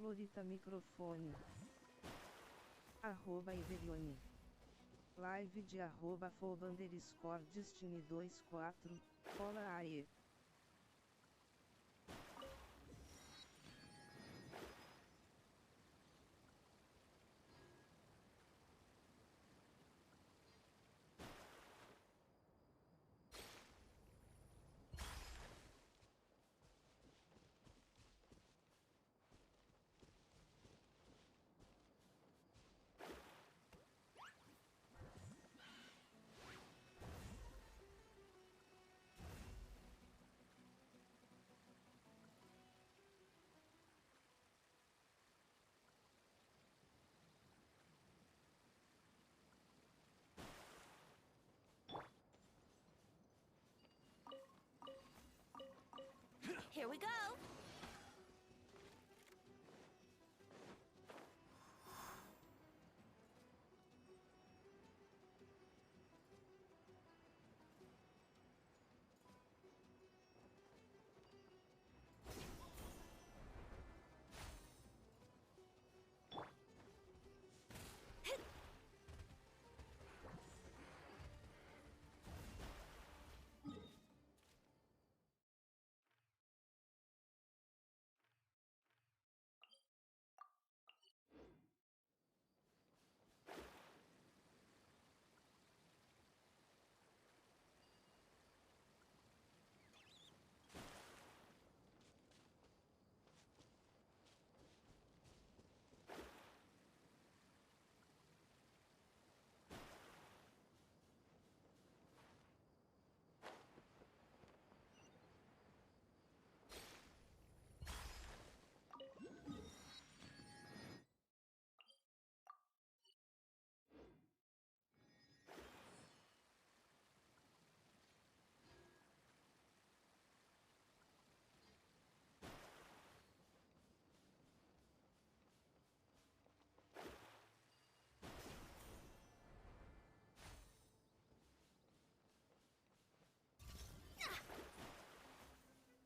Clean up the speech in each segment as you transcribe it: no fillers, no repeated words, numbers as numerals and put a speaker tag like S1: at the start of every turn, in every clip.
S1: Florita microfone. @Iverione. Live de @Foob_Destiny24. Cola aí.
S2: Here we go!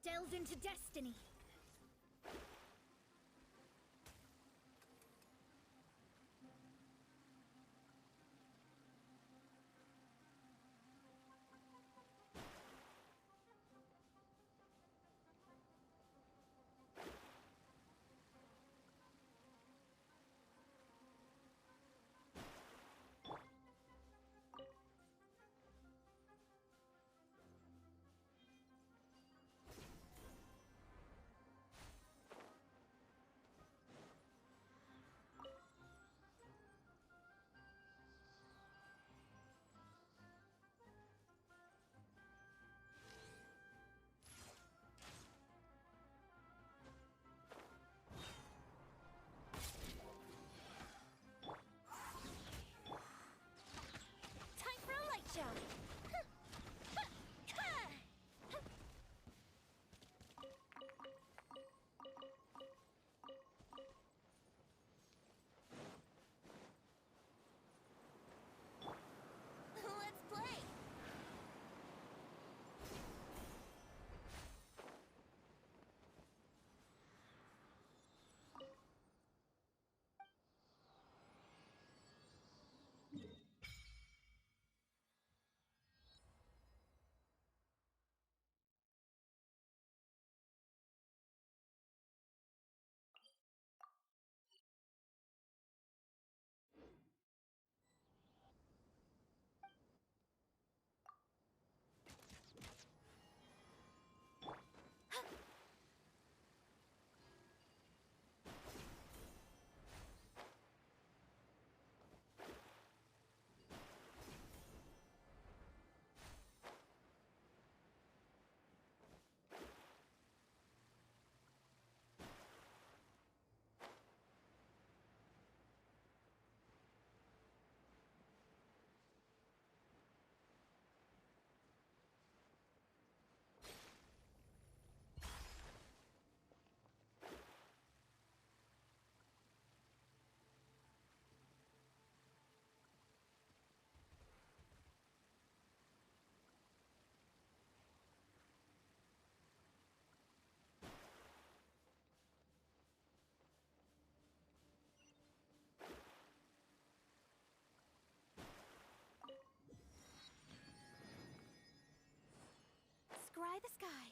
S2: Delve into destiny. Scry the sky.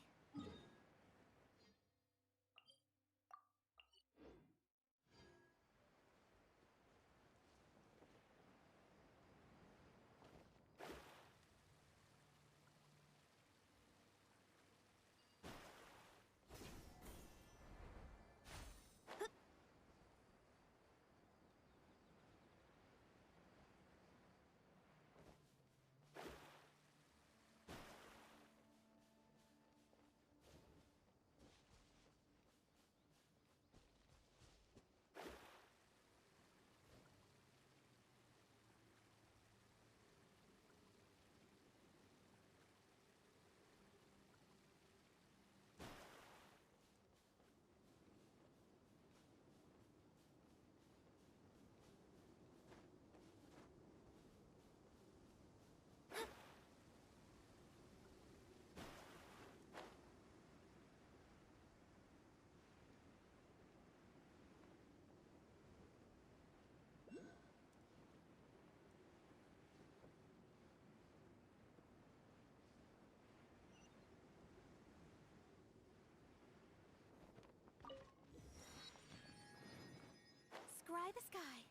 S2: Scry the sky.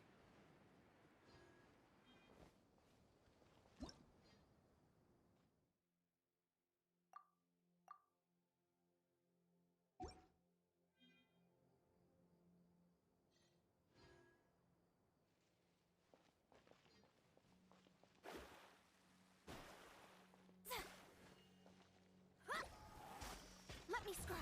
S2: Let me scry.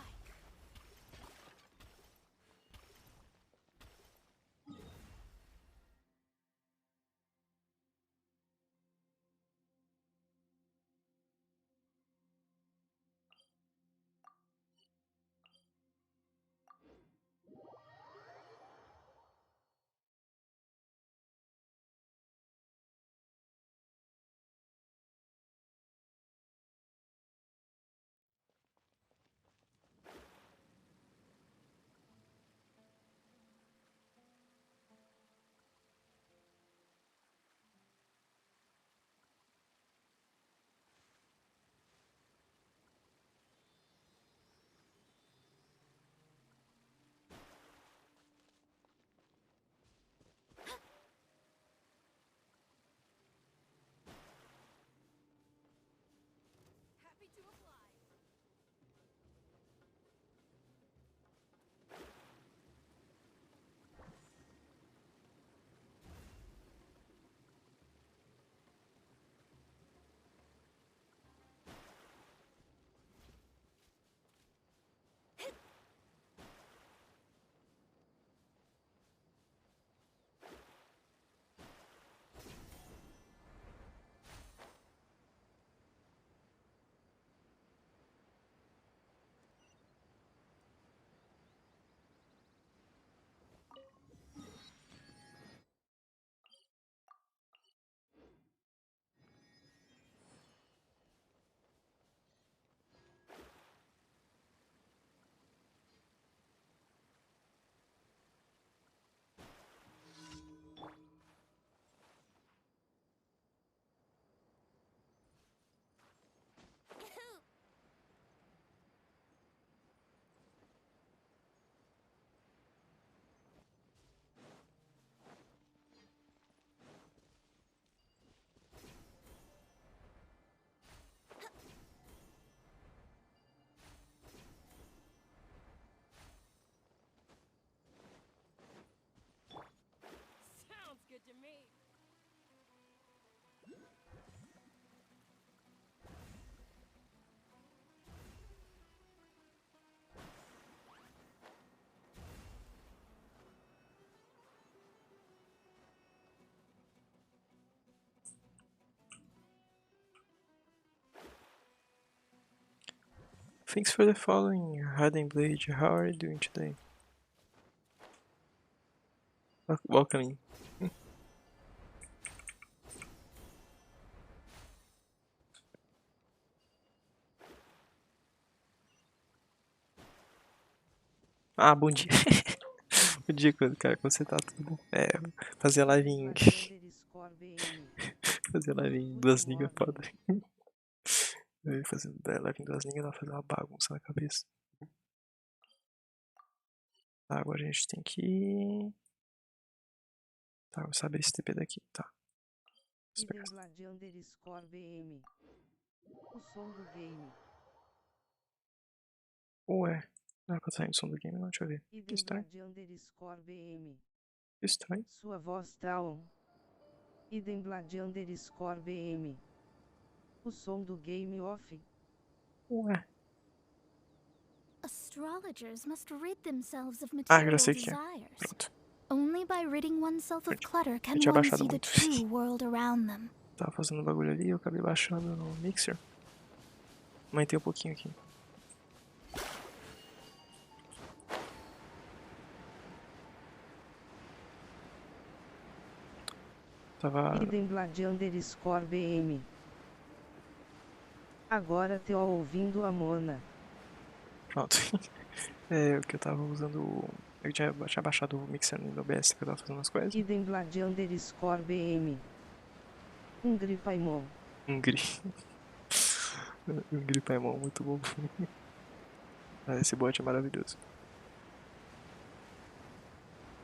S2: Happy to apply. Sounds good to me.
S3: Thanks for the following, Hiding Blade. How are you doing today? Welcome. Ah, bom dia. Bom dia, cara. Como você tá? Tudo bom? Fazer live em. Fazer live em duas línguas foda. Eu ia fazendo live em 2 linhas, ela fazendo uma bagunça na cabeça. Tá, agora a gente tem que... Tá, vou saber esse TP daqui, tá.
S1: Idem Blade underscore BM. O som do game.
S3: Ué, não era pra sair no som do game, não, deixa eu ver. Que
S1: Idem
S3: estranho,
S1: Blade underscore BM.
S3: que estranho.
S1: Sua voz tá on. Idem Blade underscore BM. O som do game off.
S3: Ué.
S2: Astrologers must rid themselves of
S3: Ah, já
S2: material
S3: sei o que é.
S2: desires.
S3: Pronto.
S2: Only by ridding oneself of clutter
S3: Eu
S2: can
S3: tinha
S2: one
S3: baixado
S2: see the
S3: muito.
S2: true world around them.
S3: Tava fazendo um bagulho ali e eu acabei baixando no mixer. Aumentei um pouquinho aqui. Tava...
S1: Idem Blade underscore BM. Agora tô ouvindo a Mona.
S3: Pronto. É, o que eu tava usando... Eu tinha baixado o mixer no OBS que eu tava fazendo as coisas.
S1: Idem Blade underscore BM. Gripaimon.
S3: Gripaimon, muito bom. Mas esse bot é maravilhoso.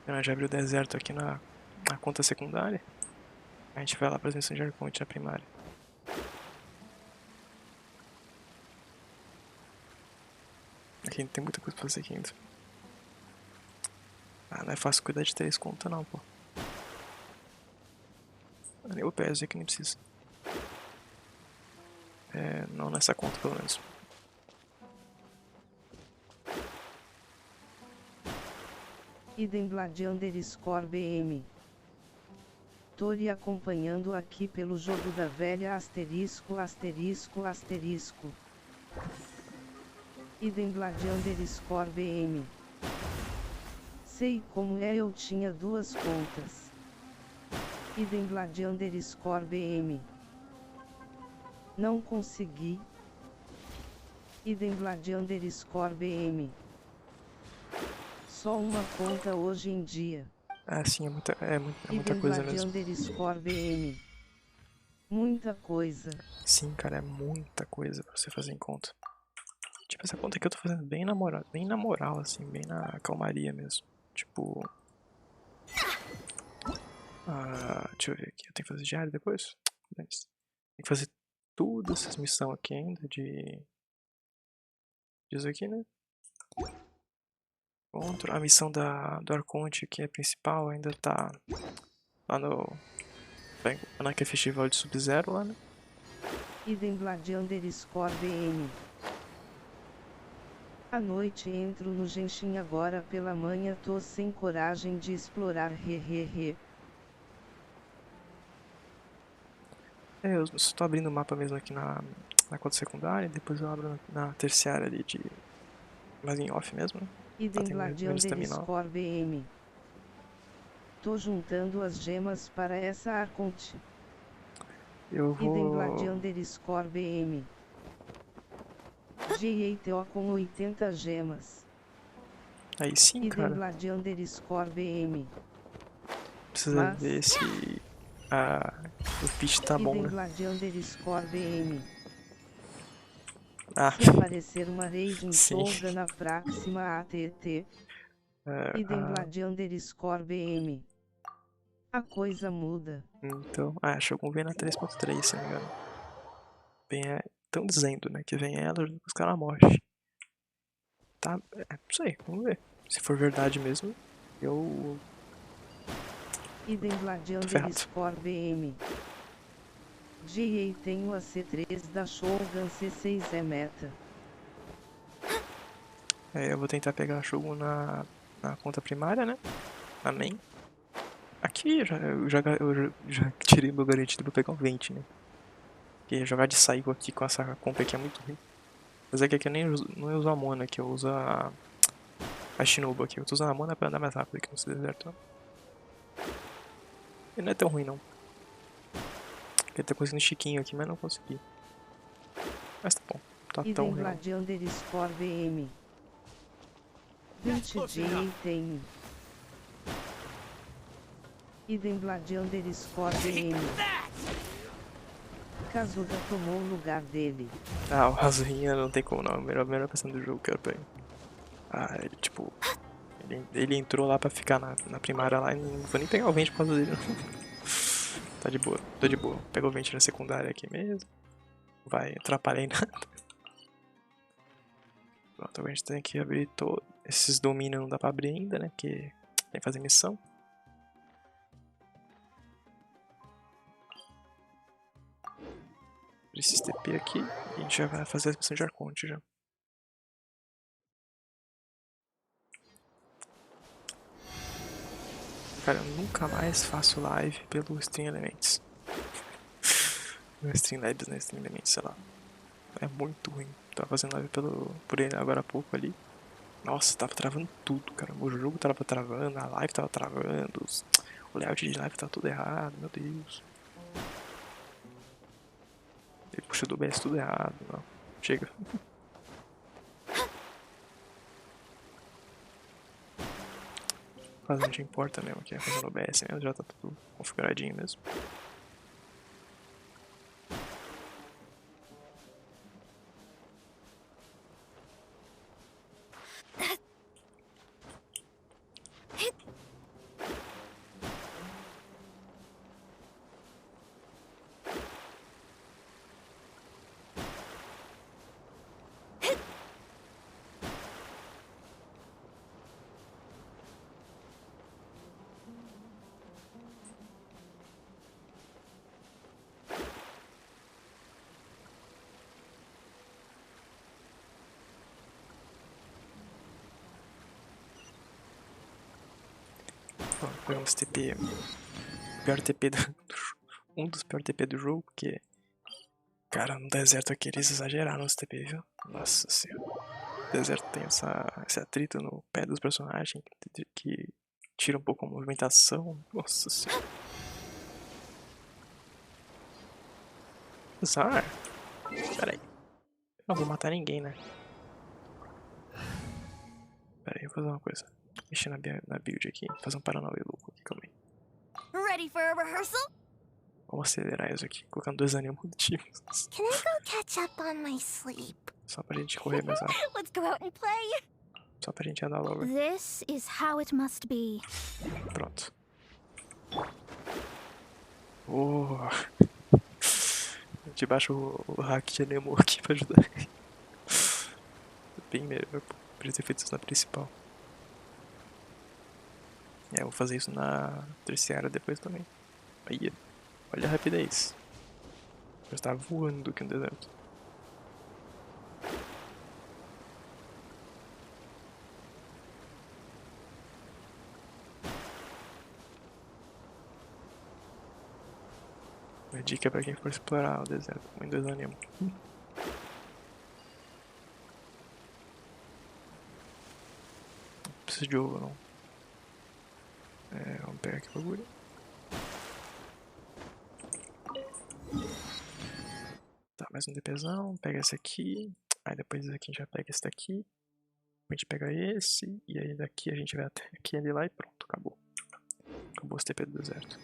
S3: Eu já abriu o deserto aqui na conta secundária. A gente vai lá para as missões de ARCONTE na primária. Aqui tem muita coisa pra fazer aqui ainda. Ah, não é fácil cuidar de 3 contas não, pô. Nem o PS aqui nem precisa. É, não nessa conta pelo menos.
S1: Idem Blade underscore BM. Tô lhe acompanhando aqui pelo jogo da velha asterisco asterisco asterisco. Idem Blade underscore BM. Sei como é, eu tinha 2 contas. Idem Blade underscore BM. Não consegui. Idem Blade underscore BM. Só uma conta hoje em dia.
S3: Ah, sim, é muita
S1: Idem
S3: coisa
S1: Blade
S3: mesmo.
S1: underscore BM. Muita coisa.
S3: Sim, cara, é muita coisa pra você fazer em conta. Tipo, essa conta aqui eu tô fazendo bem na moral, assim, bem na calmaria mesmo. Tipo... deixa eu ver aqui, eu tenho que fazer diário depois? Tem que fazer todas essas missões aqui ainda de... Diz aqui, né? A missão do Arconte, que é a principal, ainda tá lá naquele festival de Sub-Zero lá, né?
S1: Idem Blade underscore BM. À noite entro no Genshin, agora pela manhã tô sem coragem de explorar hehehe.
S3: É, eu só tô abrindo o mapa mesmo aqui na conta secundária, depois eu abro na terciária ali de... Mas em off mesmo, né?
S1: Idem
S3: tem
S1: Blade
S3: menos estamina lá.
S1: underscore BM. Tô juntando as gemas para essa Arconte.
S3: Eu
S1: Idem Blade
S3: vou...
S1: underscore BM. GETO com 80 gemas.
S3: Aí sim,
S1: Idem
S3: cara.
S1: Blade underscore BM.
S3: Precisa
S1: Mas...
S3: ver se o pitch tá bom,
S1: Idem
S3: né?
S1: Blade underscore BM.
S3: Ah,
S1: Se aparecer uma Raging
S3: sim.
S1: Shogun na próxima ATT. Idem Blade underscore BM. A coisa muda.
S3: Então, Shogun vem na 3.3, se não me engano. Estão dizendo, né, que vem ela e os caras morrem. Tá, não sei, vamos ver. Se for verdade mesmo, eu...
S1: Idem Blade
S3: tô ferrado.
S1: underscore BM. GA tenho a C3 da Shogun, C6 é meta.
S3: Eu vou tentar pegar a Shogun na conta primária, né? Na main. Aqui eu já tirei meu garantido pra pegar um 20, né? Porque jogar de Saigo aqui com essa comp aqui é muito ruim. Mas é que aqui eu não uso a Mona aqui, eu uso a Shinobu aqui. Eu tô usando a Mona pra andar mais rápido aqui nesse deserto. E não é tão ruim não. Ele tá conseguindo chiquinho aqui, mas não consegui. Mas tá bom, tá tão
S1: Idem
S3: ruim não.
S1: Blade underscore BM. 20 GA tenho. Idem Blade underscore BM. Kazuha tomou o lugar dele.
S3: Ah, o Razurinha não tem como não. A melhor pessoa do jogo que eu pego. Ah, ele, tipo... Ele entrou lá pra ficar na primária lá e não vou nem pegar o vente por causa dele, não. Tá de boa, tô de boa. Pegou o vente na secundária aqui mesmo. Vai atrapalhar em nada. Pronto, agora a gente tem que abrir todos. Esses domínios não dá pra abrir ainda, né? Porque tem que fazer missão. Abrir esses TP aqui e a gente já vai fazer a missão de Arconte já. Cara, eu nunca mais faço live pelo Stream Elements. Não é Stream Labs, né? Stream Elements, sei lá. É muito ruim. Tava fazendo live por ele agora há pouco ali. Nossa, tava travando tudo, cara. O jogo tava travando, a live tava travando. O layout de live tava tudo errado, meu Deus. Ele puxou do OBS tudo errado, não. Chega. Mas a gente importa mesmo, que é fazer no OBS mesmo, já tá tudo configuradinho mesmo. Bom, pegamos TP. Pior TP um dos piores TP do jogo, porque. Cara, no deserto aqui eles exageraram nos TP, viu? Nossa senhora. O deserto tem esse atrito no pé dos personagens que tira um pouco a movimentação. Nossa senhora. Zar? Pera aí. Eu não vou matar ninguém, né? Pera aí, eu vou fazer uma coisa. Mexer na build aqui. Fazer um paranauê louco aqui, calma aí.
S2: Ready for a rehearsal?
S3: Vamos acelerar isso aqui, colocando 2 ânimos tímidos.
S2: Can I go catch up on my sleep?
S3: Só pra gente correr mais rápido.
S2: Let's go out and play.
S3: Só pra gente andar logo.
S2: This is how it must be.
S3: Pronto. Oh. A gente baixa o hack de Nemo aqui pra ajudar. Bem melhor, pô. Podia ter feito isso na principal. É, eu vou fazer isso na terciária depois também. Aí, olha a rapidez. Eu estava voando aqui no deserto. Uma dica pra quem for explorar o deserto com Windows Animo. Não preciso de ovo, não. Vamos pegar aqui o bagulho. Tá, mais um DPzão. Pega esse aqui. Aí depois desse aqui a gente já pega esse daqui. A gente pega esse. E aí daqui a gente vai até aqui, ali lá e pronto. Acabou. Acabou os TP do deserto.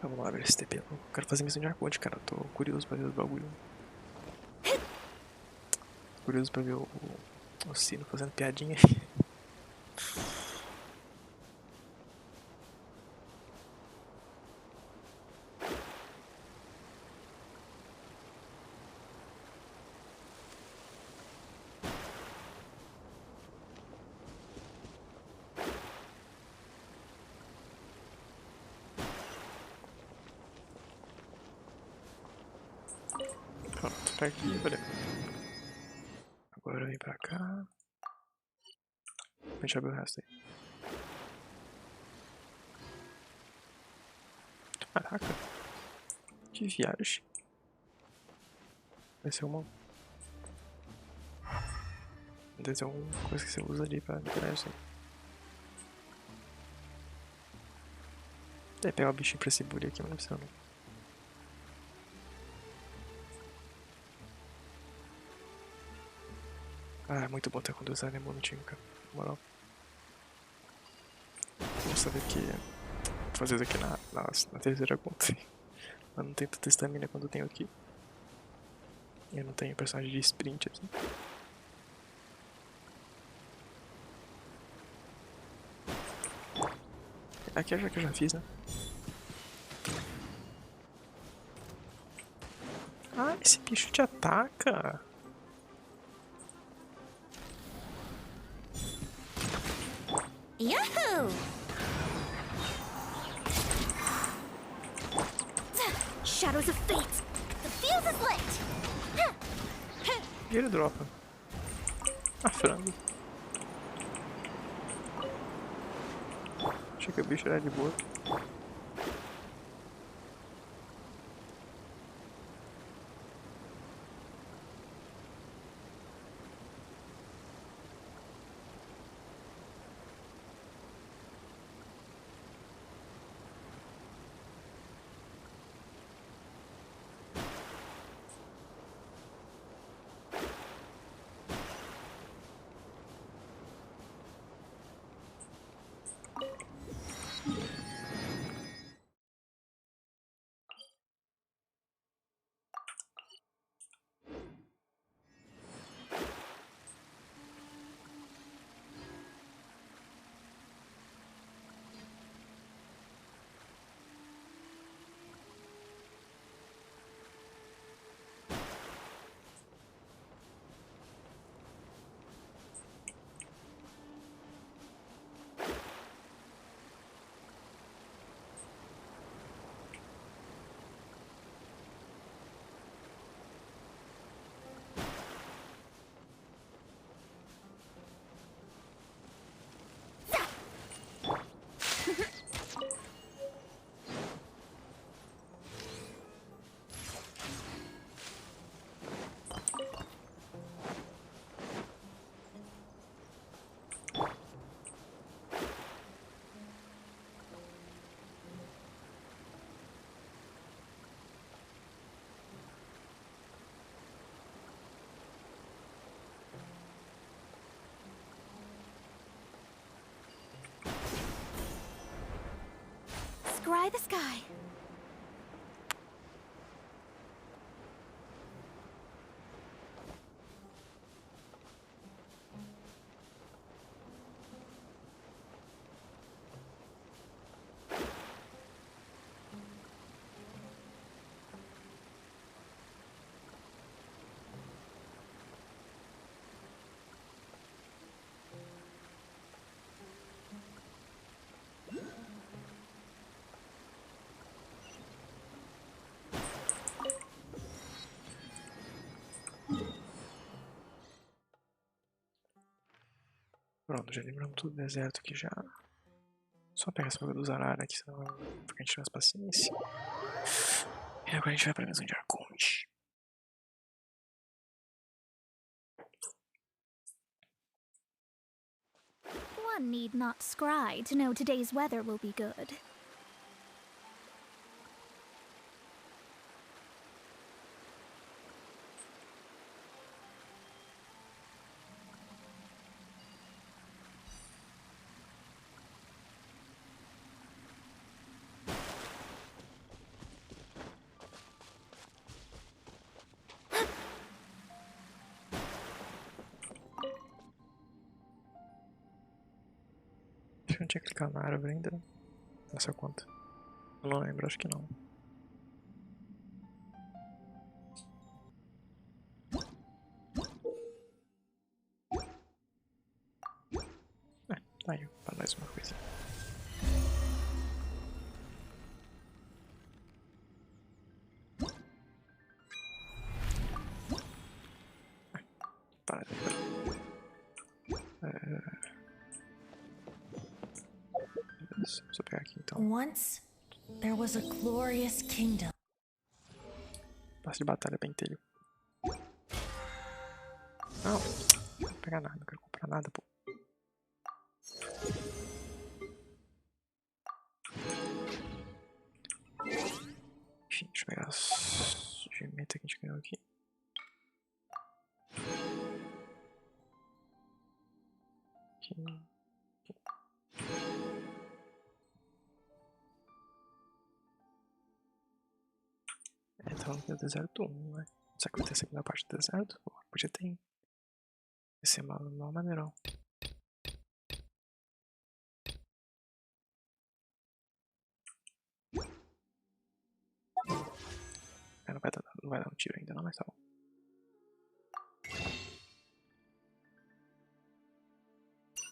S3: Vamos lá ver esse TP. Eu quero fazer missão de Arconte, cara. Eu tô curioso pra ver os bagulho. Curioso pra ver o Sino fazendo piadinha. entrar aqui, valeu. Agora vem pra cá. A gente abre o resto aí. Caraca. Que viagem. Vai ser uma... Deve ter alguma coisa que você usa ali pra liberar isso aí. Deve pegar o bichinho pra esse bully aqui, mas não precisa não. Ah, é muito bom ter quando usar anemo no time, cara. Na moral. Vou saber que... Vou fazer isso aqui na terceira conta. Mas não tem tanta estamina quando eu tenho aqui. Eu não tenho personagem de sprint aqui. Aqui é que eu já fiz, né? Ah, esse bicho te ataca!
S2: Yahoo! Shadows of fate. The fuse is lit.
S3: E ele dropa. Ah, frango. Achei que o bicho era de boa.
S2: Scry the sky.
S3: Pronto, já livramos tudo do deserto aqui já. Só pegar essa bagulho dos araras aqui, senão porque a gente tem mais paciência. E agora a gente vai pra mesa de Arconte.
S2: One need not scry to know today's weather will be good.
S3: Acho que eu não tinha clicado na árvore ainda nessa conta. Eu não lembro, acho que não. Tá aí, pra nós uma coisa. Para. Deixa eu pegar aqui então.
S2: Once there was a glorious kingdom.
S3: Passe de batalha pentelho. Não vou pegar nada, não quero comprar nada, pô. Enfim, deixa eu pegar as gemetas que a gente ganhou aqui. Então aqui é o deserto 1, né? Será que vai ter a segunda parte do deserto? Pô, podia ter. Vai ser mal maneirão. Não vai dar um tiro ainda não, mas tá bom.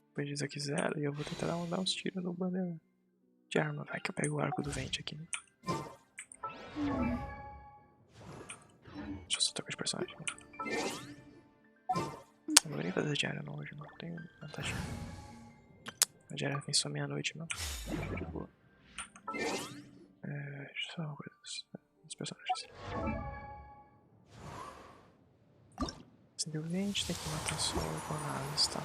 S3: Depois disso aqui 0 e eu vou tentar dar uns tiros no banner de arma. Vai que eu pego o arco do vento aqui, né? Deixa eu só trocar de personagem. Eu não vou nem fazer diária não hoje, não tenho vontade. A diária vem só meia-noite, não. De boa. Deixa eu só uma coisa dos personagens. 120, tem que matar só o Conalis, tá?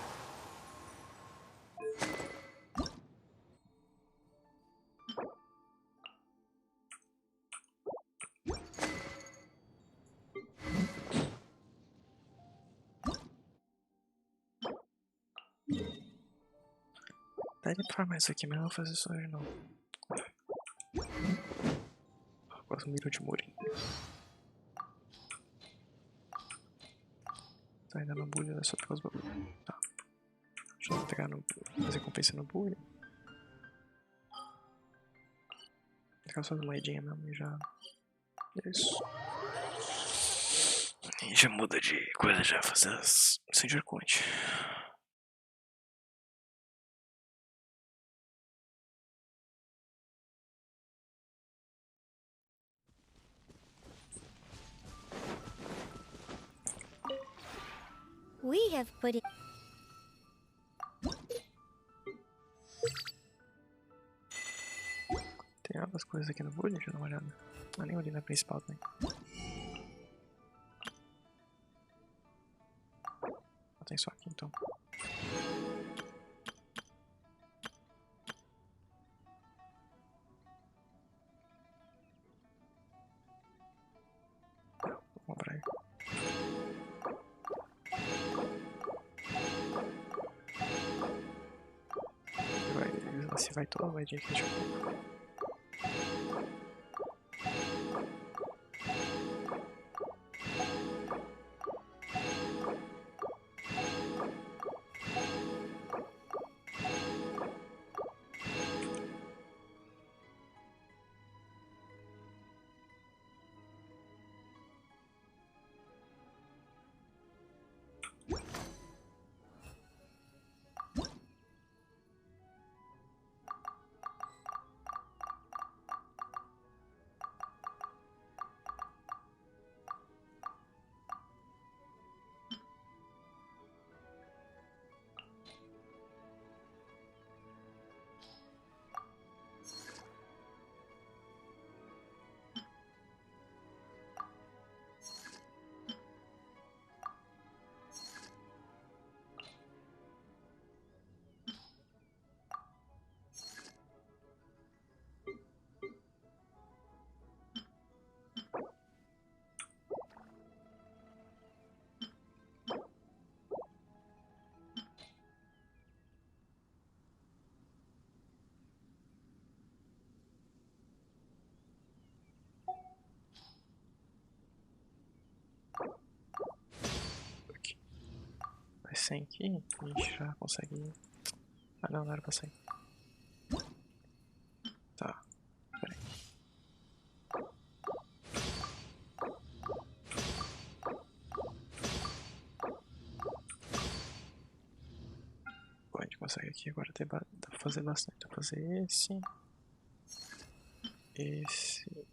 S3: Daria pra farmar isso aqui, mas não vou fazer isso hoje não. Quase um milhão de murinho. Tá ainda no bulho, é só pegar os bagulhos. Tá. Deixa eu pegar no. Fazer recompensa no bulho. Pegar só as moedinhas mesmo e já. Isso. E já muda de coisa, já fazer as. Sem de ARCONTE.
S2: We have put it.
S3: Tem algumas coisas aqui no bulho, deixa eu dar uma olhada. Ah, nem olhei na principal também. Tem só aqui então. Vou comprar aí. Se vai toda a moedinha aqui, deixa eu. Aqui. Vai 100 aqui, a gente já consegue. Ah não, não era pra 100. Tá, peraí. Bom, a gente consegue aqui agora, dá pra fazer bastante. Dá pra fazer esse. Esse.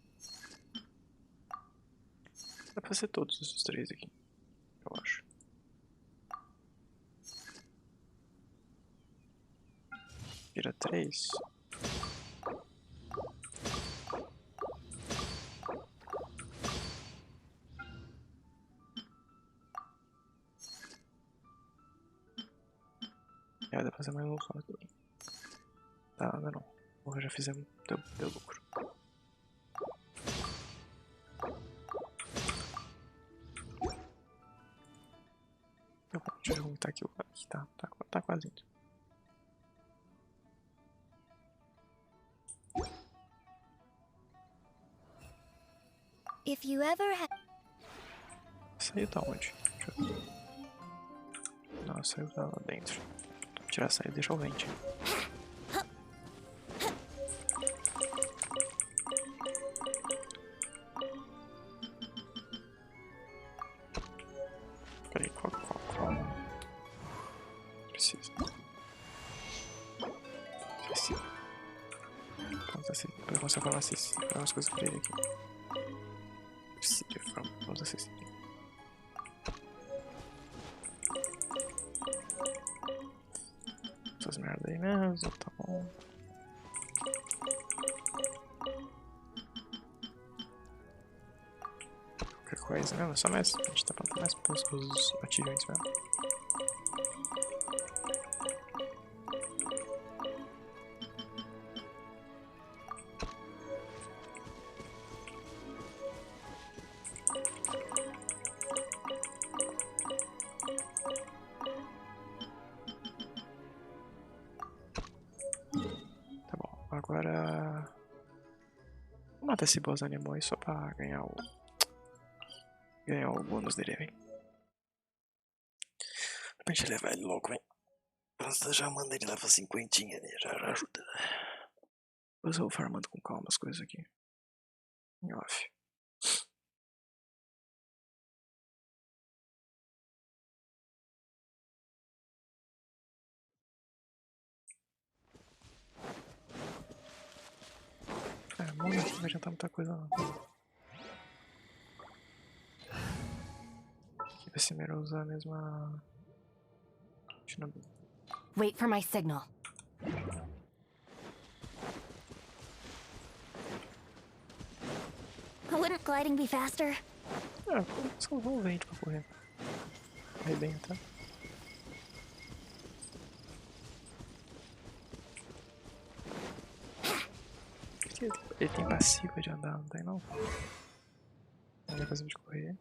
S3: Dá pra fazer todos esses três aqui, eu acho. Vira 3. Dá pra fazer mais um só aqui. Tá, ainda não. Porra, já fizemos. Deu lucro. Deixa eu juntar aqui o. Aqui tá quase indo.
S2: If you ever had...
S3: Saiu da onde? Não, saiu da lá dentro. Vou tirar a saída e deixar o vente. Peraí, qual? Precisa. Vamos acessar. Pra começar a falar acessível. Falar umas coisas pra ele aqui. Vamos acessar. Essas merda aí mesmo, tá bom. Qualquer coisa mesmo, só mais. A gente tá plantando mais os ativos mesmo. Agora... Vou matar esse boss animal aí só pra ganhar o bônus dele, velho. Pra gente levar ele logo, velho. Já manda ele lá pra 50, né? Já ajuda. Depois eu vou farmando com calma as coisas aqui. Em off. Bom, não vai adiantar muita coisa não. Aqui vai ser melhor usar a mesma...
S2: Wait for my signal. Wouldn't gliding be faster?
S3: Só usar o vento pra correr. Arrebenta. Ele tem passiva de andar, não tem não? Não vai fazer de correr.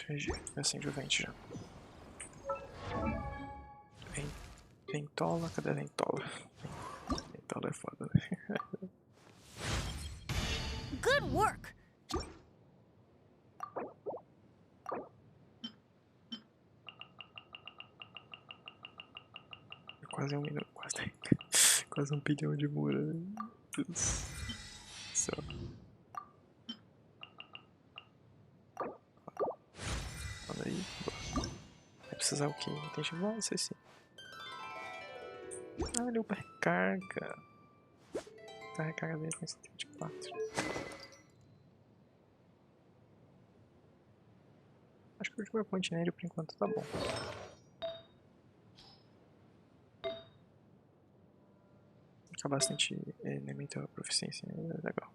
S3: GG, acende o vente já. Ventola, cadê a ventola? Ventola é foda, né?
S2: Good work.
S3: Quase um minuto, quase um bilhão de mura. Deus. Só. Olha aí. Vai precisar o quê? Entendi. Não sei se. Ah, ele upa recarga. Tá, a recarga dele com 74. Acho que o último point nele por enquanto tá bom. Fica bastante elemento a proficiência, é legal.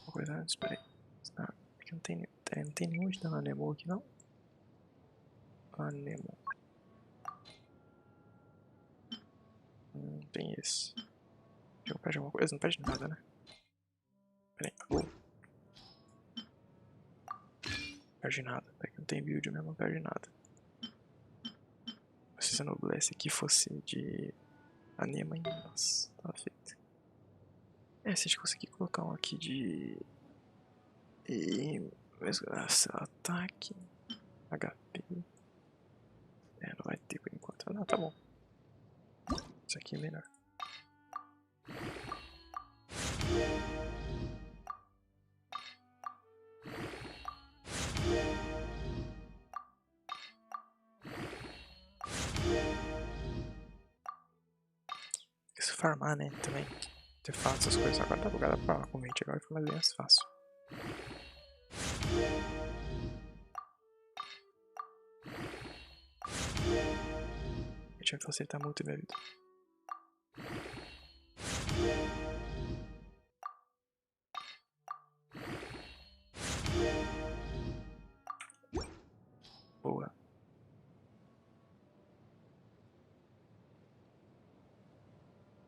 S3: Uma coisa antes, peraí. Ah, porque não tem nenhum de dano anemo aqui não? Anemo. Tem esse. Eu pede alguma coisa? Não pede nada, né? Peraí. Perde nada. Não tem build mesmo, não perde nada. Se a Noblesse aqui fosse de anema, nossa, tava feito. Se a gente conseguir colocar um aqui de. Ataque. HP. Não vai ter por enquanto. Não, tá bom. Isso aqui é melhor. Se farmar, né, também. Ter fácil essas coisas. Agora dá pra comente, agora fica mais fácil. Eu tinha que facilitar muito a minha vida. Boa.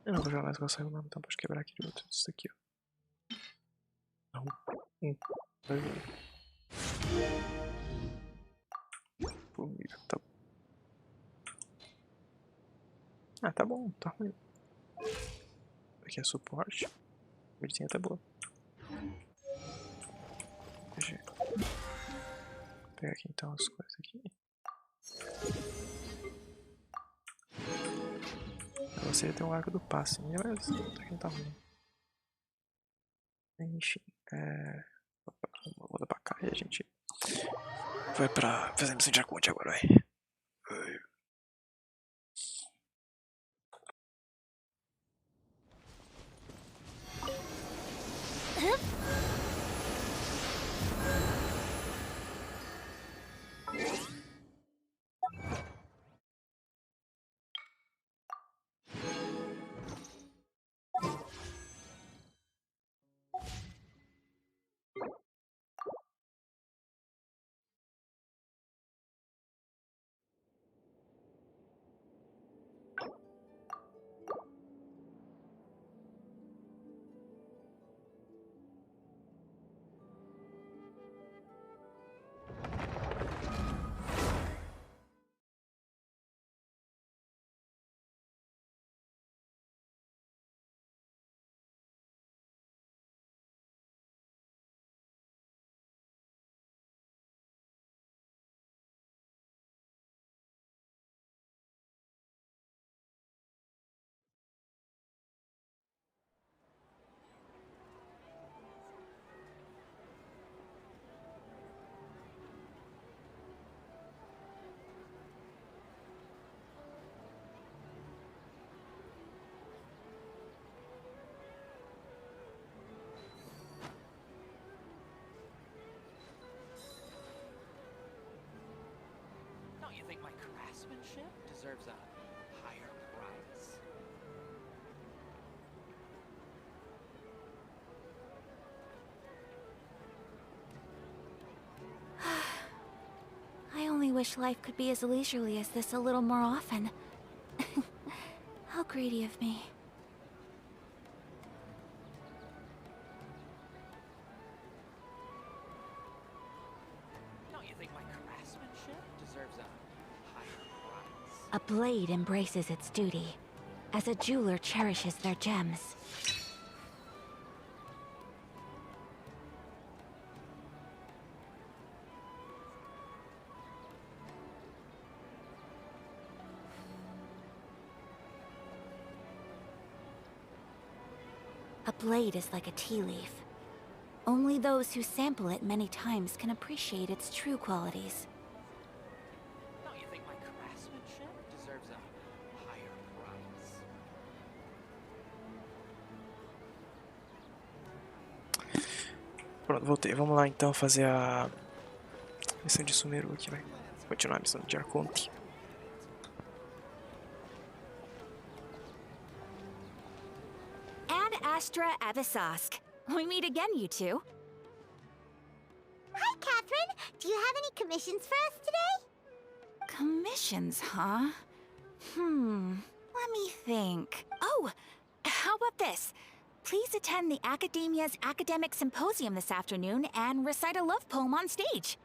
S3: Eu não vou jogar mais com essa não, então pode quebrar aquele outro. Isso aqui, ó. Não. 1, 2, 1. Comigo, tá bom. Ah, tá bom, tá ruim. Aqui é suporte. A medicina tá boa. Deixa eu pegar aqui então as coisas aqui. Você tem um arco do passe, mas aqui não tá ruim. Enfim, vou voltar pra cá e a gente vai pra fazer a missão de Arconte agora, vai.
S4: Don't you think my craftsmanship deserves a higher price?
S2: I only wish life could be as leisurely as this a little more often. How greedy of me. A blade embraces its duty, as a jeweler cherishes their gems. A blade is like a tea leaf. Only those who sample it many times can appreciate its true qualities.
S4: Don't you think my craftsmanship deserves a higher price?
S3: Pronto, voltei. Vamos lá então fazer a missão de Sumeru aqui, vai. Continuar a missão de Arconte.
S2: Ad Astra Avisask. We meet again, you two.
S5: Hi, Catherine. Do you have any commissions for us today?
S2: Commissions, huh? Let me think. Oh, how about this? Please attend the Academia's Academic Symposium this afternoon and recite a love poem on stage.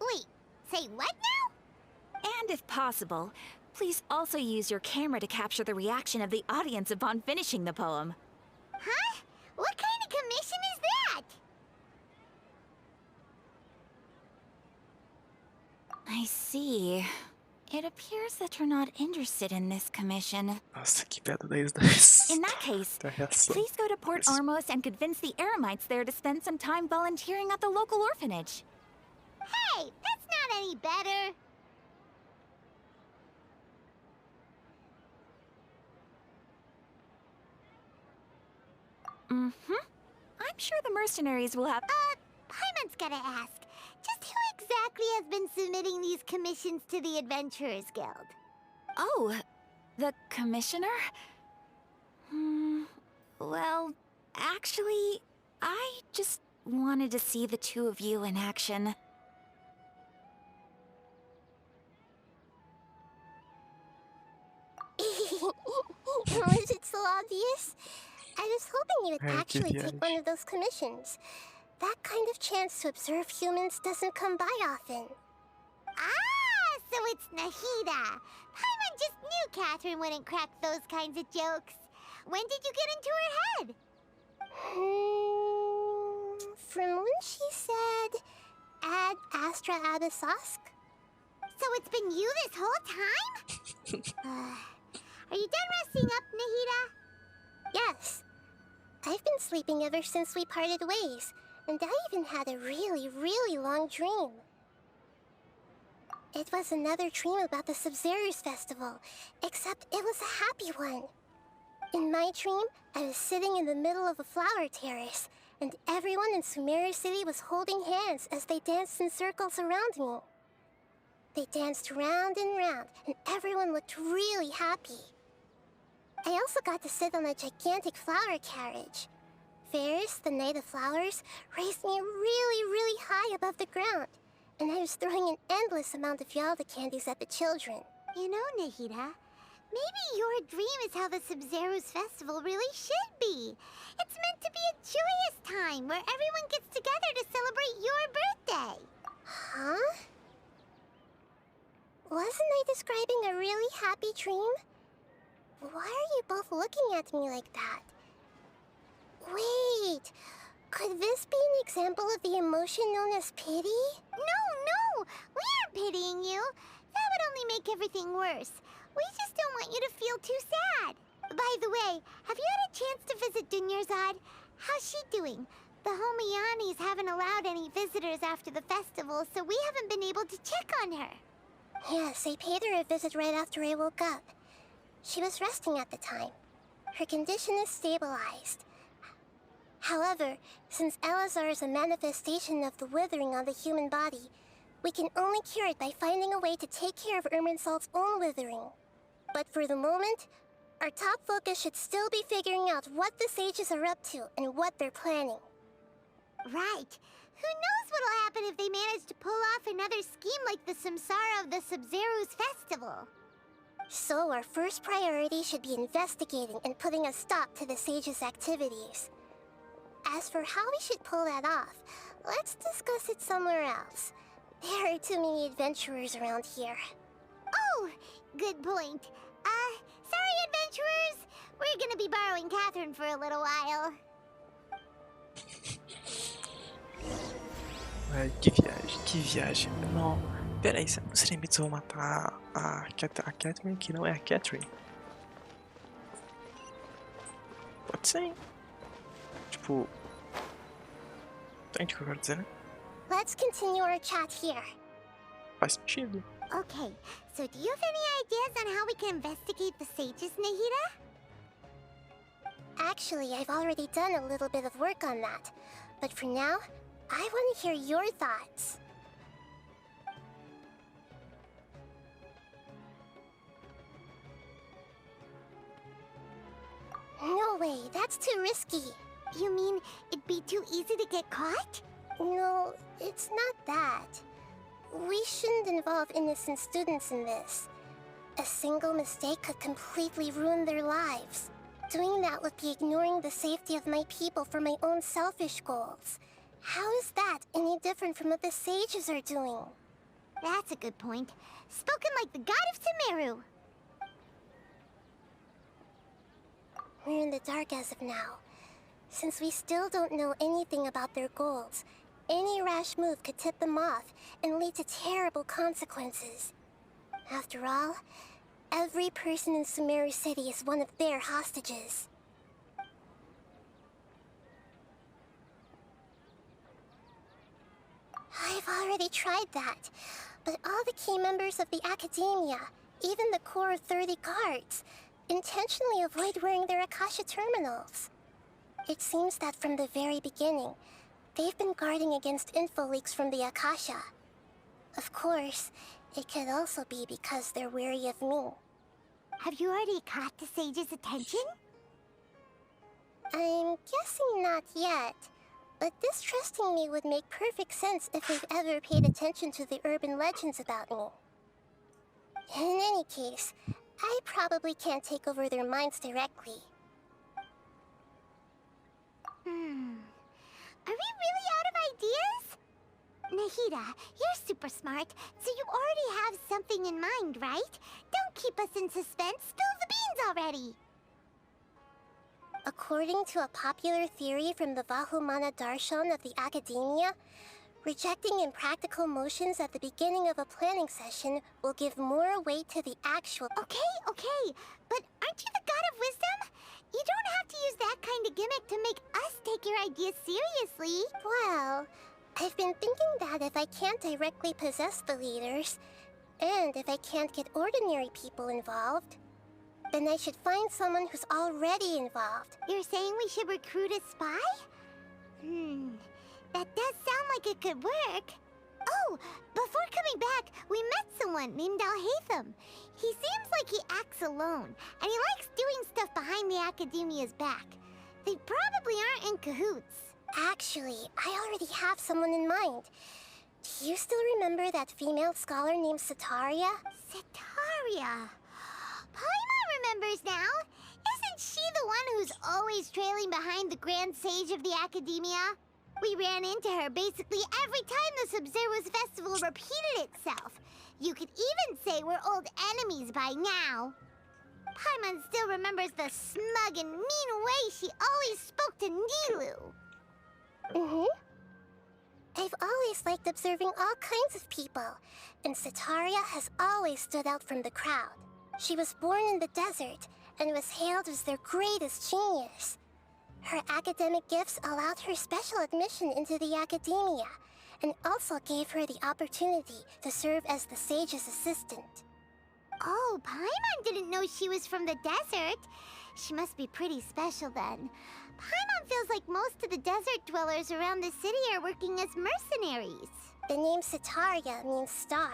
S5: Wait, say what now?
S2: And if possible, please also use your camera to capture the reaction of the audience upon finishing the poem.
S5: Huh? What kind of commission is that?
S2: I see. It appears that you're not interested in this commission.
S3: Nossa, que piada 10/10.
S2: In that case,
S3: Tem a reação.
S2: please go to Port Armos and convince the Eremites there to spend some time volunteering at the local orphanage.
S5: Hey, that's not any better.
S2: I'm sure the mercenaries will have...
S5: Paimon's gotta ask. Just who exactly has been submitting these commissions to the Adventurers Guild?
S2: Oh, the commissioner? Well, actually, I just wanted to see the two of you in action.
S5: Was it so obvious? I was hoping you would
S3: Hey,
S5: actually
S3: Kitty
S5: take one of those commissions. That kind of chance to observe humans doesn't come by often. Ah, so it's Nahida. Paimon just knew Catherine wouldn't crack those kinds of jokes. When did you get into her head? From when she said, Ad Astra Abysask? So it's been you this whole time? Are you done resting up, Nahida? Yes. I've been sleeping ever since we parted ways, and I even had a really, really long dream. It was another dream about the Sub-Zero's festival, except it was a happy one. In my dream, I was sitting in the middle of a flower terrace, and everyone in Sumeru City was holding hands as they danced in circles around me. They danced round and round, and everyone looked really happy. I also got to sit on a gigantic flower carriage. Ferris, the Knight of Flowers, raised me really, really high above the ground, and I was throwing an endless amount of Yalda candies at the children. You know, Nahida, maybe your dream is how the Sub-Zero's festival really should be. It's meant to be a joyous time where everyone gets together to celebrate your birthday. Huh? Wasn't I describing a really happy dream? Why are you both looking at me like that? Wait, could this be an example of the emotion known as pity? No, we aren't pitying you. That would only make everything worse. We just don't want you to feel too sad. By the way, have you had a chance to visit Dunyarzad? How's she doing? The Homianis haven't allowed any visitors after the festival, so we haven't been able to check on her. Yes, I paid her a visit right after I woke up. She was resting at the time. Her condition is stabilized. However, since Elazar is a manifestation of the withering on the human body, we can only cure it by finding a way to take care of Irminsul's own withering. But for the moment, our top focus should still be figuring out what the sages are up to and what they're planning. Right. Who knows what'll happen if they manage to pull off another scheme like the Samsara of the Sub-Zero's festival. So our first priority should be investigating and putting a stop to the sages' activities. As for how we should pull that off, let's discuss it somewhere else. There are too many adventurers around here. Oh, Oh, good point. Sorry, adventurers. We're gonna be borrowing Catherine for a little while.
S3: Ai, que viagem, que viagem. Não, peraí, os limites vão matar a Catherine, que não é a Catherine? Pode ser, hein? Tipo... Entende o que eu quero dizer, né?
S5: Let's continue our chat here.
S3: Faz sentido.
S5: Okay, so do you have any ideas on how we can investigate the sages, Nahida? Actually, I've already done a little bit of work on that. But for now, I want to hear your thoughts. No way, that's too risky. You mean it'd be too easy to get caught? No, it's not that. We shouldn't involve innocent students in this. A single mistake could completely ruin their lives. Doing that would be ignoring the safety of my people for my own selfish goals. How is that any different from what the sages are doing? That's a good point. Spoken like the god of Sumeru. We're in the dark as of now. Since we still don't know anything about their goals, any rash move could tip them off and lead to terrible consequences. After all, every person in Sumeru City is one of their hostages. I've already tried that, but all the key members of the Academia, even the core of 30 guards, intentionally avoid wearing their Akasha terminals. It seems that from the very beginning, they've been guarding against info leaks from the Akasha. Of course, it could also be because they're wary of me. Have you already caught the sage's attention? I'm guessing not yet, but distrusting me would make perfect sense if they've ever paid attention to the urban legends about me. In any case, I probably can't take over their minds directly. Are we really out of ideas? Nahida, you're super smart, so you already have something in mind, right? Don't keep us in suspense. Spill the beans already! According to a popular theory from the Vahumana Darshan of the Academia, rejecting impractical motions at the beginning of a planning session will give more weight to the actual... Okay, but aren't you the god of wisdom? You don't have to use that kind of gimmick to make us take your ideas seriously. Well, I've been thinking that if I can't directly possess the leaders, and if I can't get ordinary people involved, then I should find someone who's already involved. You're saying we should recruit a spy? That does sound like it could work. Oh, before coming back, we met someone named Alhaitham. He seems like he acts alone, and he likes doing stuff behind the Academia's back. They probably aren't in cahoots. Actually, I already have someone in mind. Do you still remember that female scholar named Setaria? Setaria? Paimon remembers now. Isn't she the one who's always trailing behind the Grand Sage of the Academia? We ran into her basically every time the Sub-Zero's festival repeated itself. You could even say we're old enemies by now. Paimon still remembers the smug and mean way she always spoke to Nilou. I've always liked observing all kinds of people, and Setaria has always stood out from the crowd. She was born in the desert and was hailed as their greatest genius. Her academic gifts allowed her special admission into the Academia, and also gave her the opportunity to serve as the sage's assistant. Oh, Paimon didn't know she was from the desert. She must be pretty special then. Paimon feels like most of the desert dwellers around the city are working as mercenaries. The name Setaria means star.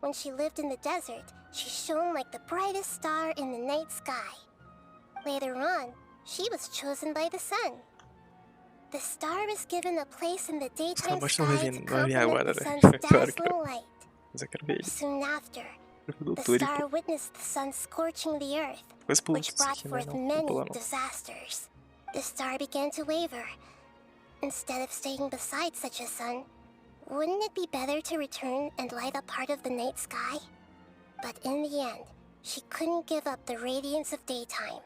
S5: When she lived in the desert, she shone like the brightest star in the night sky. Later on, she was chosen by the sun. The star was given a place in the daytime sky to complement the sun's dazzling light. Soon after, the star witnessed the sun scorching the earth, which brought forth many disasters. The star began to waver. Instead of staying beside such a sun, wouldn't it be better to return and light up part of the night sky? But in the end, she couldn't give up the radiance of daytime.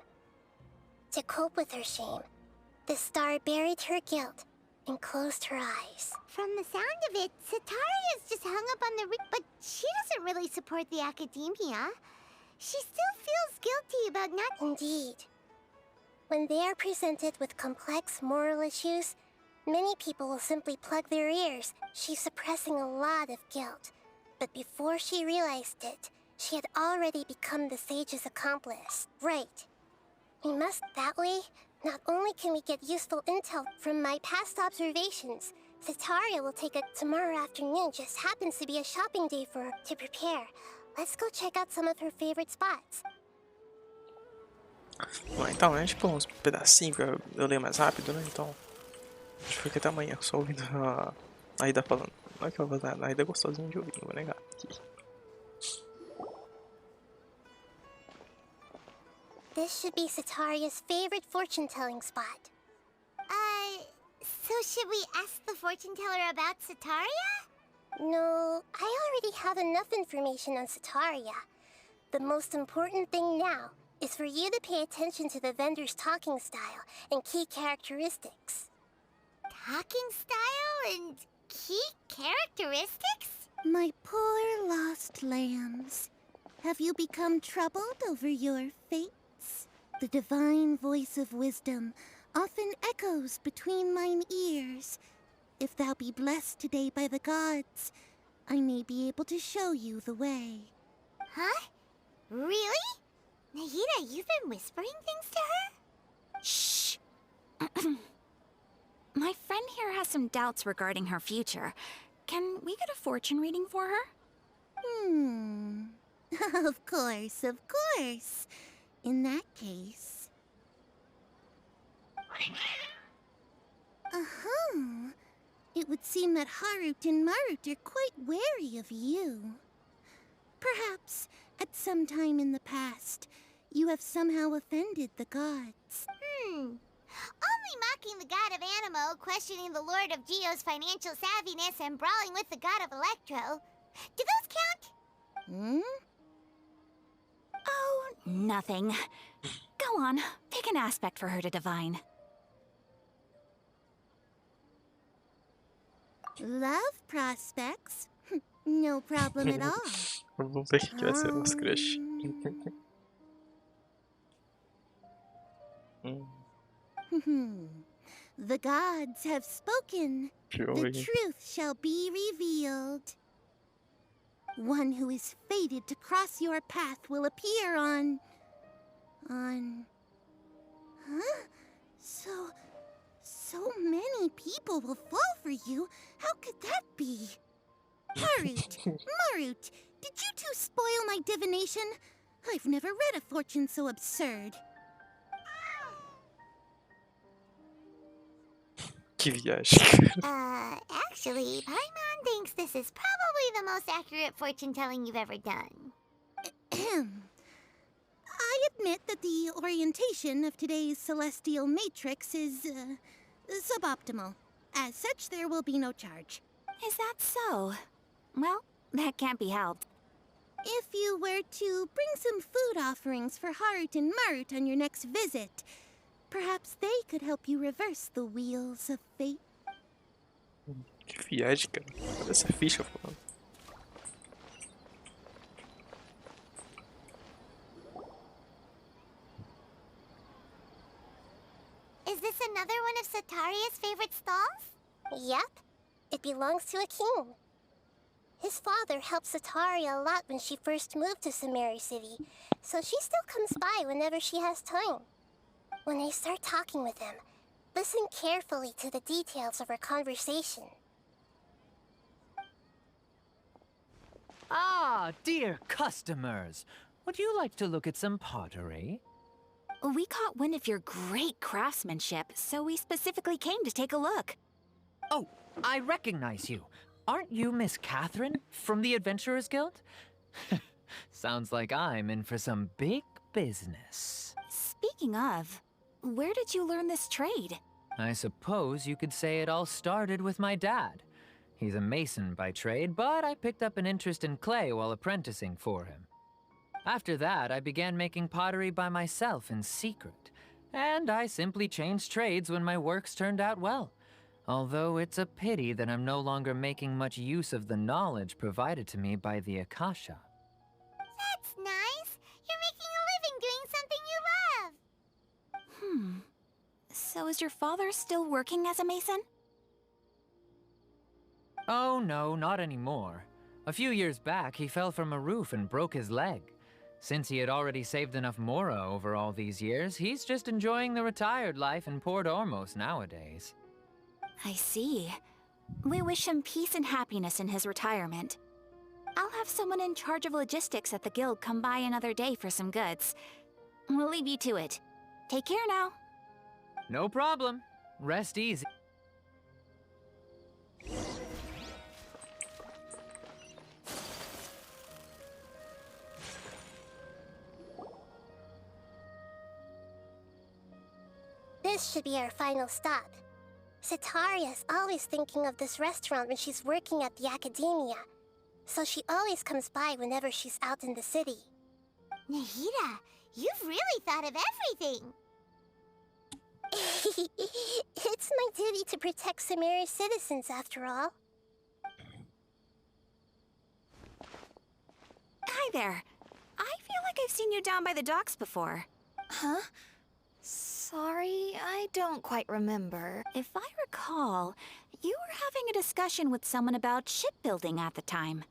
S5: To cope with her shame, the star buried her guilt and closed her eyes. From the sound of it, Sataria's just hung up on the but she doesn't really support the academia. She still feels guilty about not— Indeed. When they are presented with complex moral issues, many people will simply plug their ears. She's suppressing a lot of guilt. But before she realized it, she had already become the sage's accomplice. Right. We must that way. Not only can we get useful intel from my past observations, Sataria will take it tomorrow afternoon. Just happens to be a shopping day for her to prepare. Let's go check out some of her favorite spots.
S3: Bom, então, né? Tipo, uns pedacinhos que eu leio mais rápido, né? Então, acho que fica até amanhã só ouvindo a Ida falando. Não é que eu vou fazer, a Ida é gostosinha de ouvir, não vou negar.
S5: This should be Sataria's favorite fortune-telling spot. So should we ask the fortune teller about Sataria? No, I already have enough information on Sataria. The most important thing now is for you to pay attention to the vendor's talking style and key characteristics. Talking style and key characteristics?
S6: My poor lost lambs. Have you become troubled over your fates? The divine voice of wisdom often echoes between mine ears. If thou be blessed today by the gods, I may be able to show you the way.
S5: Huh? Really? Nahida, you've been whispering things to her?
S2: Shh! My friend here has some doubts regarding her future. Can we get a fortune reading for her?
S6: Of course, of course. In that case... It would seem that Harut and Marut are quite wary of you. Perhaps, at some time in the past, you have somehow offended the gods.
S5: Only mocking the god of Animo, questioning the lord of Geo's financial savviness, and brawling with the god of Electro. Do those count?
S2: Oh, nothing. Go on, pick an aspect for her to divine.
S6: Love prospects? No problem at all.
S3: Vamos ver o que vai ser nosso crush.
S6: The gods have spoken. The truth shall be revealed. One who is fated to cross your path will appear on... Huh? So many people will fall for you. How could that be? Harut, Marut, did you two spoil my divination? I've never read a fortune so absurd.
S3: Que viagem.
S5: Actually, Paimon thinks this is probably the most accurate fortune-telling you've ever done.
S6: I admit that the orientation of today's celestial matrix is, suboptimal. As such, there will be no charge.
S2: Is that so? Well, that can't be helped.
S6: If you were to bring some food offerings for Harut and Marut on your next visit, perhaps they could help you reverse the wheels of fate.
S3: Que viagem, cara. Olha essa ficha falando.
S5: Is this another one of Sataria's favorite stalls? Yep. It belongs to a king. His father helped Sataria a lot when she first moved to Samari City, so she still comes by whenever she has time. When I start talking with him, listen carefully to the details of our conversation.
S7: Ah, dear customers. Would you like to look at some pottery?
S2: We caught wind of your great craftsmanship, so we specifically came to take a look.
S7: Oh, I recognize you. Aren't you Miss Catherine from the Adventurers Guild? Sounds like I'm in for some big business.
S2: Speaking of, where did you learn this trade?
S7: I suppose you could say it all started with my dad. He's a mason by trade, but I picked up an interest in clay while apprenticing for him. After that, I began making pottery by myself in secret. And I simply changed trades when my works turned out well. Although it's a pity that I'm no longer making much use of the knowledge provided to me by the Akasha.
S5: That's nice. You're making a living doing something you love.
S2: So is your father still working as a mason?
S7: Oh no, not anymore. A few years back, he fell from a roof and broke his leg. Since he had already saved enough mora over all these years, he's just enjoying the retired life in Port Ormos nowadays.
S2: I see. We wish him peace and happiness in his retirement. I'll have someone in charge of logistics at the guild come by another day for some goods. We'll leave you to it. Take care now.
S7: No problem. Rest easy.
S5: This should be our final stop. Cetaria's always thinking of this restaurant when she's working at the academia, so she always comes by whenever she's out in the city. Nahida, you've really thought of everything! It's my duty to protect Sumeru's citizens, after all.
S2: Hi there. I feel like I've seen you down by the docks before.
S8: Huh? Sorry, I don't quite remember.
S2: If I recall, you were having a discussion with someone about shipbuilding at the time.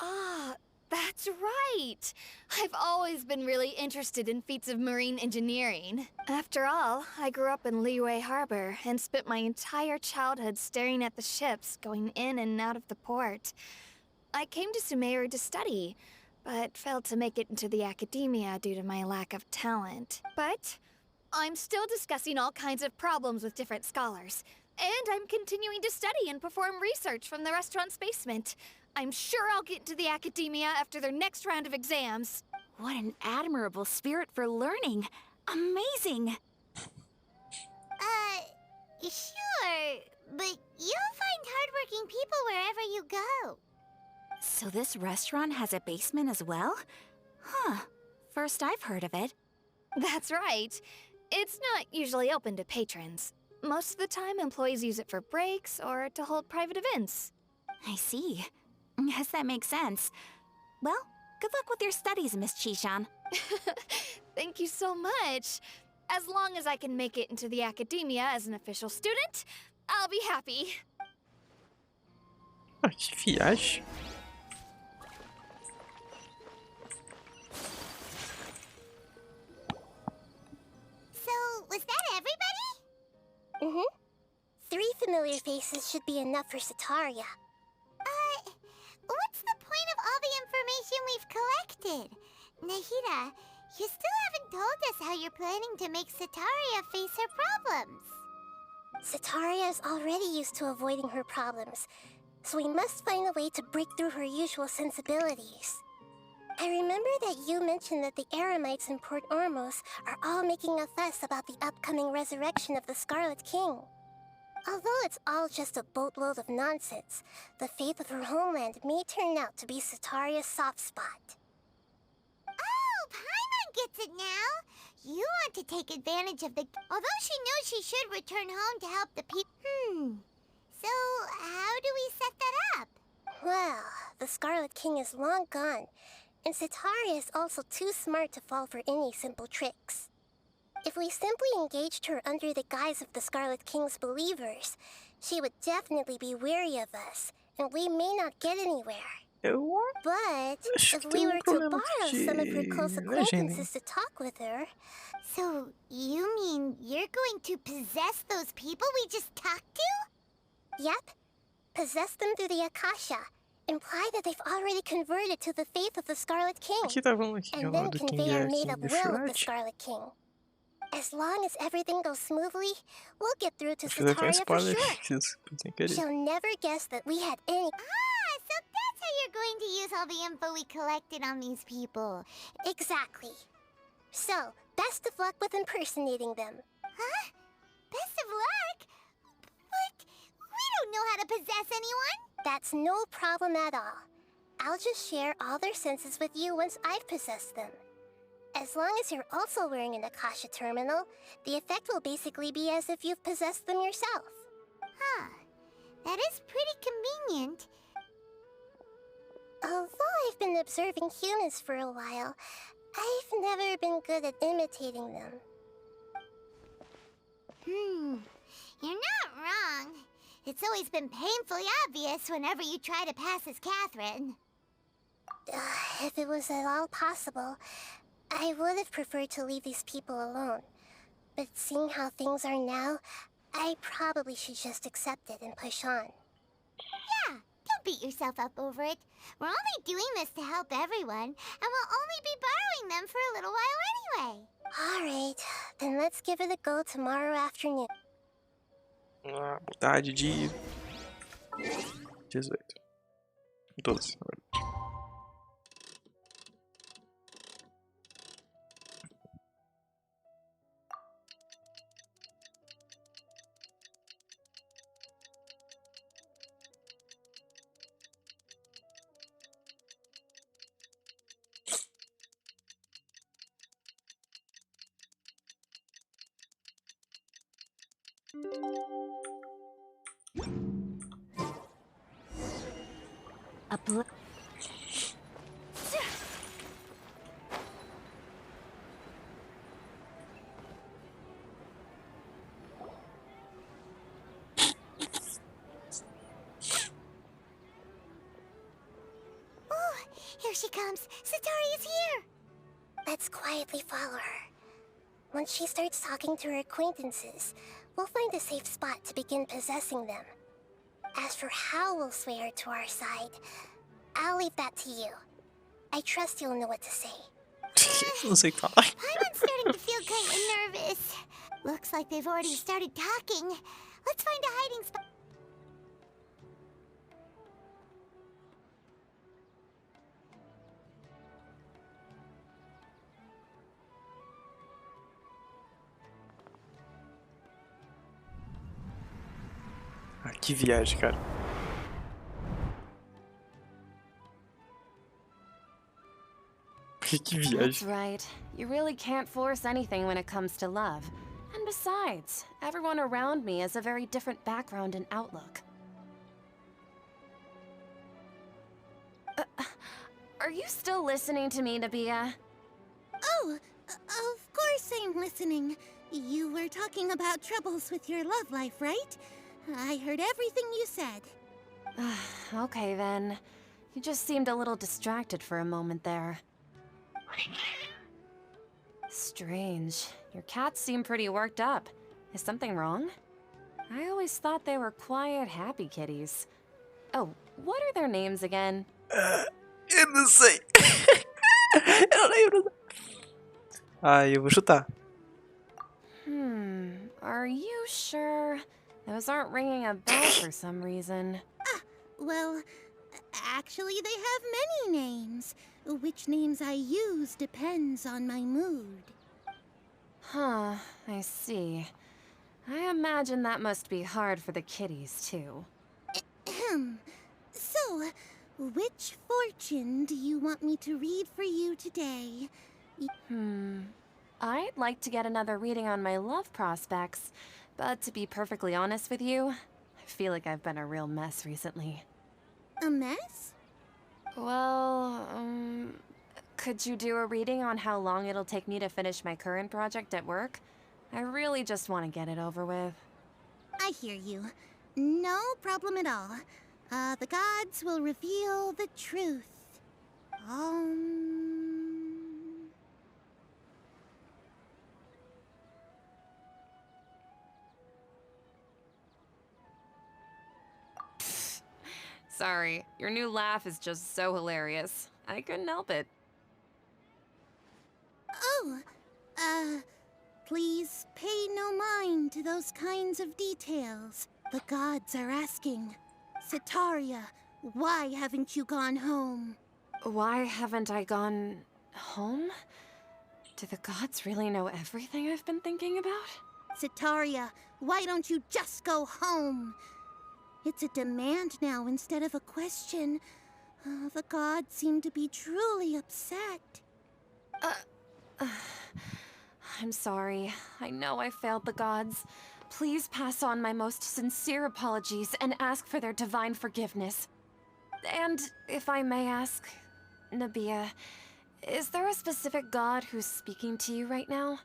S8: Ah, that's right! I've always been really interested in feats of marine engineering. After all, I grew up in Liyue Harbor and spent my entire childhood staring at the ships going in and out of the port. I came to Sumeru to study, but failed to make it into the academia due to my lack of talent. But I'm still discussing all kinds of problems with different scholars, and I'm continuing to study and perform research from the restaurant's basement. I'm sure I'll get into the academia after their next round of exams.
S2: What an admirable spirit for learning. Amazing.
S5: Sure, but you'll find hardworking people wherever you go.
S2: So this restaurant has a basement as well? Huh. First I've heard of it.
S8: That's right. It's not usually open to patrons. Most of the time, employees use it for breaks or to hold private events.
S2: I see. Guess that makes sense. Well, good luck with your studies, Miss Chi-chan.
S8: Thank you so much. As long as I can make it into the academia as an official student, I'll be happy.
S3: Ah, que viagem.
S5: So, was that everybody? Mm-hmm. 3 familiar faces should be enough for Cetaria. What's the point of all the information we've collected? Nahida, you still haven't told us how you're planning to make Cetaria face her problems. Cetaria is already used to avoiding her problems, so we must find a way to break through her usual sensibilities. I remember that you mentioned that the Eremites in Port Ormos are all making a fuss about the upcoming resurrection of the Scarlet King. Although it's all just a boatload of nonsense, the fate of her homeland may turn out to be Cetaria's soft spot. Oh, Paimon gets it now! You want to take advantage of the... Although she knows she should return home to help the people... So, how do we set that up? Well, the Scarlet King is long gone, and Cetaria is also too smart to fall for any simple tricks. If we simply engaged her under the guise of the Scarlet King's believers, she would definitely be weary of us, and we may not get anywhere. But if we were to borrow some of her close acquaintances to talk with her... So, you mean you're going to possess those people we just talked to? Yep. Possess them through the Akasha. Imply that they've already converted to the faith of the Scarlet King.
S3: Aqui tá falando aqui,
S5: And
S3: ó,
S5: then
S3: do
S5: convey
S3: King
S5: our made-up will of the
S3: Gefrat.
S5: Scarlet King. As long as everything goes smoothly, we'll get through to
S3: Acho que deve ter um
S5: Cetaria for
S3: spoiler
S5: sure.
S3: disso, sem querer.
S5: She'll never guess that we had any... Ah, so that's how you're going to use all the info we collected on these people. Exactly. So, best of luck with impersonating them. Huh? Best of luck? But we don't know how to possess anyone. That's no problem at all. I'll just share all their senses with you once I've possessed them. As long as you're also wearing an Akasha terminal, the effect will basically be as if you've possessed them yourself. Huh. That is pretty convenient. Although I've been observing humans for a while, I've never been good at imitating them. You're not wrong. It's always been painfully obvious whenever you try to pass as Catherine. If it was at all possible, I would have preferred to leave these people alone. But seeing how things are now, I probably should just accept it and push on. Yeah, don't beat yourself up over it. We're only doing this to help everyone, and we'll only be borrowing them for a little while anyway. Alright, then let's give it a go tomorrow afternoon.
S3: Boa tarde, dia 18. 12.
S5: Here she comes. Satori is here. Let's quietly follow her. Once she starts talking to her acquaintances, we'll find a safe spot to begin possessing them. As for how we'll sway her to our side, I'll leave that to you. I trust you'll know what to say.
S3: Não sei falar.
S5: I'm starting to feel kind of nervous. Looks like they've already started talking. Let's find a hiding spot.
S3: Ah, que viagem, cara. Que viagem.
S9: That's right. You really can't force anything when it comes to love. And besides, everyone around me has a very different background and outlook. Are you still listening to me, Nabia?
S6: Oh, of course I'm listening. You were talking about troubles with your love life, right? I heard everything you said.
S9: Okay then. You just seemed a little distracted for a moment there. Strange. Your cats seem pretty worked up. Is something wrong? I always thought they were quiet, happy kitties. Oh, what are their names again?
S3: Eu não sei. Eu não lembro. Ah, eu vou chutar.
S9: Are you sure? Those aren't ringing a bell for some reason.
S6: Well, actually they have many names. Which names I use depends on my mood.
S9: Huh, I see. I imagine that must be hard for the kitties, too.
S6: So, which fortune do you want me to read for you today?
S9: I'd like to get another reading on my love prospects, but to be perfectly honest with you, I feel like I've been a real mess recently.
S6: A mess?
S9: Well, could you do a reading on how long it'll take me to finish my current project at work? I really just want to get it over with.
S6: I hear you. No problem at all. The gods will reveal the truth.
S9: Sorry, your new laugh is just so hilarious. I couldn't help it.
S6: Oh, please pay no mind to those kinds of details. The gods are asking. Sitaria, why haven't you gone home?
S9: Why haven't I gone home? Do the gods really know everything I've been thinking about?
S6: Sitaria, why don't you just go home? It's a demand now instead of a question. The gods seem to be truly upset.
S9: I'm sorry. I know I failed the gods. Please pass on my most sincere apologies and ask for their divine forgiveness. And if I may ask, Nabia, is there a specific god who's speaking to you right now?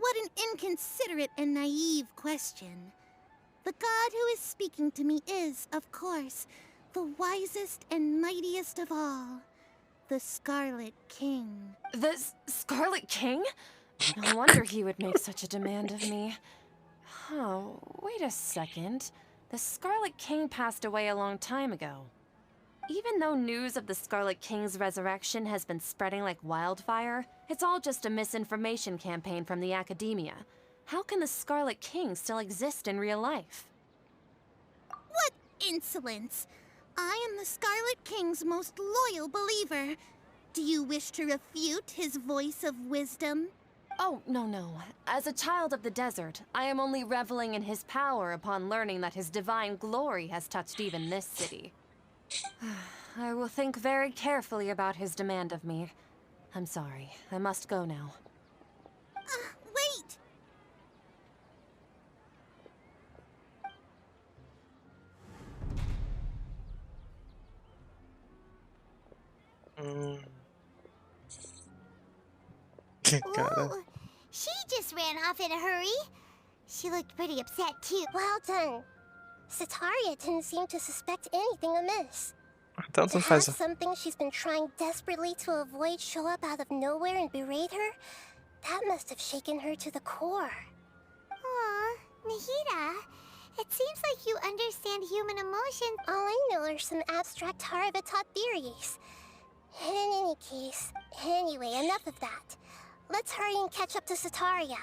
S6: What an inconsiderate and naive question. The god who is speaking to me is, of course, the wisest and mightiest of all, the Scarlet King.
S9: The Scarlet King? No wonder he would make such a demand of me. Oh, wait a second. The Scarlet King passed away a long time ago. Even though news of the Scarlet King's resurrection has been spreading like wildfire, it's all just a misinformation campaign from the academia. How can the Scarlet King still exist in real life?
S6: What insolence! I am the Scarlet King's most loyal believer. Do you wish to refute his voice of wisdom?
S9: Oh, no. As a child of the desert, I am only reveling in his power upon learning that his divine glory has touched even this city. I will think very carefully about his demand of me. I'm sorry. I must go now.
S6: Wait!
S5: Whoa! She just ran off in a hurry. She looked pretty upset too. Well done. Sataria didn't seem to suspect anything amiss.
S3: Tanto
S5: To
S3: faz.
S5: have something she's been trying desperately to avoid show up out of nowhere and berate her, that must have shaken her to the core. Aw, Nahida, it seems like you understand human emotion. All I know are some abstract Harava-taught theories. In any case, anyway, enough of that. Let's hurry and catch up to Sataria.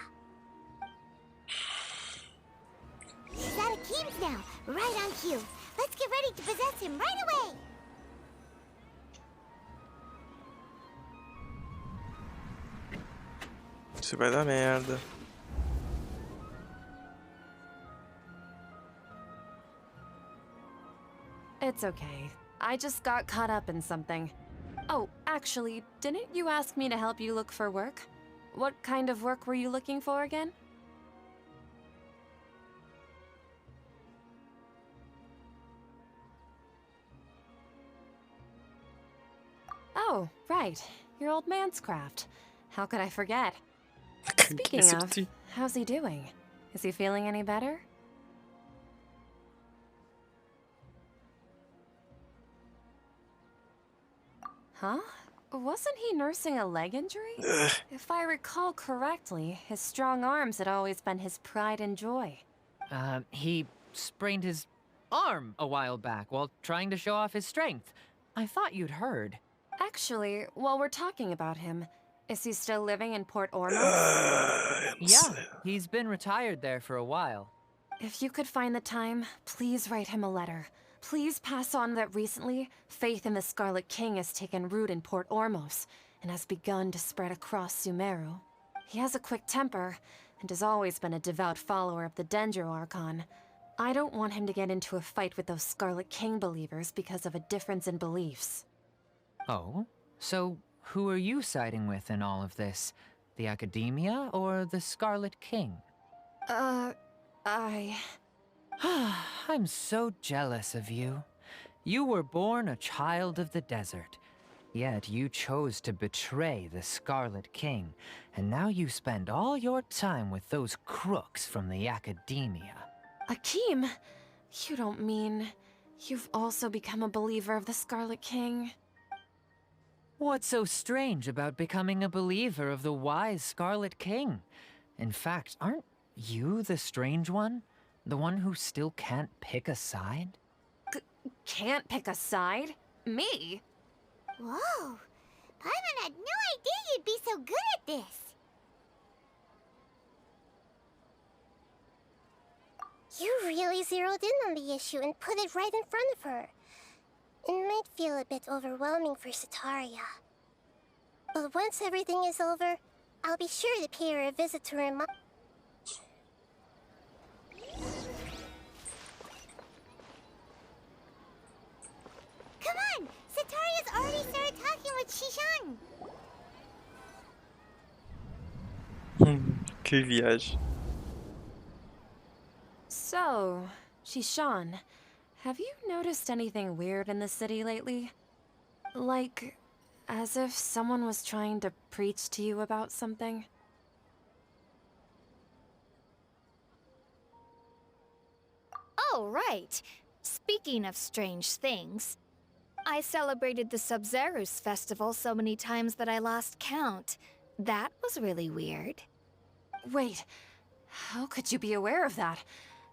S5: He's at Akeem's now, right on cue. Let's get ready to possess him right away!
S3: Isso vai dar merda.
S9: It's okay. I just got caught up in something. Oh, actually, didn't you ask me to help you look for work? What kind of work were you looking for again? Oh, right. Your old man's craft. How could I forget? Speaking of, how's he doing? Is he feeling any better? Huh? Wasn't he nursing a leg injury? If I recall correctly, his strong arms had always been his pride and joy.
S7: He sprained his arm a while back while trying to show off his strength. I thought you'd heard.
S9: Actually, while we're talking about him, is he still living in Port Ormos?
S7: Yeah, he's been retired there for a while.
S9: If you could find the time, please write him a letter. Please pass on that recently, faith in the Scarlet King has taken root in Port Ormos and has begun to spread across Sumeru. He has a quick temper and has always been a devout follower of the Dendro Archon. I don't want him to get into a fight with those Scarlet King believers because of a difference in beliefs.
S7: Oh? So who are you siding with in all of this? The Academia or the Scarlet King? I'm so jealous of you. You were born a child of the desert, yet you chose to betray the Scarlet King, and now you spend all your time with those crooks from the Academia.
S9: Akeem, you don't mean you've also become a believer of the Scarlet King?
S7: What's so strange about becoming a believer of the wise Scarlet King? In fact, aren't you the strange one? The one who still can't pick a side?
S9: Can't pick a side? Me?
S5: Whoa! Paimon had no idea you'd be so good at this! You really zeroed in on the issue and put it right in front of her. It might feel a bit overwhelming for Sataria. But once everything is over, I'll be sure to pay her a visit to remind... Shishan!
S3: Que viagem.
S9: So, Shishan, have you noticed anything weird in the city lately? Like, as if someone was trying to preach to you about something?
S8: Oh, right. Speaking of strange things, I celebrated the Sub-Zerus festival so many times that I lost count. That was really weird.
S9: Wait, how could you be aware of that?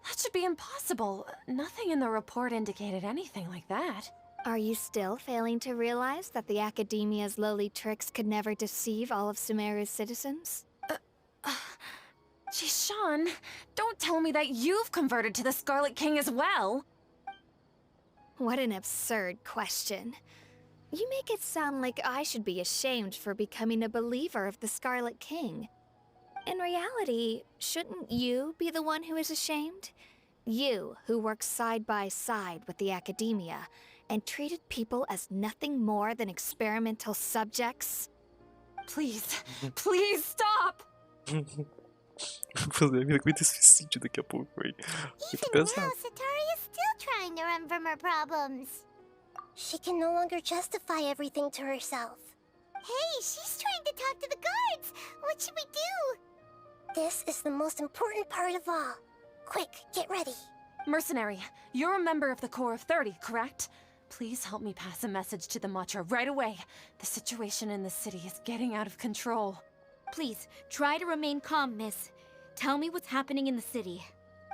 S9: That should be impossible. Nothing in the report indicated anything like that.
S8: Are you still failing to realize that the Academia's lowly tricks could never deceive all of Sumeru's citizens?
S9: Jishan, don't tell me that you've converted to the Scarlet King as well!
S8: What an absurd question. You make it sound like I should be ashamed for becoming a believer of the Scarlet King. In reality, shouldn't you be the one who is ashamed? You, who works side by side with the Academia, and treated people as nothing more than experimental subjects?
S9: Please, please stop!
S3: Vou fazer a vida com muito suicídio daqui a pouco, aí. Muito
S5: Even now,
S3: pesado.
S5: Sataria's still trying to run from her problems. She can no longer justify everything to herself. Hey, she's trying to talk to the guards! What should we do? This is the most important part of all. Quick, get ready.
S9: Mercenary, you're a member of the Corps of 30, correct? Please help me pass a message to the Matra right away. The situation in the city is getting out of control.
S10: Please, try to remain calm, miss. Tell me what's happening in the city.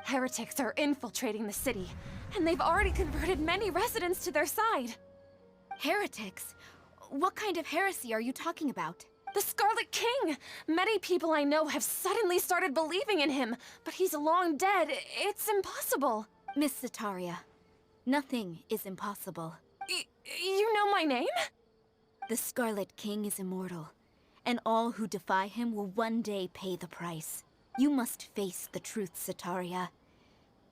S9: Heretics are infiltrating the city, and they've already converted many residents to their side.
S10: Heretics? What kind of heresy are you talking about?
S9: The Scarlet King! Many people I know have suddenly started believing in him, but he's long dead. It's impossible.
S10: Miss Zetaria, nothing is impossible.
S9: You know my name?
S10: The Scarlet King is immortal, and all who defy him will one day pay the price. You must face the truth, Zetaria.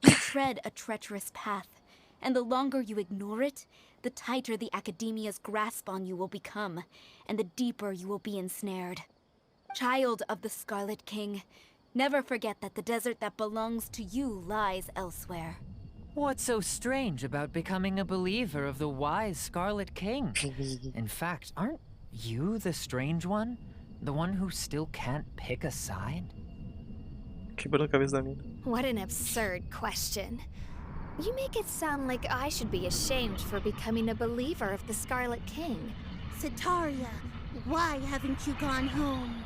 S10: You tread a treacherous path, and the longer you ignore it, the tighter the Academia's grasp on you will become, and the deeper you will be ensnared. Child of the Scarlet King, never forget that the desert that belongs to you lies elsewhere.
S7: What's so strange about becoming a believer of the wise Scarlet King? In fact, aren't you the strange one? The one who still can't pick a side?
S3: Quebrou a cabeça da mina.
S8: What an absurd question. You make it sound like I should be ashamed for becoming a believer of the Scarlet King.
S6: Zetaria, why haven't you gone home?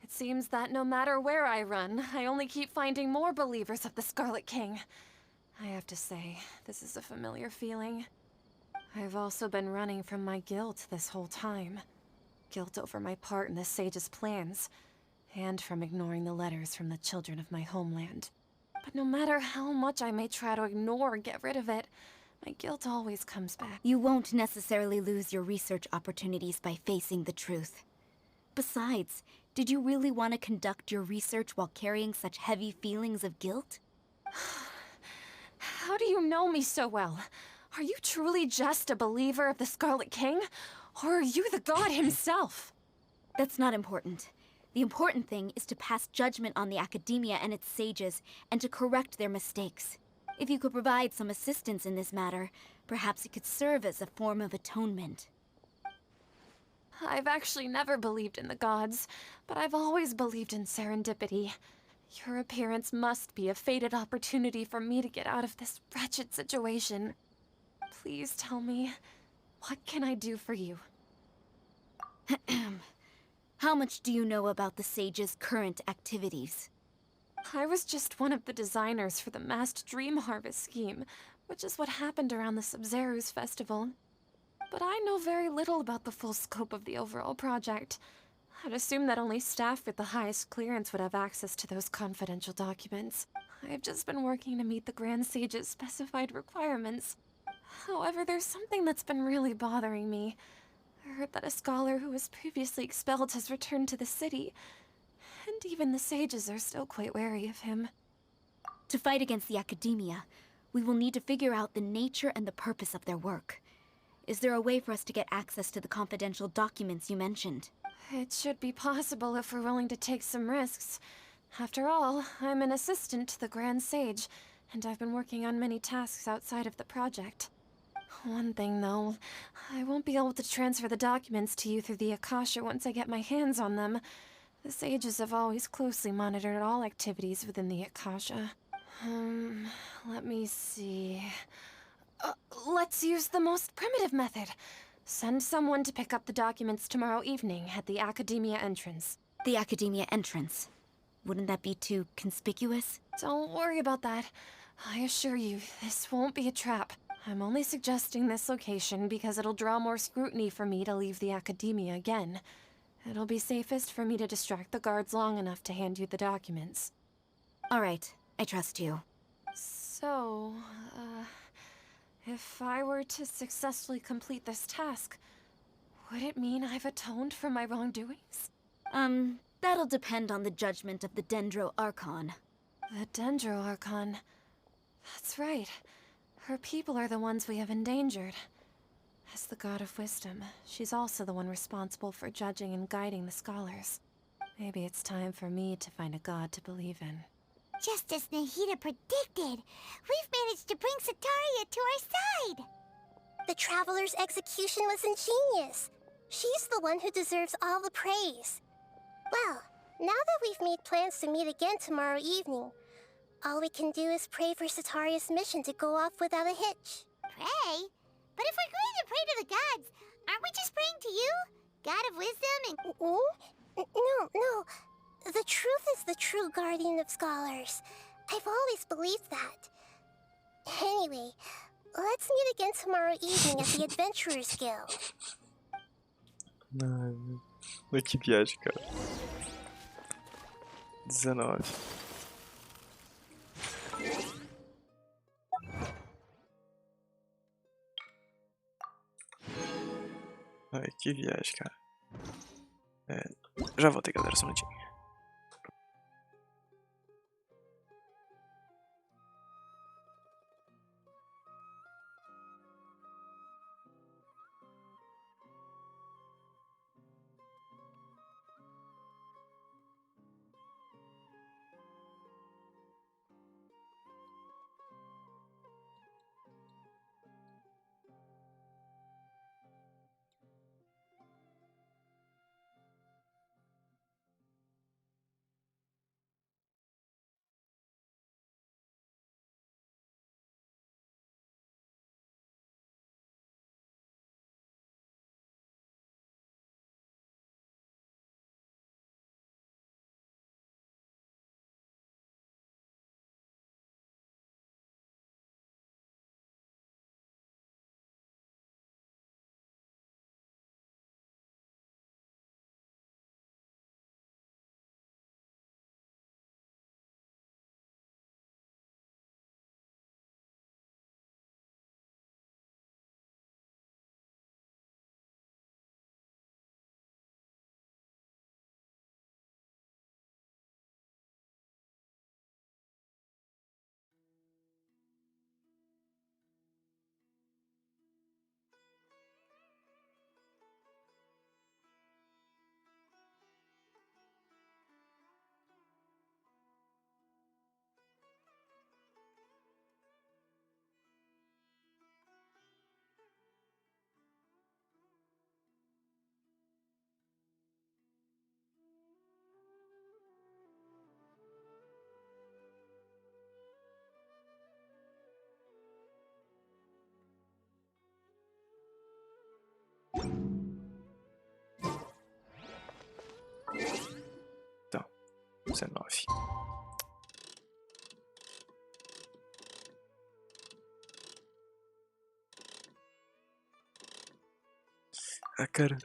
S9: It seems that no matter where I run, I only keep finding more believers of the Scarlet King. I have to say, this is a familiar feeling. I've also been running from my guilt this whole time. Guilt over my part in the Sage's plans, and from ignoring the letters from the children of my homeland. But no matter how much I may try to ignore or get rid of it, my guilt always comes back.
S10: You won't necessarily lose your research opportunities by facing the truth. Besides, did you really want to conduct your research while carrying such heavy feelings of guilt?
S9: How do you know me so well? Are you truly just a believer of the Scarlet King? Or are you the god himself?
S10: That's not important. The important thing is to pass judgment on the Academia and its sages, and to correct their mistakes. If you could provide some assistance in this matter, perhaps it could serve as a form of atonement.
S9: I've actually never believed in the gods, but I've always believed in serendipity. Your appearance must be a fated opportunity for me to get out of this wretched situation. Please tell me, what can I do for you?
S10: How much do you know about the sage's current activities?
S9: I was just one of the designers for the massed dream harvest scheme, which is what happened around the Sub-Zerus festival. But I know very little about the full scope of the overall project. I'd assume that only staff with the highest clearance would have access to those confidential documents. I've just been working to meet the Grand Sage's specified requirements. However, there's something that's been really bothering me. I heard that a scholar who was previously expelled has returned to the city, and even the sages are still quite wary of him.
S10: To fight against the academia, we will need to figure out the nature and the purpose of their work. Is there a way for us to get access to the confidential documents you mentioned?
S9: It should be possible if we're willing to take some risks. After all, I'm an assistant to the Grand Sage, and I've been working on many tasks outside of the project. One thing, though, I won't be able to transfer the documents to you through the Akasha once I get my hands on them. The sages have always closely monitored all activities within the Akasha. Let me see... let's use the most primitive method. Send someone to pick up the documents tomorrow evening at the Academia entrance.
S10: The Academia entrance. Wouldn't that be too conspicuous?
S9: Don't worry about that. I assure you, this won't be a trap. I'm only suggesting this location because it'll draw more scrutiny for me to leave the Academia again. It'll be safest for me to distract the guards long enough to hand you the documents.
S10: All right, I trust you.
S9: So, if I were to successfully complete this task, would it mean I've atoned for my wrongdoings?
S10: That'll depend on the judgment of the Dendro Archon.
S9: The Dendro Archon. That's right. Her people are the ones we have endangered. As the God of Wisdom, she's also the one responsible for judging and guiding the scholars. Maybe it's time for me to find a god to believe in.
S5: Just as Nahida predicted, we've managed to bring Sataria to our side! The Traveler's execution was ingenious. She's the one who deserves all the praise. Well, now that we've made plans to meet again tomorrow evening, all we can do is pray for Sataria's mission to go off without a hitch. Pray? But if we're going to pray to the gods, aren't we just praying to you? God of Wisdom and... No. The truth is the true guardian of scholars. I've always believed that. Anyway, let's meet again tomorrow evening at the Adventurers Guild.
S3: Não, que viagem, cara. 19. Ai, que viagem, cara. Já voltei, galera, só um minutinho. Então, 19. Ah, cara.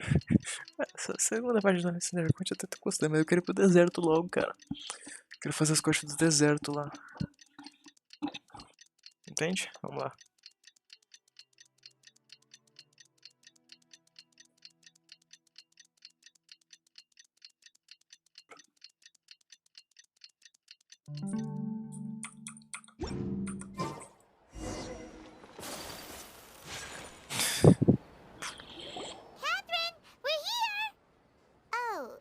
S3: Essa segunda parte da missão de ARCONTE eu até tô gostando, mas eu quero ir pro deserto logo, cara. Quero fazer as quests do deserto lá. Entende? Vamos lá.
S5: Catherine, we're here! Oh,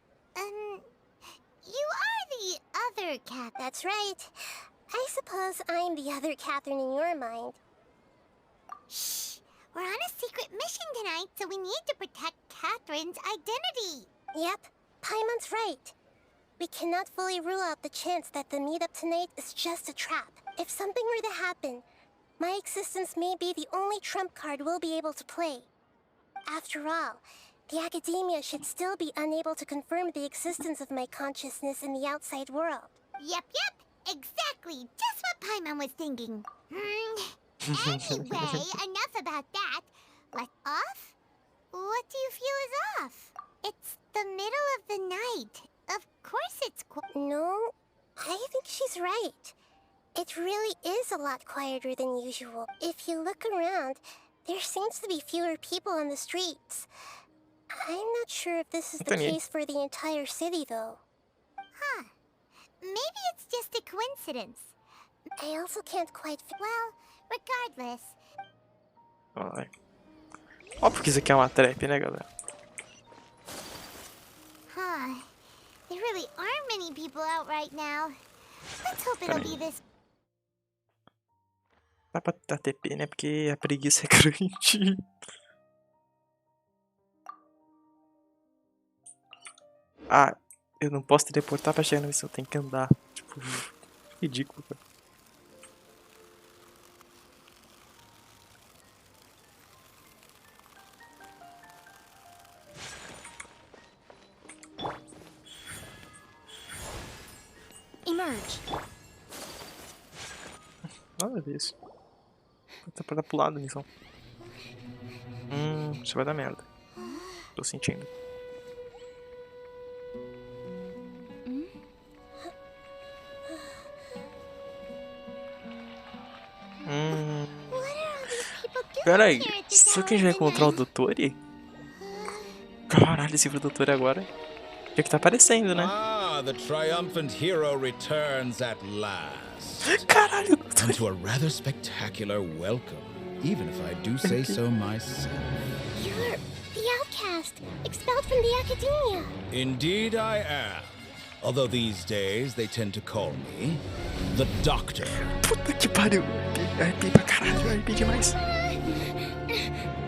S5: you are the other cat. That's right. I suppose I'm the other Catherine in your mind. Shh! We're on a secret mission tonight, so we need to protect Catherine's identity. Yep, Paimon's right. We cannot fully rule out the chance that the meetup tonight is just a trap. If something were to happen, my existence may be the only trump card we'll be able to play. After all, the academia should still be unable to confirm the existence of my consciousness in the outside world. Yep, exactly. Just what Paimon was thinking. Anyway, enough about that. Let off? What do you feel is off? It's the middle of the night. Of course it's No, I think she's right. It really is a lot quieter than usual. If you look around, there seems to be fewer people on the streets. I'm not sure if this is the case for the entire city, though. Huh. Maybe it's just a coincidence. I also can't quite... Well, regardless...
S3: Ai. Óbvio que isso aqui é uma trap, né, galera?
S5: Huh. There really aren't many people out right now. Let's hope it'll be this...
S3: Dá pra dar TP, né? Porque a preguiça é grande. Ah, eu não posso teleportar pra chegar na missão, tem que andar. Tipo, ridículo, cara.
S10: Emerge.
S3: Nada disso. Tá pra dar pro lado, missão. Isso vai dar merda. Tô sentindo. Pera aí, será que a gente vai encontrar o Doutori? Caralho, esse livro do Doutori agora. É que tá aparecendo, né?
S11: Ah, the triumphant hero returns at last.
S3: Caralho,
S11: And to a rather spectacular welcome, even if I do say so myself.
S5: You're the outcast, expelled from the academia.
S11: Indeed I am. Although these days they tend to call me the Doctor.
S3: Puta que pariu. RP pra caralho, RP demais.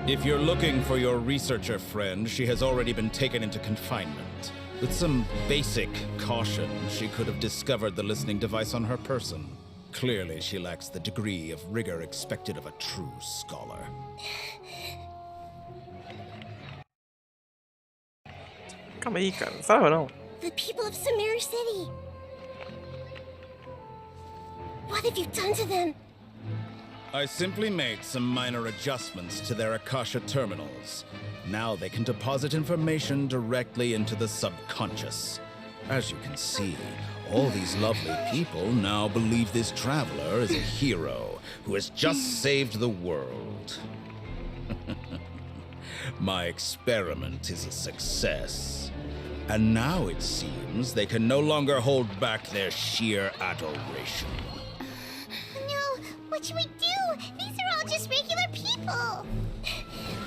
S11: If you're looking for your researcher friend, she has already been taken into confinement. With some basic caution, she could have discovered the listening device on her person. Clearly, she lacks the degree of rigor expected of a true scholar.
S3: Calma aí, cara. Não sabe não.
S5: The people of Samir City. What have you done to them?
S11: I simply made some minor adjustments to their Akasha terminals. Now they can deposit information directly into the subconscious. As you can see, all these lovely people now believe this traveler is a hero who has just saved the world. My experiment is a success. And now it seems they can no longer hold back their sheer adoration.
S5: No, what should we do? These are all just regular people.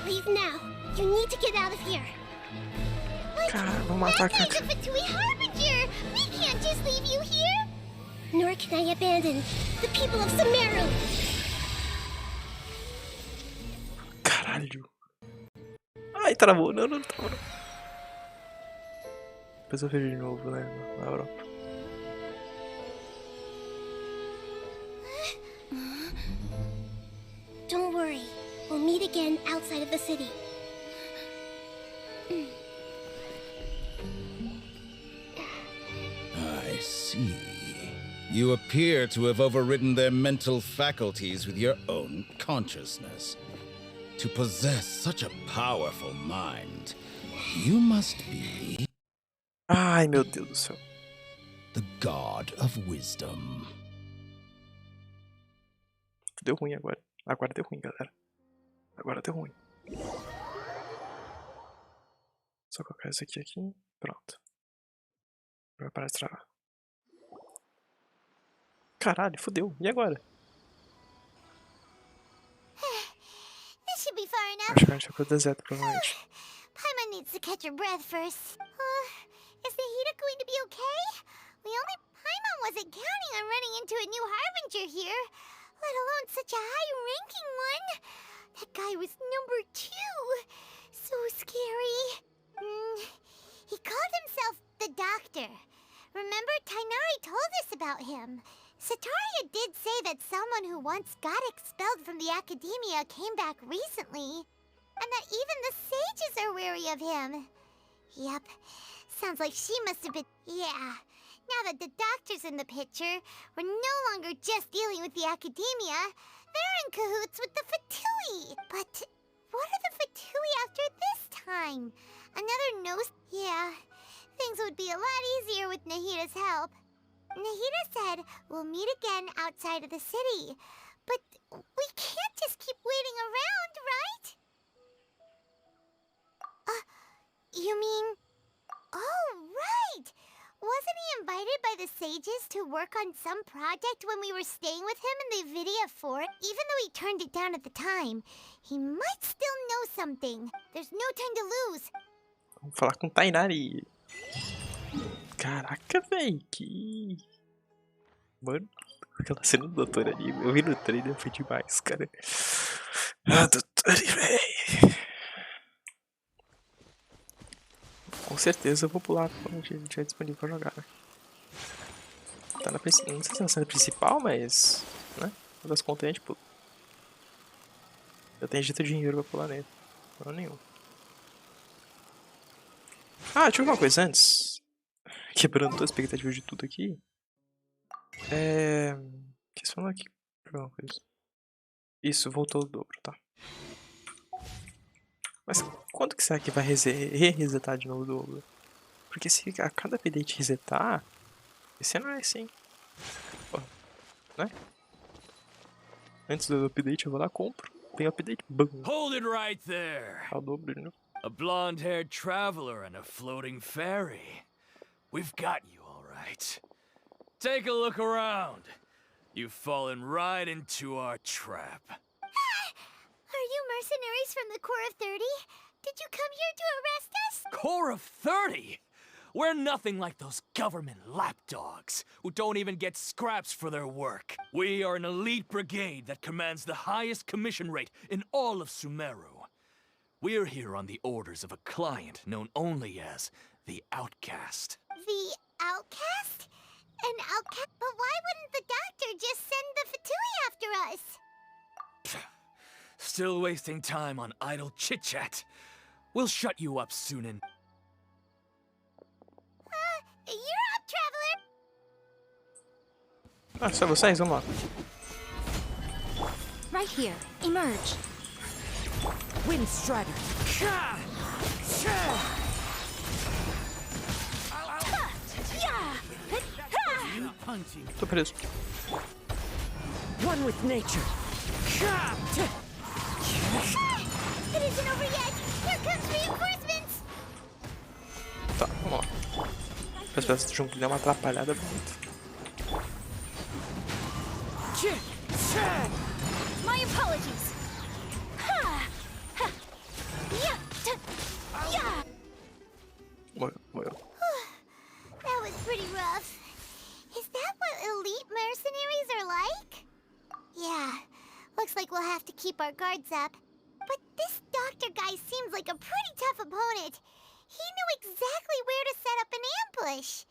S5: Leave now. You need to get out of here.
S3: Cara, vou matar a
S5: That guy's a Fatui Harbinger. We can't just leave you here. Nor can I abandon the people of Sumeru.
S3: Caralho. Ai, travou. Não, não travou. Depois eu vejo de novo, né, na Europa.
S5: Don't worry. We'll meet again outside of the city.
S11: I see. You appear to have overridden their mental faculties with your own consciousness. To possess such a powerful mind, you must be...
S3: Ai, meu Deus do céu.
S11: The God of Wisdom.
S3: Deu ruim agora. Agora deu ruim, galera. Agora deu ruim. Só colocar isso aqui. Pronto. Vai parar de travar. Caralho, fodeu. E agora?
S5: This should be far enough.
S3: Acho que a gente vai pro deserto, provavelmente.
S5: Paimon needs to catch her breath first. Is Nahida going to be okay? Paimon wasn't counting on running into a new Harbinger here, let alone such a high-ranking one. That guy was number 2. So scary. He called himself the Doctor. Remember, Tainari told us about him. Sataria did say that someone who once got expelled from the Academia came back recently. And that even the sages are wary of him. Yep. Sounds like she must have been... Yeah. Now that the Doctor's in the picture, we're no longer just dealing with the Academia. They're in cahoots with the Fatui. But what are the Fatui after this time? Another nose? Yeah. Things would be a lot easier with Nahida's help. Nahida said we'll meet again outside of the city. But we can't just keep waiting around, right? You mean... Oh, right! Wasn't he invited by the sages to work on some project when we were staying with him in the NVIDIA fort? Even though he turned it down at the time, he might still know something. There's no time to lose.
S3: Vamos falar com Tainari. Caraca, véi, que... Mano, aquela cena do doutor ali, eu vi no trailer, foi demais, cara. Ah, doutor ali, véi. Com certeza eu vou pular quando estiver disponível pra jogar, né? Tá na principal, não sei se é na cena principal, mas... né? Uma das contas a gente pula. Eu tenho dito dinheiro pra pular nele. Não nenhum. Ah, deixa eu ver uma coisa antes. Quebrando toda a expectativa de tudo aqui. Quis falar aqui pra uma coisa. Isso, voltou o dobro, tá? Mas quando que será que vai resetar de novo o dobro? Porque se a cada update resetar, esse não é assim. Ó, né? Antes do update eu vou lá, compro. Tem update, bum.
S12: Hold it right there.
S3: Tá o dobro, né?
S12: A blonde-haired traveler and a floating fairy. We've got you, all right. Take a look around. You've fallen right into our trap.
S5: Are you mercenaries from the Corps of 30? Did you come here to arrest us?
S12: Corps of 30? We're nothing like those government lapdogs who don't even get scraps for their work. We are an elite brigade that commands the highest commission rate in all of Sumeru. We're here on the orders of a client known only as the Outcast.
S5: The Outcast? An outcast? But why wouldn't the Doctor just send the Fatui after us?
S12: Still wasting time on idle chit-chat. We'll shut you up soon and...
S5: You're up, traveler!
S3: Ah, só vocês? Vamos lá.
S10: Right here. Emerge.
S7: Wind Strider.
S3: Tô preso.
S7: One with nature.
S5: It isn't over yet! Here comes reinforcements!
S3: Tá, vamos lá. As peças junto deu uma atrapalhada bonita.
S10: My apologies.
S3: Morreu.
S5: That was pretty rough. Is that what elite mercenaries are like? Yeah, looks like we'll have to keep our guards up. But this doctor guy seems like a pretty tough opponent. He knew exactly where to set up an ambush.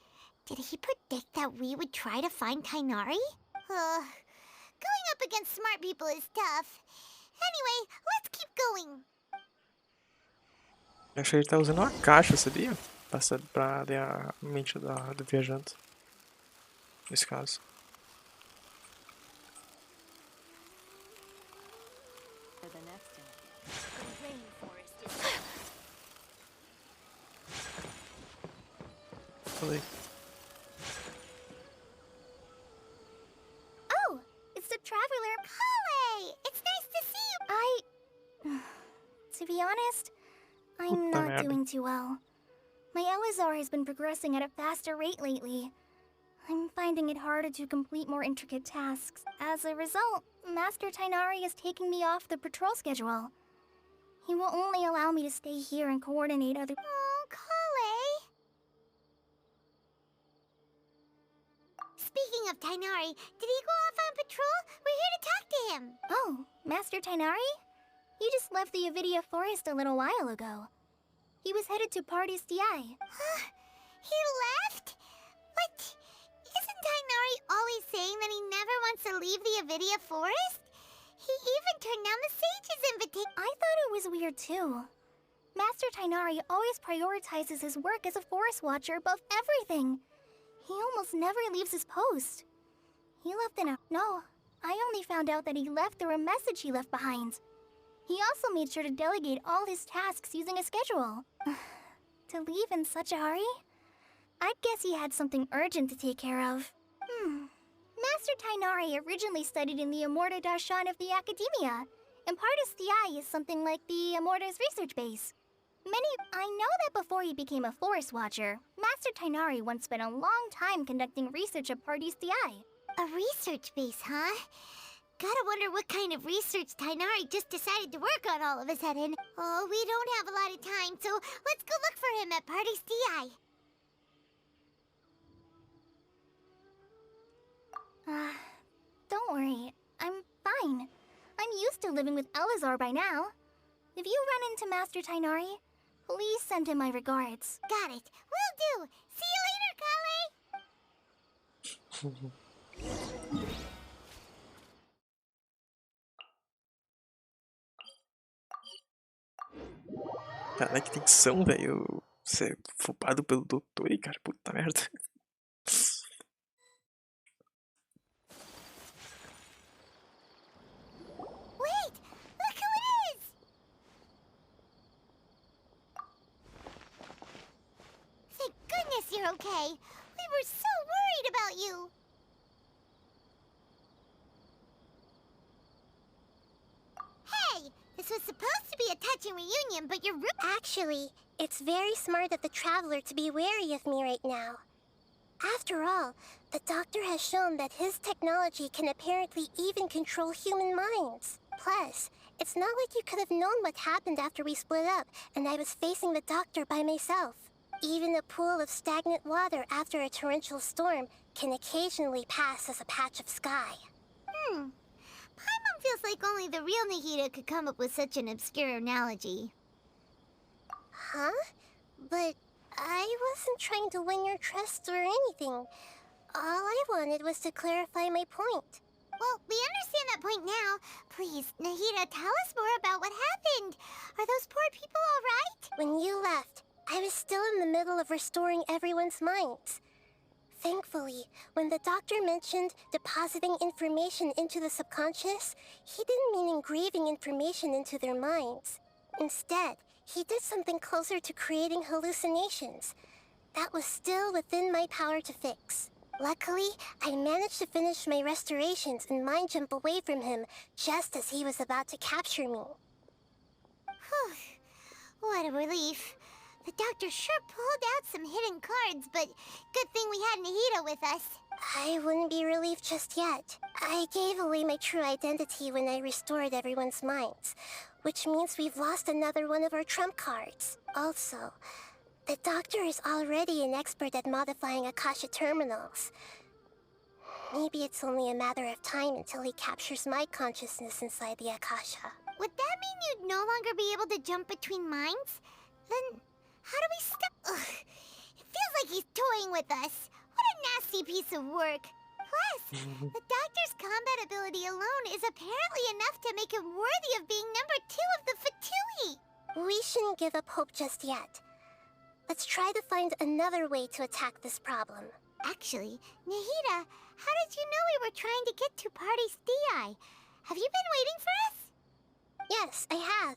S5: Did he predict that we would try to find Tainari? Going up against smart people is tough. Anyway, let's keep going.
S3: Eu achei que ele tá usando uma caixa, sabia? Pra ler a mente do viajante. Nesse caso. Falei.
S5: Oh, it's the traveler. Holly! It's nice to see you. To be honest, I'm not doing too well. My Elazar has been progressing at a faster rate lately. I'm finding it harder to complete more intricate tasks. As a result, Master Tainari is taking me off the patrol schedule. He will only allow me to stay here and coordinate other— Oh, Kale! Speaking of Tainari, did he go off on patrol? We're here to talk to him! Oh, Master Tainari? He just left the NVIDIA forest a little while ago. He was headed to Party's DI. He left? But isn't Tainari always saying that he never wants to leave the NVIDIA forest? He even turned down the Sage's invitation. I thought it was weird too. Master Tainari always prioritizes his work as a forest watcher above everything. He almost never leaves his post. He left in a— No, I only found out that he left through a message he left behind. He also made sure to delegate all his tasks using a schedule. To leave in such a hurry? I'd guess he had something urgent to take care of. Master Tainari originally studied in the Darshan of the Academia, and Partis DI is something like the Amorta's research base. I know that before he became a forest watcher, Master Tainari once spent a long time conducting research at Partis DI. A research base, huh? Gotta wonder what kind of research Tainari just decided to work on all of a sudden. Oh, we don't have a lot of time, so let's go look for him at Partis DI. Don't worry. I'm fine. I'm used to living with Elazar by now. If you run into Master Tainari, please send him my regards. Got it. Will do. See you later, Kale.
S3: Cara, que tensão, velho. Ser fubado pelo doutor e, cara, puta merda.
S5: Wait! Look who it is! Thank goodness you're okay. We were so worried about you. Hey! This was supposed to be a touching reunion, but you're Actually, it's very smart of the Traveler to be wary of me right now. After all, the Doctor has shown that his technology can apparently even control human minds. Plus, it's not like you could have known what happened after we split up and I was facing the Doctor by myself. Even a pool of stagnant water after a torrential storm can occasionally pass as a patch of sky. Paimon feels like only the real Nahida could come up with such an obscure analogy. Huh? But I wasn't trying to win your trust or anything. All I wanted was to clarify my point. Well, we understand that point now. Please, Nahida, tell us more about what happened. Are those poor people all right? When you left, I was still in the middle of restoring everyone's minds. Thankfully, when the Doctor mentioned depositing information into the subconscious, he didn't mean engraving information into their minds. Instead, he did something closer to creating hallucinations. That was still within my power to fix. Luckily, I managed to finish my restorations and mind jump away from him just as he was about to capture me. Whew. What a relief. The Doctor sure pulled out some hidden cards, but good thing we had Nahida with us. I wouldn't be relieved just yet. I gave away my true identity when I restored everyone's minds, which means we've lost another one of our trump cards. Also, the Doctor is already an expert at modifying Akasha terminals. Maybe it's only a matter of time until he captures my consciousness inside the Akasha. Would that mean you'd no longer be able to jump between minds? Then how do we stop? Ugh. It feels like he's toying with us. What a nasty piece of work. Plus, the Doctor's combat ability alone is apparently enough to make him worthy of being number 2 of the Fatui. We shouldn't give up hope just yet. Let's try to find another way to attack this problem. Actually, Nahida, how did you know we were trying to get to Party's DI? Have you been waiting for us? Yes, I have.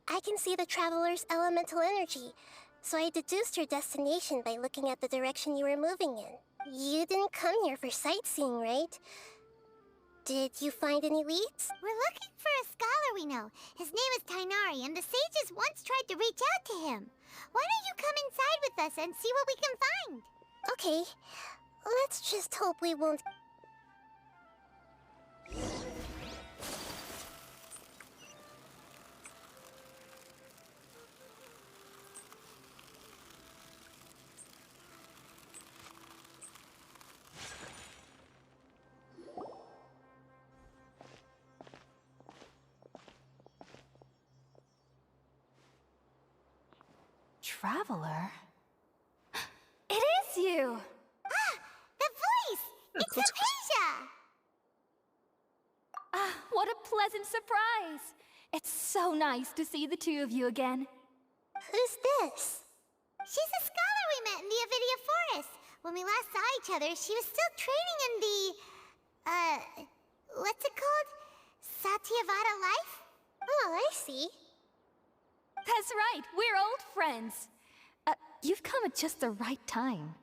S5: I can see the Traveler's elemental energy, so I deduced your destination by looking at the direction you were moving in. You didn't come here for sightseeing, right? Did you find any leads? We're looking for a scholar we know. His name is Tainari, and the sages once tried to reach out to him. Why don't you come inside with us and see what we can find? Okay, let's just hope we won't...
S2: traveler? It is you!
S5: Ah, the voice! It's Hypatia!
S2: Ah, what a pleasant surprise! It's so nice to see the two of you again.
S5: Who's this? She's a scholar we met in the Avidia Forest. When we last saw each other, she was still training in the... what's it called? Satyavada life? Oh, I see.
S2: That's right, we're old friends. You've come at just the right time.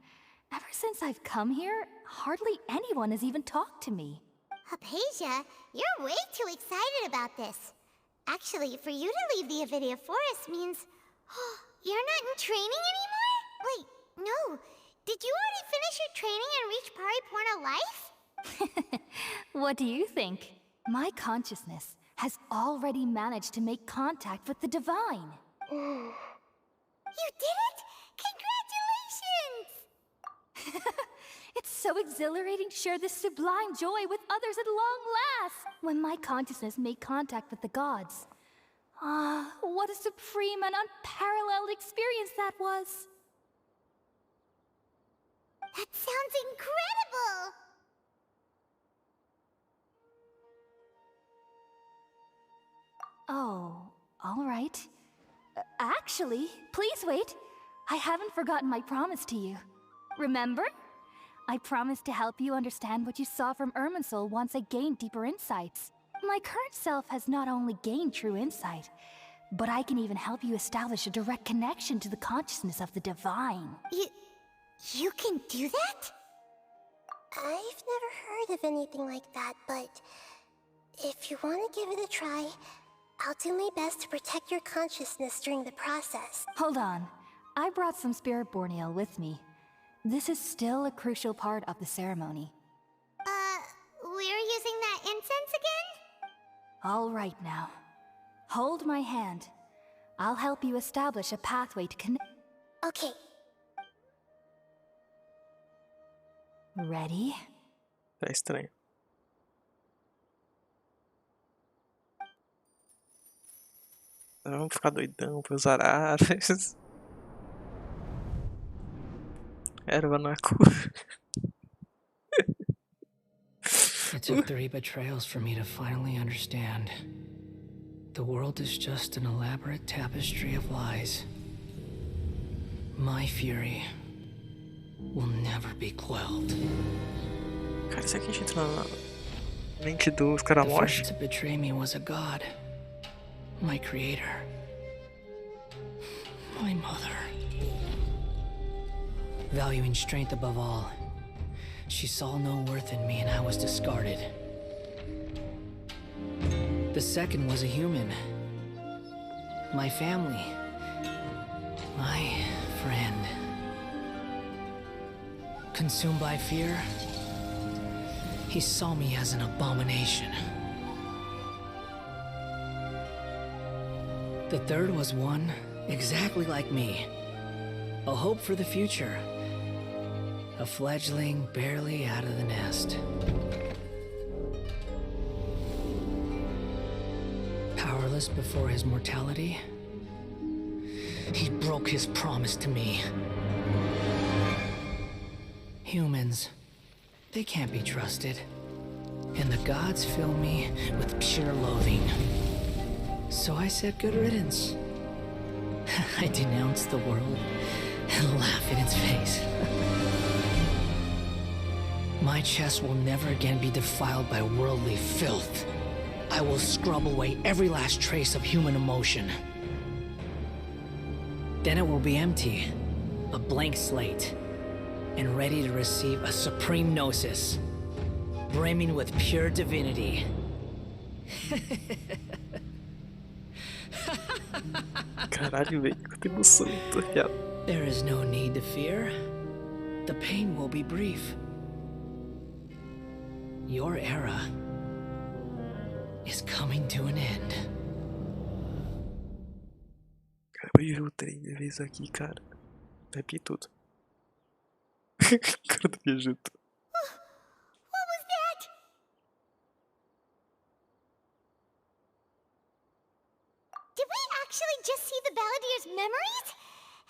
S2: Ever since I've come here, hardly anyone has even talked to me.
S5: Hypatia, you're way too excited about this. Actually, for you to leave the Avidia Forest means... you're not in training anymore? Wait, no. Did you already finish your training and reach Paripurna life?
S2: What do you think? My consciousness has already managed to make contact with the divine.
S5: You did it? Congratulations!
S2: It's so exhilarating to share this sublime joy with others at long last! When my consciousness made contact with the gods. Ah, what a supreme and unparalleled experience that was!
S5: That sounds incredible!
S2: Oh, all right. Actually, please wait. I haven't forgotten my promise to you. Remember? I promised to help you understand what you saw from Irminsul once I gained deeper insights. My current self has not only gained true insight, but I can even help you establish a direct connection to the consciousness of the divine.
S5: You can do that? I've never heard of anything like that, but if you want to give it a try, I'll do my best to protect your consciousness during the process.
S2: Hold on. I brought some spirit borneal with me. This is still a crucial part of the ceremony.
S5: We're using that incense again?
S2: All right now. Hold my hand. I'll help you establish a pathway to connect.
S5: Okay.
S2: Ready?
S3: Tá estranho. Vamos ficar doidão pra usar aras. Erva não é cura.
S13: It took 3 betrayals for me to finally understand. The world is just an elaborate tapestry of lies. My fury will never be quelled.
S3: Cara, será que a gente entra na mente do
S13: The
S3: Scaramouche?
S13: first to betray me was a god. My creator. My mother. Valuing strength above all, she saw no worth in me and I was discarded. The second was a human. My family. My friend. Consumed by fear, he saw me as an abomination. The third was one exactly like me. A hope for the future. A fledgling barely out of the nest. Powerless before his mortality, he broke his promise to me. Humans, they can't be trusted. And the gods fill me with pure loathing. So I said good riddance. I denounced the world and laugh in its face. My chest will never again be defiled by worldly filth. I will scrub away every last trace of human emotion. Then it will be empty, a blank slate, and ready to receive a supreme gnosis, brimming with pure divinity.
S3: Caralho, velho, quanta emoção, tô arrepiado.
S13: There is no need to fear. The pain will be brief. Your era is coming to an end.
S3: Cara, eu vi o 3 vezes aqui, cara. Arrepiei tudo. Cara do viajando.
S5: What was that? Did we actually just see the Balladeer's memories?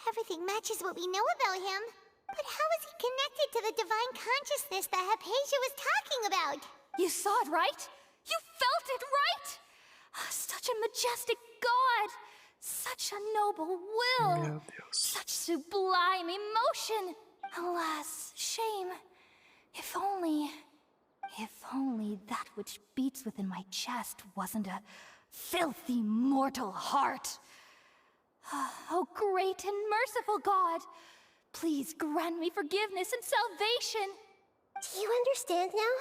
S5: Everything matches what we know about him. But how is he connected to the divine consciousness that Hypatia was talking about?
S10: You saw it, right? You felt it, right? Such a majestic god! Such a noble will!
S3: Meu Deus.
S10: Such sublime emotion! Alas, shame. If only that which beats within my chest wasn't a filthy mortal heart. Oh, great and merciful God, please grant me forgiveness and salvation.
S5: Do you understand now?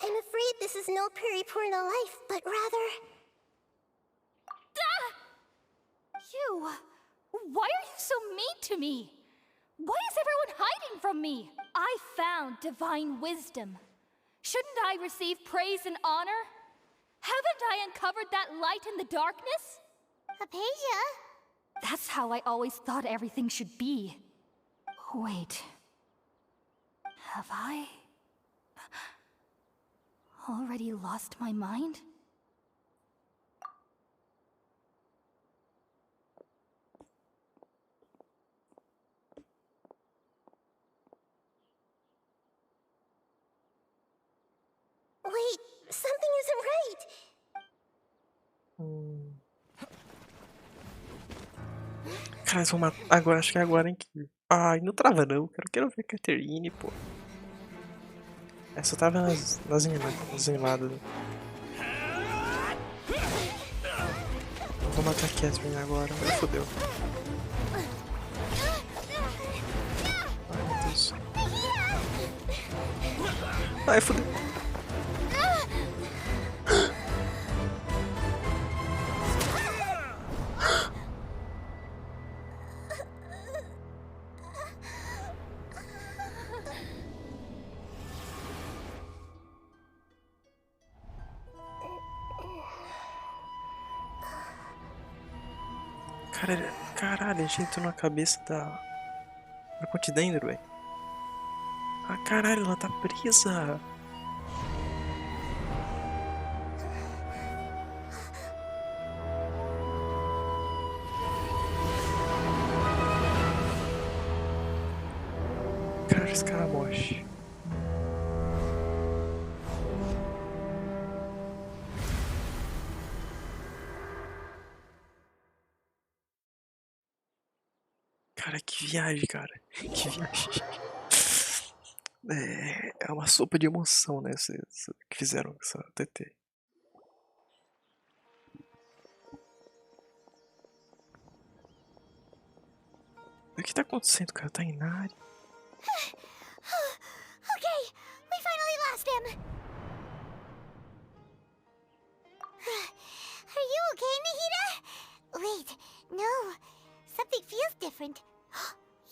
S5: I'm afraid this is no Purna life, but rather...
S10: You! Why are you so mean to me? Why is everyone hiding from me? I found divine wisdom. Shouldn't I receive praise and honor? Haven't I uncovered that light in the darkness?
S5: Hypatia?
S10: That's how I always thought everything should be. Wait. Have I already lost my mind?
S5: Wait, something isn't right.
S3: Cara, eles vão matar. Agora, acho que é agora, hein? Ai, não trava não. Quero ver a Catherine, pô. Essa tava nas animadas. Vou matar a Catherine agora. Agora fodeu. Ai, meu Deus. Ai, fodeu. Caralho, a gente entrou na cabeça da ARCONTE dentro, velho. Ah, caralho, ela tá presa. Cara, esse cara morre. Cara, que viagem, cara. Que viagem. É uma sopa de emoção, né? Que fizeram essa TT. O que tá acontecendo, cara? Tá em área.
S5: Okay, we finally lost him. Are you okay, Nahida? Wait, no. Something feels different.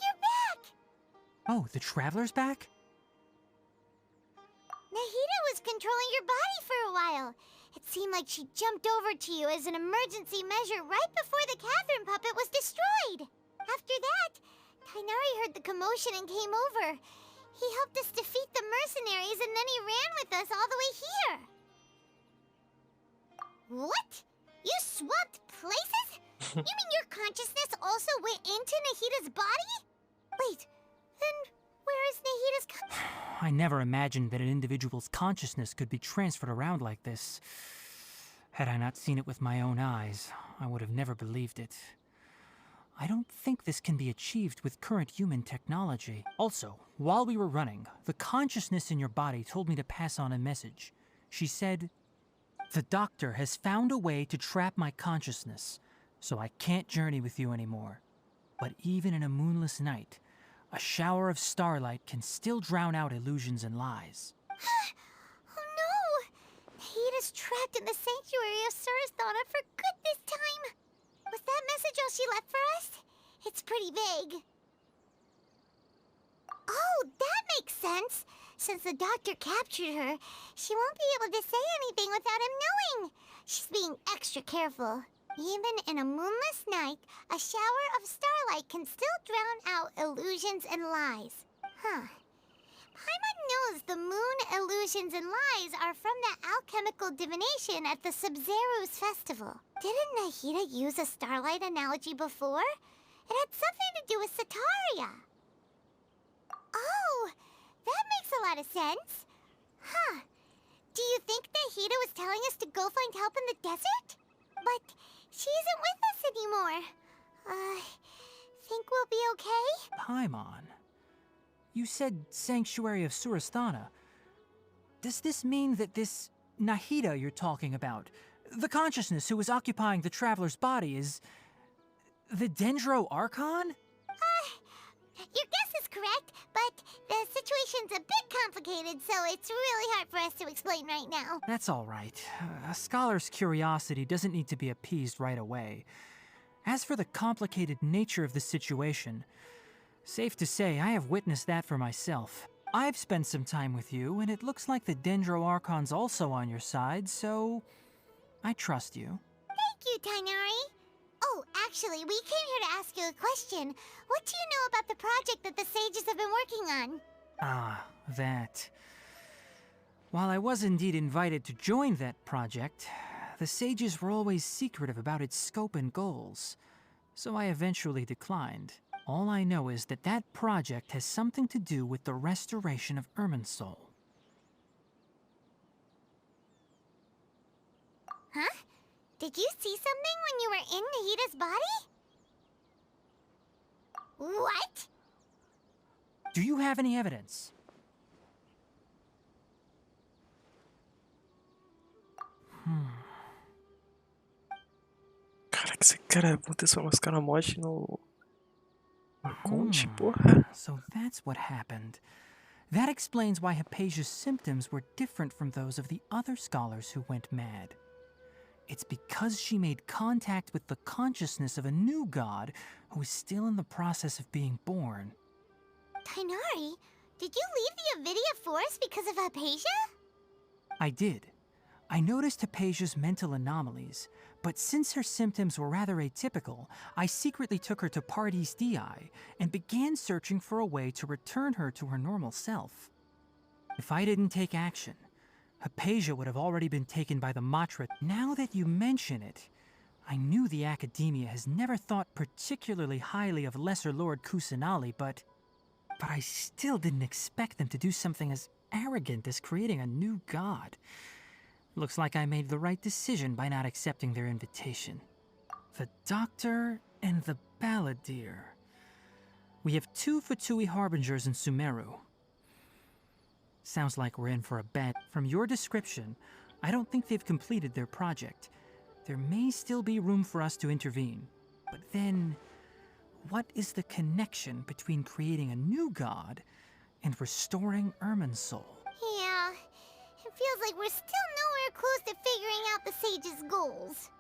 S5: You're back!
S14: Oh, the Traveler's back?
S5: Nahida was controlling your body for a while. It seemed like she jumped over to you as an emergency measure right before the Catherine puppet was destroyed. After that, Kainari heard the commotion and came over. He helped us defeat the mercenaries and then he ran with us all the way here. What? You swapped places? You mean your consciousness also went into Nahida's body? Wait, then where is Nahida's
S14: I never imagined that an individual's consciousness could be transferred around like this. Had I not seen it with my own eyes, I would have never believed it. I don't think this can be achieved with current human technology. Also, while we were running, the consciousness in your body told me to pass on a message. She said, "The doctor has found a way to trap my consciousness, so I can't journey with you anymore. But even in a moonless night, a shower of starlight can still drown out illusions and lies."
S5: Oh no! Nahida's trapped in the sanctuary of Surasthana for good this time. Was that message all she left for us? It's pretty vague. Oh, that makes sense. Since the doctor captured her, she won't be able to say anything without him knowing. She's being extra careful. Even in a moonless night, a shower of starlight can still drown out illusions and lies. Huh. Paimon knows the moon illusions and lies are from the alchemical divination at the Sub-Zero's festival. Didn't Nahida use a starlight analogy before? It had something to do with Sataria. Oh, that makes a lot of sense. Huh. Do you think Nahida was telling us to go find help in the desert? But she isn't with us anymore. Think we'll be okay?
S14: Paimon, you said Sanctuary of Surasthana. Does this mean that this Nahida you're talking about, the consciousness who was occupying the traveler's body, is the Dendro Archon?
S5: Your guess is correct, but the situation's a bit complicated, so it's really hard for us to explain right now.
S14: That's all right. A scholar's curiosity doesn't need to be appeased right away. As for the complicated nature of the situation, safe to say I have witnessed that for myself. I've spent some time with you, and it looks like the Dendro Archon's also on your side, so I trust you.
S5: Thank you, Tighnari. Oh, actually, we came here to ask you a question. What do you know about the project that the sages have been working on?
S14: Ah, that. While I was indeed invited to join that project, the sages were always secretive about its scope and goals, so I eventually declined. All I know is that that project has something to do with the restoration of Irminsul.
S5: Huh? Did you see something when you were in Nahida's body? What?
S14: Do you have any evidence?
S3: Caraca, esse cara aconteceu umas caramote no ARCONTE, porra.
S14: So that's what happened. That explains why Hypatia's symptoms were different from those of the other scholars who went mad. It's because she made contact with the consciousness of a new god who is still in the process of being born.
S5: Tighnari, did you leave the Avidia Forest because of Hypatia?
S14: I did. I noticed Hypatia's mental anomalies, but since her symptoms were rather atypical, I secretly took her to Pardis Dii and began searching for a way to return her to her normal self. If I didn't take action, Hypatia would have already been taken by the Matra. Now that you mention it, I knew the Academia has never thought particularly highly of Lesser Lord Kusanali, but I still didn't expect them to do something as arrogant as creating a new god. Looks like I made the right decision by not accepting their invitation. The Doctor and the Balladeer. We have 2 Fatui Harbingers in Sumeru. Sounds like we're in for a bet. From your description, I don't think they've completed their project. There may still be room for us to intervene. But then, what is the connection between creating a new god and restoring Irminsul?
S5: Yeah, it feels like we're still nowhere close to figuring out the sage's goals.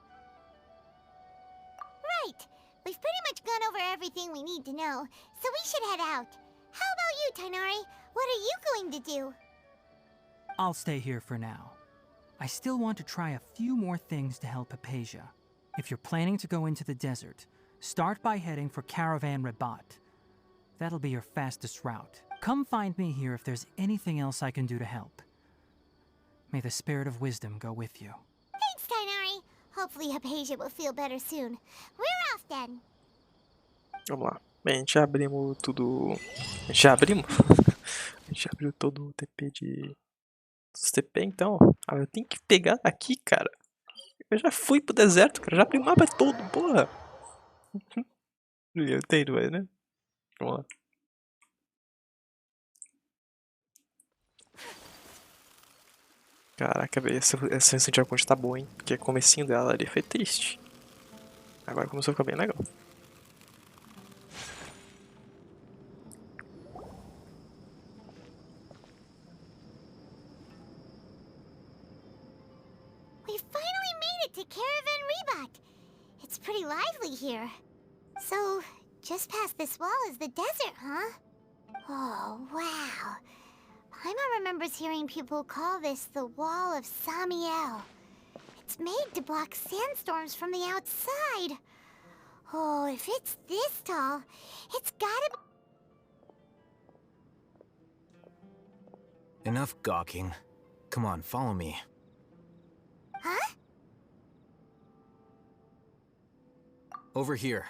S5: Right, we've pretty much gone over everything we need to know, so we should head out. How about you, Tighnari? What are you going to do?
S14: I'll stay here for now. I still want to try a few more things to help Hypatia. If you're planning to go into the desert, start by heading for Caravan Rabat. That'll be your fastest route. Come find me here if there's anything else I can do to help. May the spirit of wisdom go with you.
S5: Thanks, Tighnari. Hopefully Hypatia will feel better soon. We're off then.
S3: Vamos lá. Bem, a gente já abrimos tudo. A gente já abrimos? A gente já abriu todo o TP de. Os TP, então. Ah, eu tenho que pegar aqui, cara. Eu já fui pro deserto, cara. Já abri o mapa todo, porra. Eu entendo, né? Vamos lá. Caraca, velho, essa versão de ARCONTE tá boa, hein? Porque o comecinho dela ali foi triste. Agora começou a ficar bem legal.
S5: We finally made it to Caravan Rabat. It's pretty lively here. So, just past this wall is the desert, huh? Oh, wow. Paimon remembers hearing people call this the Wall of Samiel. It's made to block sandstorms from the outside. Oh, if it's this tall, it's gotta be...
S15: Enough gawking. Come on, follow me.
S5: Huh?
S15: Over here.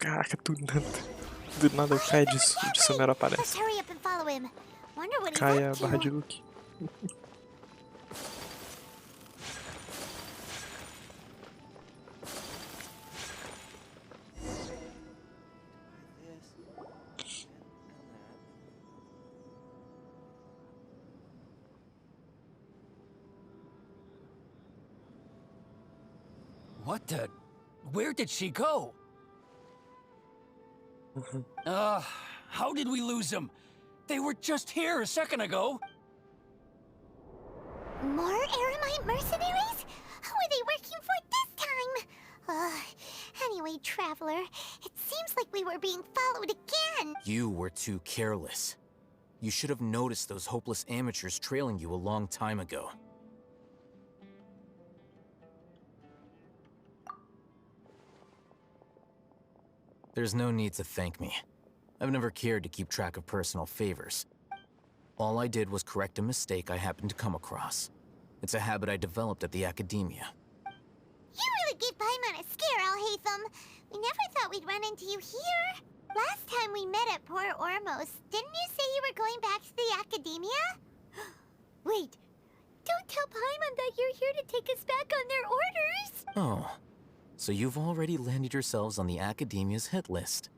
S3: Caraca, do nada o Kai de Sumero
S5: Let's
S3: aparece.
S5: hurry up and follow him. Wonder what he's
S3: Kai
S5: up
S3: a
S5: to.
S3: barra de Luke.
S12: What the? Where did she go? How did we lose them? They were just here a second ago.
S5: More Aramite mercenaries? Who are they working for this time? Anyway, Traveler, it seems like we were being followed again.
S15: You were too careless. You should have noticed those hopeless amateurs trailing you a long time ago. There's no need to thank me. I've never cared to keep track of personal favors. All I did was correct a mistake I happened to come across. It's a habit I developed at the academia.
S5: You really gave Paimon a scare, Alhaitham. We never thought we'd run into you here. Last time we met at Port Ormos, didn't you say you were going back to the academia? Wait, don't tell Paimon that you're here to take us back on their orders.
S15: Oh, so you've already landed yourselves on the academia's hit list.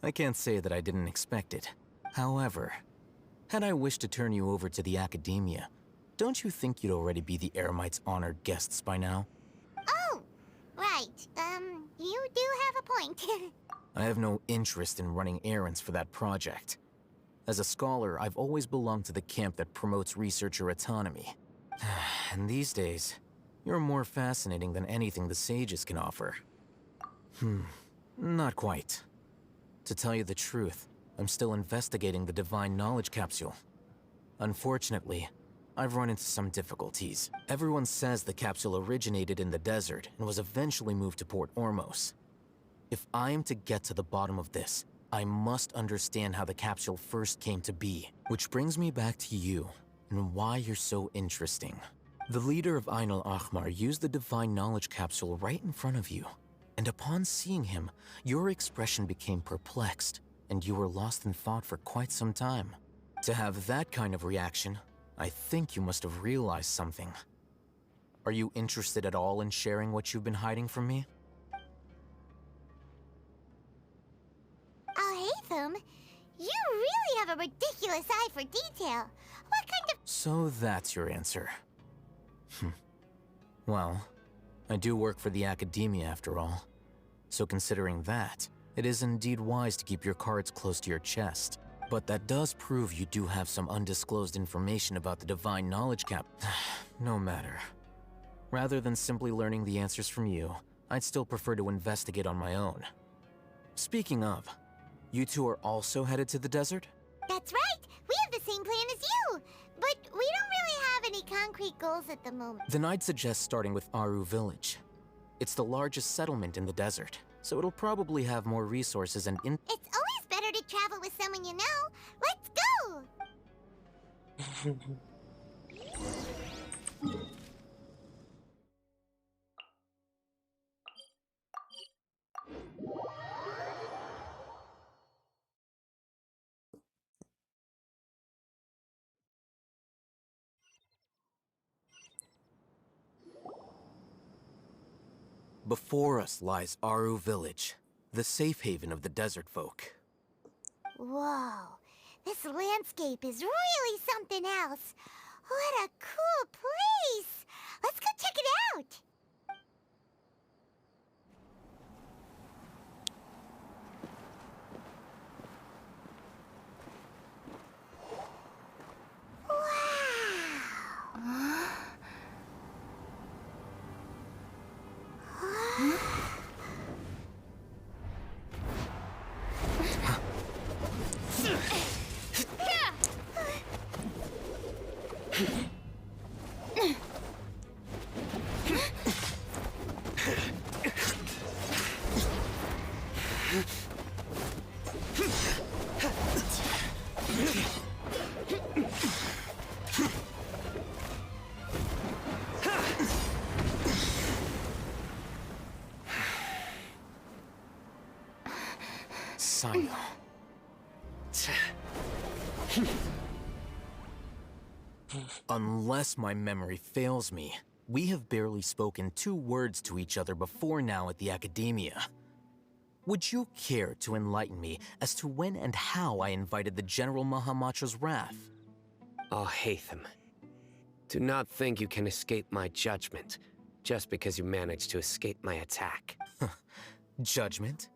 S15: I can't say that I didn't expect it. However, had I wished to turn you over to the academia, don't you think you'd already be the Aramite's honored guests by now?
S5: Oh, right. You do have a point.
S15: I have no interest in running errands for that project. As a scholar, I've always belonged to the camp that promotes researcher autonomy. And these days, you're more fascinating than anything the sages can offer. Not quite. To tell you the truth, I'm still investigating the Divine Knowledge Capsule. Unfortunately, I've run into some difficulties. Everyone says the capsule originated in the desert and was eventually moved to Port Ormos. If I am to get to the bottom of this, I must understand how the capsule first came to be. Which brings me back to you, and why you're so interesting. The leader of Ain al-Ahmar used the Divine Knowledge Capsule right in front of you. And upon seeing him, your expression became perplexed, and you were lost in thought for quite some time. To have that kind of reaction, I think you must have realized something. Are you interested at all in sharing what you've been hiding from me?
S5: Alhaitham, you really have a ridiculous eye for detail. What kind of...
S15: So that's your answer. Well, I do work for the academia after all. So considering that, it is indeed wise to keep your cards close to your chest. But that does prove you do have some undisclosed information about the Divine Knowledge Cap. No matter. Rather than simply learning the answers from you, I'd still prefer to investigate on my own. Speaking of, you two are also headed to the desert?
S5: That's right! We have the same plan as you! But we don't really have any concrete goals at the moment.
S15: Then I'd suggest starting with Aru Village. It's the largest settlement in the desert, so it'll probably have more resources and
S5: It's always better to travel with someone you know. Let's go!
S15: Before us lies Aru Village, the safe haven of the desert folk.
S5: Whoa, this landscape is really something else. What a cool place! Let's go check it out!
S15: CYNO. Unless my memory fails me, we have barely spoken 2 words to each other before now at the Academia. Would you care to enlighten me as to when and how I invited the General Mahamatra's wrath?
S16: Alhaitham, do not think you can escape my judgment just because you managed to escape my attack.
S15: Judgment?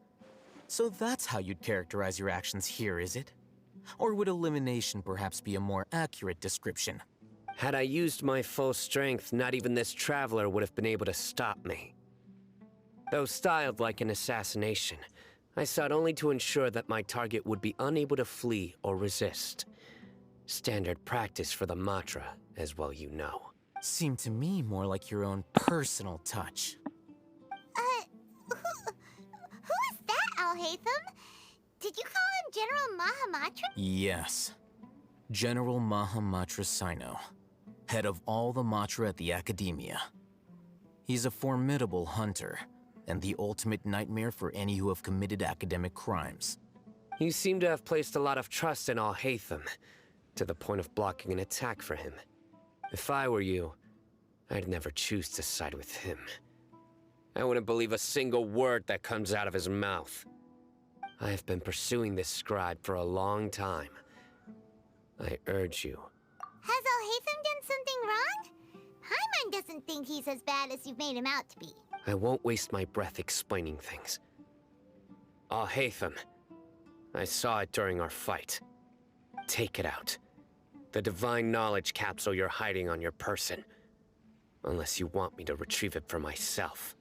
S15: So that's how you'd characterize your actions here, is it? Or would elimination perhaps be a more accurate description?
S16: Had I used my full strength, not even this traveler would have been able to stop me. Though styled like an assassination, I sought only to ensure that my target would be unable to flee or resist. Standard practice for the Matra, as well you know.
S15: Seemed to me more like your own personal touch.
S5: Who is that, Alhaitham? Did you call him General Mahamatra?
S15: Yes. General Mahamatra CYNO, head of all the Matra at the Academia. He's a formidable hunter, and the ultimate nightmare for any who have committed academic crimes.
S16: You seem to have placed a lot of trust in Alhaitham, to the point of blocking an attack for him. If I were you, I'd never choose to side with him. I wouldn't believe a single word that comes out of his mouth. I have been pursuing this scribe for a long time. I urge you.
S5: Has Alhaitham done something wrong? Paimon doesn't think he's as bad as you've made him out to be.
S16: I won't waste my breath explaining things. Alhaitham, I saw it during our fight. Take it out. The divine knowledge capsule you're hiding on your person. Unless you want me to retrieve it for myself.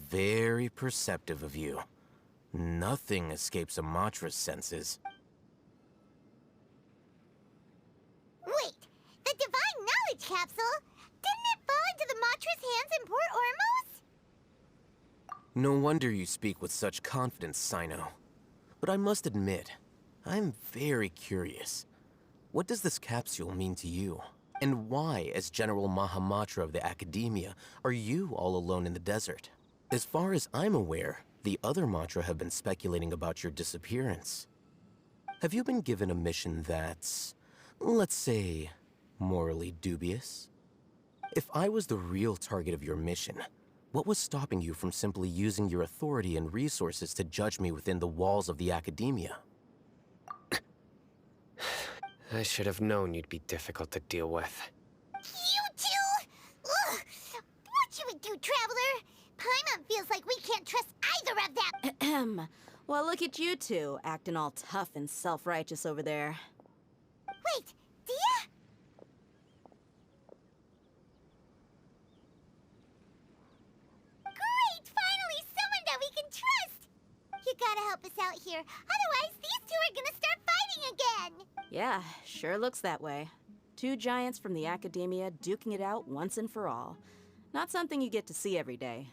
S15: Very perceptive of you. Nothing escapes a Matra's senses.
S5: Wait, the divine knowledge capsule? Didn't it fall into the Matra's hands in Port Ormos?
S15: No wonder you speak with such confidence, CYNO. But I must admit, I'm very curious. What does this capsule mean to you? And why, as General Mahamatra of the Academia, are you all alone in the desert? As far as I'm aware, the other Matra have been speculating about your disappearance. Have you been given a mission that's, let's say, morally dubious? If I was the real target of your mission, what was stopping you from simply using your authority and resources to judge me within the walls of the Academia?
S16: I should have known you'd be difficult to deal with.
S5: You two? Ugh! What should we do, Traveler? Paimon feels like we can't trust either of them!
S17: Well, look at you two, acting all tough and self-righteous over there.
S5: Wait, Dia? Great! Finally, someone that we can trust! You gotta help us out here, otherwise these two are gonna start fighting again!
S17: Yeah, sure looks that way. 2 giants from the Academia duking it out once and for all. Not something you get to see every day.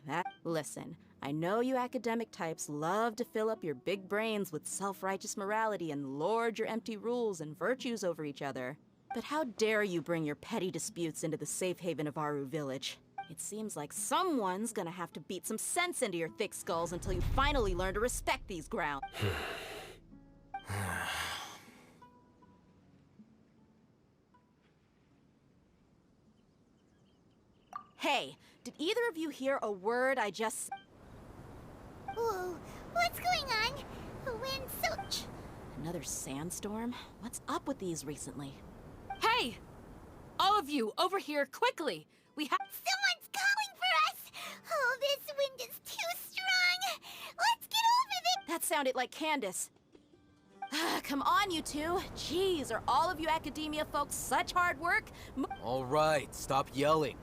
S17: Listen, I know you academic types love to fill up your big brains with self-righteous morality and lord your empty rules and virtues over each other. But how dare you bring your petty disputes into the safe haven of Aru Village? It seems like someone's gonna have to beat some sense into your thick skulls until you finally learn to respect these grounds. Hey, did either of you hear a word I just...
S5: Whoa, what's going on? The wind's so...
S17: Another sandstorm? What's up with these recently?
S9: Hey! All of you, over here, quickly! We have...
S5: Someone's calling for us! Oh, this wind is too strong! Let's get over this!
S17: That sounded like Candace. Come on, you two. Jeez, are all of you Academia folks such hard work?
S15: All right, stop yelling.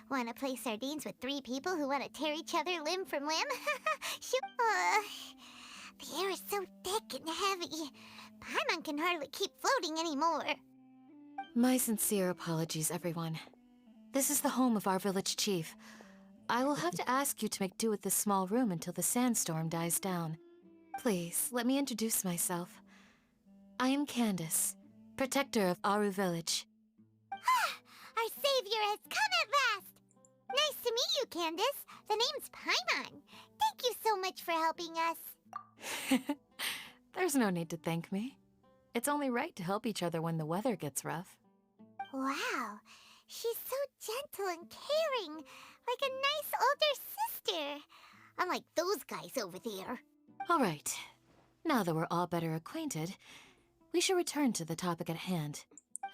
S5: Wanna play sardines with 3 people who wanna tear each other limb from limb? Shoot. The air is so thick and heavy. Paimon can hardly keep floating anymore.
S18: My sincere apologies, everyone. This is the home of our village chief. I will have to ask you to make do with this small room until the sandstorm dies down. Please, let me introduce myself. I am Candace, protector of Aru Village.
S5: Our savior has come at last! Nice to meet you, Candace. The name's Paimon. Thank you so much for helping us.
S18: There's no need to thank me. It's only right to help each other when the weather gets rough.
S5: Wow, she's so gentle and caring, like a nice older sister. Unlike those guys over there.
S18: All right. Now that we're all better acquainted, we should return to the topic at hand.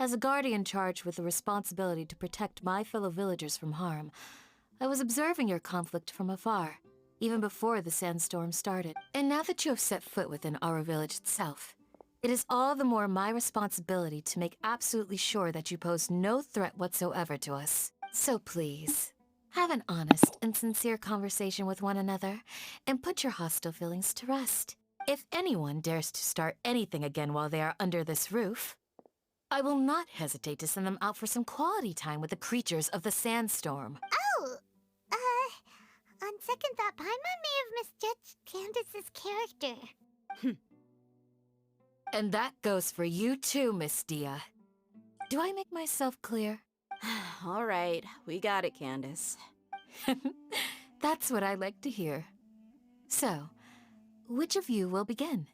S18: As a guardian charged with the responsibility to protect my fellow villagers from harm, I was observing your conflict from afar, even before the sandstorm started. And now that you have set foot within our village itself, it is all the more my responsibility to make absolutely sure that you pose no threat whatsoever to us. So please, have an honest and sincere conversation with one another, and put your hostile feelings to rest. If anyone dares to start anything again while they are under this roof, I will not hesitate to send them out for some quality time with the creatures of the sandstorm.
S5: Oh, on second thought, Paimon may have misjudged Candace's character.
S18: And that goes for you too, Miss Dia. Do I make myself clear?
S17: All right, we got it, Candace.
S18: That's what I like to hear. So, which of you will begin?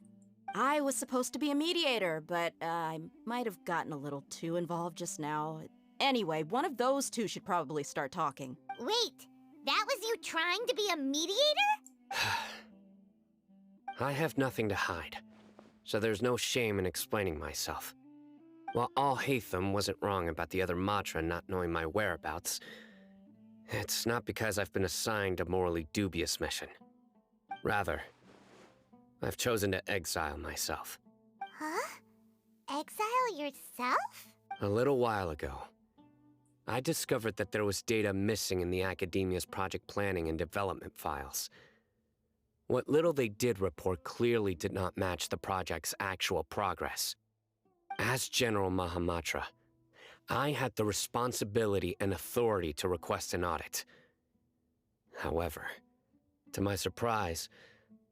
S17: I was supposed to be a mediator, but I might have gotten a little too involved just now. Anyway, one of those two should probably start talking.
S5: Wait, that was you trying to be a mediator?
S16: I have nothing to hide, so there's no shame in explaining myself. While Alhaitham wasn't wrong about the other Matra not knowing my whereabouts, it's not because I've been assigned a morally dubious mission. Rather, I've chosen to exile myself.
S5: Huh? Exile yourself?
S16: A little while ago, I discovered that there was data missing in the Academia's project planning and development files. What little they did report clearly did not match the project's actual progress. As General Mahamatra, I had the responsibility and authority to request an audit. However, to my surprise,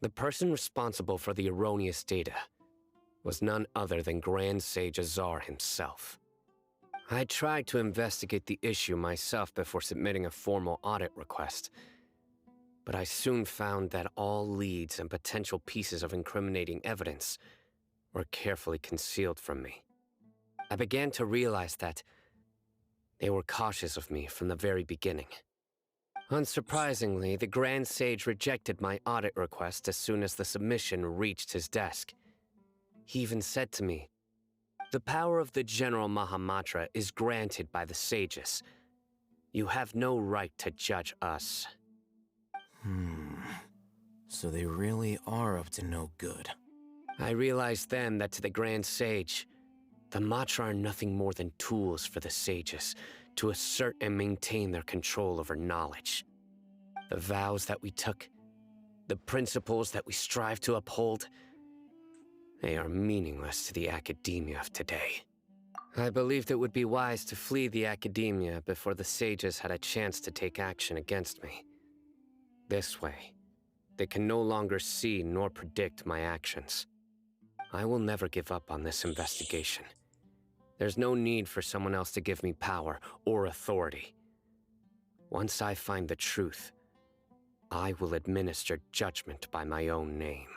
S16: the person responsible for the erroneous data was none other than Grand Sage Azar himself. I tried to investigate the issue myself before submitting a formal audit request, but I soon found that all leads and potential pieces of incriminating evidence were carefully concealed from me. I began to realize that they were cautious of me from the very beginning. Unsurprisingly, the Grand Sage rejected my audit request as soon as the submission reached his desk. He even said to me, "The power of the General Mahamatra is granted by the sages. You have no right to judge us."
S15: So they really are up to no good.
S16: I realized then that to the Grand Sage, the Matra are nothing more than tools for the sages to assert and maintain their control over knowledge. The vows that we took, the principles that we strive to uphold, they are meaningless to the academia of today. I believed it would be wise to flee the academia before the sages had a chance to take action against me. This way, they can no longer see nor predict my actions. I will never give up on this investigation. There's no need for someone else to give me power or authority. Once I find the truth, I will administer judgment by my own name.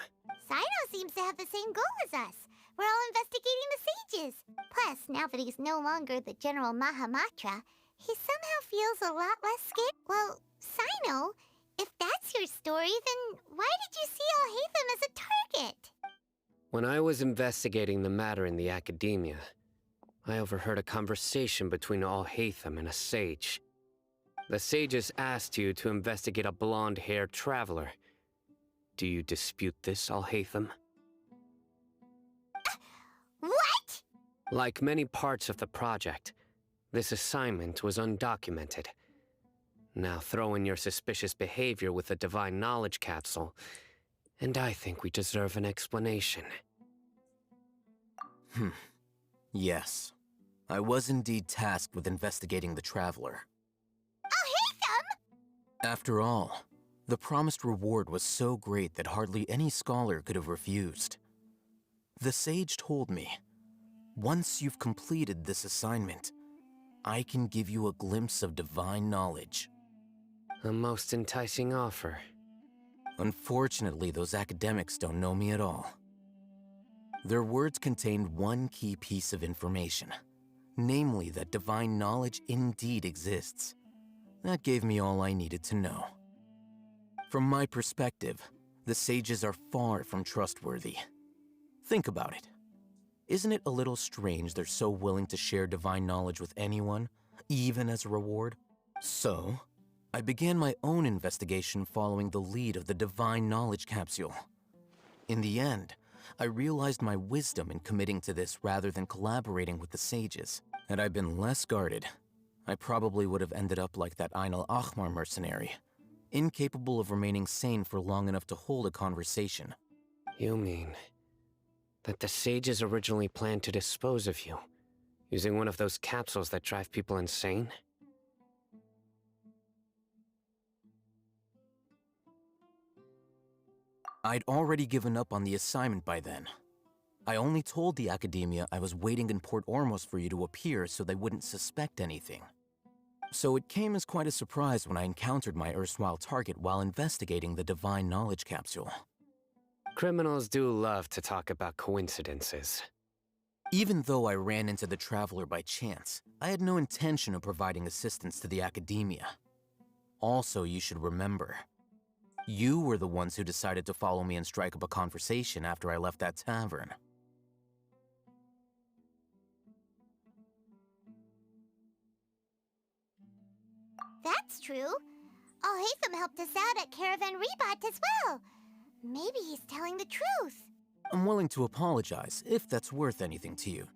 S5: CYNO seems to have the same goal as us. We're all investigating the sages. Plus, now that he's no longer the General Mahamatra, he somehow feels a lot less scared. Well, CYNO, if that's your story, then why did you see Alhaitham as a target?
S16: When I was investigating the matter in the academia, I overheard a conversation between Alhaitham and a sage. The sages asked you to investigate a blonde-haired traveler. Do you dispute this, Alhaitham?
S5: What?
S16: Like many parts of the project, this assignment was undocumented. Now throw in your suspicious behavior with the Divine Knowledge Capsule, and I think we deserve an explanation.
S15: Yes. I was indeed tasked with investigating the Traveler.
S5: I'll hate them!
S15: After all, the promised reward was so great that hardly any scholar could have refused. The sage told me, once you've completed this assignment, I can give you a glimpse of divine knowledge.
S16: A most enticing offer.
S15: Unfortunately, those academics don't know me at all. Their words contained one key piece of information, namely that divine knowledge indeed exists. That gave me all I needed to know. From my perspective, the sages are far from trustworthy. Think about it. Isn't it a little strange they're so willing to share divine knowledge with anyone, even as a reward? So, I began my own investigation following the lead of the Divine Knowledge Capsule. In the end, I realized my wisdom in committing to this rather than collaborating with the sages. Had I been less guarded, I probably would have ended up like that Ain al-Ahmar mercenary, incapable of remaining sane for long enough to hold a conversation.
S16: You mean that the sages originally planned to dispose of you, using one of those capsules that drive people insane?
S15: I'd already given up on the assignment by then. I only told the Academia I was waiting in Port Ormos for you to appear so they wouldn't suspect anything. So it came as quite a surprise when I encountered my erstwhile target while investigating the Divine Knowledge Capsule.
S16: Criminals do love to talk about coincidences.
S15: Even though I ran into the Traveler by chance, I had no intention of providing assistance to the Academia. Also, you should remember, you were the ones who decided to follow me and strike up a conversation after I left that tavern.
S5: That's true. Al-Haytham helped us out at Caravan Rebat as well. Maybe he's telling the truth.
S15: I'm willing to apologize, if that's worth anything to you.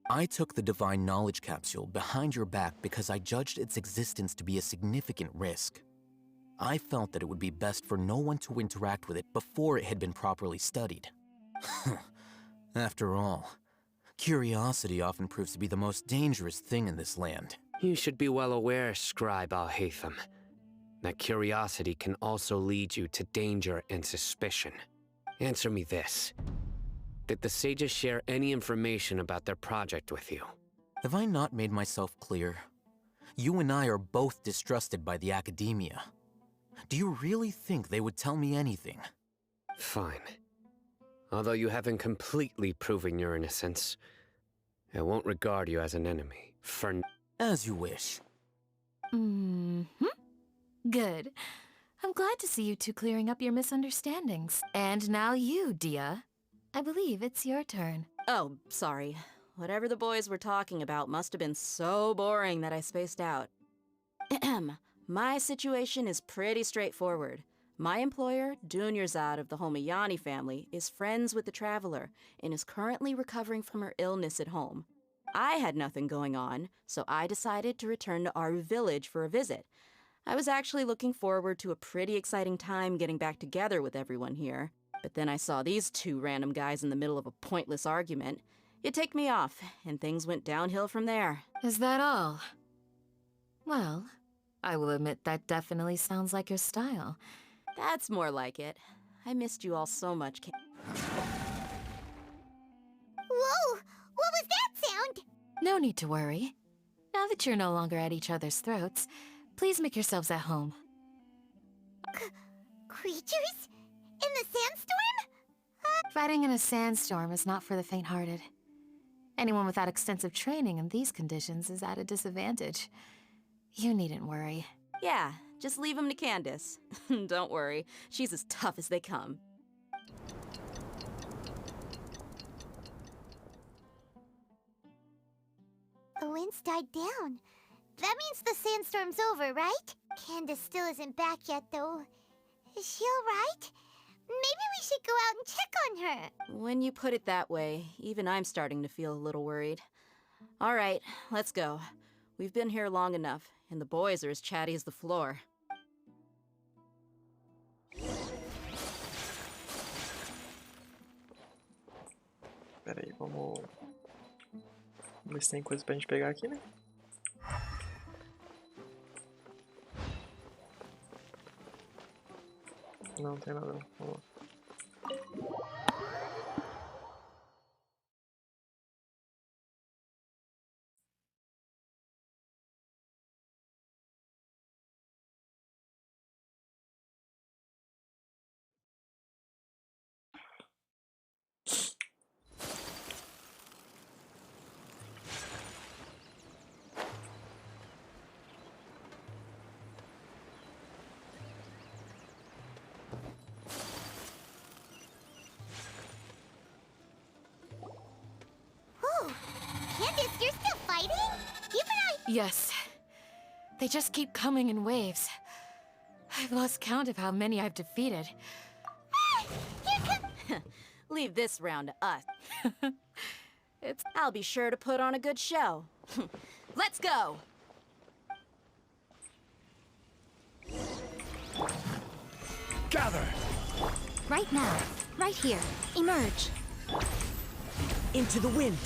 S15: I took the Divine Knowledge Capsule behind your back because I judged its existence to be a significant risk. I felt that it would be best for no one to interact with it before it had been properly studied. After all, curiosity often proves to be the most dangerous thing in this land.
S16: You should be well aware, Scribe Al-Haytham, that curiosity can also lead you to danger and suspicion. Answer me this. Did the sages share any information about their project with you?
S15: Have I not made myself clear? You and I are both distrusted by the Academia. Do you really think they would tell me anything?
S16: Fine. Although you haven't completely proven your innocence, I won't regard you as an enemy, for
S15: as you wish.
S18: Good. I'm glad to see you two clearing up your misunderstandings. And now you, Dia. I believe it's your turn.
S17: Oh, sorry. Whatever the boys were talking about must have been so boring that I spaced out. My situation is pretty straightforward. My employer, Dunyarzad of the Homayani family, is friends with the Traveler and is currently recovering from her illness at home. I had nothing going on, so I decided to return to our village for a visit. I was actually looking forward to a pretty exciting time getting back together with everyone here. But then I saw these two random guys in the middle of a pointless argument. It ticked me off, and things went downhill from there.
S18: Is that all? Well, I will admit that definitely sounds like your style.
S17: That's more like it. I missed you all so much.
S5: Whoa! What was that sound?
S18: No need to worry. Now that you're no longer at each other's throats, please make yourselves at home.
S5: Creatures? In the sandstorm?
S18: Fighting in a sandstorm is not for the faint-hearted. Anyone without extensive training in these conditions is at a disadvantage. You needn't worry.
S17: Yeah, just leave him to Candace. Don't worry, she's as tough as they come.
S5: The wind's died down. That means the sandstorm's over, right? Candace still isn't back yet, though. Is she alright? Maybe we should go out and check on her.
S17: When you put it that way, even I'm starting to feel a little worried. All right, let's go. We've been here long enough. and the boys are as chatty as the floor.
S3: Pera aí, vamos ver se tem coisa pra gente pegar aqui, né? Não tem nada, não. Vamos lá.
S5: Candace, you're still fighting?
S18: Yes. They just keep coming in waves. I've lost count of how many I've defeated.
S17: Leave this round to us. I'll be sure to put on a good show. Let's go!
S12: Gather!
S10: Right now. Right here. Emerge.
S19: Into the wind.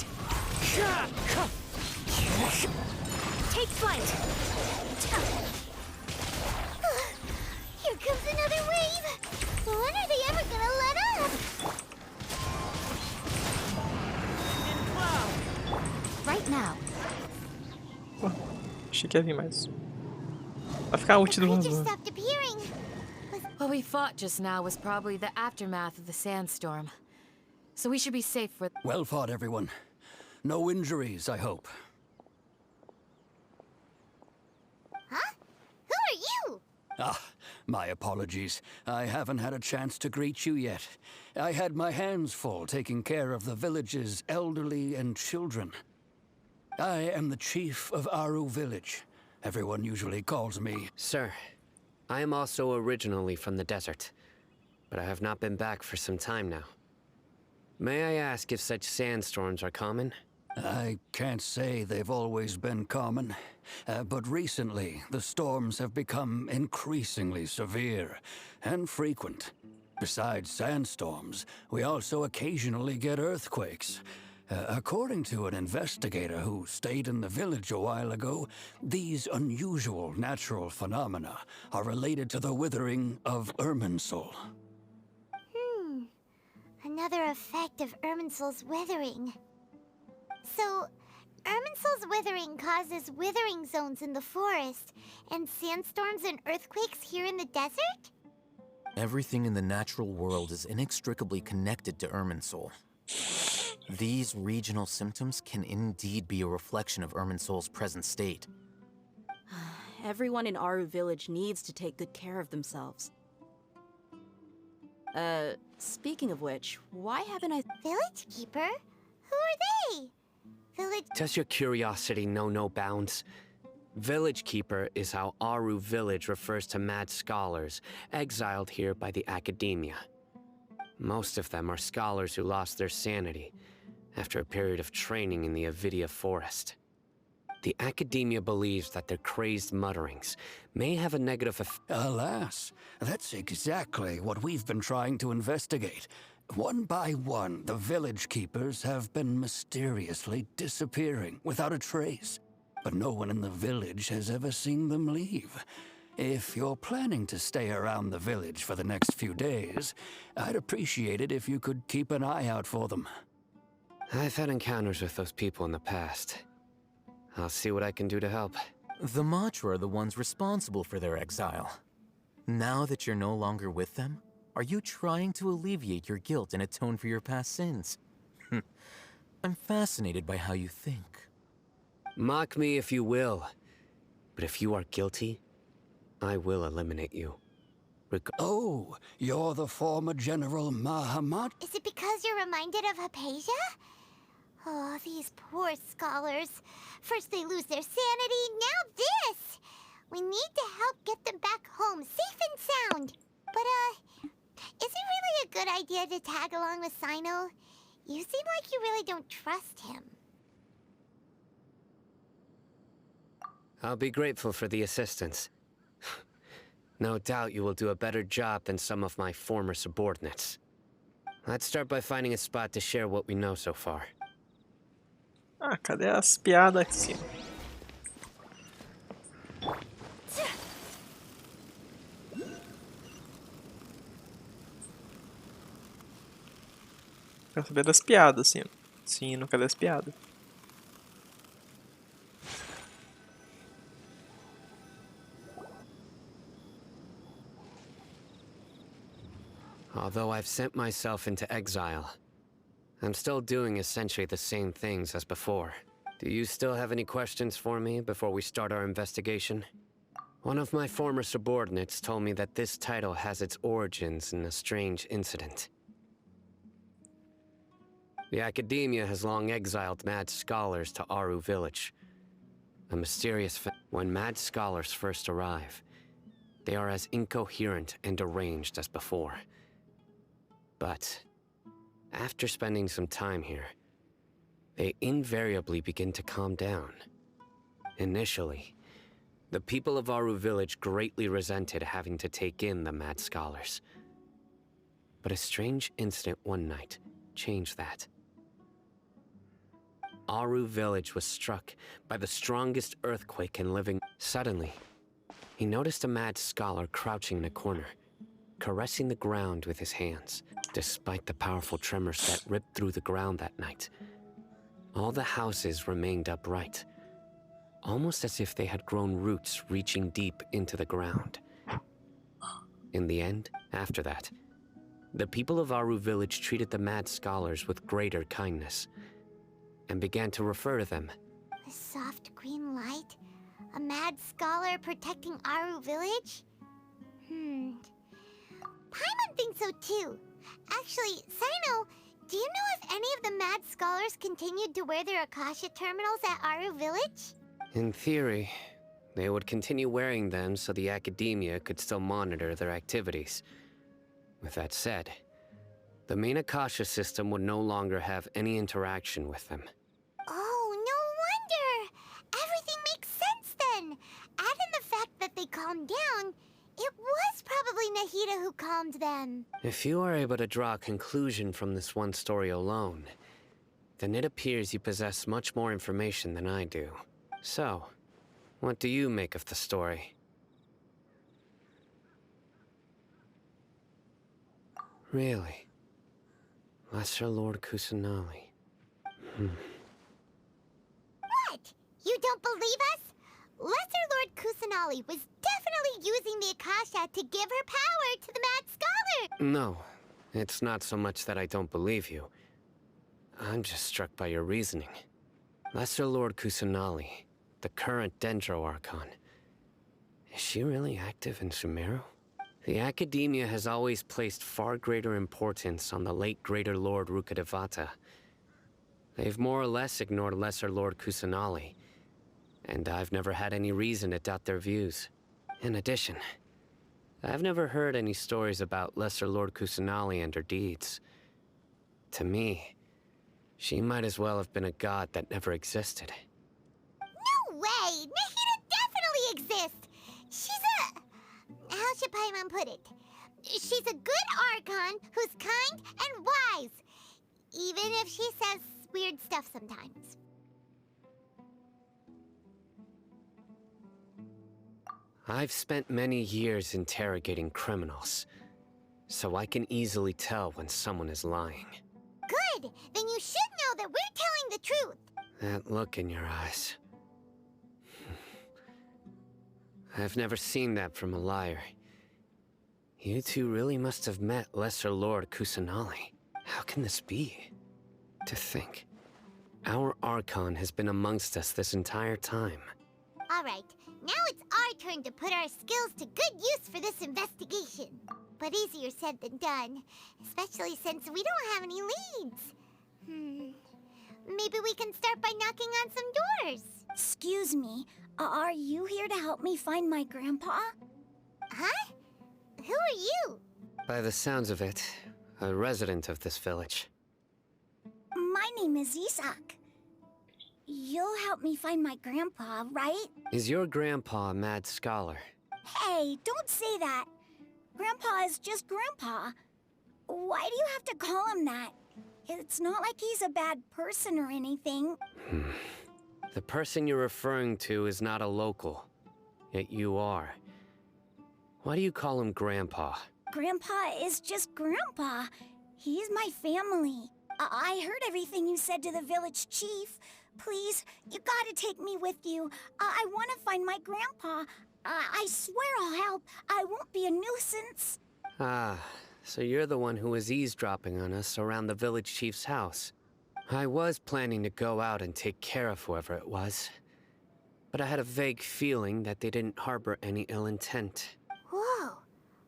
S10: Take flight.
S5: Here comes another wave! When are they ever gonna let up?
S10: Right now.
S3: Achei que ia vir mais. Vai ficar ult do mundo.
S5: Stopped appearing.
S18: What we fought just now was probably the aftermath of the sandstorm. So we should be safe for...
S20: Well fought, everyone. No injuries, I hope.
S5: Huh? Who are you?
S20: Ah, my apologies. I haven't had a chance to greet you yet. I had my hands full taking care of the village's elderly and children. I am the chief of Aru village. Everyone usually calls me...
S16: Sir, I am also originally from the desert, but I have not been back for some time now. May I ask if such sandstorms are common?
S20: I can't say they've always been common, but recently the storms have become increasingly severe and frequent. Besides sandstorms, we also occasionally get earthquakes. According to an investigator who stayed in the village a while ago, these unusual natural phenomena are related to the withering of Irminsul.
S5: Another effect of Irminsul's withering. So, Irminsul's withering causes withering zones in the forest, and sandstorms and earthquakes here in the desert?
S15: Everything in the natural world is inextricably connected to Irminsul. These regional symptoms can indeed be a reflection of Irminsul's present state.
S17: Everyone in Aru village needs to take good care of themselves. Speaking of which, why haven't I...
S5: Village Keeper? Who are they? Village...
S16: Does your curiosity know no bounds? Village Keeper is how Aru village refers to mad scholars exiled here by the academia. Most of them are scholars who lost their sanity after a period of training in the Avidia forest. The academia believes that their crazed mutterings may have a negative effect.
S20: Alas, that's exactly what we've been trying to investigate. One by one, the village keepers have been mysteriously disappearing without a trace. But no one in the village has ever seen them leave. If you're planning to stay around the village for the next few days, I'd appreciate it if you could keep an eye out for them.
S16: I've had encounters with those people in the past. I'll see what I can do to help.
S15: The Matra are the ones responsible for their exile. Now that you're no longer with them, are you trying to alleviate your guilt and atone for your past sins? I'm fascinated by how you think.
S16: Mock me if you will, but if you are guilty, I will eliminate you.
S20: Oh, you're the former General Mahamat?
S5: Is it because you're reminded of Hypatia? Oh, these poor scholars. First they lose their sanity, now this! We need to help get them back home, safe and sound. But, is it really a good idea to tag along with CYNO? You seem like you really don't trust him.
S16: I'll be grateful for the assistance. No doubt you will do a better job than some of my former subordinates. Let's start by finding a spot to share what we know so far.
S3: Ah, cadê as piadas aqui em cima? Quero saber das piadas, Sino. Sino, cadê as piadas?
S16: Although I've sent myself into exile, I'm still doing essentially the same things as before. Do you still have any questions for me before we start our investigation? One of my former subordinates told me that this title has its origins in a strange incident. The Academia has long exiled mad scholars to Aru Village. A mysterious when mad scholars first arrive, they are as incoherent and deranged as before. But after spending some time here, they invariably begin to calm down. Initially, the people of Aru Village greatly resented having to take in the mad scholars. But a strange incident one night changed that. Aru Village was struck by the strongest earthquake in living. Suddenly, he noticed a mad scholar crouching in a corner, caressing the ground with his hands. Despite the powerful tremors that ripped through the ground that night, all the houses remained upright, almost as if they had grown roots reaching deep into the ground. In the end, after that, the people of Aru Village treated the mad scholars with greater kindness, and began to refer to them.
S5: A soft green light? A mad scholar protecting Aru Village? Paimon thinks so too. Actually, CYNO, do you know if any of the mad scholars continued to wear their Akasha terminals at Aru Village?
S16: In theory, they would continue wearing them so the Academia could still monitor their activities. With that said, the main Akasha system would no longer have any interaction with them.
S5: Oh, no wonder! Everything makes sense then! Add in the fact that they calmed down, it was probably Nahida who calmed them.
S16: If you are able to draw a conclusion from this one story alone, then it appears you possess much more information than I do. So, what do you make of the story? Really? Lesser Lord Kusanali.
S5: What? You don't believe us? Lesser Lord Kusanali was definitely using the Akasha to give her power to the mad scholar!
S16: No, it's not so much that I don't believe you. I'm just struck by your reasoning. Lesser Lord Kusanali, the current Dendro Archon, is she really active in Sumeru? The Academia has always placed far greater importance on the late Greater Lord Rukkhadevata. They've more or less ignored Lesser Lord Kusanali, and I've never had any reason to doubt their views. In addition, I've never heard any stories about Lesser Lord Kusanali and her deeds. To me, she might as well have been a god that never existed.
S5: No way! Nahida definitely exists! She's a... how should Paimon put it? She's a good Archon who's kind and wise, even if she says weird stuff sometimes.
S16: I've spent many years interrogating criminals, so I can easily tell when someone is lying.
S5: Good! Then you should know that we're telling the truth!
S16: That look in your eyes. I've never seen that from a liar. You two really must have met Lesser Lord Kusanali. How can this be? To think, our Archon has been amongst us this entire time.
S5: Alright, now it's our turn to put our skills to good use for this investigation. But easier said than done, especially since we don't have any leads. Maybe we can start by knocking on some doors.
S6: Excuse me, are you here to help me find my grandpa?
S5: Huh? Who are you?
S16: By the sounds of it, a resident of this village.
S6: My name is Isak.
S5: You'll help me find my grandpa, right?
S16: Is your grandpa a mad scholar?
S5: Hey, don't say that. Grandpa is just Grandpa. Why do you have to call him that? It's not like he's a bad person or anything.
S16: The person you're referring to is not a local. Yet you are. Why do you call him Grandpa?
S5: Grandpa is just Grandpa. He's my family. I heard everything you said to the village chief. Please, you gotta take me with you. I want to find my grandpa. I swear I'll help. I won't be a nuisance.
S16: Ah, so you're the one who was eavesdropping on us around the village chief's house. I was planning to go out and take care of whoever it was. But I had a vague feeling that they didn't harbor any ill intent.
S5: Whoa.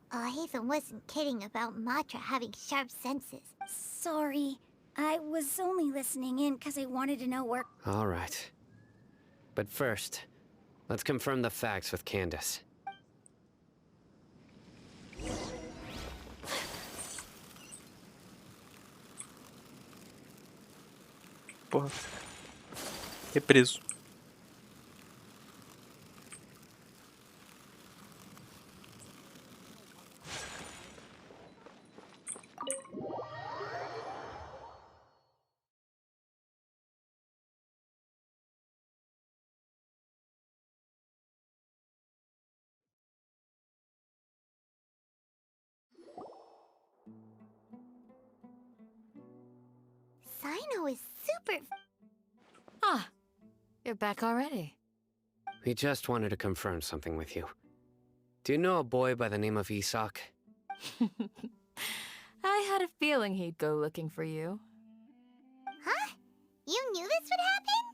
S5: Hatham wasn't kidding about Matra having sharp senses. Sorry. I was only listening in because I wanted to know where...
S16: All right. But first, let's confirm the facts with Candace.
S3: Porra. Represo.
S5: CYNO is super...
S18: Ah, you're back already.
S16: We just wanted to confirm something with you. Do you know a boy by the name of Isak?
S18: I had a feeling he'd go looking for you.
S5: Huh? You knew this would happen?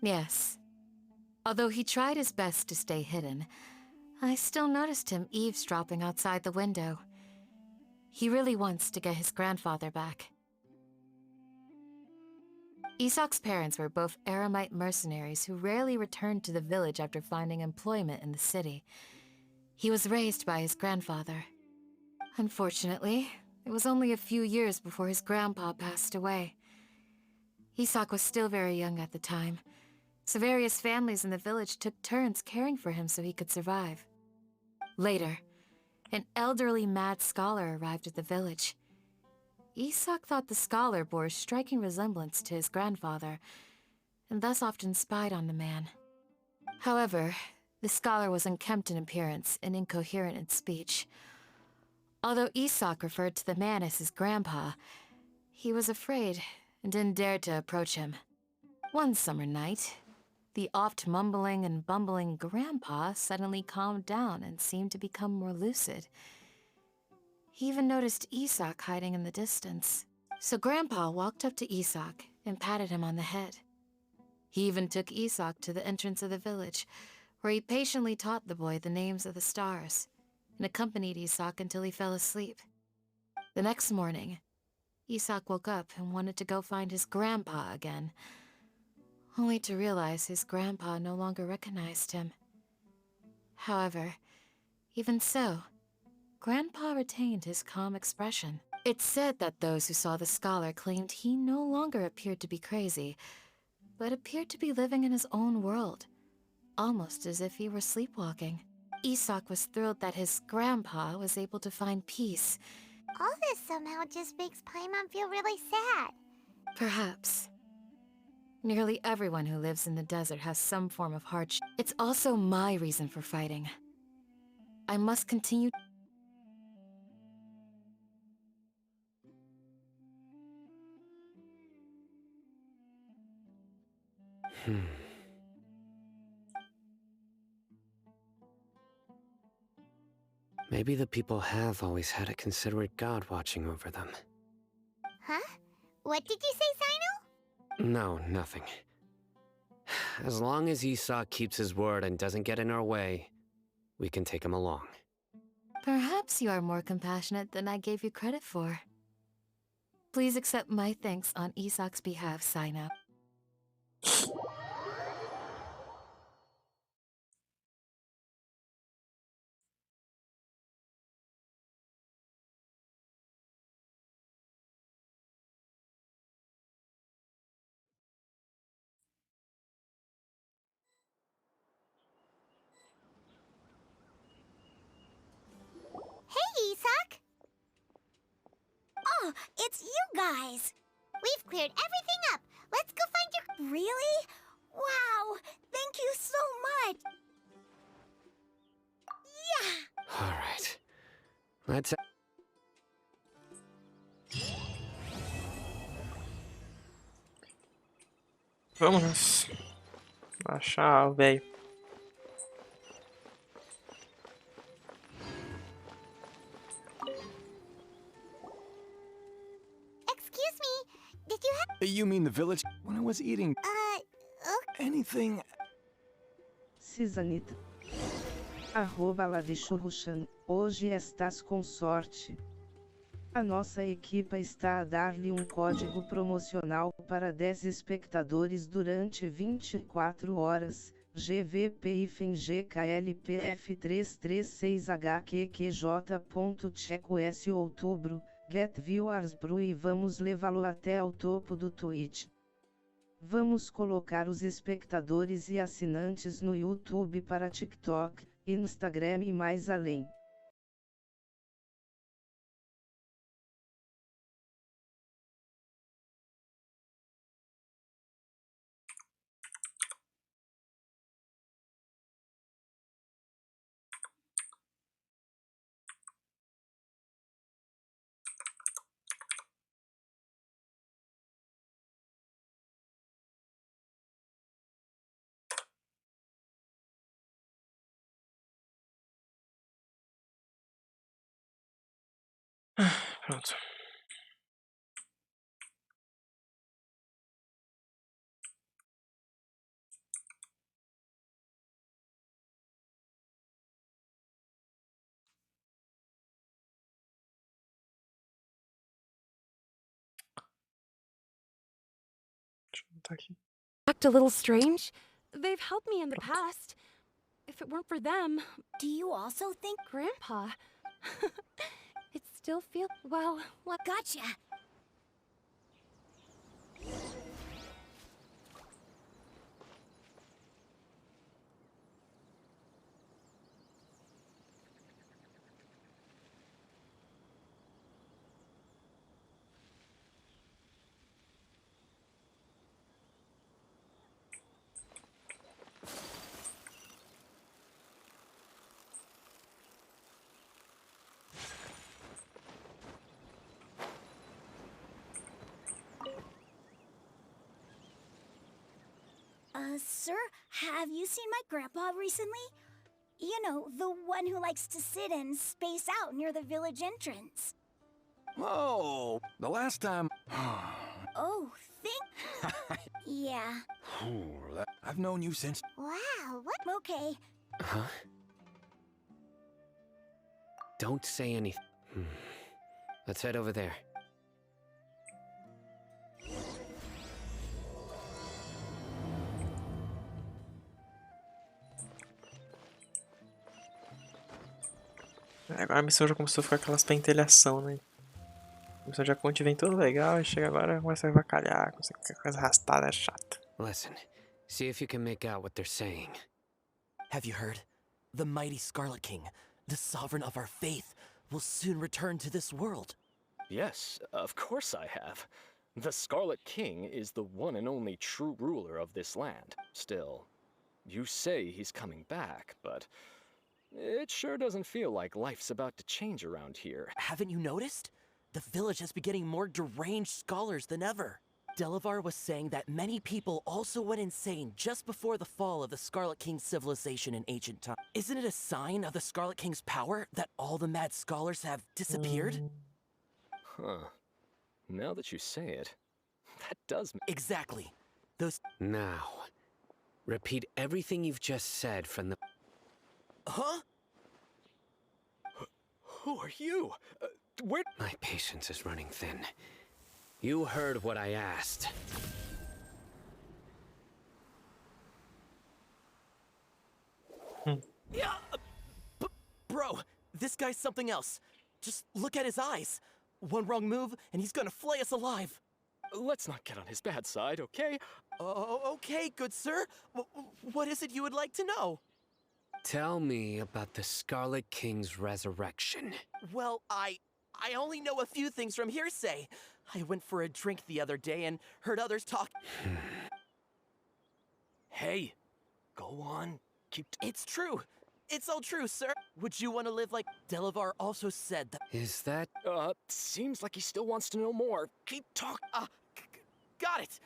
S18: Yes. Although he tried his best to stay hidden, I still noticed him eavesdropping outside the window. He really wants to get his grandfather back. Isak's parents were both Aramite mercenaries who rarely returned to the village after finding employment in the city. He was raised by his grandfather. Unfortunately, it was only a few years before his grandpa passed away. Isak was still very young at the time, so various families in the village took turns caring for him so he could survive. Later, an elderly mad scholar arrived at the village. Isak thought the scholar bore a striking resemblance to his grandfather, and thus often spied on the man. However, the scholar was unkempt in appearance and incoherent in speech. Although Isak referred to the man as his grandpa, he was afraid and didn't dare to approach him. One summer night, the oft mumbling and bumbling grandpa suddenly calmed down and seemed to become more lucid. He even noticed Isak hiding in the distance. So Grandpa walked up to Isak and patted him on the head. He even took Isak to the entrance of the village, where he patiently taught the boy the names of the stars, and accompanied Isak until he fell asleep. The next morning, Isak woke up and wanted to go find his grandpa again, only to realize his grandpa no longer recognized him. However, even so, Grandpa retained his calm expression. It's said that those who saw the scholar claimed he no longer appeared to be crazy, but appeared to be living in his own world, almost as if he were sleepwalking. Isak was thrilled that his grandpa was able to find peace.
S5: All this somehow just makes Paimon feel really sad.
S18: Perhaps. Nearly everyone who lives in the desert has some form of hardship. It's also my reason for fighting. I must continue.
S16: Maybe the people have always had a considerate god watching over them.
S5: Huh? What did you say, CYNO?
S16: No, nothing. As long as Isak keeps his word and doesn't get in our way, we can take him along.
S18: Perhaps you are more compassionate than I gave you credit for. Please accept my thanks on Isak's behalf, CYNO.
S5: Oh, it's you guys. We've cleared everything up. Let's go find your... Really? Wow, thank you so much. Yeah.
S16: All right. Let's...
S3: Vamos achar o velho.
S5: Excuse me, did you have...
S21: You mean the village? When I was eating... anything...
S1: Cisanita. @LadyChurrusChan. Hoje estás com sorte. A nossa equipa está a dar-lhe um código promocional para 10 espectadores durante 24 horas. GVP-GKLPF336HQQJ.checo outubro. Get viewers bro e vamos levá-lo até ao topo do Twitch. Vamos colocar os espectadores e assinantes no YouTube para TikTok, Instagram e mais além.
S3: Pronto. Deixa eu botar aqui.
S9: Act a little strange? They've helped me in the past. If it weren't for them...
S5: Do you also think...
S9: Grandpa... it still feels... well, what...
S5: Gotcha. Sir, have you seen my grandpa recently? You know, the one who likes to sit and space out near the village entrance.
S21: Oh, the last time...
S5: Oh, think... Yeah.
S21: I've known you since...
S5: Wow, what? Okay.
S16: Huh? Don't say anything. Let's head over there.
S3: Agora a missão já começou a ficar aquelas pentelhação, né? A missão de ARCONTE vem toda legal e chega agora começa a avacalhar, começa a coisa arrastada, chata.
S16: Listen, see if you can make out what they're saying.
S22: Have you heard? The mighty Scarlet King, the sovereign of our faith, will soon return to this world.
S23: Yes, of course I have. The Scarlet King is the one and only true ruler of this land. Still, you say he's coming back, but it sure doesn't feel like life's about to change around here.
S22: Haven't you noticed? The village has been getting more deranged scholars than ever. Delavar was saying that many people also went insane just before the fall of the Scarlet King's civilization in ancient times. Isn't it a sign of the Scarlet King's power that all the mad scholars have disappeared?
S23: Huh. Now that you say it, that does...
S22: Exactly. Those...
S16: Now, repeat everything you've just said from the...
S22: Huh?
S23: Who are you? Where...
S16: My patience is running thin. You heard what I asked.
S22: Yeah, bro, this guy's something else. Just look at his eyes. One wrong move, and he's gonna flay us alive.
S23: Let's not get on his bad side, okay?
S22: Oh, okay, good sir. What is it you would like to know?
S16: Tell me about the Scarlet King's resurrection.
S22: Well, I only know a few things from hearsay. I went for a drink the other day and heard others talk.
S23: Hey, go on.
S22: It's true. It's all true, sir. Would you want to live like Delavar also said that?
S16: Is that?
S23: Seems like he still wants to know more. Keep talking.
S22: Got it.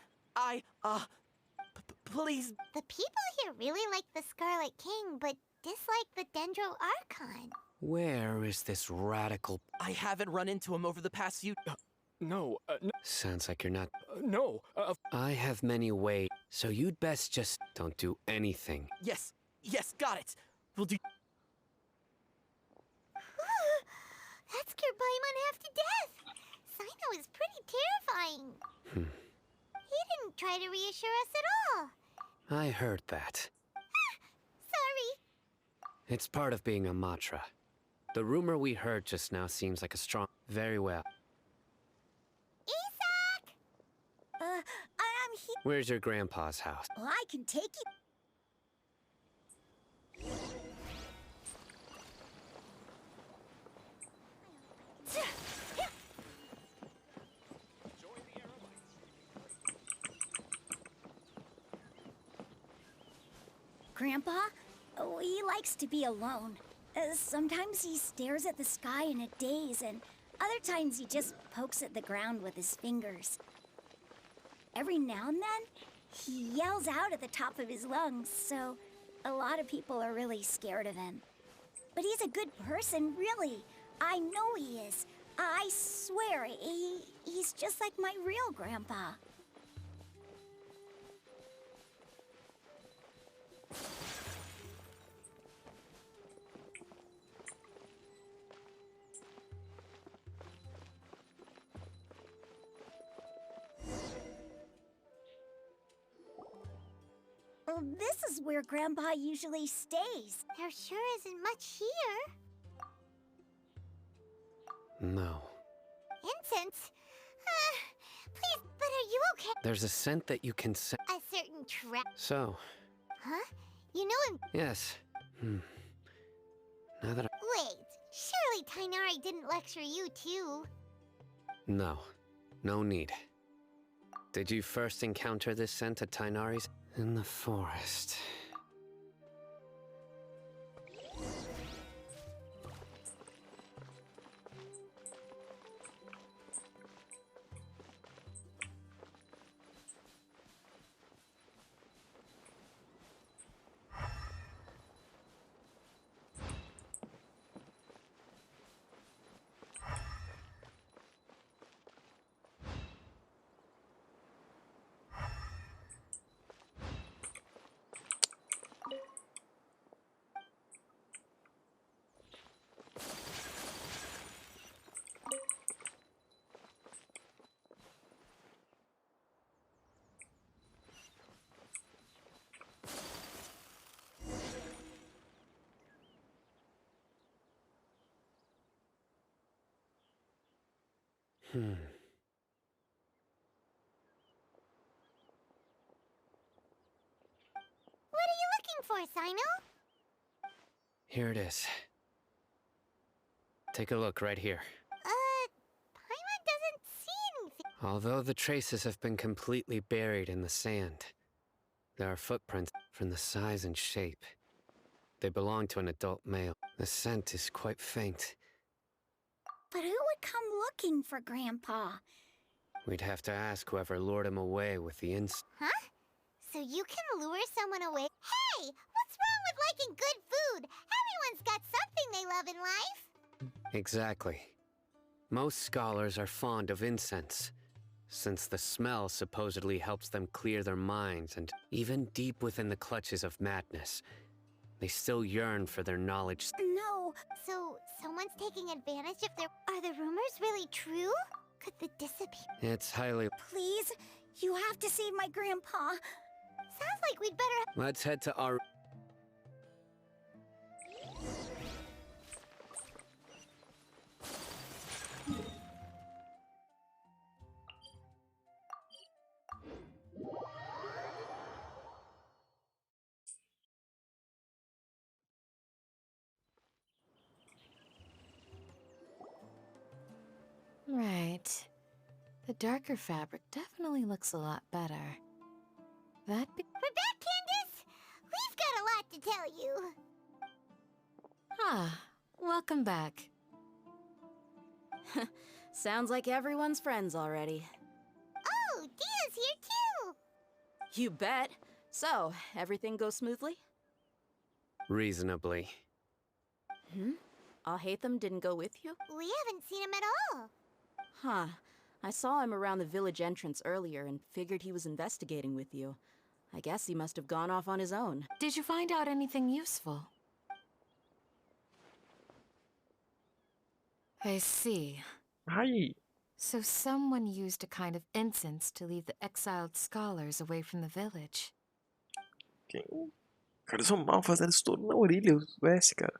S22: Please.
S5: The people here really like the Scarlet King, but dislike the Dendro Archon.
S16: Where is this radical?
S22: I haven't run into him over the past few.
S23: No.
S16: Sounds like you're not.
S23: No.
S16: I have many ways, so you'd best just don't do anything.
S22: Yes, got it. We'll do.
S5: That scared Paimon half to death. CYNO is pretty terrifying. He didn't try to reassure us at all.
S16: I heard that.
S5: Sorry.
S16: It's part of being a Matra. The rumor we heard just now seems like a strong... Very well.
S5: Isak! I'm here.
S16: Where's your grandpa's house?
S5: Well, I can take you.
S4: Grandpa? Oh, he likes to be alone. Sometimes he stares at the sky in a daze, and other times he just pokes at the ground with his fingers. Every now and then, he yells out at the top of his lungs, so a lot of people are really scared of him. But he's a good person, really. I know he is. I swear, he's just like my real grandpa. Well, this is where Grandpa usually stays.
S5: There sure isn't much here.
S16: No.
S5: Incense? Please, but are you okay?
S16: There's a scent that you can sense.
S5: A certain trap.
S16: So.
S5: Huh? You know him?
S16: Yes. Now that I...
S5: Wait, surely Tighnari didn't lecture you too.
S16: No. No need. Did you first encounter this scent at Tighnari's? In the forest.
S5: What are you looking for, CYNO?
S16: Here it is. Take a look right here.
S5: Paimon doesn't see anything.
S16: Although the traces have been completely buried in the sand, there are footprints from the size and shape. They belong to an adult male. The scent is quite faint.
S4: But who would come looking for Grandpa?
S16: We'd have to ask whoever lured him away with the
S5: Huh? So you can lure someone away? Hey! What's wrong with liking good food? Everyone's got something they love in life.
S16: Exactly. Most scholars are fond of incense, since the smell supposedly helps them clear their minds, and even deep within the clutches of madness, they still yearn for their knowledge.
S5: No. So, someone's taking advantage of their... Are the rumors really true? Could the disappear...
S16: It's highly...
S4: Please, you have to save my Grandpa.
S5: Sounds like we'd better...
S16: Let's head to our...
S18: The darker fabric definitely looks a lot better.
S5: We're back, Candace! We've got a lot to tell you.
S18: Ah, welcome back.
S17: Sounds like everyone's friends already.
S5: Oh, Dia's here too!
S17: You bet. So, everything goes smoothly?
S16: Reasonably.
S17: Alhaitham didn't go with you?
S5: We haven't seen him at all.
S17: Huh. I saw him around the village entrance earlier and figured he was investigating with you. I guess he must have gone off on his own.
S18: Did you find out anything useful? I see.
S3: Hi.
S18: So someone used a kind of incense to lead the exiled scholars away from the village.
S3: Quem? Cara, são mal fazendo isso tudo na orelha, os S, cara.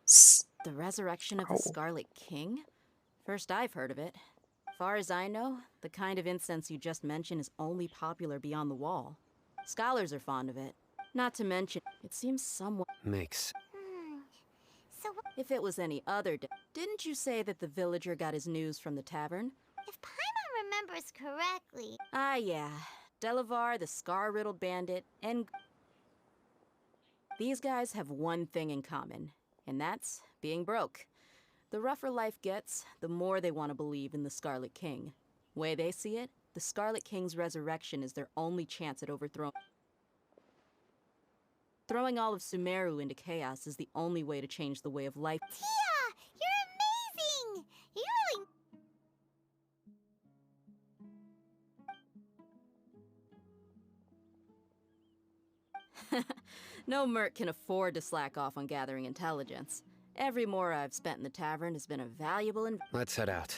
S17: The resurrection of the Scarlet King? First I've heard of it. Far as I know, the kind of incense you just mentioned is only popular beyond the wall. Scholars are fond of it. Not to mention, it seems somewhat...
S16: Makes...
S5: So
S17: if it was any other day... Didn't you say that the villager got his news from the tavern?
S5: if Paimon remembers correctly...
S17: Ah, yeah. Delavar, the scar-riddled bandit, and... These guys have one thing in common, and that's being broke. The rougher life gets, the more they want to believe in the Scarlet King. Way they see it, the Scarlet King's resurrection is their only chance at overthrowing. Throwing all of Sumeru into chaos is the only way to change the way of life.
S5: Tia! You're amazing! You
S17: really... No merc can afford to slack off on gathering intelligence. Every mora I've spent in the tavern has been a valuable
S16: Let's head out.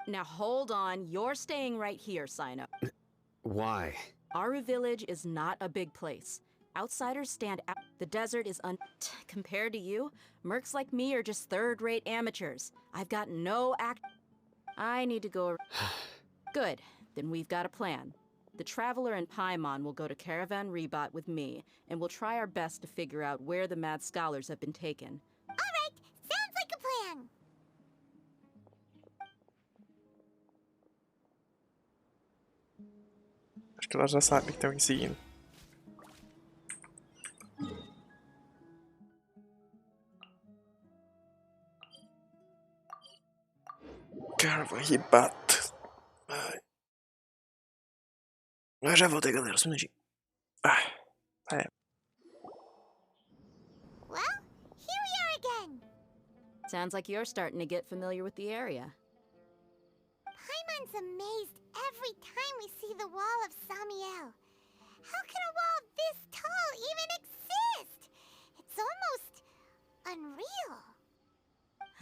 S17: Now hold on, you're staying right here, CYNO.
S16: Why?
S17: Aru Village is not a big place. Outsiders stand out. The desert is compared to you, mercs like me are just third-rate amateurs. I've got no I need to go... Good, then we've got a plan. The Traveler and Paimon will go to Caravan Rebot with me, and we'll try our best to figure out where the mad scholars have been taken.
S5: Alright, sounds like a plan.
S3: Acho que ela já sabe que estão em seguindo. Caravan Rebot. Ai. Eu já voltei, galera. Só um minutinho.
S5: Well, here we are again.
S17: Sounds like you're starting to get familiar with the area.
S5: Paimon's amazed every time we see the wall of Samiel. How can a wall this tall even exist? It's almost unreal.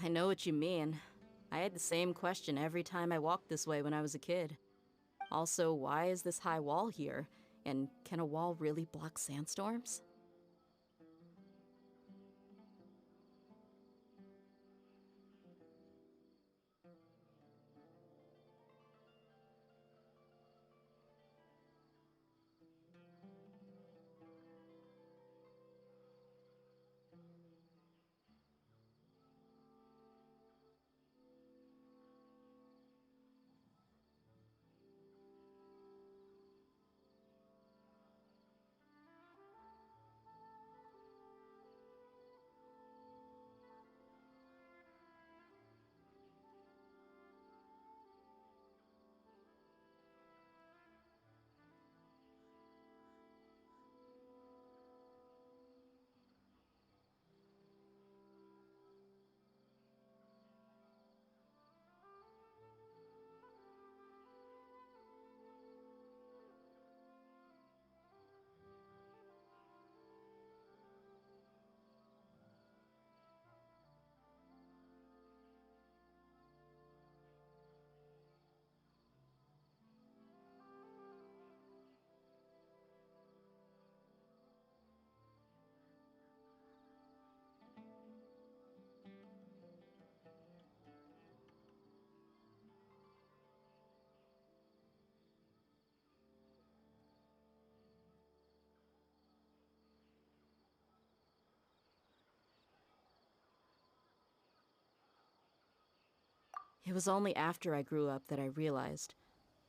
S17: I know what you mean. I had the same question every time I walked this way when I was a kid. Also, why is this high wall here? And can a wall really block sandstorms? It was only after I grew up that I realized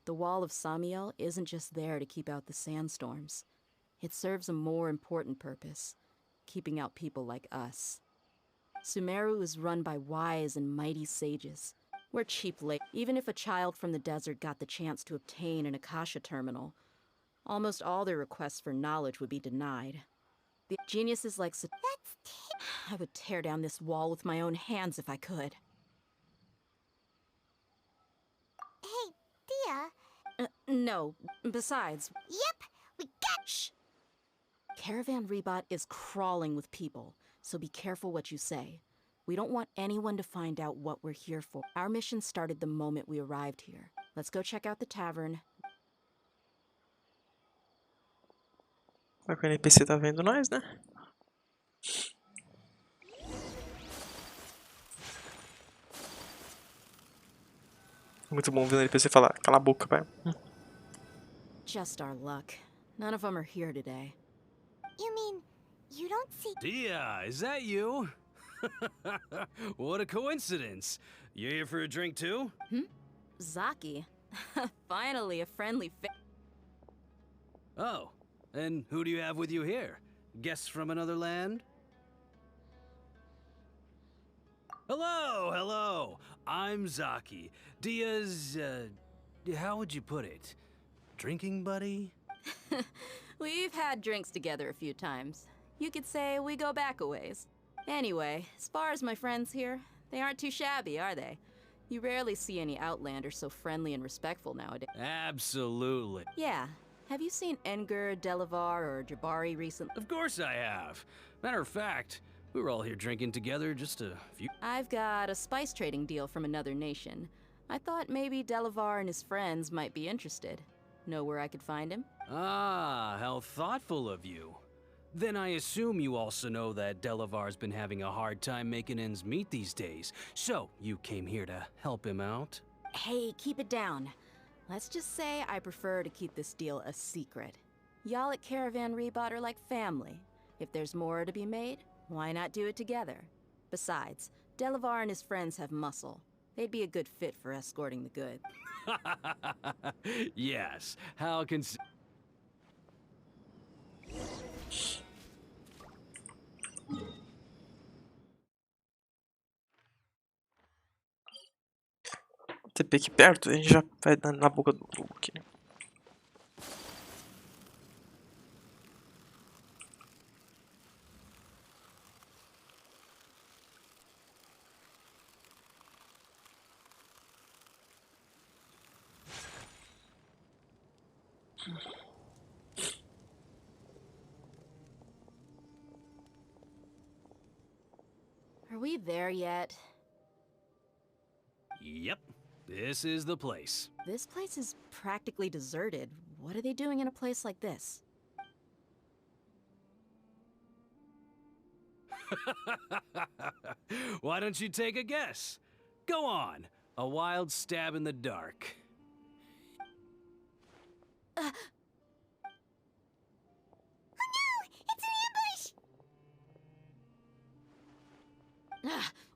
S17: The Wall of Samiel isn't just there to keep out the sandstorms. It serves a more important purpose, keeping out people like us. Sumeru is run by wise and mighty sages. We're cheap labor. Even if a child from the desert got the chance to obtain an Akasha terminal, almost all their requests for knowledge would be denied. The geniuses like I would tear down this wall with my own hands if I could.
S5: Hey, Dia.
S17: No. Besides...
S5: Yep, we got...
S17: Shh! Caravan Rebot is crawling with people, so be careful what you say. We don't want anyone to find out what we're here for. Our mission started the moment we arrived here. Let's go check out the tavern.
S3: Será que o NPC tá vendo nós, né? Muito bom ver o NPC falar, cala a boca, pai.
S17: Just our luck. None of them are here today.
S5: You mean, you don't see...
S7: Dia, is that you? What a coincidence. You here for a drink too?
S17: Zaki. Finally, a friendly
S7: Oh, and who do you have with you here? Guests from another land? Hello, hello. I'm Zaki. Dia's, how would you put it? Drinking buddy?
S17: We've had drinks together a few times. You could say we go back a ways. Anyway, as far as my friends here, they aren't too shabby, are they? You rarely see any Outlanders so friendly and respectful nowadays.
S7: Absolutely.
S17: Yeah. Have you seen Enger, Delavar, or Jabari recently?
S7: Of course I have. Matter of fact, we were all here drinking together just a few...
S17: I've got a spice trading deal from another nation. I thought maybe Delavar and his friends might be interested. Know where I could find him?
S7: Ah, how thoughtful of you. Then I assume you also know that Delavar's been having a hard time making ends meet these days. So, you came here to help him out?
S17: Hey, keep it down. Let's just say I prefer to keep this deal a secret. Y'all at Caravan Rebot are like family. If there's more to be made, why not do it together? Besides, Delavar and his friends have muscle. They'd be a good fit for escorting the goods.
S7: Yes, how can...
S3: TP aqui perto, a gente já vai na boca do lobo aqui.
S17: Are we there yet?
S7: Yep, this is the place.
S17: This place is practically deserted. What are they doing in a place like this?
S7: Why don't you take a guess? Go on, a wild stab in the dark.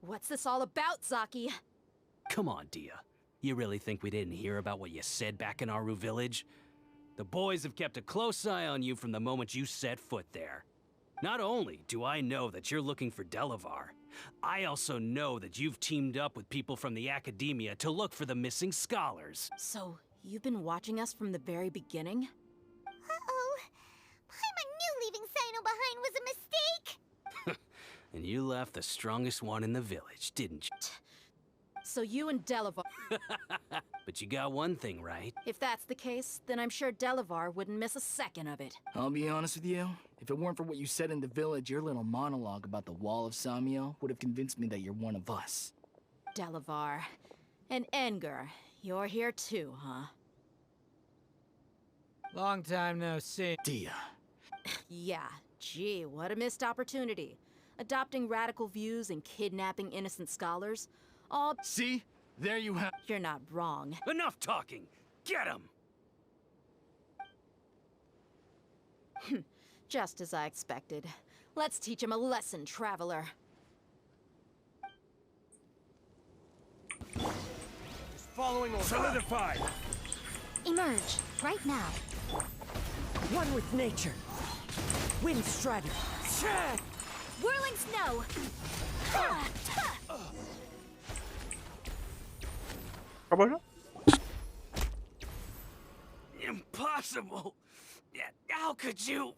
S17: What's this all about, Zaki?
S7: Come on, Dia. You really think we didn't hear about what you said back in Aru village? The boys have kept a close eye on you from the moment you set foot there. Not only do I know that you're looking for Delavar, I also know that you've teamed up with people from the Academia to look for the missing scholars.
S17: So, you've been watching us from the very beginning?
S5: Uh-oh. Paimon knew leaving CYNO behind was a mistake!
S7: And you left the strongest one in the village, didn't you?
S17: So you and Delavar...
S7: But you got one thing right.
S17: If that's the case, then I'm sure Delavar wouldn't miss a second of it.
S8: I'll be honest with you. If it weren't for what you said in the village, your little monologue about the Wall of Samiel would have convinced me that you're one of us.
S17: Delavar. And Enger. You're here too, huh?
S11: Long time no see.
S8: Dia.
S17: Yeah, gee, what a missed opportunity. Adopting radical views and kidnapping innocent scholars. All...
S8: See? There you have...
S17: You're not wrong.
S7: Enough talking! Get him!
S17: Just as I expected. Let's teach him a lesson, traveler.
S11: Just following orders. Solidify!
S10: Emerge, right now.
S19: One with nature. Wind strategy.
S10: Whirling snow.
S3: Acabou já?
S7: Impossible! How could you?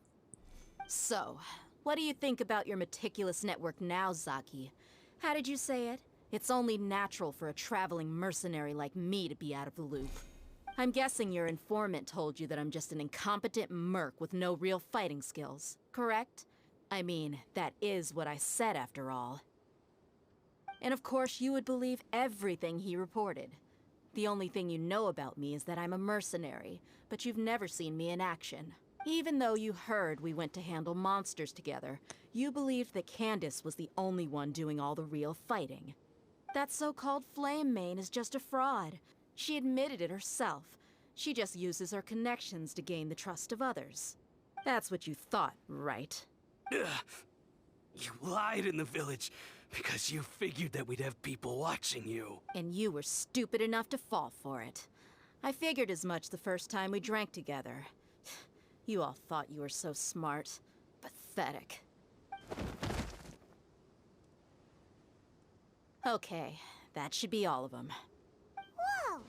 S17: So, what do you think about your meticulous network now, Zaki? How did you say it? It's only natural for a traveling mercenary like me to be out of the loop. I'm guessing your informant told you that I'm just an incompetent merc with no real fighting skills, correct? I mean, that is what I said after all. And of course you would believe everything he reported. The only thing you know about me is that I'm a mercenary, but you've never seen me in action. Even though you heard we went to handle monsters together, you believed that Candace was the only one doing all the real fighting. That so-called Flame Main is just a fraud. She admitted it herself. She just uses her connections to gain the trust of others. That's what you thought, right?
S7: You lied in the village because you figured that we'd have people watching you.
S17: And you were stupid enough to fall for it. I figured as much the first time we drank together. You all thought you were so smart. Pathetic. Okay, that should be all of them.
S5: Whoa!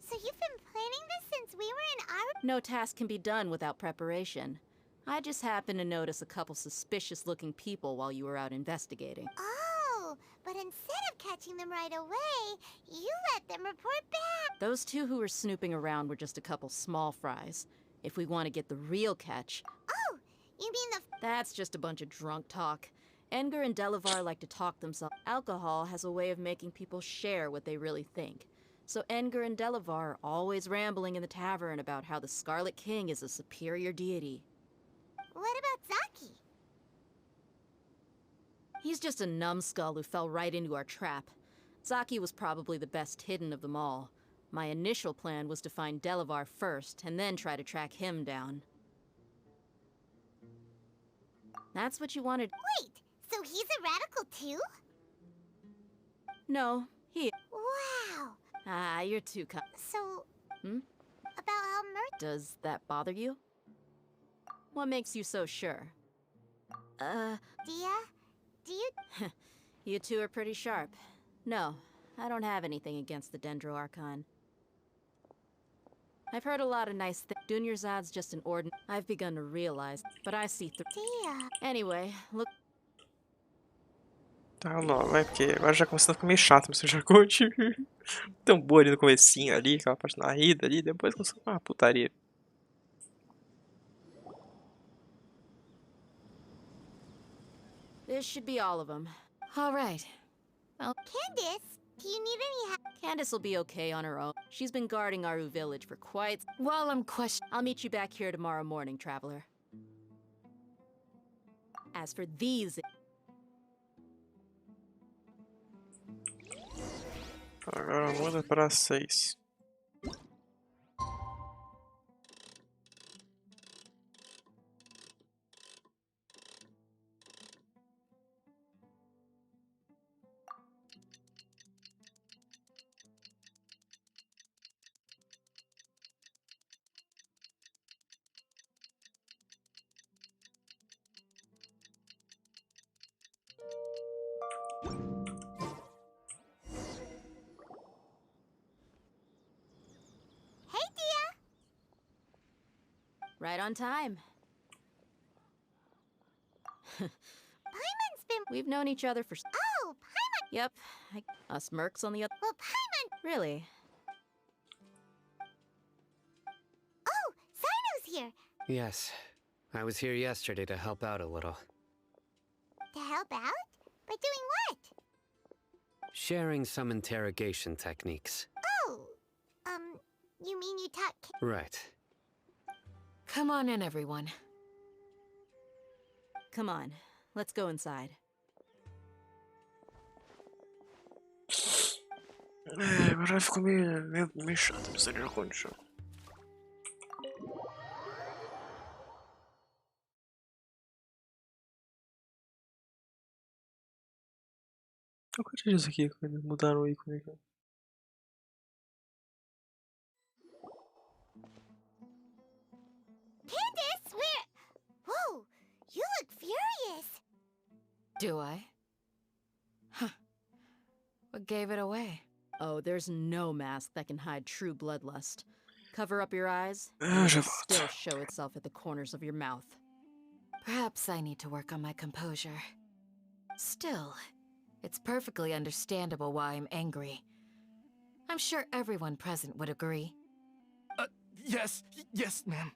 S5: So you've been planning this since we were in our...
S17: No task can be done without preparation. I just happened to notice a couple suspicious-looking people while you were out investigating.
S5: Oh, but instead of catching them right away, you let them report back.
S17: Those two who were snooping around were just a couple small fries. If we want to get the real catch...
S5: Oh, you mean the...
S17: That's just a bunch of drunk talk. Edgar and Delavar like to talk themselves. Alcohol has a way of making people share what they really think. So Edgar and Delavar are always rambling in the tavern about how the Scarlet King is a superior deity.
S5: What about Zaki?
S17: He's just a numbskull who fell right into our trap. Zaki was probably the best hidden of them all. My initial plan was to find Delavar first, and then try to track him down. That's what you wanted.
S5: Wait, so he's a radical too?
S17: No, he...
S5: Wow.
S17: Ah, you're too kind.
S5: So...
S17: Hmm?
S5: About how
S17: Does that bother you? What makes you so sure?
S5: Dia? Do you...
S17: You two are pretty sharp. No, I don't have anything against the Dendro Archon. I've heard a lot of nice things. Dunyarzad's just an ordinary... I've begun to realize, but I see through...
S5: Dia...
S17: Anyway, look...
S3: Tá, não, vai, porque agora já começando a ficar meio chato, mas já curte. Tão boa ali no comecinho ali, aquela parte na rida ali, depois começou uma putaria.
S17: This should be all of them.
S18: All right.
S5: Well, Candace, do you need any help?
S17: Candace will be okay on her own. She's been guarding Aru village for quite...
S18: While I'm questioning...
S17: I'll meet you back here tomorrow morning, traveler. As for these...
S3: Agora muda para 6.
S5: Hey, Dia!
S17: Right on time.
S5: Paimon's been...
S17: We've known each other for...
S5: Oh, Paimon!
S17: Yep. Us mercs on the other...
S5: Well, Paimon...
S17: Really?
S5: Oh, CYNO's here!
S16: Yes. I was here yesterday to help out a little.
S5: To help out? By doing what?
S16: Sharing some interrogation techniques.
S5: Oh, you mean you taught...
S16: Right.
S18: Come on in, everyone.
S17: Come on. Let's go inside.
S3: Agora ficou meio chato, precisa de ar-condição. Eu quero isso aqui, mudaram o ícone aqui.
S18: Do I? Huh. What gave it away?
S17: Oh, there's no mask that can hide true bloodlust. Cover up your eyes, and it will still show itself at the corners of your mouth.
S18: Perhaps I need to work on my composure. Still, it's perfectly understandable why I'm angry. I'm sure everyone present would agree.
S8: Yes, ma'am.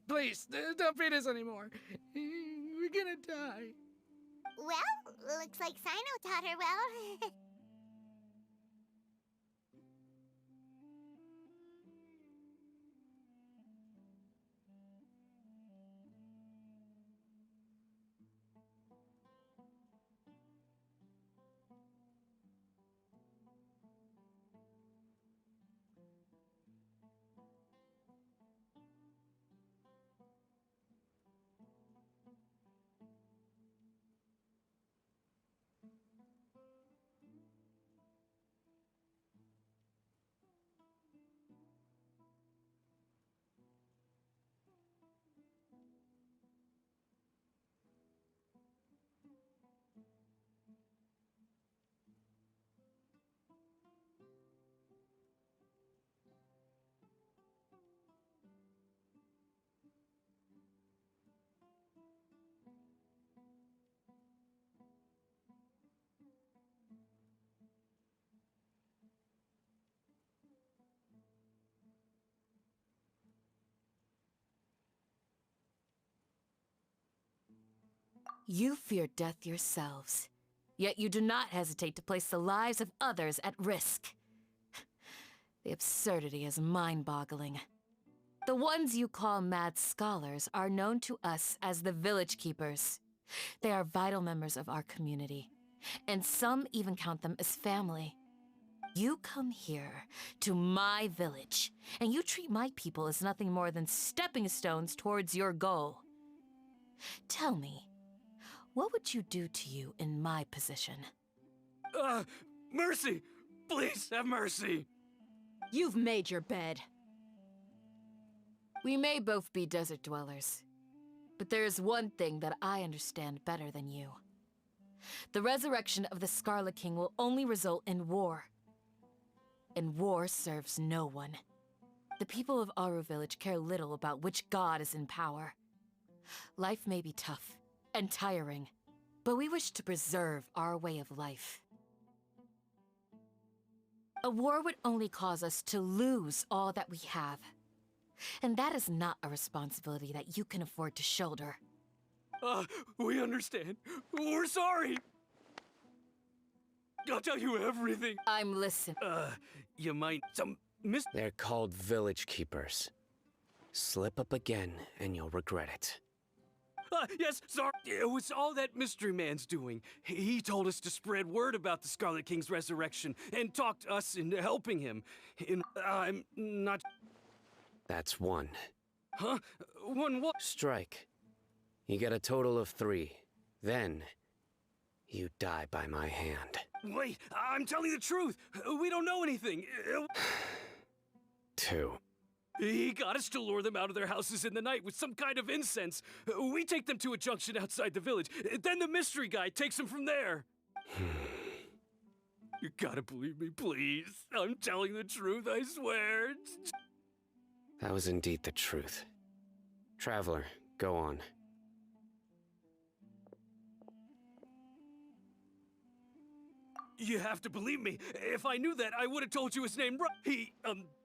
S8: Please, don't feed us anymore. We're gonna die.
S5: Well, looks like CYNO taught her well.
S18: You fear death yourselves, yet you do not hesitate to place the lives of others at risk. The absurdity is mind-boggling. The ones you call mad scholars are known to us as the Village Keepers. They are vital members of our community, and some even count them as family. You come here, to my village, and you treat my people as nothing more than stepping stones towards your goal. Tell me, what would you do to you in my position?
S12: Mercy! Please have mercy!
S17: You've made your bed.
S18: We may both be desert dwellers, but there is one thing that I understand better than you. The resurrection of the Scarlet King will only result in war. And war serves no one. The people of Aru Village care little about which god is in power. Life may be tough and tiring, but we wish to preserve our way of life. A war would only cause us to lose all that we have. And that is not a responsibility that you can afford to shoulder.
S12: We understand. We're sorry. I'll tell you everything.
S18: I'm listening.
S12: You might
S16: They're called Village Keepers. Slip up again, and you'll regret it.
S12: Yes, sorry. It was all that mystery man's doing. He told us to spread word about the Scarlet King's resurrection and talked us into helping him. And I'm not...
S16: That's one.
S12: Huh? One what?
S16: Strike. You get a total of 3. Then, you die by my hand.
S12: Wait, I'm telling the truth. We don't know anything.
S16: 2.
S12: He got us to lure them out of their houses in the night with some kind of incense. We take them to a junction outside the village. Then the mystery guy takes them from there. You gotta believe me, please. I'm telling the truth, I swear.
S16: That was indeed the truth. Traveler, go on.
S12: You have to believe me. If I knew that, I would have told you his name.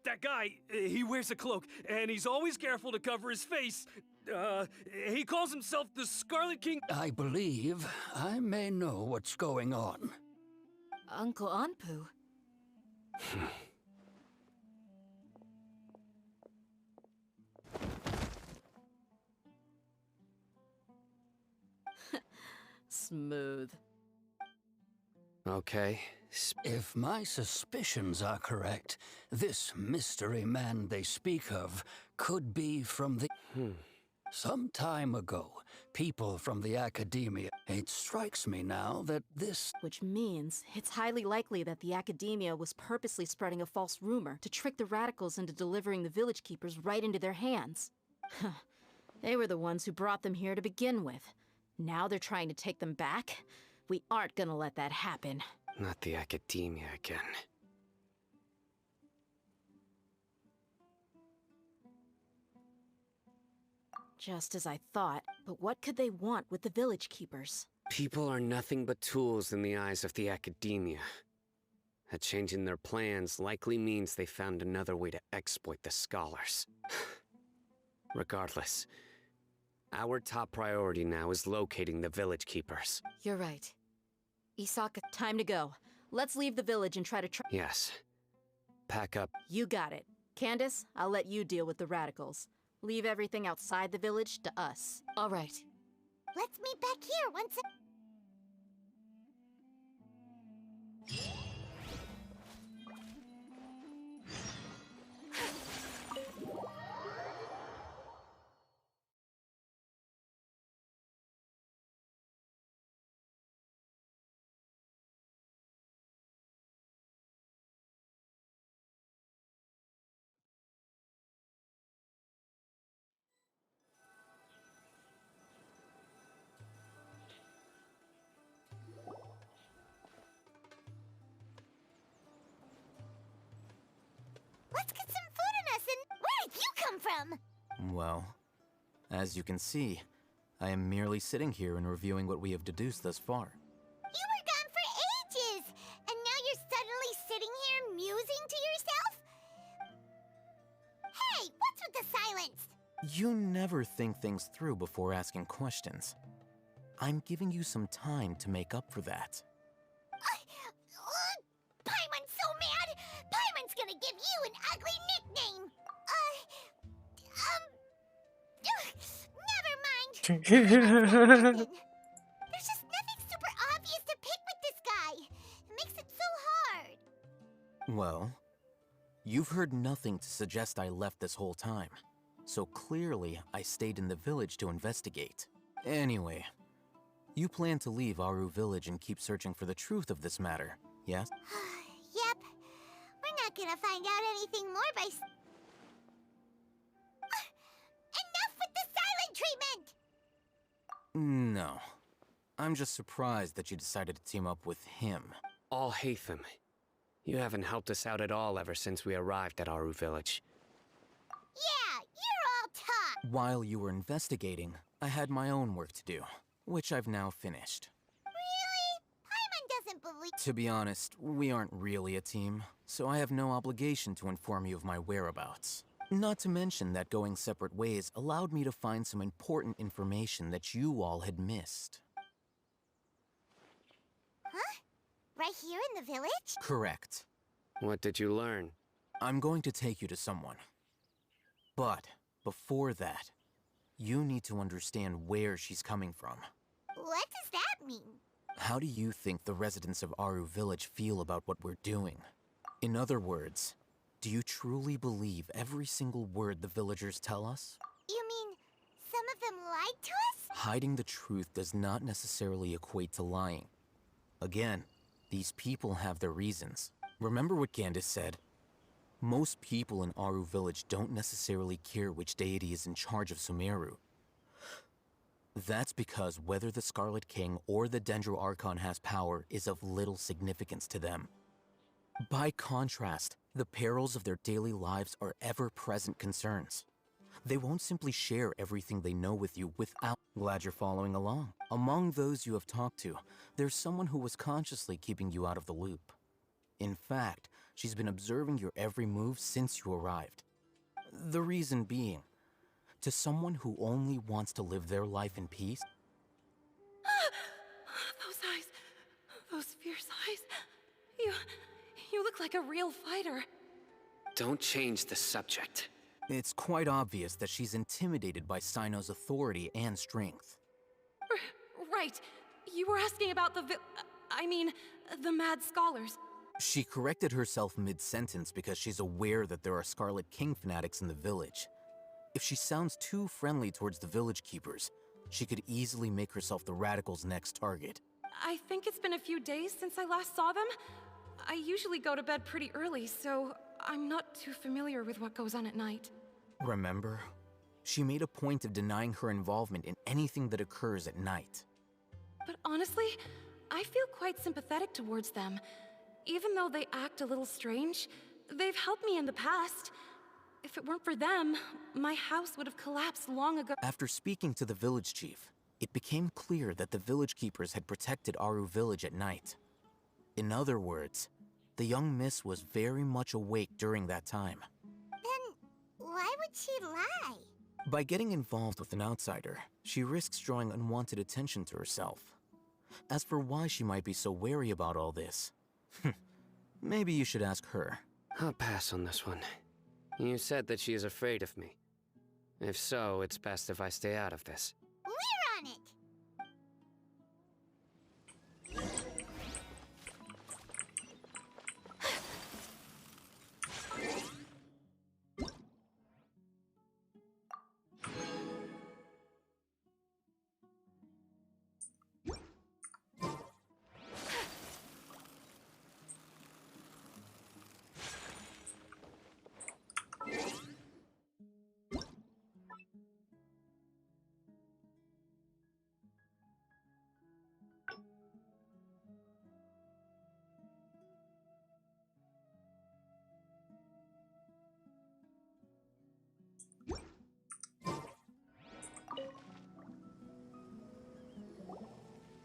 S12: That guy, he wears a cloak, and he's always careful to cover his face. He calls himself the Scarlet King.
S20: I believe I may know what's going on.
S18: Uncle Anpu.
S17: Smooth.
S16: Okay.
S20: If my suspicions are correct, this mystery man they speak of could be from the... Some time ago, people from the academia... It strikes me now that this...
S17: Which means it's highly likely that the academia was purposely spreading a false rumor to trick the radicals into delivering the Village Keepers right into their hands. They were the ones who brought them here to begin with. Now they're trying to take them back? We aren't gonna let that happen.
S16: Not the academia again.
S17: Just as I thought, but what could they want with the village keepers?
S16: People are nothing but tools in the eyes of the academia. A change in their plans likely means they found another way to exploit the scholars. Regardless, our top priority now is locating the village keepers.
S18: You're right. Isaka,
S17: time to go. Let's leave the village and try to
S16: Yes. Pack up.
S17: You got it. Candace, I'll let you deal with the radicals. Leave everything outside the village to us.
S18: All right.
S5: Let's meet back here once Let's get some food in us, and where did you come from?
S15: Well, as you can see, I am merely sitting here and reviewing what we have deduced thus far.
S5: You were gone for ages, and now you're suddenly sitting here musing to yourself? Hey, what's with the silence?
S15: You never think things through before asking questions. I'm giving you some time to make up for that.
S5: Paimon's so mad! Paimon's gonna give you an ugly nickname! Never mind! There's just nothing super obvious to pick with this guy. It makes it so hard.
S15: Well, you've heard nothing to suggest I left this whole time. So clearly, I stayed in the village to investigate. Anyway, you plan to leave Aru Village and keep searching for the truth of this matter, yes?
S5: Yep. We're not gonna find out anything more by enough with the silent treatment!
S15: No. I'm just surprised that you decided to team up with him.
S16: Alhaitham, you haven't helped us out at all ever since we arrived at Aru Village.
S5: Yeah, you're all talk!
S15: While you were investigating, I had my own work to do, which I've now finished.
S5: Really? Paimon doesn't believe—
S15: To be honest, we aren't really a team, so I have no obligation to inform you of my whereabouts. Not to mention that going separate ways allowed me to find some important information that you all had missed.
S5: Huh? Right here in the village?
S15: Correct.
S16: What did you learn?
S15: I'm going to take you to someone. But before that, you need to understand where she's coming from.
S5: What does that mean?
S15: How do you think the residents of Aru Village feel about what we're doing? In other words, do you truly believe every single word the villagers tell us?
S5: You mean some of them lied to us?
S15: Hiding the truth does not necessarily equate to lying. Again, these people have their reasons. Remember what Candace said? Most people in Aru Village don't necessarily care which deity is in charge of Sumeru. That's because whether the Scarlet King or the Dendro Archon has power is of little significance to them. By contrast, the perils of their daily lives are ever-present concerns. They won't simply share everything they know with you without— Glad you're following along. Among those you have talked to, there's someone who was consciously keeping you out of the loop. In fact, she's been observing your every move since you arrived. The reason being, to someone who only wants to live their life in peace—
S9: Those eyes, those fierce eyes. You look like a real fighter.
S16: Don't change the subject.
S15: It's quite obvious that she's intimidated by CYNO's authority and strength.
S9: Right. You were asking about the the mad scholars.
S15: She corrected herself mid-sentence because she's aware that there are Scarlet King fanatics in the village. If she sounds too friendly towards the village keepers, she could easily make herself the radicals' next target.
S9: I think it's been a few days since I last saw them. I usually go to bed pretty early, so I'm not too familiar with what goes on at night.
S15: Remember? She made a point of denying her involvement in anything that occurs at night.
S9: But honestly, I feel quite sympathetic towards them. Even though they act a little strange, they've helped me in the past. If it weren't for them, my house would have collapsed long ago.
S15: After speaking to the village chief, it became clear that the village keepers had protected Aru village at night. In other words, the young miss was very much awake during that time.
S5: Then why would she lie?
S15: By getting involved with an outsider, she risks drawing unwanted attention to herself. As for why she might be so wary about all this, maybe you should ask her.
S16: I'll pass on this one. You said that she is afraid of me. If so, it's best if I stay out of this.
S5: We're on it!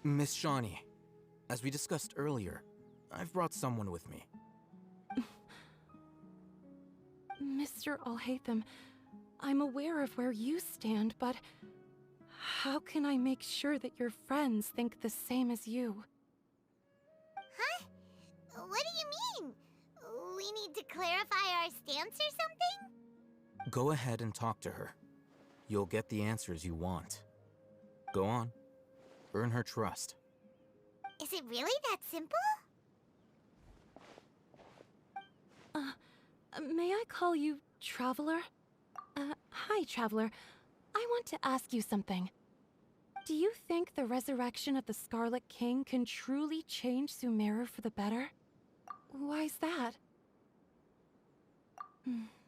S15: Miss Shawnee, as we discussed earlier, I've brought someone with me.
S9: Mr. Alhaitham, I'm aware of where you stand, but how can I make sure that your friends think the same as you?
S5: Huh? What do you mean? We need to clarify our stance or something?
S15: Go ahead and talk to her. You'll get the answers you want. Go on. Earn her trust.
S5: Is it really that simple?
S9: May I call you Traveler? Hi, Traveler. I want to ask you something. Do you think the resurrection of the Scarlet King can truly change Sumeru for the better? Why's that?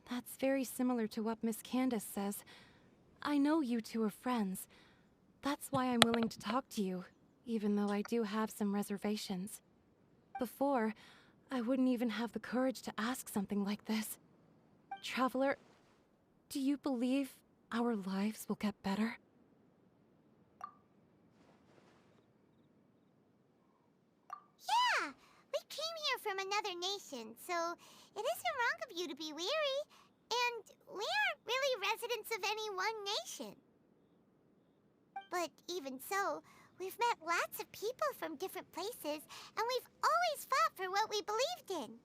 S9: That's very similar to what Miss Candace says. I know you two are friends. That's why I'm willing to talk to you, even though I do have some reservations. Before, I wouldn't even have the courage to ask something like this. Traveler, do you believe our lives will get better?
S5: Yeah! We came here from another nation, so it isn't wrong of you to be weary. And we aren't really residents of any one nation. But even so, we've met lots of people from different places, and we've always fought for what we believed in.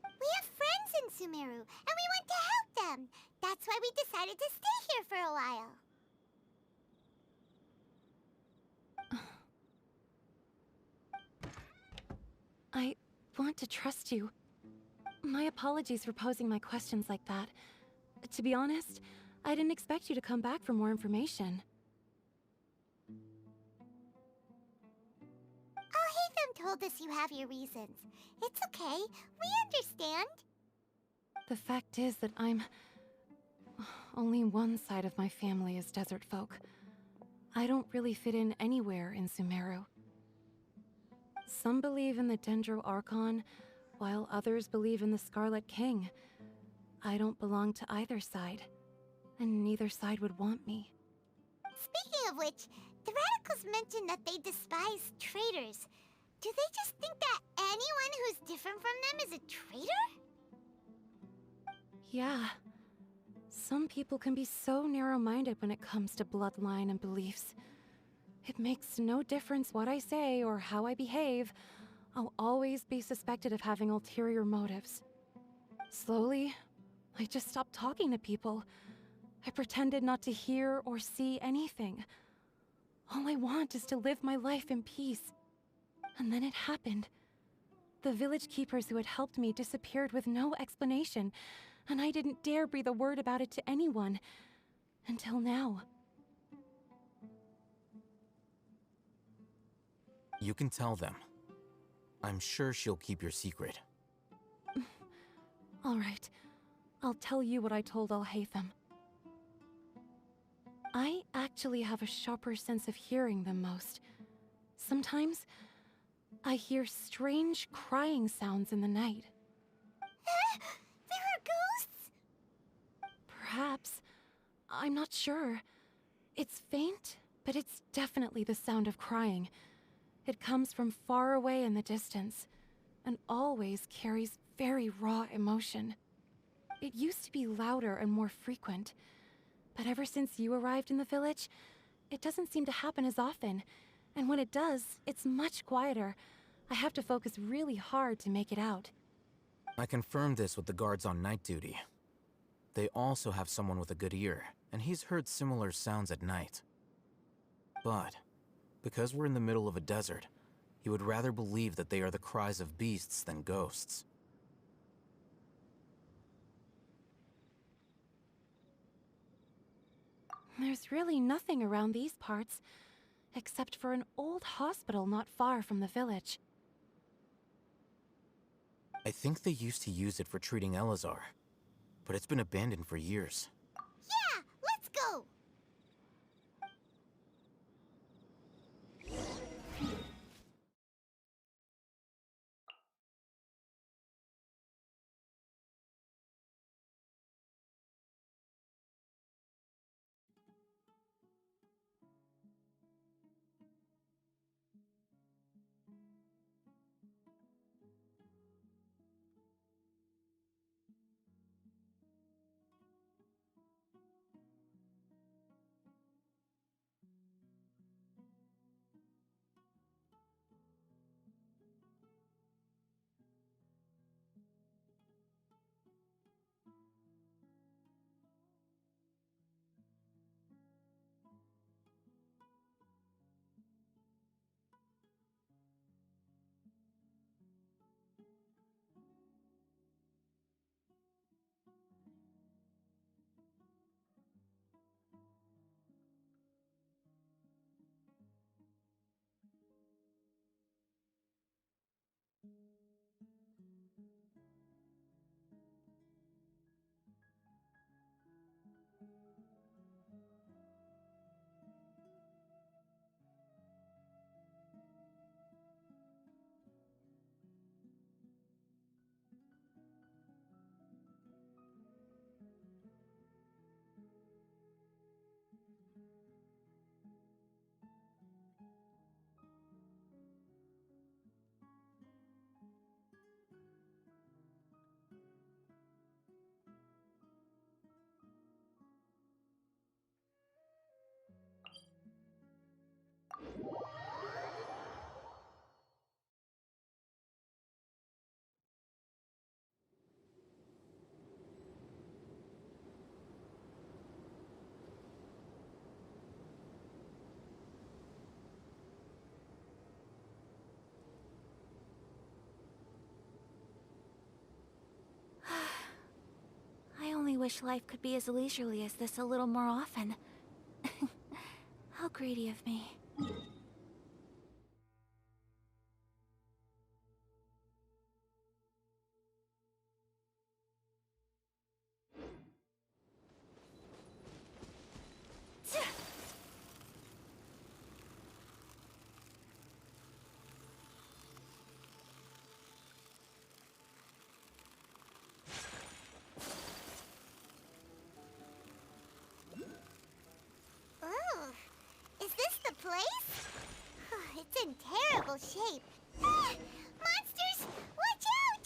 S5: We have friends in Sumeru, and we want to help them. That's why we decided to stay here for a while.
S9: I want to trust you. My apologies for posing my questions like that. To be honest, I didn't expect you to come back for more information.
S5: Alhaitham told us you have your reasons. It's okay. We understand.
S9: The fact is that only one side of my family is desert folk. I don't really fit in anywhere in Sumeru. Some believe in the Dendro Archon, while others believe in the Scarlet King. I don't belong to either side, and neither side would want me.
S5: Speaking of which, the Radicals mentioned that they despise traitors. Do they just think that anyone who's different from them is a traitor?
S9: Yeah. Some people can be so narrow-minded when it comes to bloodline and beliefs. It makes no difference what I say or how I behave. I'll always be suspected of having ulterior motives. Slowly, I just stopped talking to people. I pretended not to hear or see anything. All I want is to live my life in peace. And then it happened. The village keepers who had helped me disappeared with no explanation, and I didn't dare breathe a word about it to anyone. Until now.
S15: You can tell them. I'm sure she'll keep your secret.
S9: All right. I'll tell you what I told Alhaitham. I actually have a sharper sense of hearing than most. Sometimes, I hear strange crying sounds in the night.
S5: There are ghosts?
S9: Perhaps. I'm not sure. It's faint, but it's definitely the sound of crying. It comes from far away in the distance, and always carries very raw emotion. It used to be louder and more frequent, but ever since you arrived in the village, it doesn't seem to happen as often, and when it does, it's much quieter. I have to focus really hard to make it out.
S15: I confirmed this with the guards on night duty. They also have someone with a good ear, and he's heard similar sounds at night. But, because we're in the middle of a desert, he would rather believe that they are the cries of beasts than ghosts.
S9: There's really nothing around these parts, except for an old hospital not far from the village.
S15: I think they used to use it for treating Elazar, but it's been abandoned for years.
S5: Yeah, let's go!
S10: I only wish life could be as leisurely as this a little more often. How greedy of me.
S5: Place? It's in terrible shape. Ah! Monsters! Watch out!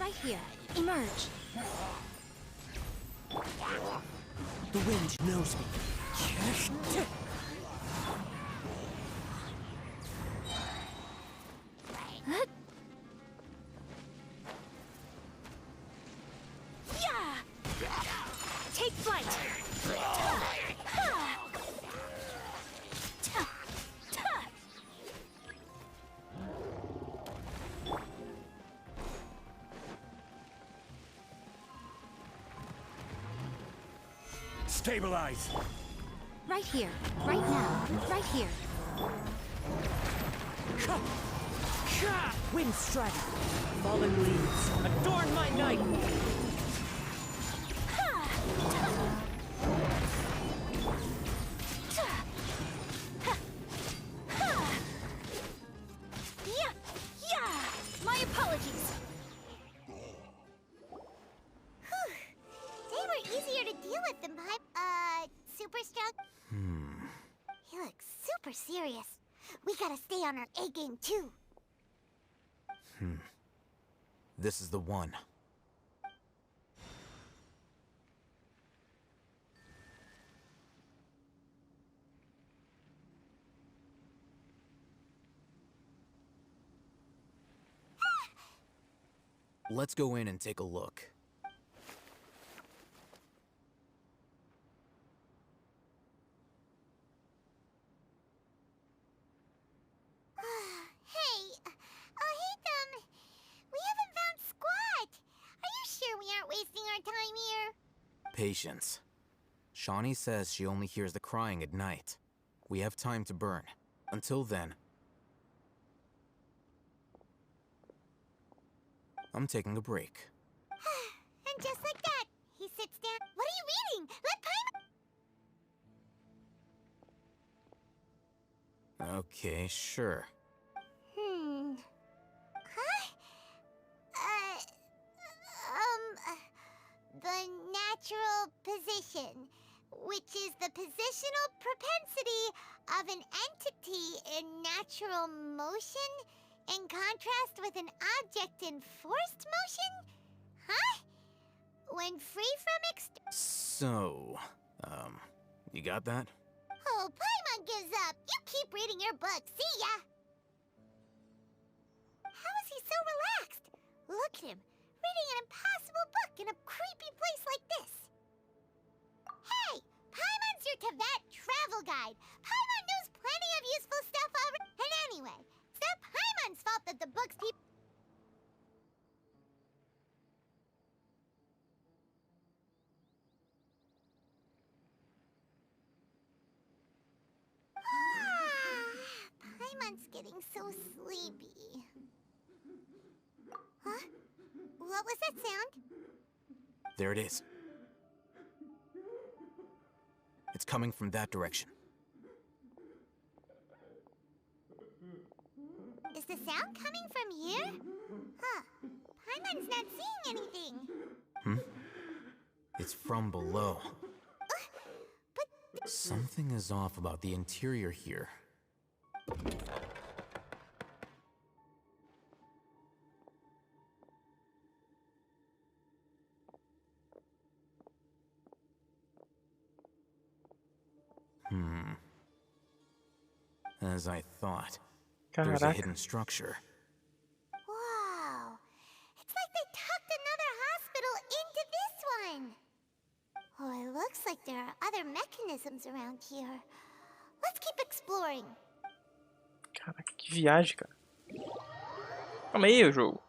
S10: Right here. Emerge.
S19: The wind knows me.
S10: Take flight.
S19: Stabilize!
S10: Right here. Right now. Right here.
S19: Wind strike! Fallen leaves, adorn my night!
S5: energies. Whew. They were easier to deal with than super strong. He looks super serious. We gotta stay on our A game too.
S15: This is the one. Let's go in and take a look.
S5: Hey, we haven't found squat. Are you sure we aren't wasting our time here?
S15: Patience. Shawnee says she only hears the crying at night. We have time to burn. Until then, I'm taking a break.
S5: And just like that, he sits down. What are you reading? Let Paimon.
S15: Okay, sure.
S5: The natural position, which is the positional propensity of an entity in natural motion, in contrast with an object in forced motion? Huh? When free from
S15: So, you got that?
S5: Oh, Paimon gives up. You keep reading your book. See ya. How is he so relaxed? Look at him, reading an impossible book in a creepy place like this. Hey, Paimon's your Tibet travel guide. Paimon knows plenty of useful stuff already. And anyway, it's not Paimon's fault that the books people... Paimon's getting so sleepy. Huh? What was that sound?
S15: There it is. It's coming from that direction.
S5: Is the sound coming from here? Huh. Paimon's not seeing anything.
S15: It's from below. Something is off about the interior here. As I thought. There's a hidden structure.
S5: Wow. It's like they tucked another hospital into this one. Oh, it looks like there are other mechanisms around here. Let's keep exploring.
S3: Caraca, que viagem, cara. Calma aí, jogo.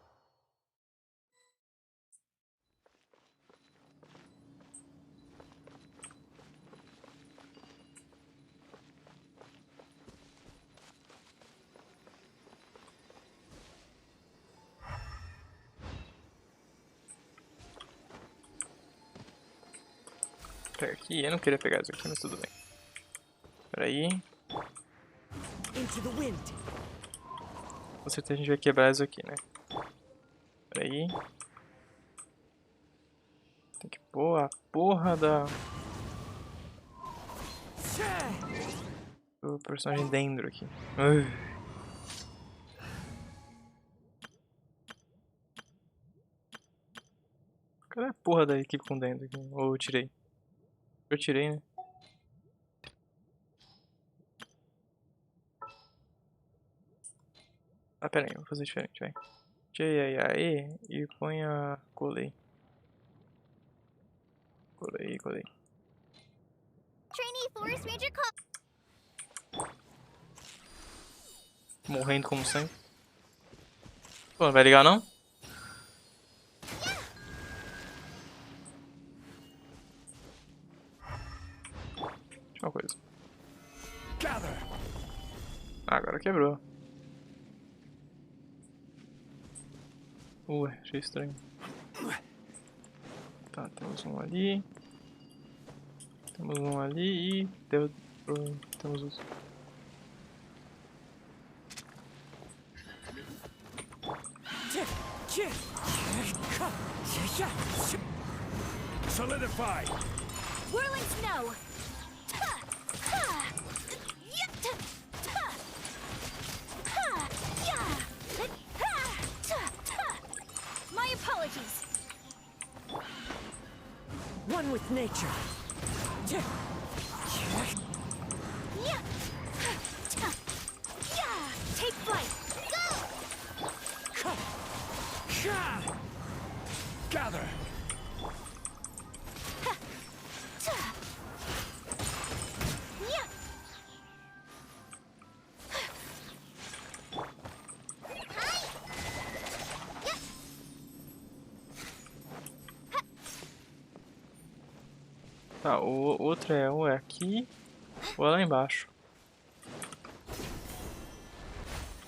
S3: Pega aqui, eu não queria pegar isso aqui, mas tudo bem. Peraí. Com certeza a gente vai quebrar isso aqui, né? Peraí. Tem que pôr a porra da... o personagem dentro aqui. Cadê a porra da equipe com dentro aqui? Ou eu tirei? Eu tirei, né? Ah, pera aí, vou fazer diferente, vai. Tirei aí e põe a... colei. Colei.
S5: Trainee Forest Ranger call.
S3: Morrendo como sempre. Pô, não vai ligar não? Uma coisa. Agora quebrou. Ué, achei estranho. Tá, temos um ali. Temos um ali e temos os...
S12: Solidify.
S4: Whirling snow. My apologies.
S19: One with nature.
S4: Take flight.
S12: Gather.
S3: Tá, o outro é ou é aqui ou é lá embaixo.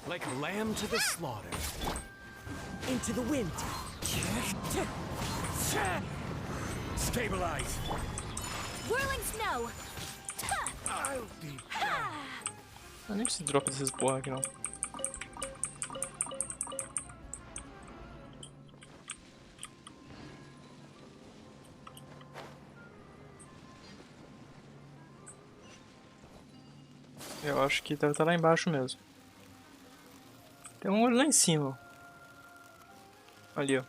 S22: Like a lamb to the slaughter.
S19: Into the wind.
S12: Stabilize.
S4: Whirling snow.
S12: I'll be
S3: Eu nem preciso dropar essas porra aqui não. Eu acho que deve estar lá embaixo mesmo. Tem um olho lá em cima. Ali, ó. O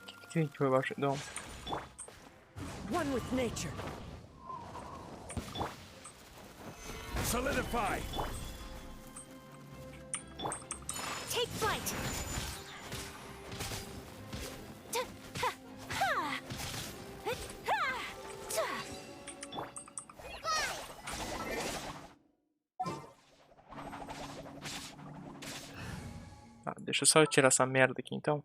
S3: que tem aqui pra baixo? Não.
S19: One with nature.
S12: solidify.
S4: Take flight.
S3: Deixa eu só tirar essa merda aqui então.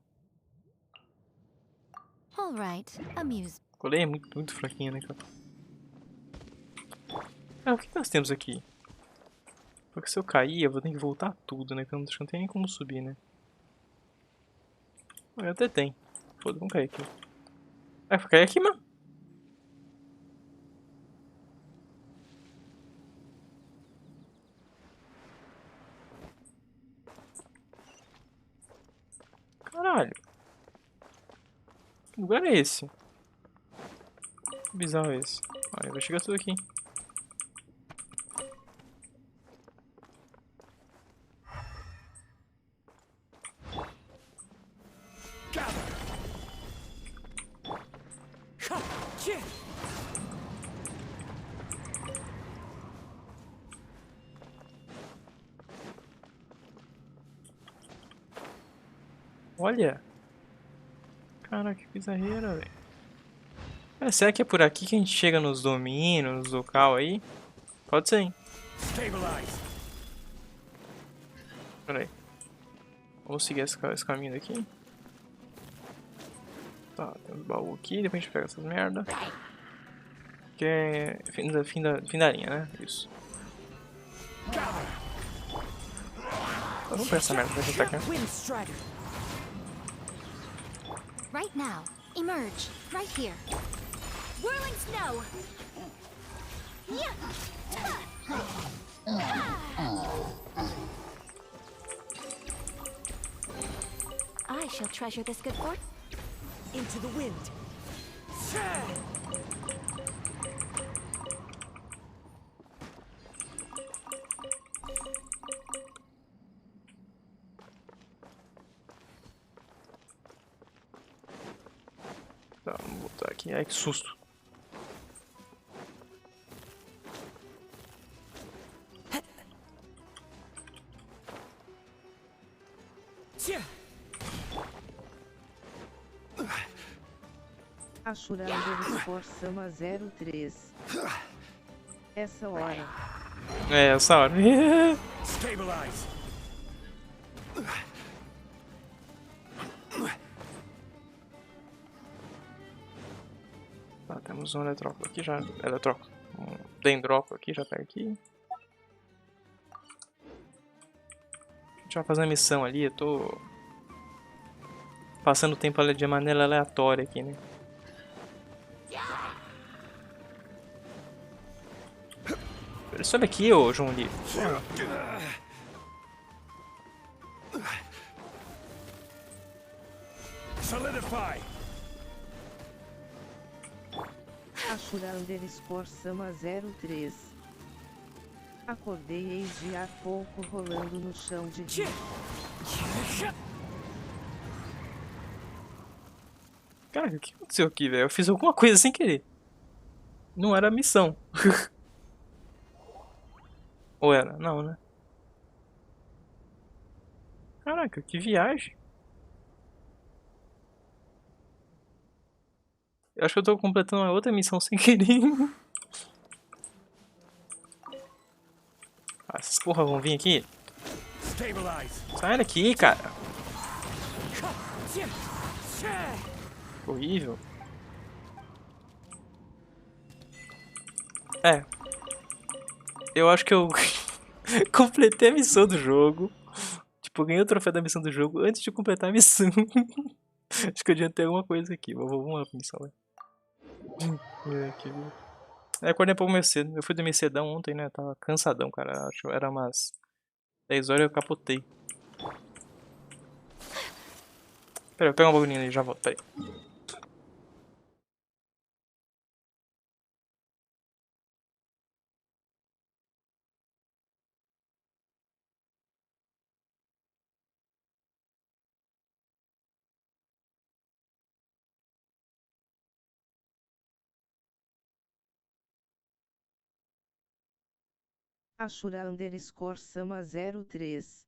S18: All right, amuse.
S3: Colei é muito fraquinho, né, cara? Ah, o que nós temos aqui? Porque se eu cair, eu vou ter que voltar tudo, né? Porque eu acho que não tem nem como subir, né? Eu até tem. Foda, vamos cair aqui. Ah, vou cair aqui, mano. Caralho. Que lugar é esse? Que bizarro é esse? Olha, vai chegar tudo aqui. Olha! Caraca, que bizarreira, velho. Será que é por aqui que a gente chega nos domínios, nos local aí? Pode ser, hein? Pera aí. Vamos seguir esse caminho daqui. Tá, tem um baú aqui, depois a gente pega essas merda. Que é fim da linha, né? Isso. Vamos pegar essa merda, vai tentar aqui.
S4: Right now. Emerge. Right here. Whirling snow. I shall treasure this good fortune.
S19: Into the wind.
S3: Tá, vamos voltar aqui. Ai, que susto.
S1: Achurando GeForce a 03. Essa hora.
S3: É, essa hora.
S12: Stabilize.
S3: Tá, temos um eletróculo aqui já. Eletróculo. Um dendróculo aqui, já pega aqui. A gente vai fazer uma missão ali, eu tô passando o tempo de maneira aleatória aqui, né? Sobe aqui, ô João Lee.
S12: Solidify.
S1: Ashura_Sama03. Acordei eis de há pouco rolando no chão de rio.
S3: Cara, o que aconteceu aqui, velho? Eu fiz alguma coisa sem querer. Não era a missão. Ou era? Não, né? Caraca, que viagem. Eu acho que eu tô completando uma outra missão sem querer. Ah, essas porra vão vir aqui. Sai daqui, cara. Horrível. É. Eu acho que eu completei a missão do jogo. Tipo, eu ganhei o troféu da missão do jogo antes de completar a missão. Acho que eu adiantei alguma coisa aqui. Vamos lá pra missão, né? Acordei um pouco mais cedo. Eu fui dormir cedão ontem, né? Tava cansadão, cara. Acho que era umas 10 horas e eu capotei. Pera aí, eu pego um bagulhinho ali e já volto. Pera aí.
S1: Ashura_Sama03.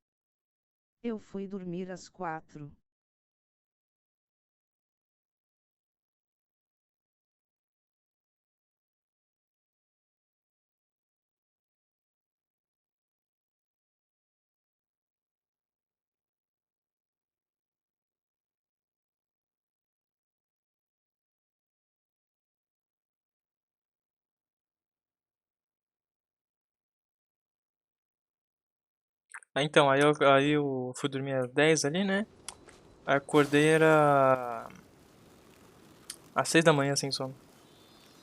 S1: Eu fui dormir às 4.
S3: Então, aí eu fui dormir às 10 ali, né? Aí acordei era às 6 da manhã, sem sono.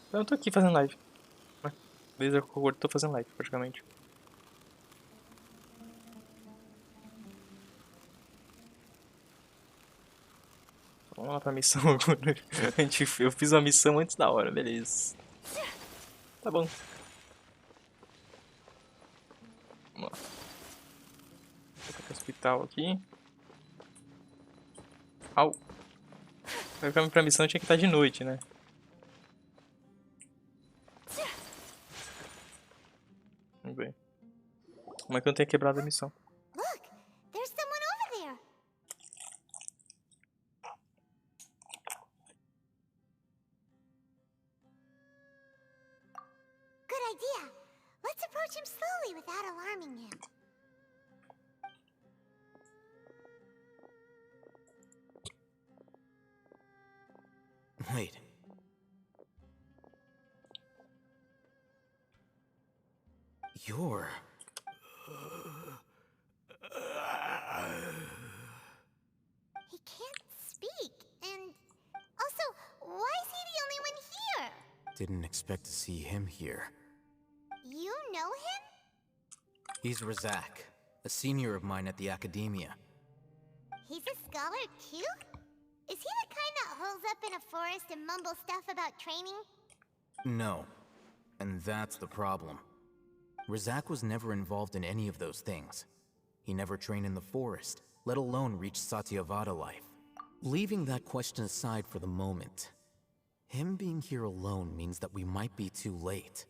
S3: Então eu tô aqui fazendo live. Né? Desde que eu acordo, tô fazendo live, praticamente. Vamos lá pra missão agora. Eu fiz uma missão antes da hora, beleza. Tá bom. Vamos lá. Vou pro hospital aqui. Au. Pra eu pra missão tinha que estar de noite, né? Vamos ver. Como é que eu não tenho quebrado a missão?
S5: Look, there's someone over there. Good idea. Let's approach him slowly without alarming him.
S15: Wait. You're...
S5: He can't speak, and also, why is he the only one here?
S15: Didn't expect to see him here.
S5: You know him?
S15: He's Razak, a senior of mine at the academia.
S5: He's a scholar too? Is he the kind that holes up in a forest and mumbles stuff about training?
S15: No. And that's the problem. Razak was never involved in any of those things. He never trained in the forest, let alone reach Satyavada life. Leaving that question aside for the moment, him being here alone means that we might be too late.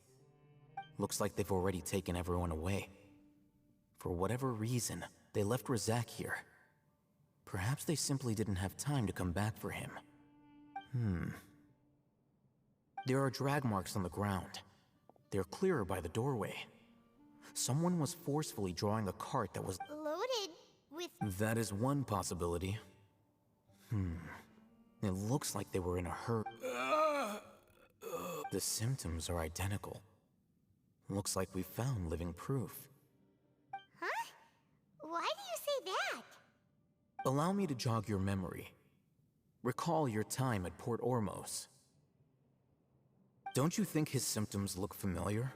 S15: Looks like they've already taken everyone away. For whatever reason, they left Razak here. Perhaps they simply didn't have time to come back for him. There are drag marks on the ground. They're clearer by the doorway. Someone was forcefully drawing a cart that was
S5: Loaded with...
S15: That is one possibility. It looks like they were in a hurry. The symptoms are identical. Looks like we found living proof.
S5: Huh? Why do you say that?
S15: Allow me to jog your memory. Recall your time at Port Ormos. Don't you think his symptoms look familiar?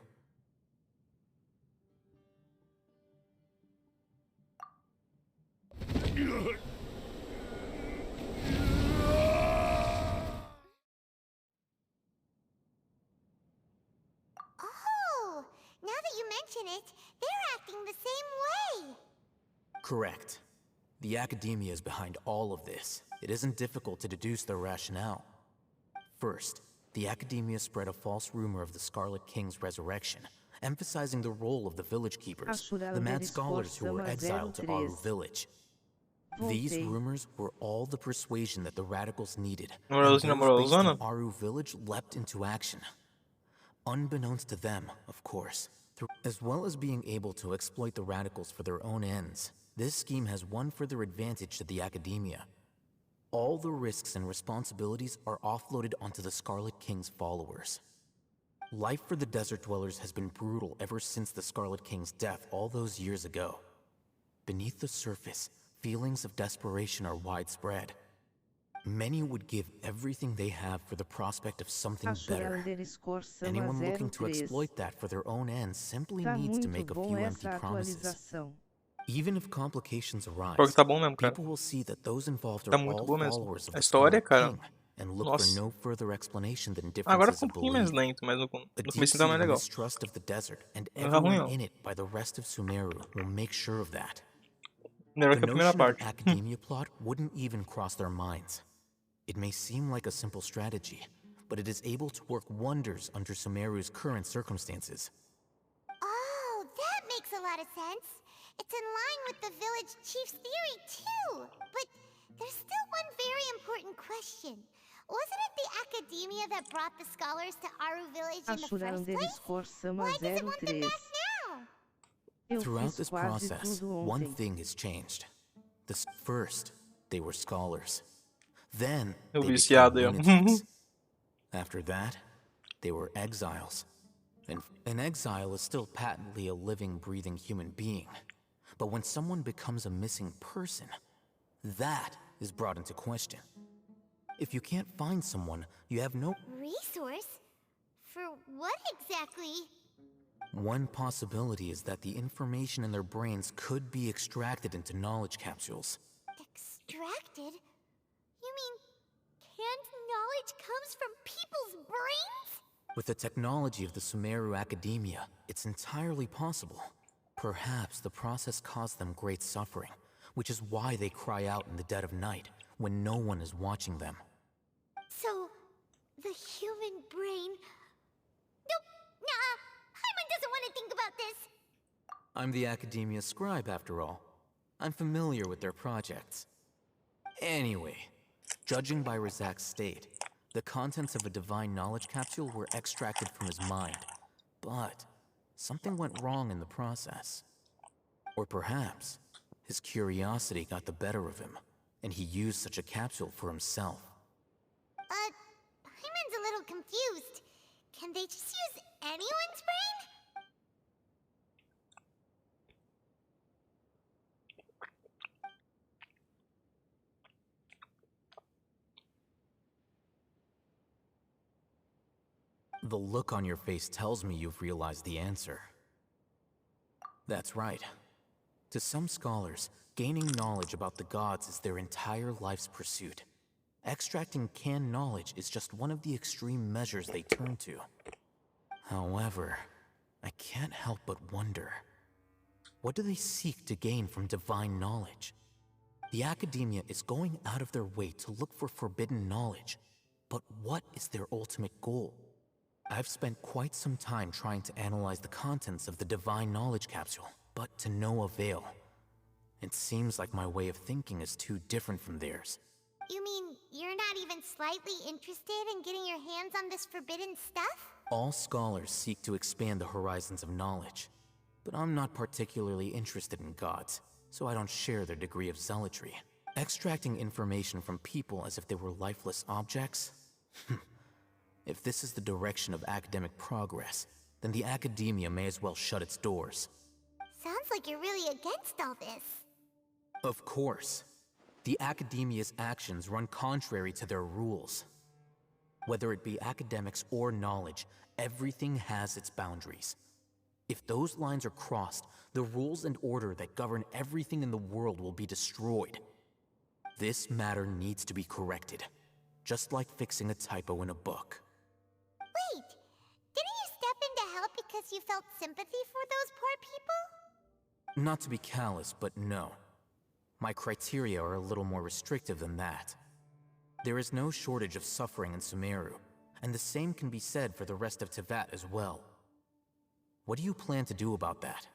S5: it, they're acting the same way.
S15: Correct. The academia is behind all of this. It isn't difficult to deduce their rationale. First, the academia spread a false rumor of the Scarlet King's resurrection, emphasizing the role of the village keepers, the mad scholars who were exiled to Aru village. These rumors were all the persuasion that the radicals needed, and those based in Aru village leapt into action. Unbeknownst to them, of course, as well as being able to exploit the radicals for their own ends, this scheme has one further advantage to the academia. All the risks and responsibilities are offloaded onto the Scarlet King's followers. Life for the desert dwellers has been brutal ever since the Scarlet King's death all those years ago. Beneath the surface, feelings of desperation are widespread. Many would give everything they have for the prospect of something better. Anyone looking to exploit that for their own ends simply needs to make a few empty promises. Even if complications arise, people will see that those involved are all followers of the Scarlet King and look for no further explanation than differences of belief. A deep-seated mistrust of the desert and everyone in it by the rest of Sumeru will make sure of that. The notion of an academia plot wouldn't even cross their minds. It may seem like a simple strategy, but it is able to work wonders under Sumeru's current circumstances.
S5: Oh, that makes a lot of sense. It's in line with the village chief's theory, too. But there's still one very important question. Wasn't it the academia that brought the scholars to Aru village in the first place? Why does it want them back now?
S15: Throughout this process, one thing has changed. First, they were scholars. Then, they became lunatics. After that, they were exiles. And an exile is still patently a living, breathing human being. But when someone becomes a missing person, that is brought into question. If you can't find someone, you have no
S5: resource? For what exactly?
S15: One possibility is that the information in their brains could be extracted into knowledge capsules.
S5: Extracted? You mean canned knowledge comes from people's brains?
S15: With the technology of the Sumeru Academia, it's entirely possible. Perhaps the process caused them great suffering, which is why they cry out in the dead of night, when no one is watching them.
S5: So, the human brain... Nope, nah, Paimon doesn't want to think about this.
S15: I'm the Academia scribe, after all. I'm familiar with their projects. Anyway, judging by Razak's state, the contents of a divine knowledge capsule were extracted from his mind. But something went wrong in the process. Or perhaps his curiosity got the better of him, and he used such a capsule for himself.
S5: Paimon's a little confused. Can they just use anyone's brain?
S15: The look on your face tells me you've realized the answer. That's right. To some scholars, gaining knowledge about the gods is their entire life's pursuit. Extracting canned knowledge is just one of the extreme measures they turn to. However, I can't help but wonder, what do they seek to gain from divine knowledge? The academia is going out of their way to look for forbidden knowledge, but what is their ultimate goal? I've spent quite some time trying to analyze the contents of the divine knowledge capsule, but to no avail. It seems like my way of thinking is too different from theirs.
S5: You mean you're not even slightly interested in getting your hands on this forbidden stuff?
S15: All scholars seek to expand the horizons of knowledge, but I'm not particularly interested in gods, so I don't share their degree of zealotry. Extracting information from people as if they were lifeless objects? If this is the direction of academic progress, then the academia may as well shut its doors.
S5: Sounds like you're really against all this.
S15: Of course. The academia's actions run contrary to their rules. Whether it be academics or knowledge, everything has its boundaries. If those lines are crossed, the rules and order that govern everything in the world will be destroyed. This matter needs to be corrected, just like fixing a typo in a book.
S5: Wait, didn't you step in to help because you felt felt sympathy for those poor people?
S15: Not to be callous, but no. My criteria are a little more restrictive than that. There is no shortage of suffering in Sumeru, and the same can be said for the rest of Teyvat as well. What do you plan to do about that?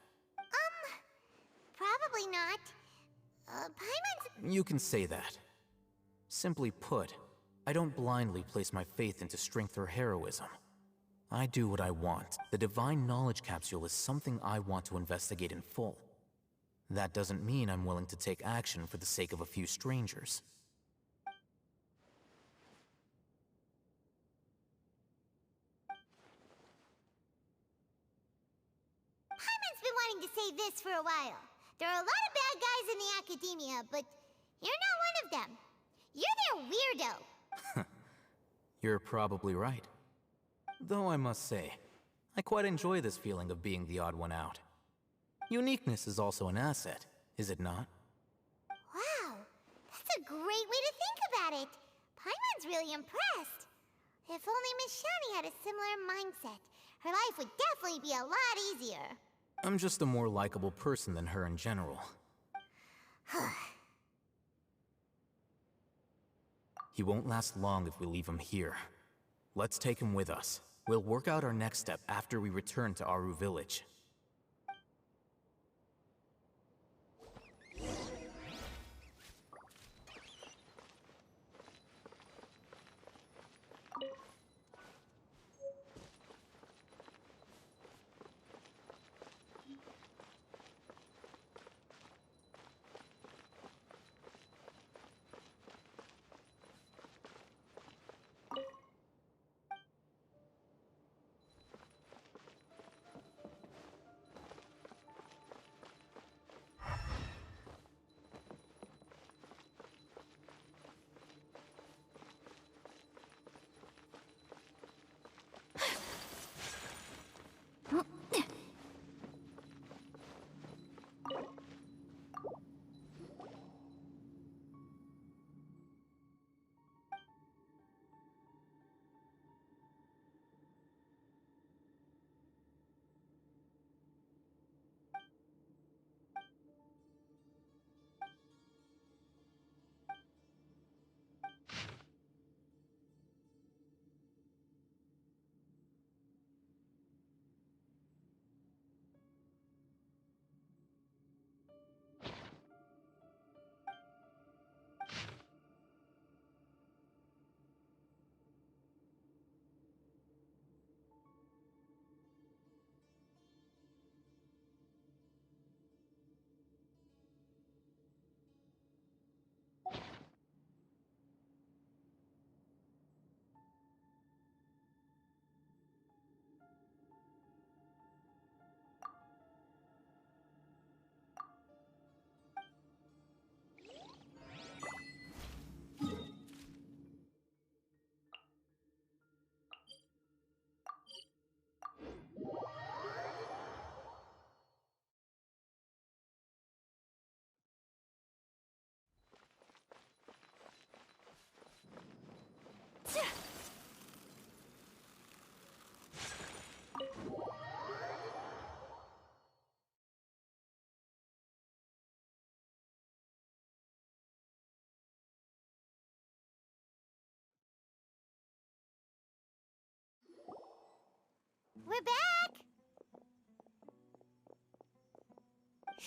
S5: Probably not. Paimon's...
S15: You can say that. Simply put, I don't blindly place my faith into strength or heroism. I do what I want. The Divine Knowledge Capsule is something I want to investigate in full. That doesn't mean I'm willing to take action for the sake of a few strangers.
S5: Paimon's been wanting to say this for a while. There are a lot of bad guys in the academia, but you're not one of them. You're their weirdo.
S15: You're probably right. Though I must say, I quite enjoy this feeling of being the odd one out. Uniqueness is also an asset, is it not?
S5: Wow, that's a great way to think about it. Paimon's really impressed. If only Miss Shani had a similar mindset, her life would definitely be a lot easier.
S15: I'm just a more likable person than her in general. He won't last long if we leave him here. Let's take him with us. We'll work out our next step after we return to Aru Village.
S5: We're back!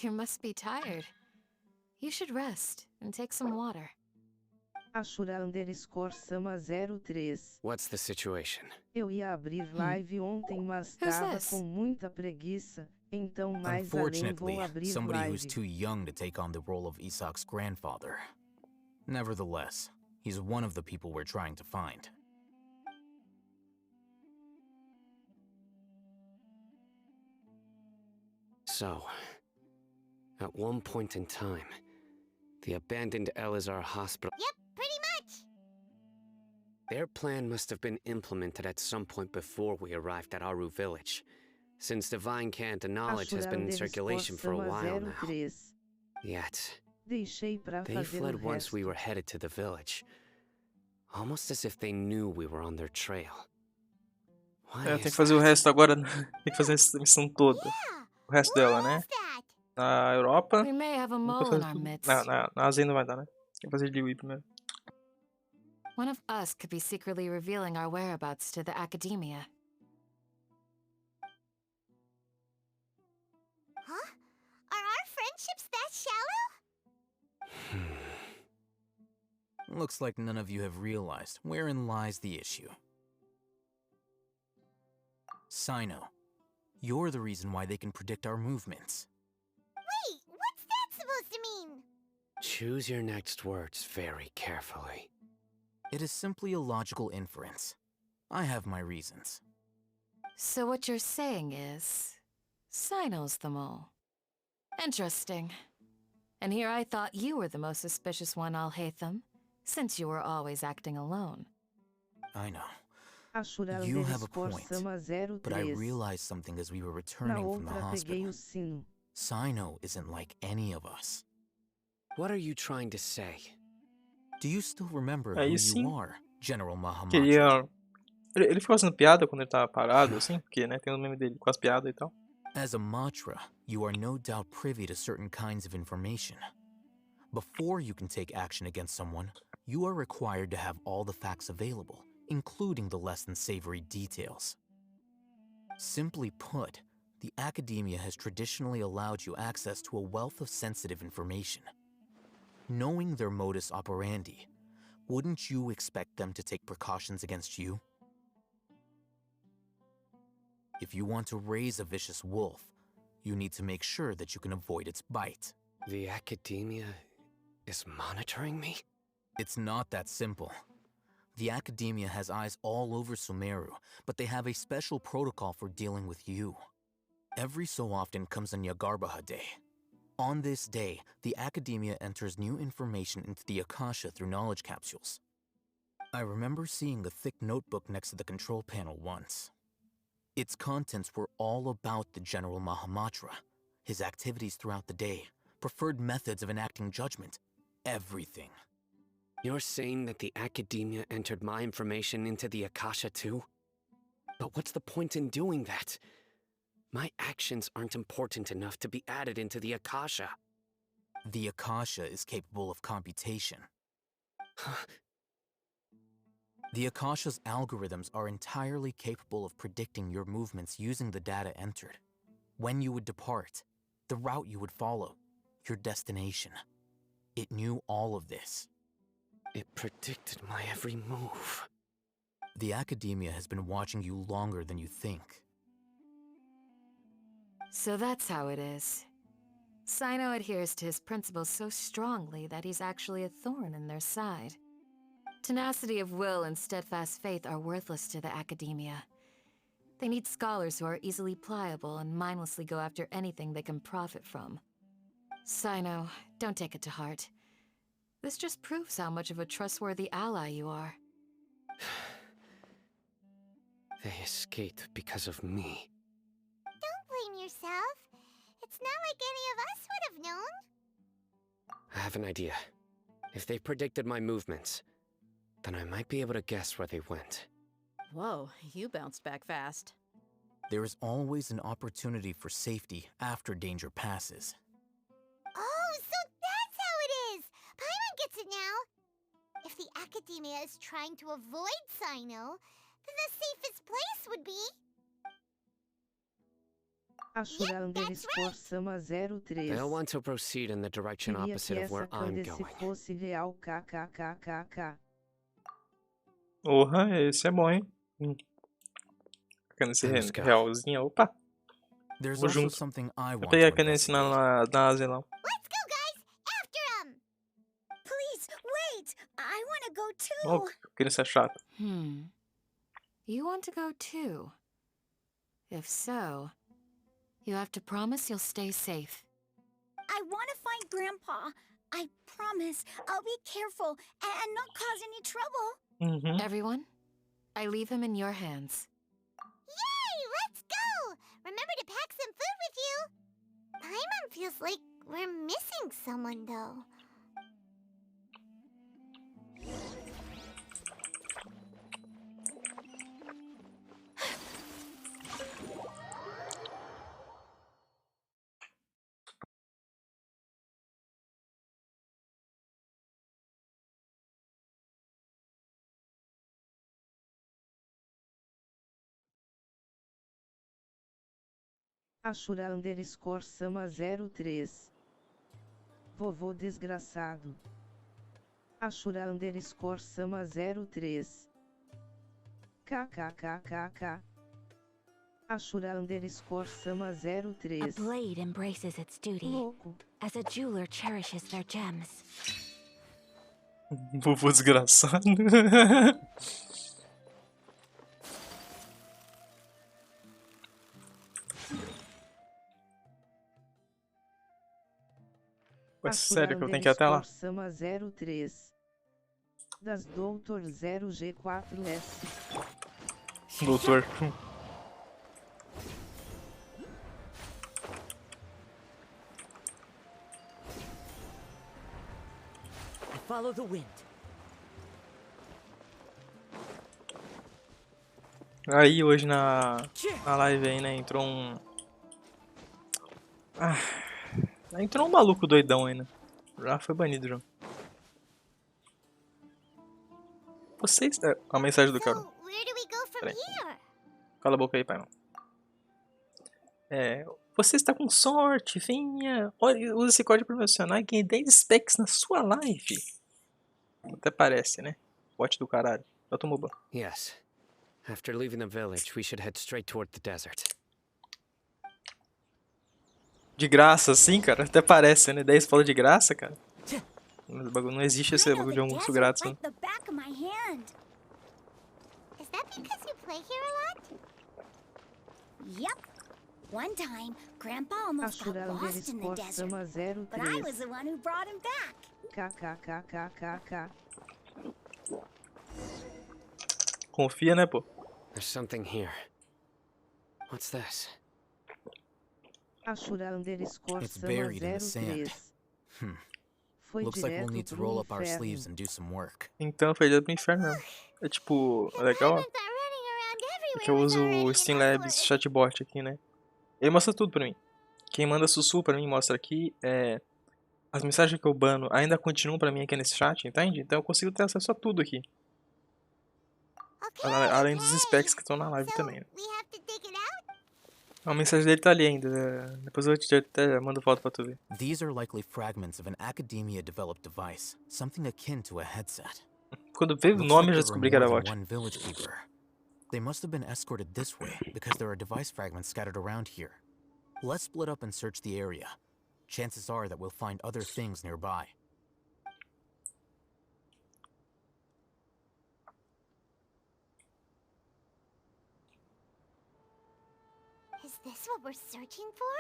S18: You must be tired. You should rest and take some water.
S1: Ashura_Sama03.
S16: What's the situation?
S1: Eu ia abrir live ontem, mas
S18: Who's
S1: tava
S18: this?
S1: com muita preguiça, então mais além
S15: Unfortunately,
S1: vou abrir
S15: somebody who's
S1: live.
S15: too young to take on the role of Isak's grandfather. Nevertheless, he's one of the people we're trying to find.
S16: So, at one point in time, the abandoned Elazar hospital...
S5: Yep, pretty much!
S16: Their plan must have been implemented at some point before we arrived at Aru Village, since Divine Cant knowledge has been in circulation for a while now. Yet,
S1: Deixei pra
S16: they
S1: fazer o
S16: fled once
S1: resto.
S16: we were headed to the village, almost as if they knew we were on their trail.
S3: É, eu tenho que fazer o resto agora. Tem que fazer essa missão toda. O resto dela, né? Na Europa.
S18: We may have a
S3: Vou
S18: mole
S3: fazer
S18: in our
S3: tudo.
S18: midst.
S3: Na Ásia ainda vai dar, né? Tem que fazer de Wii primeiro.
S18: One of us could be secretly revealing our whereabouts to the academia.
S5: Huh? Are our friendships that shallow?
S15: Looks like none of you have realized wherein lies the issue. CYNO, you're the reason why they can predict our movements.
S5: Wait, what's that supposed to mean?
S16: Choose your next words very carefully.
S15: It is simply a logical inference. I have my reasons.
S18: So what you're saying is, CYNO's the mole. Interesting. And here I thought you were the most suspicious one, Alhaitham, since you were always acting alone.
S15: I know.
S1: Ashura
S15: You have a point,
S1: _sama03.
S15: but I realized something as we were returning
S1: Na
S15: from the
S1: outra peguei
S15: hospital.
S1: o sino.
S15: CYNO isn't like any of us.
S16: What are you trying to say?
S15: Do you still remember who
S3: Aí sim.
S15: you are, General Mahamatra?
S3: Queria. Ele ficou fazendo piada quando ele tava parado, assim, porque, né, tem o meme dele com as piadas e tal.
S15: As a Matra, you are no doubt privy to certain kinds of information. Before you can take action against someone, you are required to have all the facts available, including the less than savory details. Simply put, the academia has traditionally allowed you access to a wealth of sensitive information. Knowing their modus operandi, wouldn't you expect them to take precautions against you? If you want to raise a vicious wolf, you need to make sure that you can avoid its bite.
S16: The academia is monitoring me?
S15: It's not that simple. The academia has eyes all over Sumeru, but they have a special protocol for dealing with you. Every so often comes a Nyagarbaha Day. On this day, the academia enters new information into the Akasha through knowledge capsules. I remember seeing a thick notebook next to the control panel once. Its contents were all about the General Mahamatra, his activities throughout the day, preferred methods of enacting judgment, everything.
S16: You're saying that the academia entered my information into the Akasha too? But what's the point in doing that? My actions aren't important enough to be added into the Akasha.
S15: The Akasha is capable of computation. The Akasha's algorithms are entirely capable of predicting your movements using the data entered. When you would depart, the route you would follow, your destination. It knew all of this.
S16: It predicted my every move.
S15: The academia has been watching you longer than you think.
S18: So that's how it is. CYNO adheres to his principles so strongly that he's actually a thorn in their side. Tenacity of will and steadfast faith are worthless to the academia. They need scholars who are easily pliable and mindlessly go after anything they can profit from. CYNO, don't take it to heart. This just proves how much of a trustworthy ally you are.
S16: They escaped because of me.
S5: Don't blame yourself. It's not like any of us would have known.
S16: I have an idea. If they predicted my movements, then I might be able to guess where they went.
S17: Whoa, you bounced back fast.
S15: There is always an opportunity for safety after danger passes.
S5: Oh, so that's how it is! Paimon gets it now! If the academia is trying to avoid CYNO, then the safest place would be...
S1: Ashura _sama03.
S16: They'll want to proceed in the direction
S1: Queria que
S16: opposite of
S1: essa
S16: where I'm
S1: Candice
S16: going.
S1: fosse real kkkkkk.
S3: Porra, esse é bom, hein? Candice realzinha, opa.
S15: There's
S3: Vou
S15: also
S3: junto.
S15: something I
S3: Vou
S15: want
S3: pegar
S15: to
S3: a Candice na Ásia, não.
S5: Let's go, guys! After him!
S4: Please, wait! I want to go too!
S3: Oh, Candice é chata.
S18: You want to go too? If so, you have to promise you'll stay safe.
S4: I want to find Grandpa. I promise I'll be careful and not cause any trouble.
S18: Everyone, I leave him in your hands.
S5: Yay! Let's go! Remember to pack some food with you! Paimon feels like we're missing someone, though.
S1: Ashura underscore Sama 03. Vovô desgraçado. Ashura underscore Sama 03. KKKKK. Ashura underscore Sama 03.
S2: A blade embraces its duty,
S1: Louco.
S2: as a jeweler cherishes their gems.
S3: Vovô desgraçado. É sério que eu tenho que ir até lá?
S1: Sama 03. Das Doutor 0G4S.
S3: Doutor.
S19: I follow the wind.
S3: Aí hoje na live aí, né, entrou um... entrou um maluco doidão aí, né? Já foi banido já. Vocês... a mensagem do cara. Cala a boca aí, pai. Você está com sorte, venha. Olha, usa esse código promocional e ganhe 10 specs na sua live. Até parece, né? Bot do caralho. Já tomou banho.
S16: Yes. After leaving the village, we should head straight toward the desert.
S3: De graça, assim, cara? Até parece, né? 10 falas de graça, cara. Não existe esse bagulho de almoço grátis, né?
S5: Is that because you play here a lot?
S4: Yep. One time, Grandpa almost got lost in the desert, but I was the one who brought him back.
S1: KKKKKK.
S3: Confia, né, pô?
S16: There's something here. What's this?
S1: Ashura underscore
S15: It's
S1: Sama
S15: buried in the sand.
S1: 03. Foi
S15: Looks like we'll
S1: direto
S15: need to
S1: pro
S15: roll up our
S1: inferno.
S15: sleeves and do some work.
S3: Então, foi direto pro inferno mesmo. É tipo, é legal, ó. É que eu uso o Steam Labs chatbot aqui, né? Ele mostra tudo pra mim. Quem manda sussurro pra mim mostra aqui. As mensagens que eu bano ainda continuam pra mim aqui nesse chat, entende? Então eu consigo ter acesso a tudo aqui. Além dos specs que estão na live também, né? A mensagem dele tá ali ainda. Depois eu até mando foto pra tu ver.
S15: These are likely fragments of an academia-developed device, something akin to a headset.
S3: Quando veio o nome eu já descobri que era bot.
S15: One village keeper. They must have been escorted this way because there are device fragments scattered around here. Let's split up and search the area. Chances are that we'll find other things nearby.
S5: Is this what we're searching for?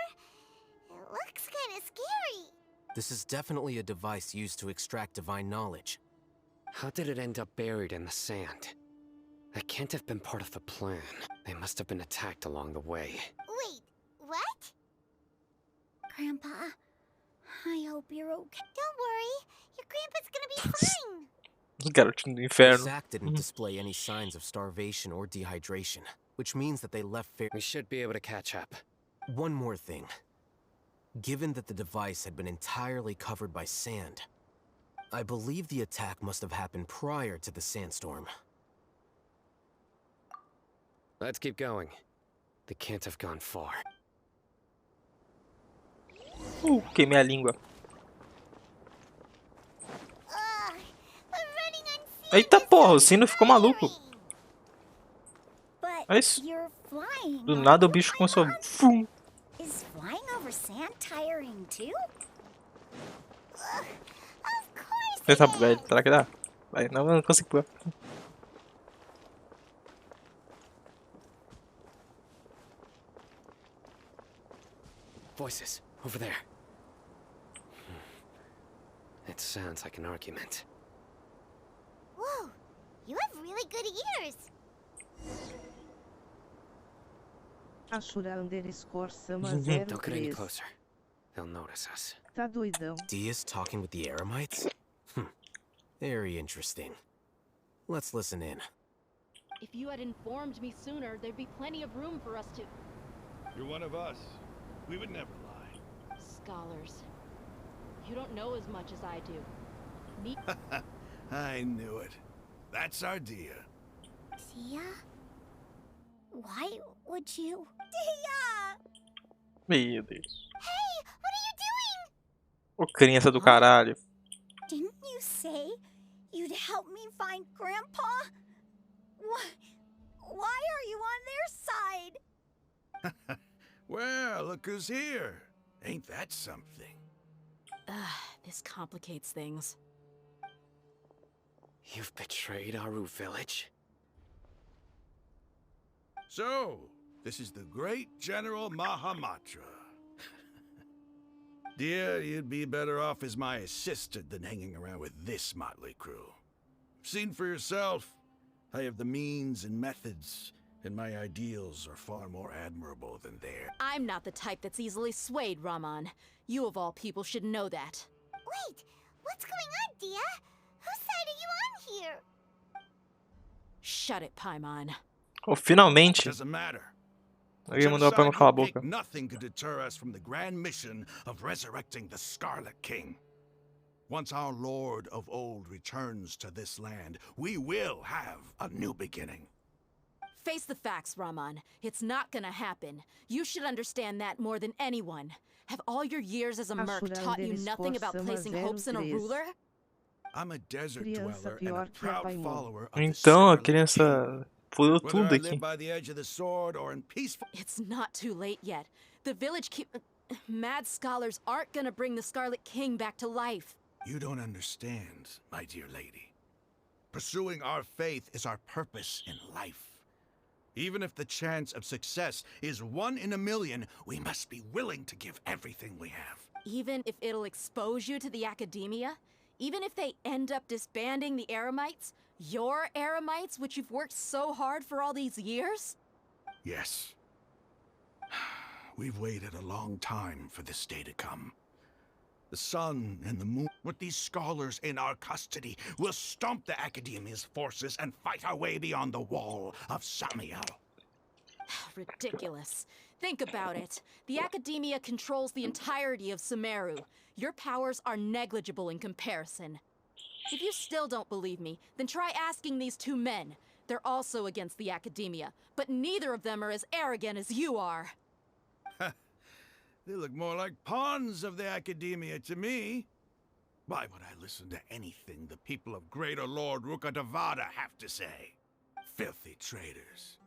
S5: It looks kind of scary.
S15: This is definitely a device used to extract divine knowledge.
S16: How did it end up buried in the sand? That can't have been part of the plan. They must have been attacked along the way.
S5: Wait, what?
S4: Grandpa, I hope you're okay.
S5: Don't worry, your grandpa's gonna be fine.
S3: Garotinho do inferno.
S15: Zack didn't display any signs of starvation or dehydration, which means that they left
S16: We should be able to catch up.
S15: One more thing. Given that the device had been entirely covered by sand, I believe the attack must have happened prior to the sandstorm.
S16: Let's keep going. They can't have gone far.
S3: Queimei a língua. Eita porra, o sino ficou maluco. É isso. Do nada o bicho começou a... Fum.
S4: Is flying over sand tiring too?
S3: Eita, velho, será que dá? Vai, não consigo pular.
S16: Voices, over there. It sounds like an argument.
S5: Whoa, you have really good ears.
S1: Ashura underscore Sama
S16: Don't get any
S1: 03.
S16: closer. They'll notice us.
S1: Tá doidão.
S15: Dia's talking with the Eremites? Very interesting. Let's listen in.
S13: If you had informed me sooner, there'd be plenty of room for us to...
S14: You're one of us. We would never lie.
S13: Scholars. You don't know as much as I do. Me...
S14: I knew it. That's our Dia.
S4: Dia? Why would you... Dia!
S3: Meu Deus.
S5: Hey, what are you doing?
S3: Ô, criança do caralho.
S4: Didn't you say you'd help me find Grandpa? Why are you on their side?
S14: Well, look who's here. Ain't that something?
S17: This complicates things.
S16: You've betrayed Aru village?
S14: So, this is the great General Mahamatra. Dear, you'd be better off as my assistant than hanging around with this motley crew. Seen for yourself, I have the means and methods, and my ideals are far more admirable than theirs.
S17: I'm not the type that's easily swayed, Raman. You of all people should know that.
S5: Wait, what's going on, Dia? Whose side are you on here?
S17: Shut it, Paimon.
S3: Oh, finalmente.
S14: Doesn't matter.
S3: Alguém mandou pra eu calar a boca.
S14: Nothing could deter us from the grand mission of resurrecting the Scarlet King. Once our Lord of Old returns to this land, we will have a new beginning.
S17: Face the facts, Raman. It's not gonna happen. You should understand that more than anyone. Have all your years as a merc taught you nothing about placing hopes in a ruler?
S14: I'm a desert dweller and a proud follower of
S3: Então, a criança fudeu tudo aqui.
S14: by the edge of the sword or in peaceful.
S17: It's not too late yet. The village mad scholars aren't gonna bring the Scarlet King back to life.
S14: You don't understand, my dear lady. Pursuing our faith is our purpose in life. Even if the chance of success is 1 in a million, we must be willing to give everything we have.
S17: Even if it'll expose you to the academia? Even if they end up disbanding the Eremites? Your Eremites, which you've worked so hard for all these years?
S14: Yes. We've waited a long time for this day to come. The sun and the moon, with these scholars in our custody, will stomp the Academia's forces and fight our way beyond the wall of Samiel.
S17: Ridiculous. Think about it. The Academia controls the entirety of Sumeru. Your powers are negligible in comparison. If you still don't believe me, then try asking these 2 men. They're also against the Academia, but neither of them are as arrogant as you are.
S14: They look more like pawns of the Academia to me. Why would I listen to anything the people of Greater Lord Rukkhadevata have to say? Filthy traitors.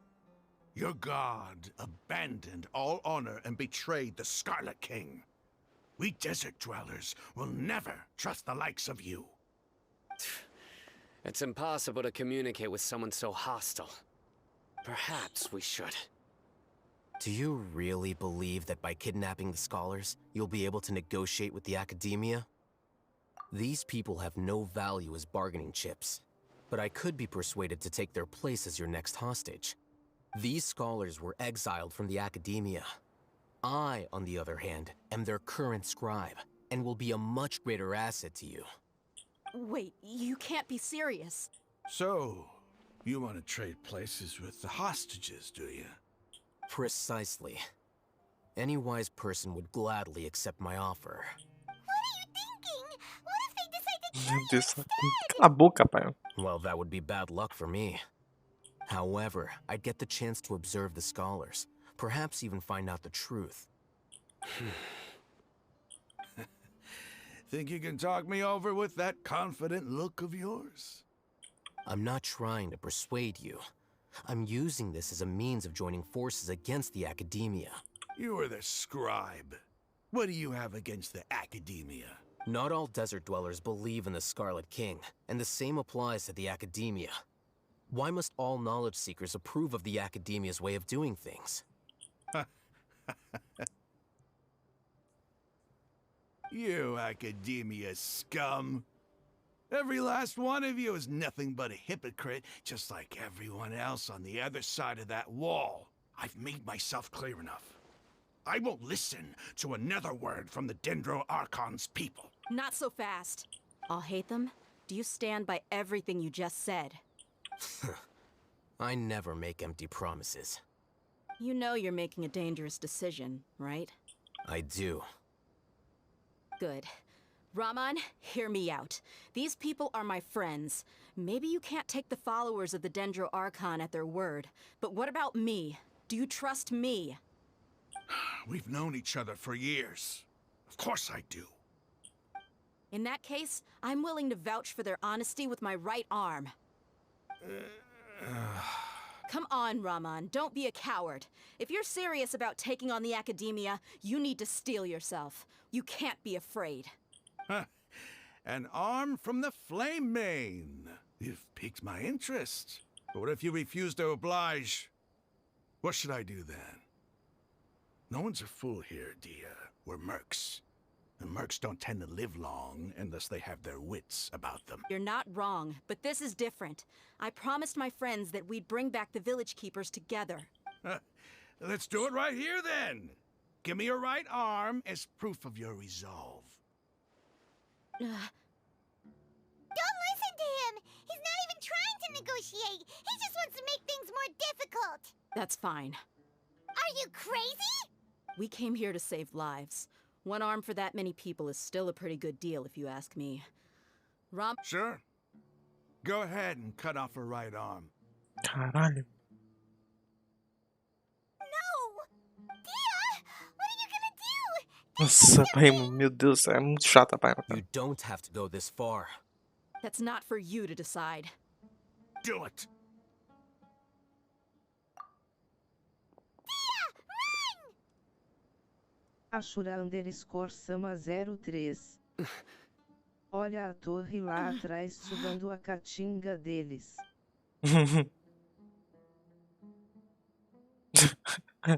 S14: Your god abandoned all honor and betrayed the Scarlet King. We desert dwellers will never trust the likes of you.
S16: It's impossible to communicate with someone so hostile. Perhaps we should.
S15: Do you really believe that by kidnapping the scholars, you'll be able to negotiate with the Academia? These people have no value as bargaining chips, but I could be persuaded to take their place as your next hostage. These scholars were exiled from the Academia. I, on the other hand, am their current scribe, and will be a much greater asset to you.
S17: Wait, you can't be serious.
S14: So, you want to trade places with the hostages, do you?
S15: Precisely. Any wise person would gladly accept my offer.
S3: Meu Deus, cala a boca, pai.
S15: Well, that would be bad luck for me. However, I'd get the chance to observe the scholars, perhaps even find out the truth.
S14: Think you can talk me over with that confident look of yours?
S15: I'm not trying to persuade you. I'm using this as a means of joining forces against the Academia.
S14: You are the scribe. What do you have against the Academia?
S15: Not all desert dwellers believe in the Scarlet King, and the same applies to the Academia. Why must all knowledge seekers approve of the Academia's way of doing things?
S14: You Academia scum. Every last one of you is nothing but a hypocrite, just like everyone else on the other side of that wall. I've made myself clear enough. I won't listen to another word from the Dendro Archon's people.
S17: Not so fast. I'll hate them. Do you stand by everything you just said?
S15: I never make empty promises.
S17: You know you're making a dangerous decision, right?
S15: I do.
S17: Good. Raman, hear me out. These people are my friends. Maybe you can't take the followers of the Dendro Archon at their word, but what about me? Do you trust me?
S14: We've known each other for years. Of course I do.
S17: In that case, I'm willing to vouch for their honesty with my right arm. Come on, Raman, don't be a coward. If you're serious about taking on the academia, you need to steel yourself. You can't be afraid.
S14: An arm from the Flame Mane. You've piqued my interest. But what if you refuse to oblige? What should I do then? No one's a fool here, Dia. We're mercs. And mercs don't tend to live long unless they have their wits about them.
S17: You're not wrong, but this is different. I promised my friends that we'd bring back the village keepers together.
S14: Let's do it right here then. Give me your right arm as proof of your resolve.
S5: Don't listen to him! He's not even trying to negotiate! He just wants to make things more difficult!
S17: That's fine.
S5: Are you crazy?
S17: We came here to save lives. One arm for that many people is still a pretty good deal, if you ask me.
S14: Sure. Go ahead and cut off her right arm.
S3: Caralho.
S5: No! Dia! What are you gonna do?
S3: Nossa, Paimon, meu Deus, é muito chata, Paimon.
S15: You don't have to go this far.
S17: That's not for you to decide.
S14: Do it!
S1: Ashura_Sama03. Olha a torre lá atrás sugando a caatinga deles.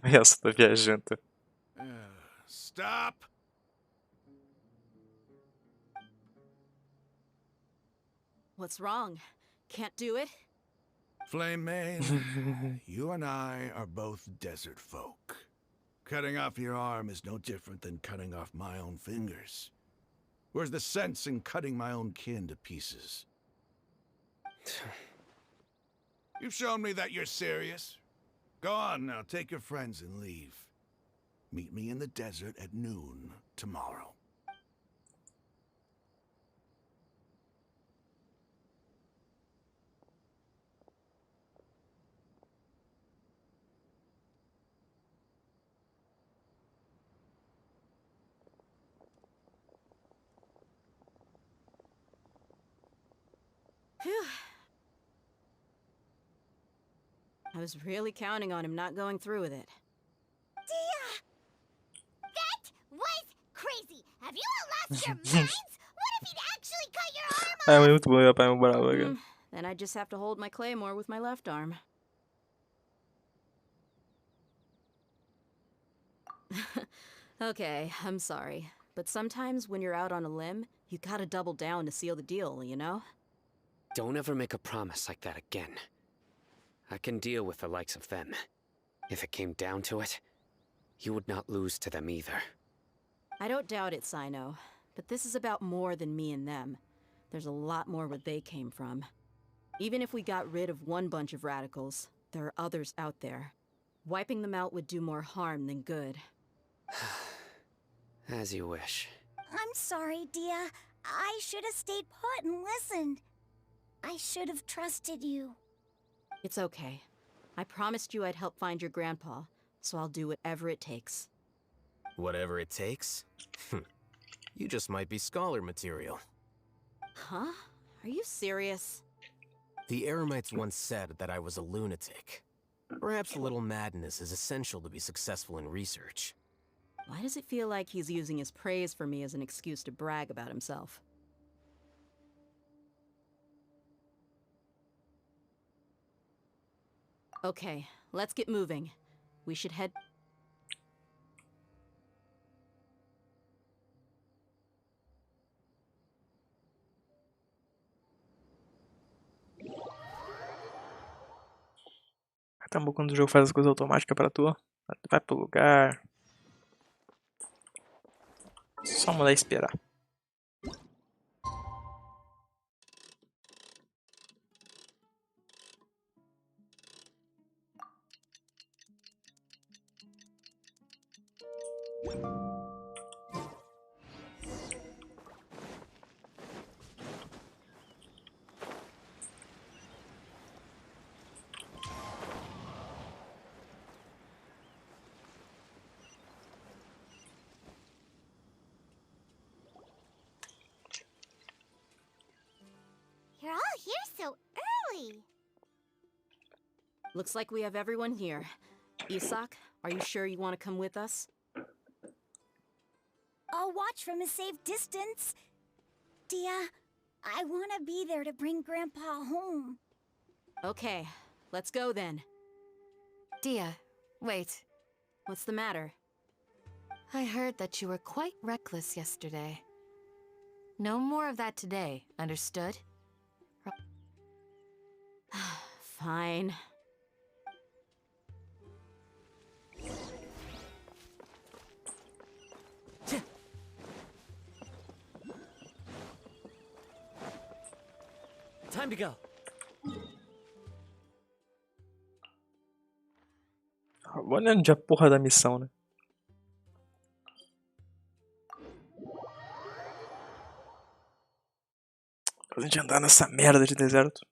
S3: Essa tá viajando.
S14: Stop!
S17: What's wrong? Can't do it?
S14: Flame Mane, you and I are both desert folk. Cutting off your arm is no different than cutting off my own fingers. Where's the sense in cutting my own kin to pieces? You've shown me that you're serious. Go on now, take your friends and leave. Meet me in the desert at noon tomorrow.
S17: Phew. I was really counting on him not going through with it.
S5: Dia! That was crazy! Have you all lost your minds? What if he'd actually cut your arm off?
S3: É muito bom, é Paimon bravo, cara.
S17: Then I just have to hold my claymore with my left arm. Okay, I'm sorry. But sometimes when you're out on a limb, you gotta double down to seal the deal, you know?
S16: Don't ever make a promise like that again. I can deal with the likes of them. If it came down to it, you would not lose to them either.
S17: I don't doubt it, CYNO. But this is about more than me and them. There's a lot more where they came from. Even if we got rid of one bunch of radicals, there are others out there. Wiping them out would do more harm than good.
S16: As you wish.
S4: I'm sorry, Dia. I should have stayed put and listened. I should have trusted you.
S17: It's okay. I promised you I'd help find your grandpa, so I'll do whatever it takes.
S15: Whatever it takes? You just might be scholar material.
S17: Huh? Are you serious?
S15: The Eremites once said that I was a lunatic. Perhaps a little madness is essential to be successful in research.
S17: Why does it feel like he's using his praise for me as an excuse to brag about himself? Okay, let's get moving. We should head...
S3: Tá bom quando o jogo faz as coisas automáticas pra tu. Vai pro lugar. Só mandar esperar.
S5: here so early?
S17: Looks like we have everyone here. Isak, are you sure you want to come with us?
S4: I'll watch from a safe distance. Dia, I want to be there to bring Grandpa home.
S17: Okay, let's go then.
S18: Dia, wait.
S17: What's the matter?
S18: I heard that you were quite reckless yesterday. No more of that today, understood?
S17: Fine.
S22: Time to go.
S3: Olha onde a porra da missão, né? A gente andar nessa merda de deserto.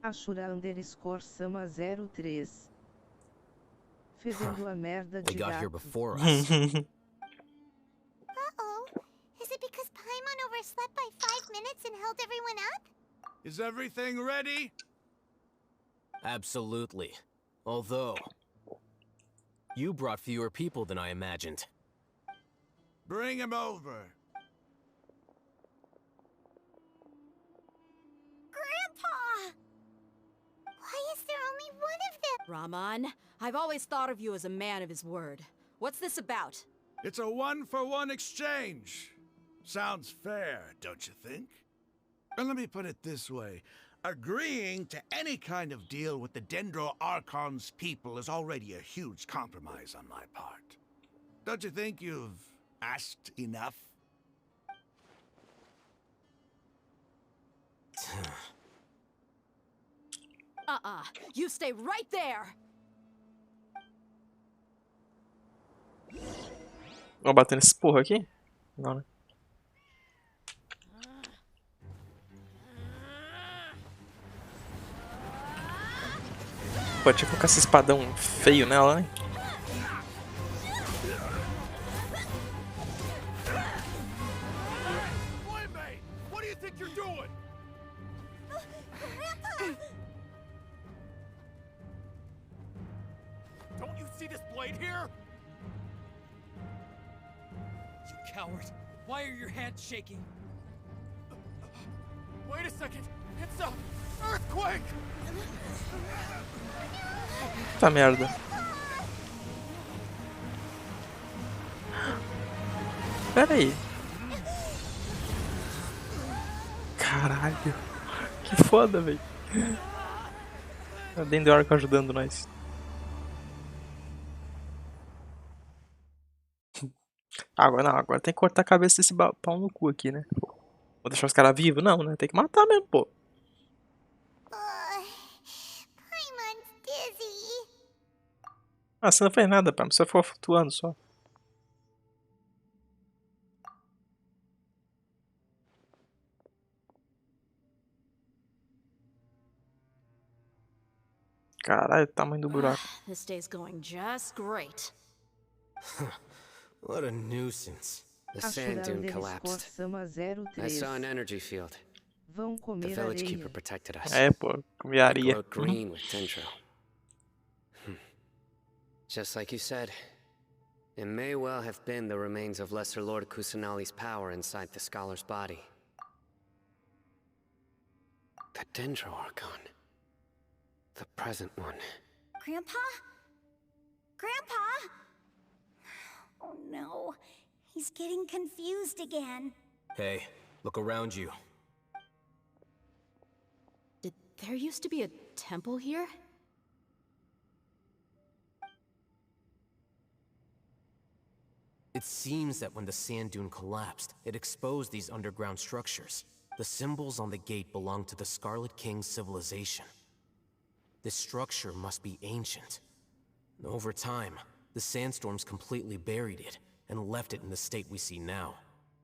S1: Ashura_Sama03. Fazendo a merda
S15: They
S1: de
S15: got here
S1: gato.
S15: before us.
S5: Uh-oh. Is it because Paimon overslept by 5 minutes and held everyone up?
S14: Is everything ready?
S15: Absolutely. Although, you brought fewer people than I imagined.
S14: Bring him over.
S5: Grandpa! Why is there only one of them?
S17: Rahman, I've always thought of you as a man of his word. What's this about?
S14: It's a one-for-one exchange. Sounds fair, don't you think? And let me put it this way. Agreeing to any kind of deal with the Dendro Archon's people is already a huge compromise on my part. Don't you think you've asked enough?
S17: You stay right there!
S3: Vou bater nesse porra aqui? Não, né? Pô, tinha que colocar esse espadão feio nela, né?
S12: What do you think you're doing? Don't you see this blade here? You coward! Why are your hands shaking? Wait a second! It's a earthquake!
S3: Puta merda. Pera aí. Caralho. Que foda, velho. A Dendro Arco ajudando nós. Agora não, agora tem que cortar a cabeça desse pau no cu aqui, né? Vou deixar os caras vivos? Não, né? Tem que matar mesmo, pô.
S5: Paimon's dizzy.
S3: Ah, você não fez nada, pá. Você foi flutuando só. Caralho, o tamanho do buraco.
S17: This day's going just great.
S16: What a nuisance. The sand dune collapsed. I saw an energy field.
S1: Vão
S16: The
S1: comer
S16: village
S1: areia.
S16: keeper protected us.
S3: É, pô, comi
S16: It
S3: areia.
S16: glowed green with dendro. Just like you said, it may well have been the remains of Lesser Lord Kusanali's power inside the scholar's body. The Dendro Archon. The present one.
S4: Grandpa? Grandpa? Oh no, he's getting confused again.
S15: Hey, Look around you.
S17: Did there used to be a temple here?
S15: It seems that when the sand dune collapsed, it exposed these underground structures. The symbols on the gate belong to the Scarlet King's civilization. This structure must be ancient. Over time, the sandstorms completely buried it and left it in the state we see now.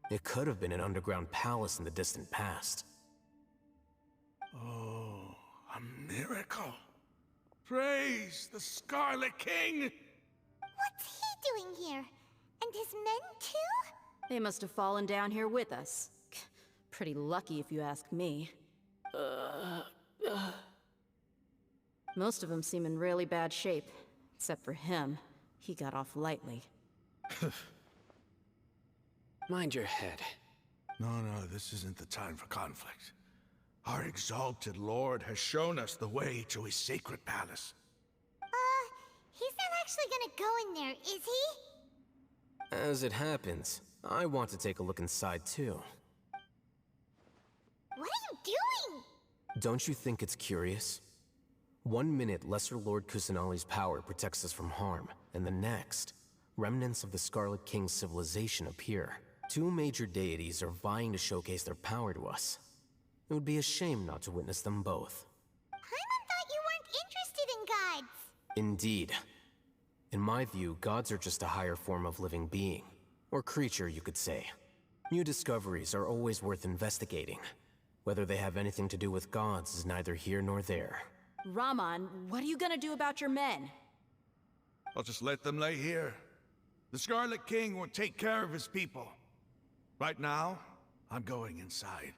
S15: It could have been an underground palace in the distant past.
S14: Oh, a miracle. Praise the Scarlet King!
S5: What's he doing here? And his men too?
S17: They must have fallen down here with us. Pretty lucky if you ask me. Most of them seem in really bad shape. Except for him. He got off lightly.
S16: Mind your head.
S14: No, this isn't the time for conflict. Our exalted lord has shown us the way to his sacred palace.
S5: He's not actually gonna go in there, is he?
S15: As it happens, I want to take a look inside too.
S5: What are you doing?
S15: Don't you think it's curious? 1 minute, Lesser Lord Kusanali's power protects us from harm, and the next, remnants of the Scarlet King's civilization appear. 2 major deities are vying to showcase their power to us. It would be a shame not to witness them both.
S5: Paimon thought you weren't interested in gods.
S15: Indeed. In my view, gods are just a higher form of living being. Or creature, you could say. New discoveries are always worth investigating. Whether they have anything to do with gods is neither here nor there.
S17: Raman, what are you gonna do about your men?
S14: I'll just let them lay here. The Scarlet King will take care of his people. Right now, I'm going inside.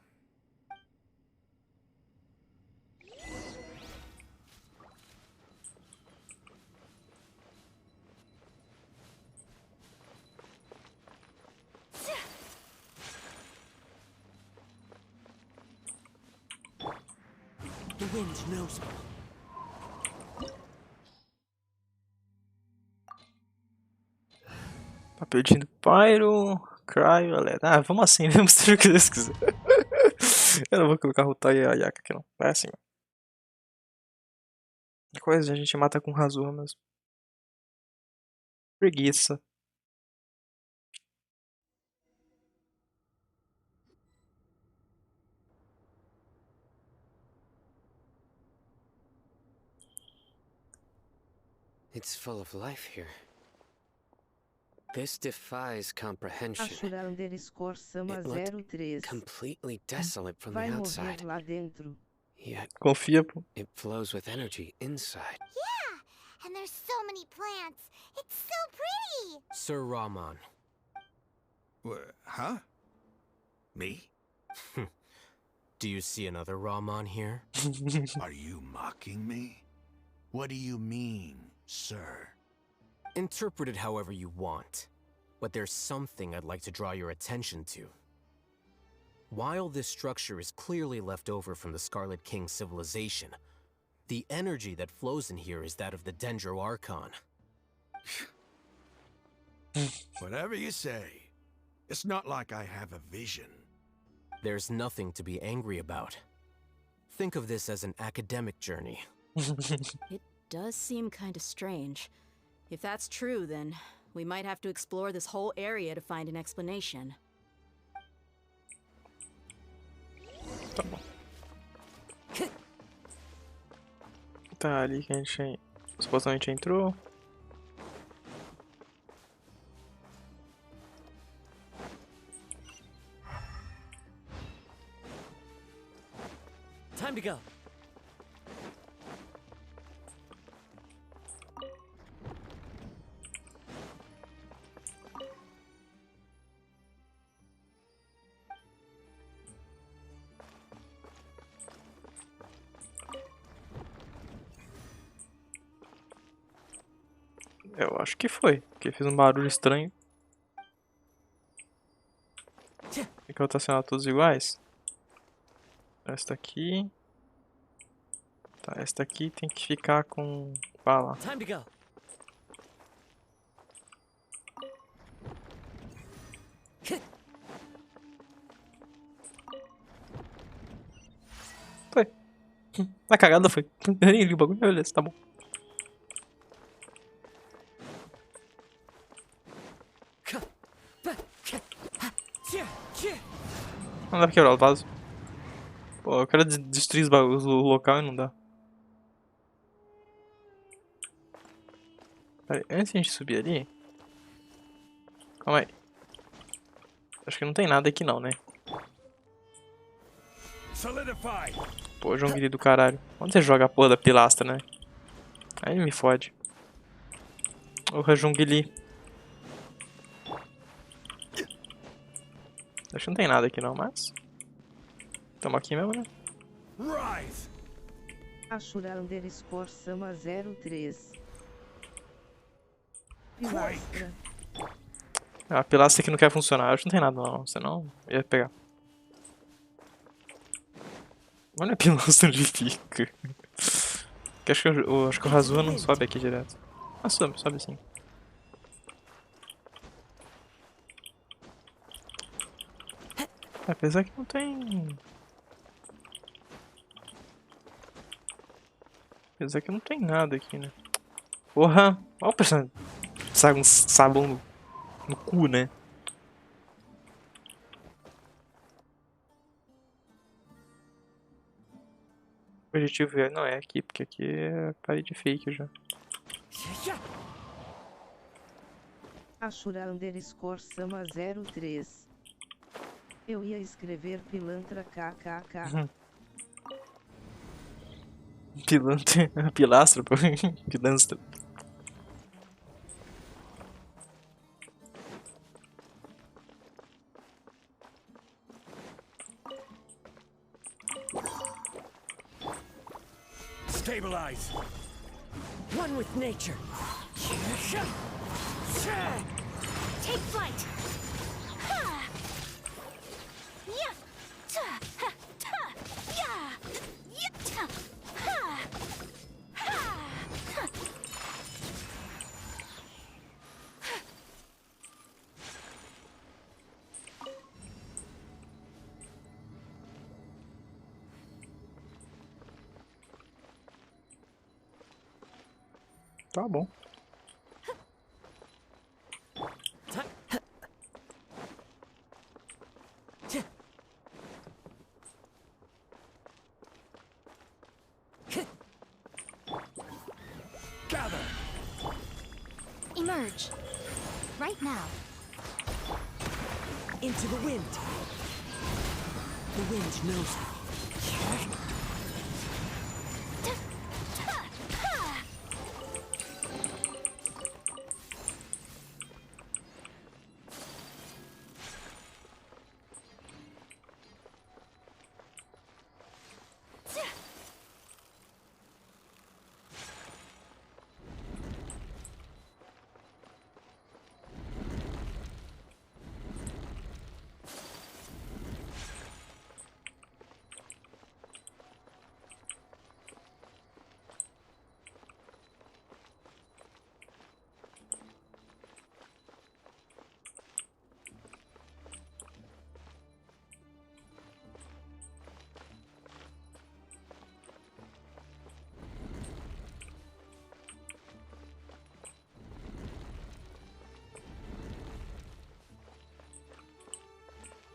S22: The wind knows me.
S3: Tá pedindo Pyro, Cryo, Alerta. Ah, vamos assim, vamos ter o que Deus quiser. Eu não vou colocar Rutai e a Yaka aqui não. Vai assim, ó. Coisa a gente mata com Razor mesmo. Preguiça.
S16: It's full of life here. This defies comprehension.
S1: HORAS
S16: Completely desolate from
S1: Vai
S16: the
S1: morrer
S16: outside.
S1: lá dentro.
S16: Yet
S3: Confia, pô.
S16: it flows with energy inside.
S5: Yeah, and there's so many plants. It's so pretty.
S15: Sir Raman.
S14: Huh? Me?
S15: Do you see another Raman here?
S14: Are you mocking me? What do you mean, sir?
S15: Interpret it however you want, but there's something I'd like to draw your attention to. While this structure is clearly left over from the Scarlet King civilization, the energy that flows in here is that of the Dendro Archon.
S14: Whatever you say. It's not like I have a vision.
S15: There's nothing to be angry about. Think of this as an academic journey.
S17: It does seem kind of strange. If that's true, then we might have to explore this whole area to find an explanation.
S3: Tá bom. Tá ali que a gente supostamente entrou.
S22: Time to go.
S3: Eu acho que foi, porque fez um barulho estranho. Tem que rotacionar todos iguais. Esta aqui. Tá, esta aqui tem que ficar com bala.
S22: Time to go.
S3: A cagada foi. Eu nem li o bagulho, beleza, tá bom. Não dá pra quebrar o vaso. Pô, eu quero destruir o local e não dá. Pera aí, antes de a gente subir ali... Calma aí. Acho que não tem nada aqui não, né? Pô, João do caralho. Onde você joga a porra da pilastra, né? Aí me fode. Ô, Jungli. Acho que não tem nada aqui não, mas... Tamo aqui mesmo, né?
S1: Ashura_Sama03. Pilastra.
S3: A pilastra aqui não quer funcionar. Acho que não tem nada não, senão eu ia pegar. Olha a pilastra onde fica. Que acho que o Razua não sobe aqui direto. Ah, sobe sim. Apesar que não tem... Apesar que não tem nada aqui, né? Porra! Olha o personagem. Sabe um sabão no cu, né? O objetivo não é aqui, porque aqui é parede fake já.
S1: Ashura_Sama03. Eu ia escrever pilantra kkk.
S3: Pilantra, pilastra, pô. Pilastra.
S19: Stabilize. One with nature.
S5: Take flight.
S3: Tá bom.
S10: Emerge. Right now.
S19: Into the wind. The wind knows me.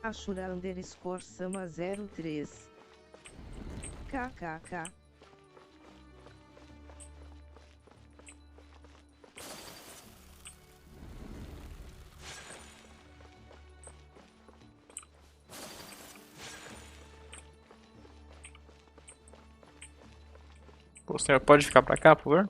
S1: Ashura_Sama03. KKK.
S3: Pô, o senhor pode ficar pra cá, por favor?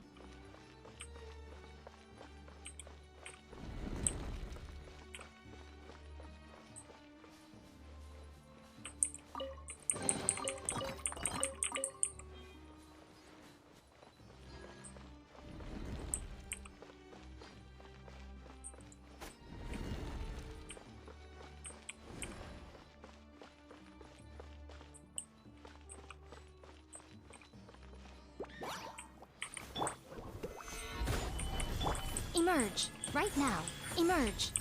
S10: Emerge. Right now. Emerge.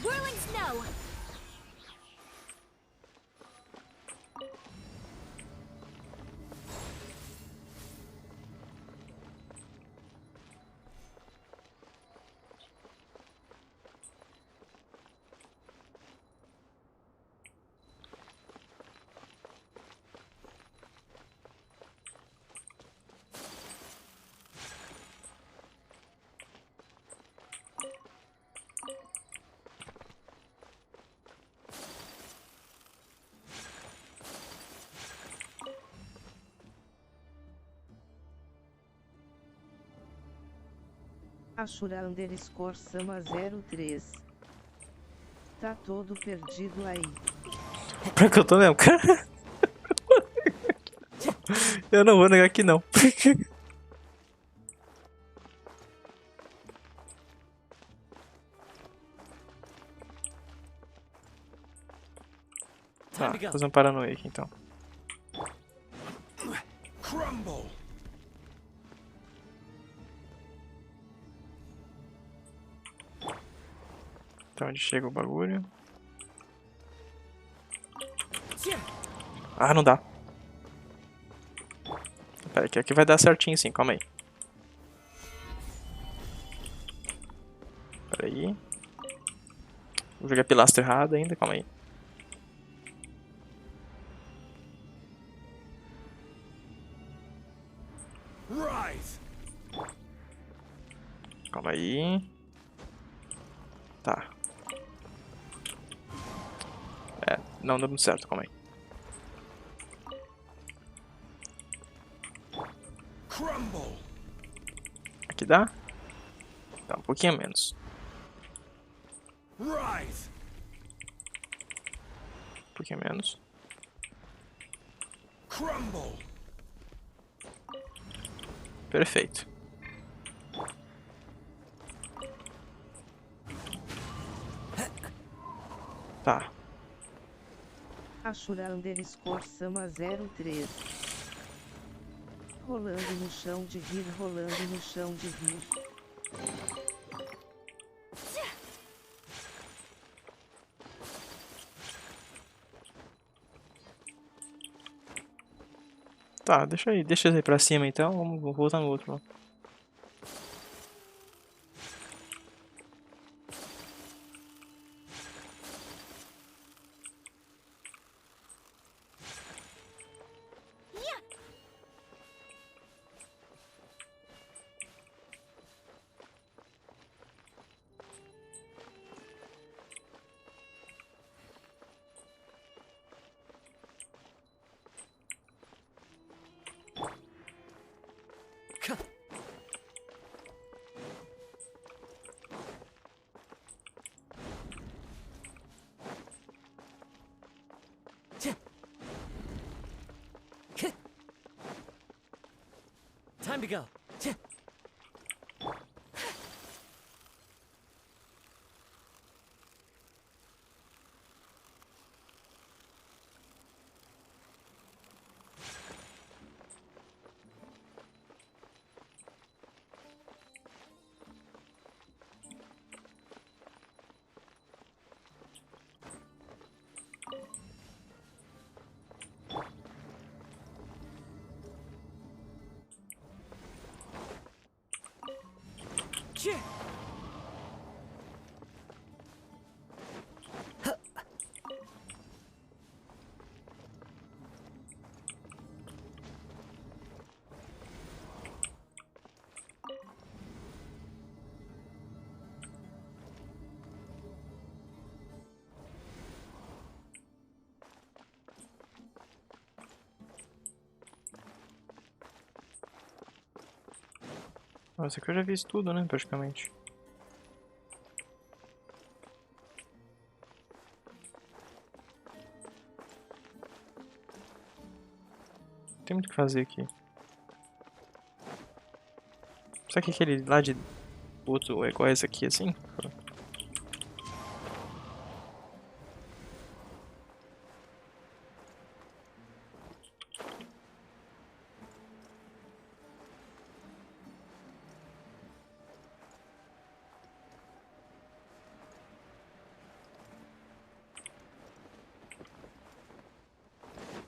S5: Whirling snow.
S1: Ashura_Sama03. Tá todo perdido aí.
S3: Pra que eu tô mesmo, cara? Eu não vou negar que não. Tá, vou fazer um paranoia aqui então.
S14: Crumble.
S3: Então onde chega o bagulho? Ah, não dá. Pera que aqui vai dar certinho sim, calma aí. Pera aí. Vou jogar pilastra errado ainda, calma aí. Calma aí. Tá. É, não deu muito certo, calma aí. Aqui dá? Dá um pouquinho menos. Um pouquinho menos. Perfeito. Tá.
S1: Ashura_Sama03. Rolando no chão de rir, rolando no chão de rir.
S3: Tá, deixa aí pra cima então, vamos voltar no outro.
S22: Time to go.
S3: Nossa, aqui eu já vi isso tudo, né, praticamente. Tem muito o que fazer aqui. Será que aquele lá de outro é igual a esse aqui, assim?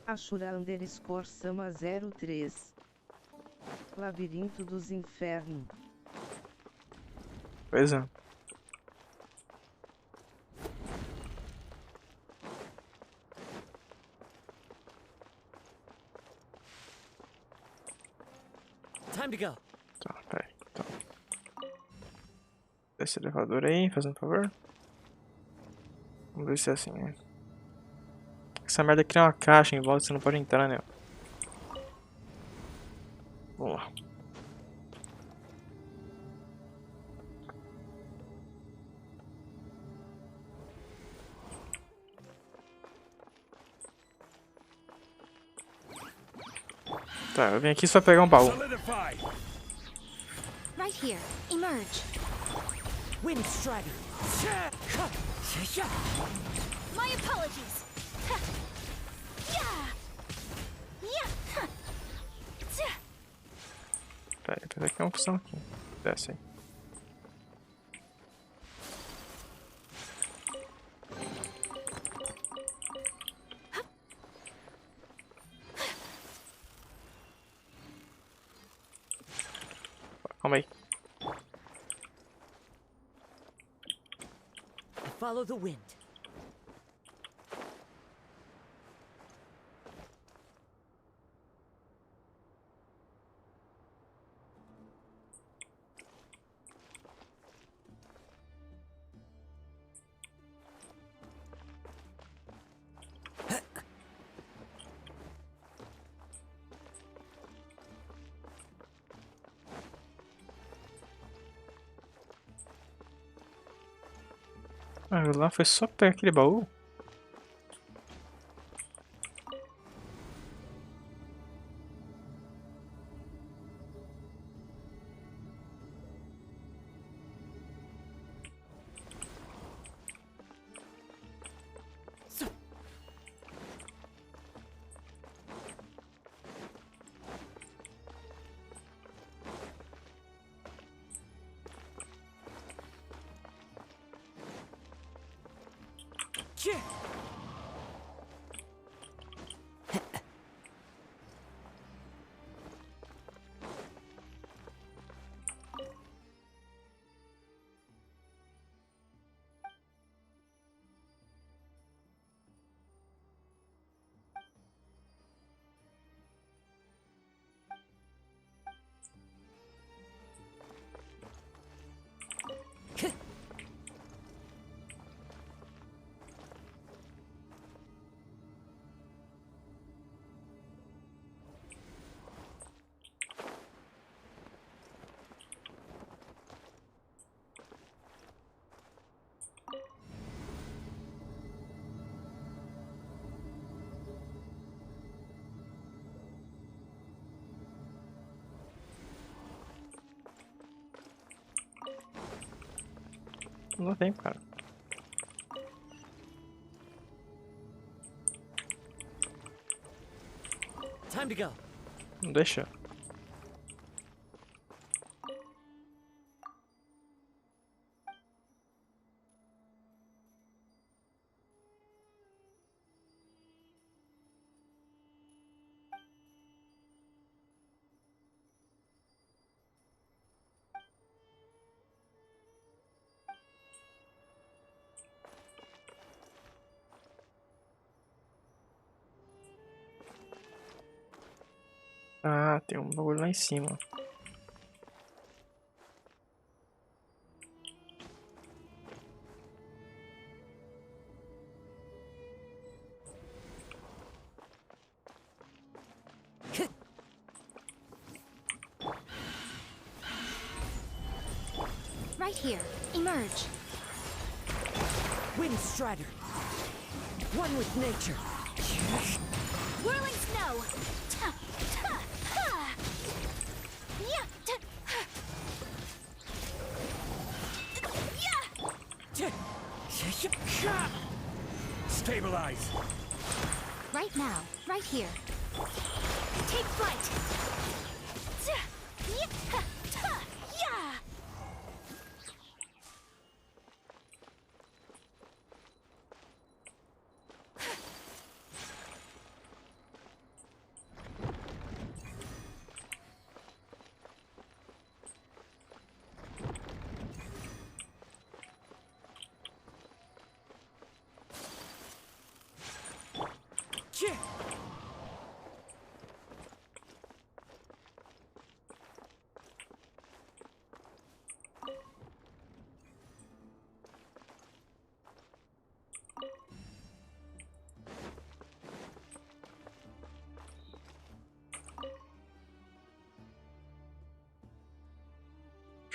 S1: Ashura_Sama03. Labirinto dos Infernos.
S3: Pois é.
S22: Time to go.
S3: Tá, peraí. Então. Desce o elevador aí, fazendo um favor. Vamos ver se é assim, né? Essa merda cria uma caixa em volta, você não pode entrar, né? Vamos lá. Tá, eu vim aqui só pegar um baú.
S2: Right here. Emerge.
S22: Wind Strider.
S5: My apologies.
S3: Pera aí, tem uma opção aqui. Desce aí. Calma aí.
S22: Follow the wind.
S3: Ah, lá foi só pegar aquele baú? Não tem, cara.
S22: Time to go.
S3: Não deixa. Ah, tem um bagulho lá em cima.
S2: Right here. Emerge.
S22: Wind Strider. One with nature.
S5: Whirling snow.
S12: Stabilize.
S2: Right now. Right here.
S5: Take flight.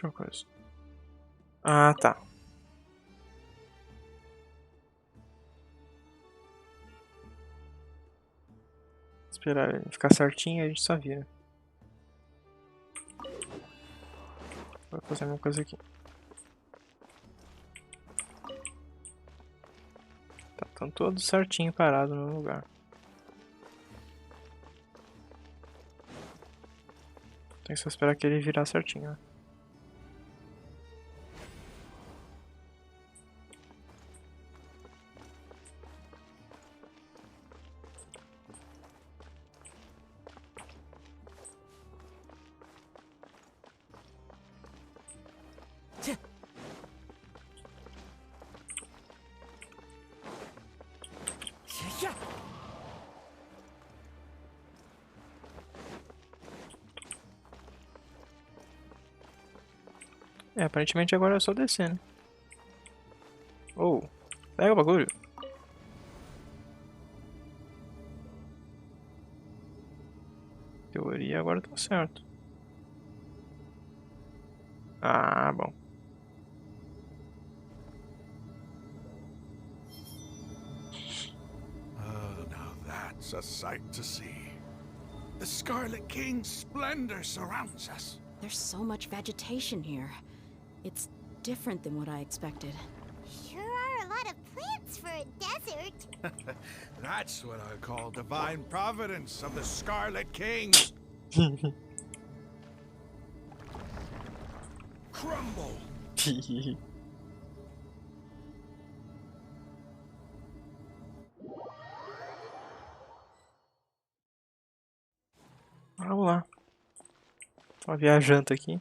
S3: Deixa eu coisa. Ah, tá. esperar ele ficar certinho e a gente só vira. Vou fazer a mesma coisa aqui. Tá, estão todos certinho parados no lugar. Tem que só esperar que ele virar certinho, né? É, aparentemente agora é só descer, né? Oh, pega o bagulho. Teoria agora tá certo. Ah, bom.
S14: Oh, now that's a sight to see. The Scarlet King's splendor surrounds us.
S17: There's so much vegetation here. It's different than what I expected.
S5: Sure are a lot of plants for a desert.
S14: That's what I call divine providence of the Scarlet King. Crumble.
S3: Vamos lá. Tô viajando aqui.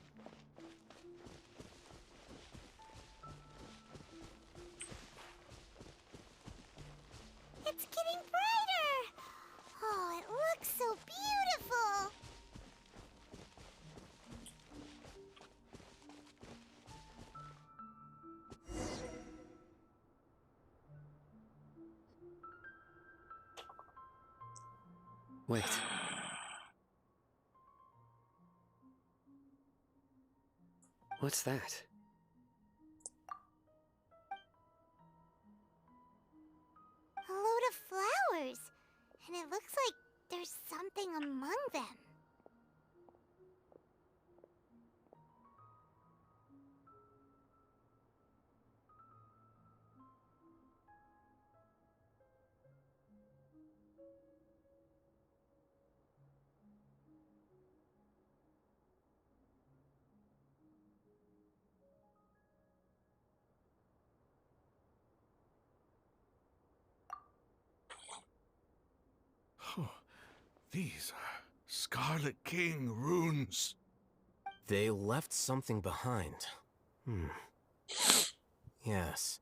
S5: It's getting brighter. Oh, it looks so beautiful.
S16: Wait. What's that?
S5: A load of flowers. And it looks like there's something among them.
S14: These are Scarlet King runes.
S15: They left something behind. Yes.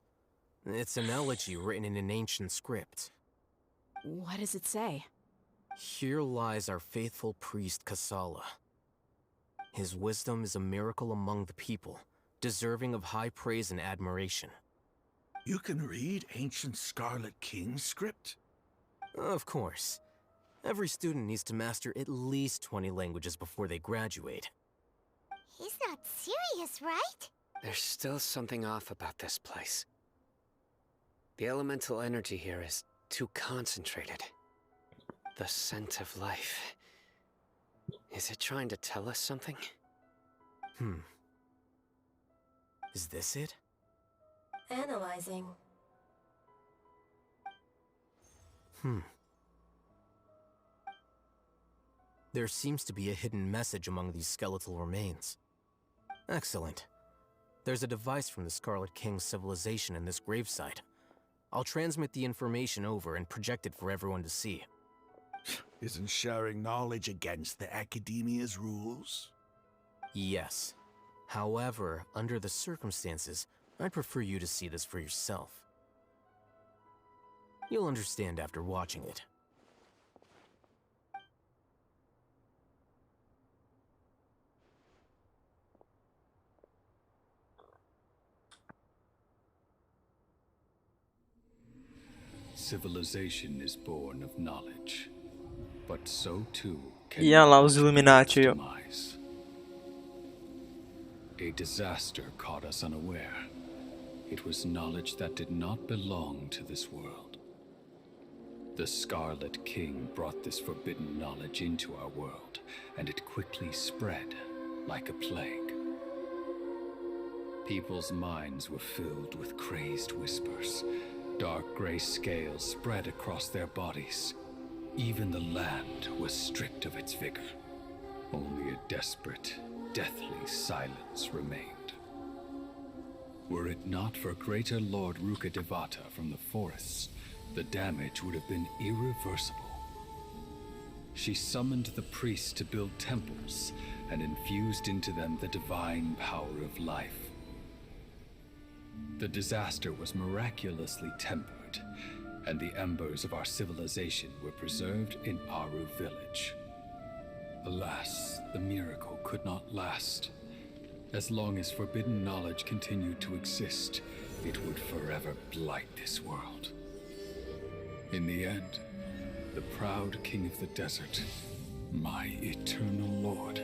S15: It's an elegy written in an ancient script.
S17: What does it say?
S15: Here lies our faithful priest Kasala. His wisdom is a miracle among the people, deserving of high praise and admiration.
S14: You can read ancient Scarlet King script?
S15: Of course. Every student needs to master at least 20 languages before they graduate.
S5: He's not serious, right?
S16: There's still something off about this place. The elemental energy here is too concentrated. The scent of life. Is it trying to tell us something?
S15: Is this it?
S18: Analyzing.
S15: There seems to be a hidden message among these skeletal remains. Excellent. There's a device from the Scarlet King's civilization in this gravesite. I'll transmit the information over and project it for everyone to see.
S14: Isn't sharing knowledge against the Academia's rules?
S15: Yes. However, under the circumstances, I'd prefer you to see this for yourself. You'll understand after watching it.
S6: Civilization is born of knowledge, but so too can
S3: E olha lá os Illuminati aí, ó.
S6: demise. A disaster caught us unaware. It was knowledge that did not belong to this world. The Scarlet King brought this forbidden knowledge into our world, and it quickly spread like a plague. People's minds were filled with crazed whispers. Dark gray scales spread across their bodies. Even the land was stripped of its vigor. Only a desperate, deathly silence remained. Were it not for Greater Lord Rukkhadevata from the forests, the damage would have been irreversible. She summoned the priests to build temples and infused into them the divine power of life. The disaster was miraculously tempered, and the embers of our civilization were preserved in Aru village. Alas, the miracle could not last. As long as forbidden knowledge continued to exist, it would forever blight this world. In the end, the proud king of the desert, my eternal lord,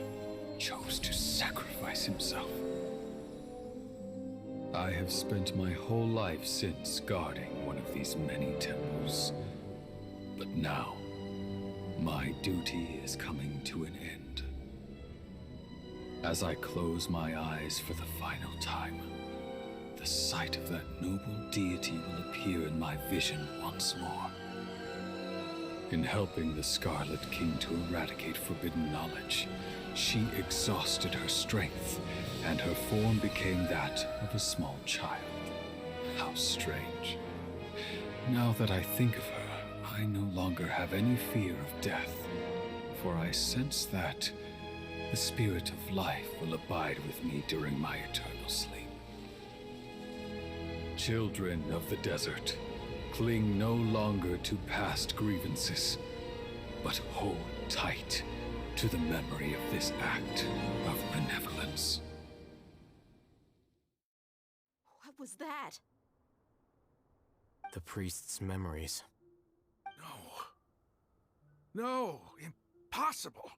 S6: chose to sacrifice himself. I have spent my whole life since guarding one of these many temples. But now, my duty is coming to an end. As I close my eyes for the final time, the sight of that noble deity will appear in my vision once more. In helping the Scarlet King to eradicate forbidden knowledge, she exhausted her strength, and her form became that of a small child. How strange. Now that I think of her, I no longer have any fear of death, for I sense that the spirit of life will abide with me during my eternal sleep. Children of the desert, cling no longer to past grievances, but hold tight to the memory of this act of benevolence.
S17: What was that?
S15: The priest's memories.
S14: No, impossible.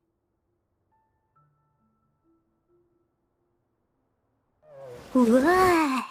S5: Whoa.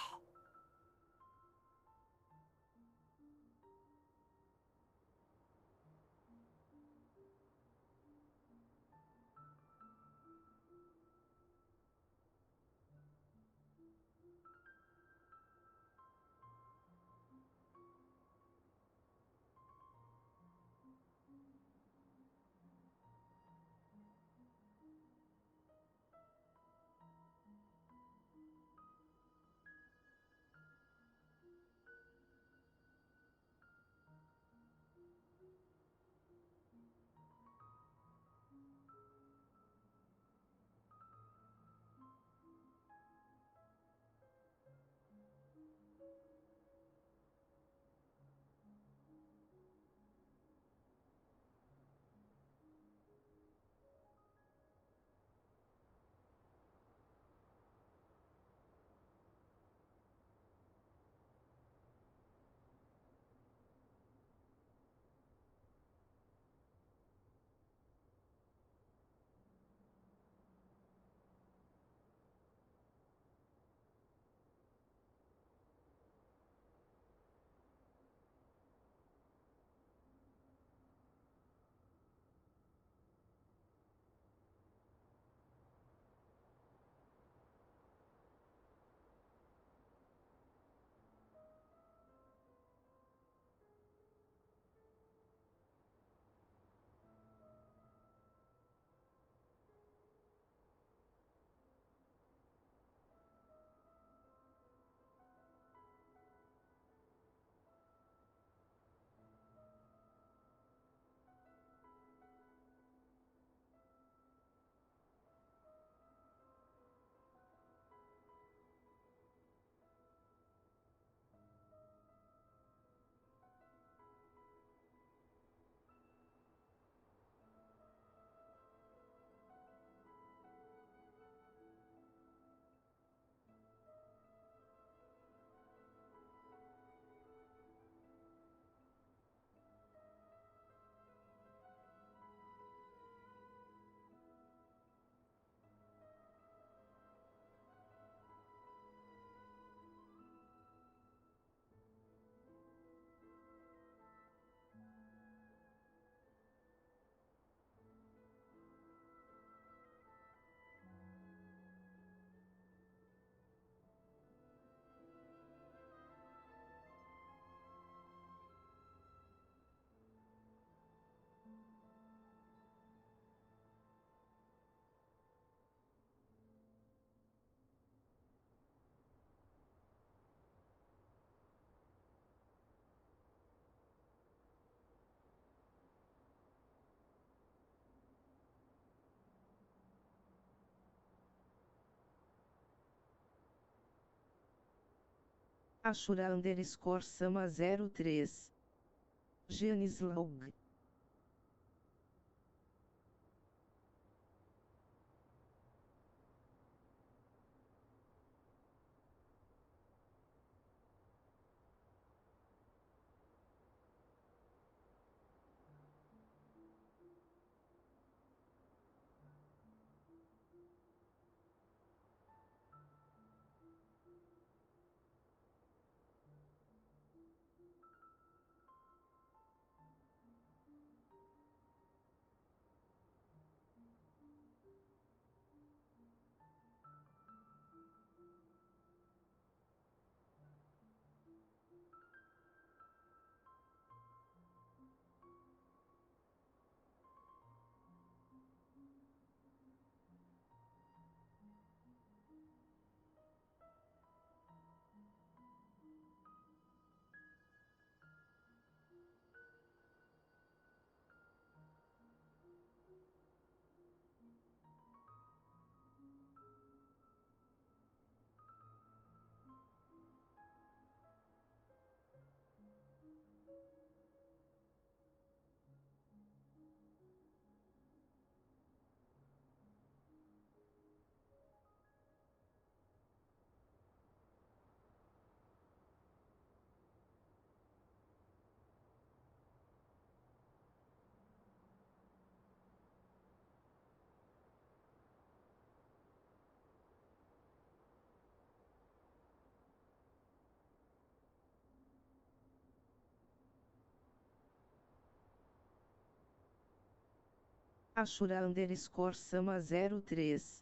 S1: Ashura_Sama03. Gianislaug. Ashura_Sama03.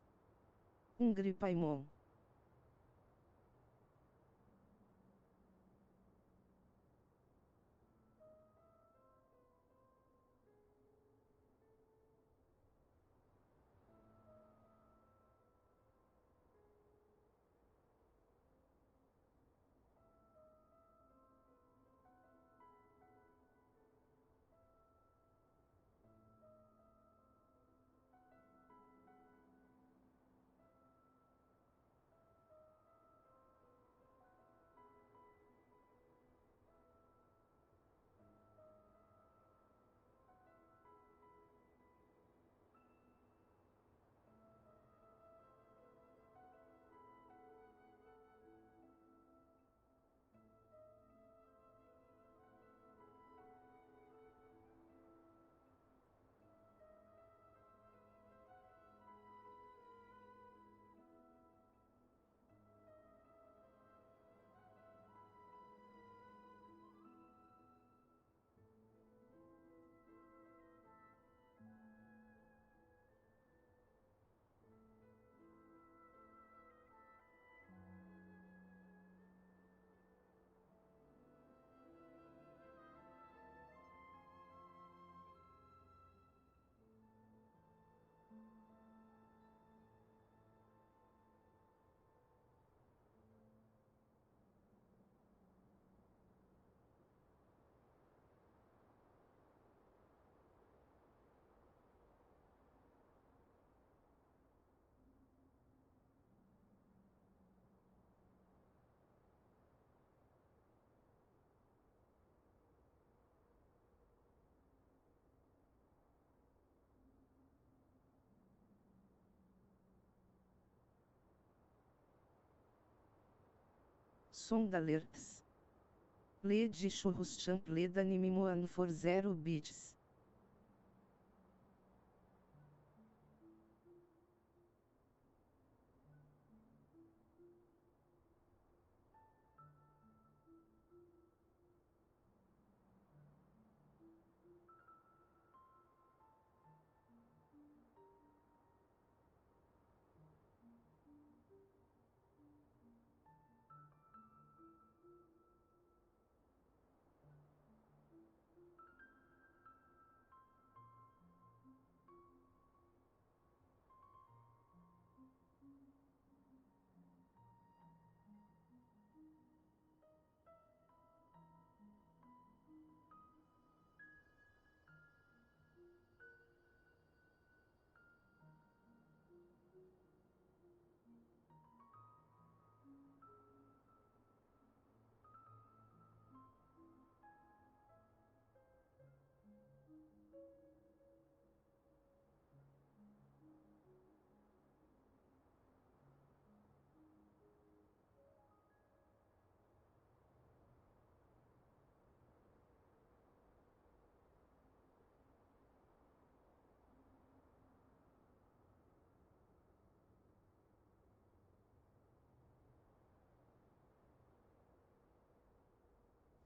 S1: Gripaimon. Sound alerts. LadyChurrusChan played anime moan for 0 bits.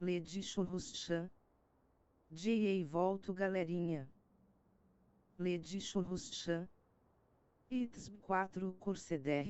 S1: LadyChurrusChan. Dia e volto galerinha. LadyChurrusChan. It's 4 cursedrat.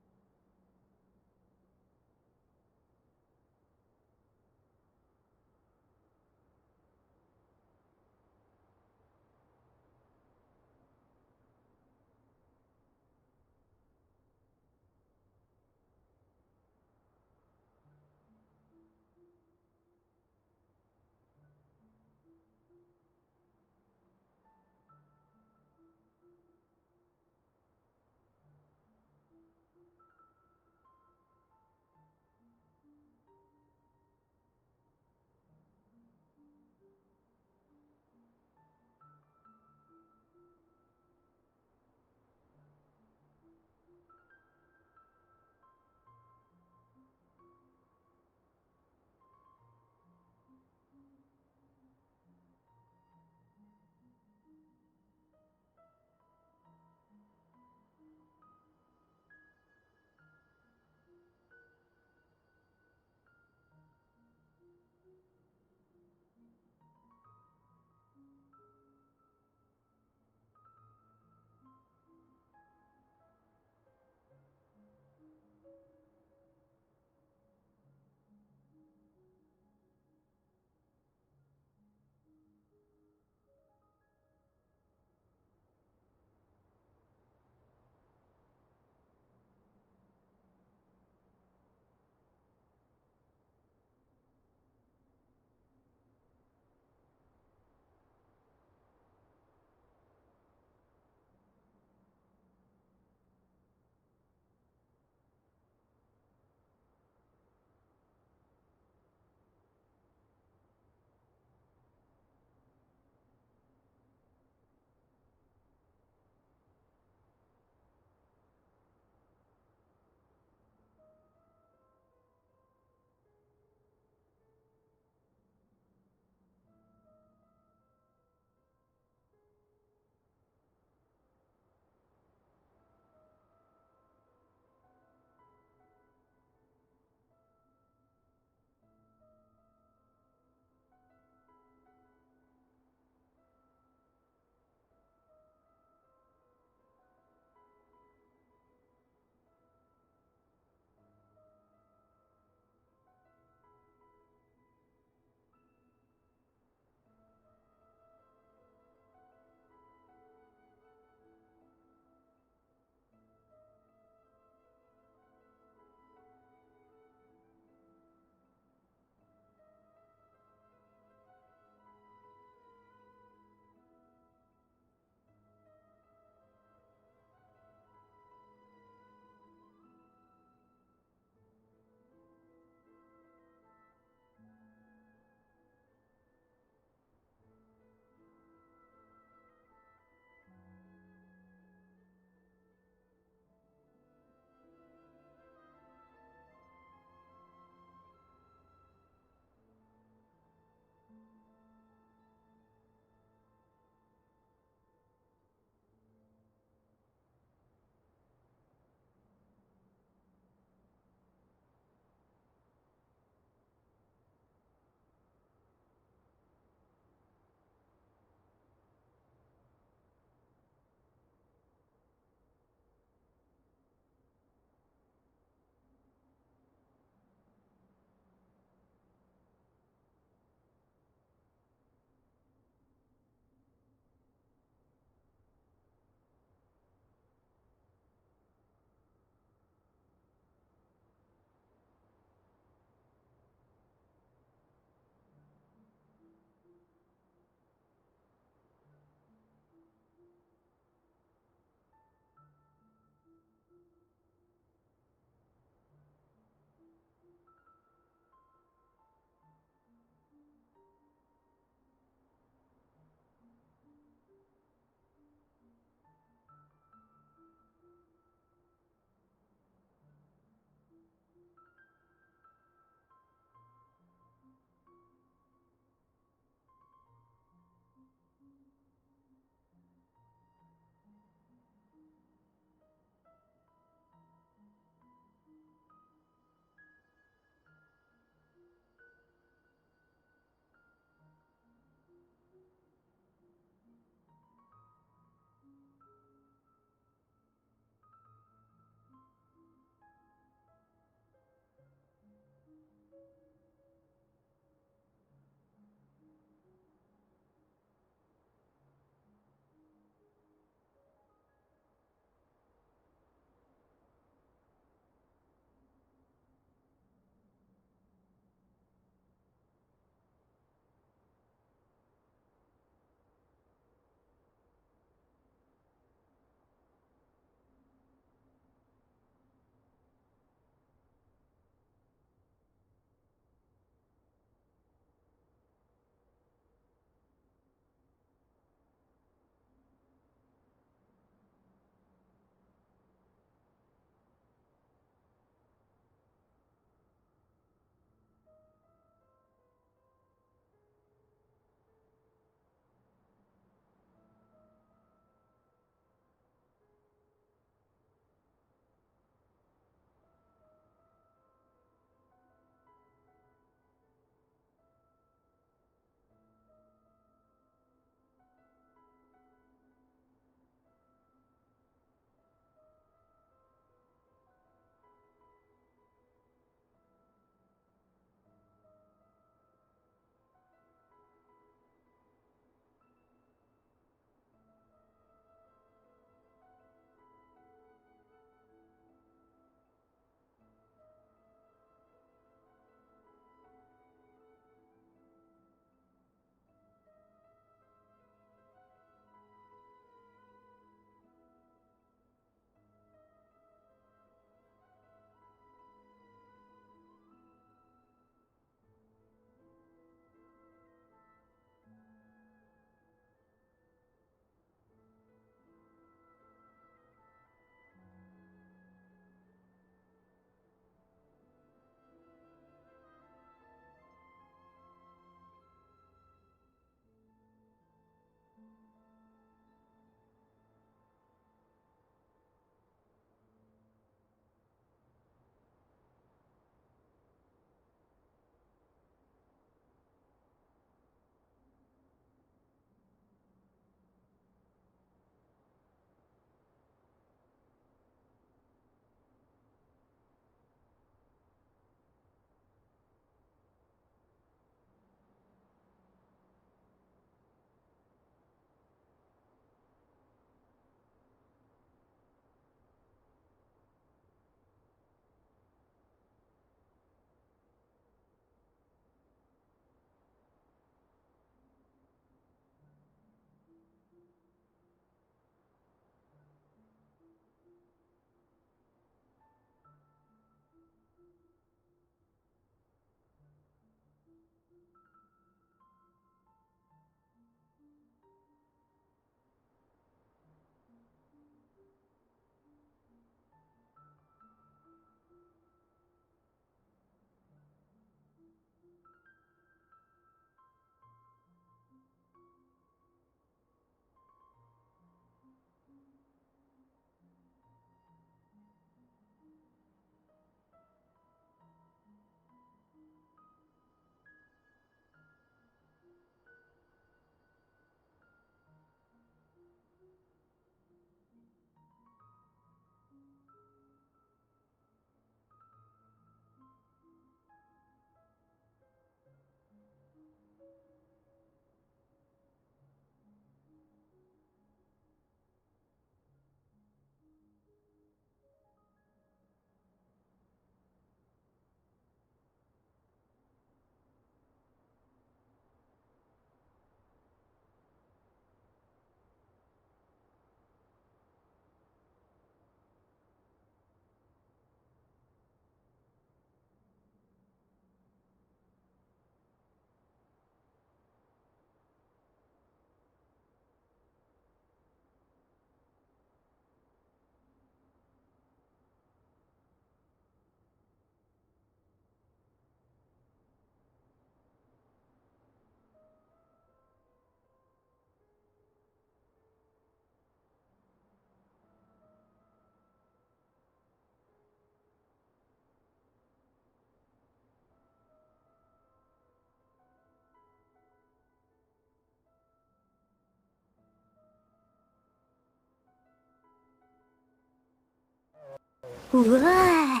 S5: Whoa.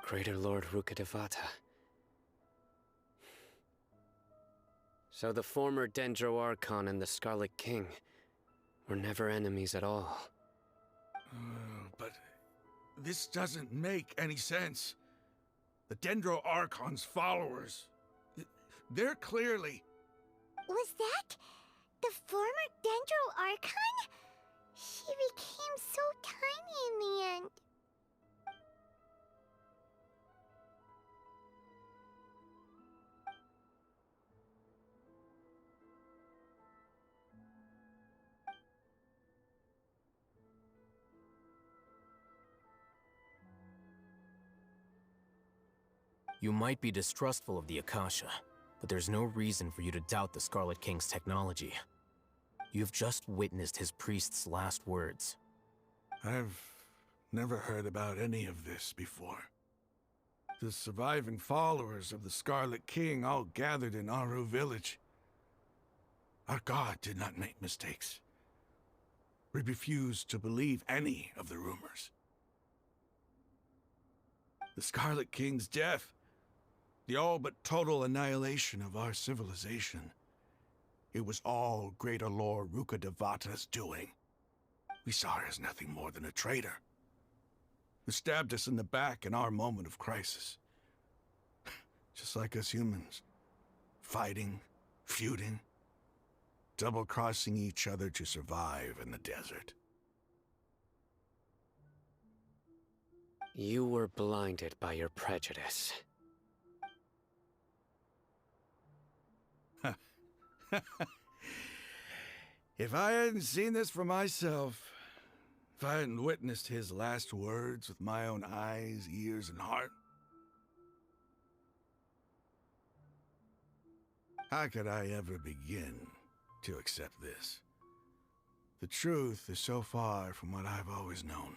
S16: Greater Lord Rukkhadevata. So the former Dendro Archon and the Scarlet King were never enemies at all.
S14: But this doesn't make any sense. The Dendro Archon's followers, they're clearly...
S5: Was that the former Dendro Archon? She became so tiny in the end.
S15: You might be distrustful of the Akasha, but there's no reason for you to doubt the Scarlet King's technology. You've just witnessed his priest's last words.
S14: I've never heard about any of this before. The surviving followers of the Scarlet King all gathered in Aru village. Our god did not make mistakes. We refused to believe any of the rumors. The Scarlet King's death, the all but total annihilation of our civilization, it was all Greater Lord Rukkhadevata's doing. We saw her as nothing more than a traitor, who stabbed us in the back in our moment of crisis. Just like us humans. Fighting, feuding, double-crossing each other to survive in the desert.
S16: You were blinded by your prejudice.
S14: If I hadn't seen this for myself, if I hadn't witnessed his last words with my own eyes, ears, and heart, how could I ever begin to accept this? The truth is so far from what I've always known.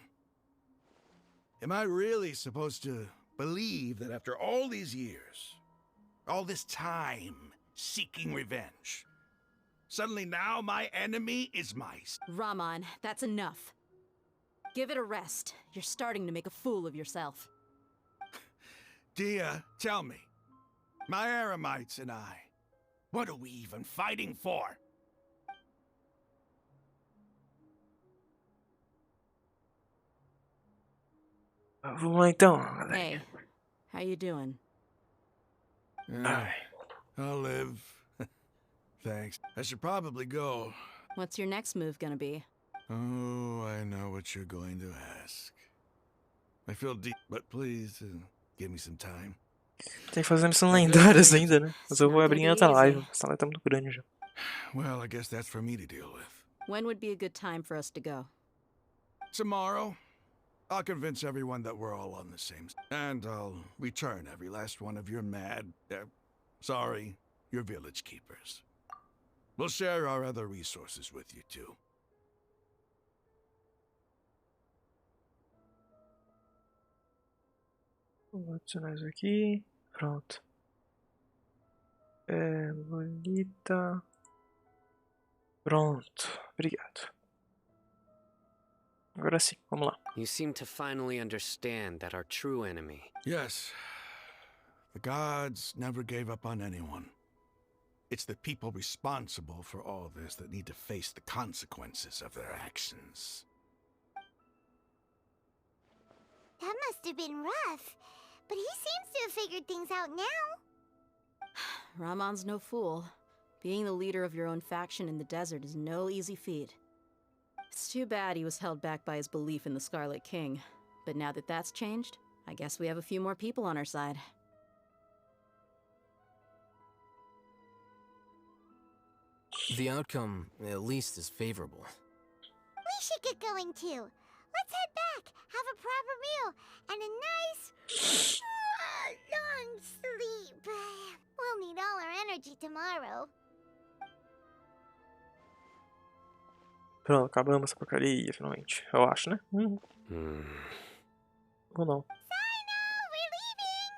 S14: Am I really supposed to believe that after all these years, all this time seeking revenge, suddenly now my enemy is my...
S17: Raman, that's enough. Give it a rest. You're starting to make a fool of yourself.
S14: Dia, tell me, my Aramites and I, what are we even fighting for?
S3: Vamos lá então.
S17: Hey, how you doing?
S14: I'll live. Thanks. I should probably go.
S17: What's your next move gonna be?
S14: Oh, I know what you're going to ask. I feel deep, but please, give me some time.
S3: Tem que fazer missões lendárias ainda, né? Mas eu vou abrir em outra live. Essa live tá muito grande já.
S14: Well, I guess that's for me to deal with.
S17: When would be a good time for us to go?
S14: Tomorrow. I'll convince everyone that we're all on the same... And I'll return every last one of your your village keepers. We'll share our other resources with you, too.
S3: Vou adicionar isso aqui. Pronto. Bonita. Pronto. Obrigado. Agora sim, vamos lá.
S16: You seem to finally understand that our true enemy...
S14: Yes. The gods never gave up on anyone. It's the people responsible for all this that need to face the consequences of their actions.
S5: That must have been rough, but he seems to have figured things out now.
S17: Ramon's no fool. Being the leader of your own faction in the desert is no easy feat. It's too bad he was held back by his belief in the Scarlet King. But now that that's changed, I guess we have a few more people on our side.
S15: The outcome, at least, is favorable.
S5: We should get going too. Let's head back, have a proper meal, and a nice, long sleep. We'll need all our energy tomorrow.
S3: Pronto, acabamos essa porcaria, finalmente. Eu acho, né? Ou não.
S5: CYNO, we're leaving!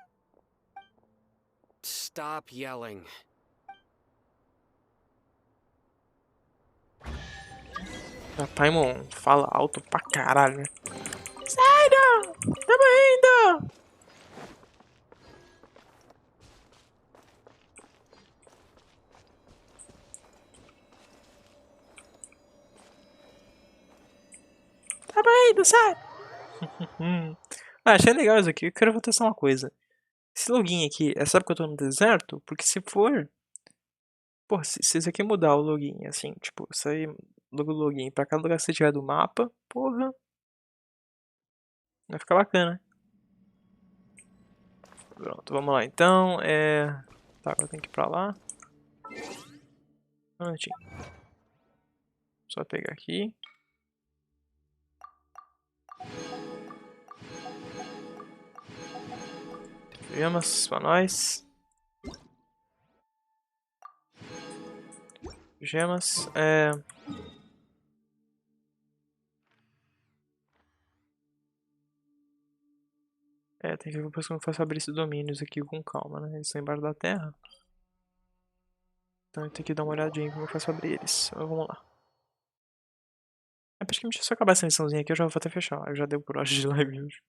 S16: Stop yelling.
S3: A Paimon fala alto pra caralho, né? Tamo indo! Tamo indo, sai! Ah, achei legal isso aqui. Eu quero testar uma coisa. Esse login aqui, é só porque eu tô no deserto? Porque se for... Pô, se isso aqui mudar o login, assim, tipo, sair logo login pra cada lugar que você tiver do mapa, porra, vai ficar bacana. Pronto, vamos lá então. Tá, agora tem que ir pra lá. Um minutinho. Só pegar aqui. Gemas pra nós. Gemas, tem que ver depois como eu faço abrir esses domínios aqui com calma, né? Eles estão embaixo da terra. Então eu tenho que dar uma olhadinha em como eu faço abrir eles. Então, vamos lá. Praticamente deixa eu só acabar essa missãozinha aqui, eu já vou até fechar. Eu já deu por hoje de live hoje.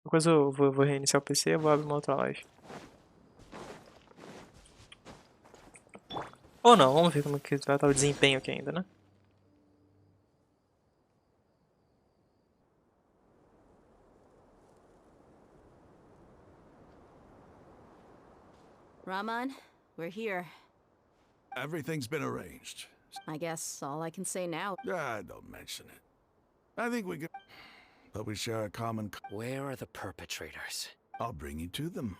S3: Depois eu vou reiniciar o PC e vou abrir uma outra live. Ou não, vamos ver como que vai estar o desempenho aqui ainda, né?
S17: Raman, we're here.
S14: Everything's been arranged.
S17: I guess all I can say now.
S14: Don't mention it. I think we can... But we share a common...
S16: Where are the perpetrators?
S14: I'll bring you to them.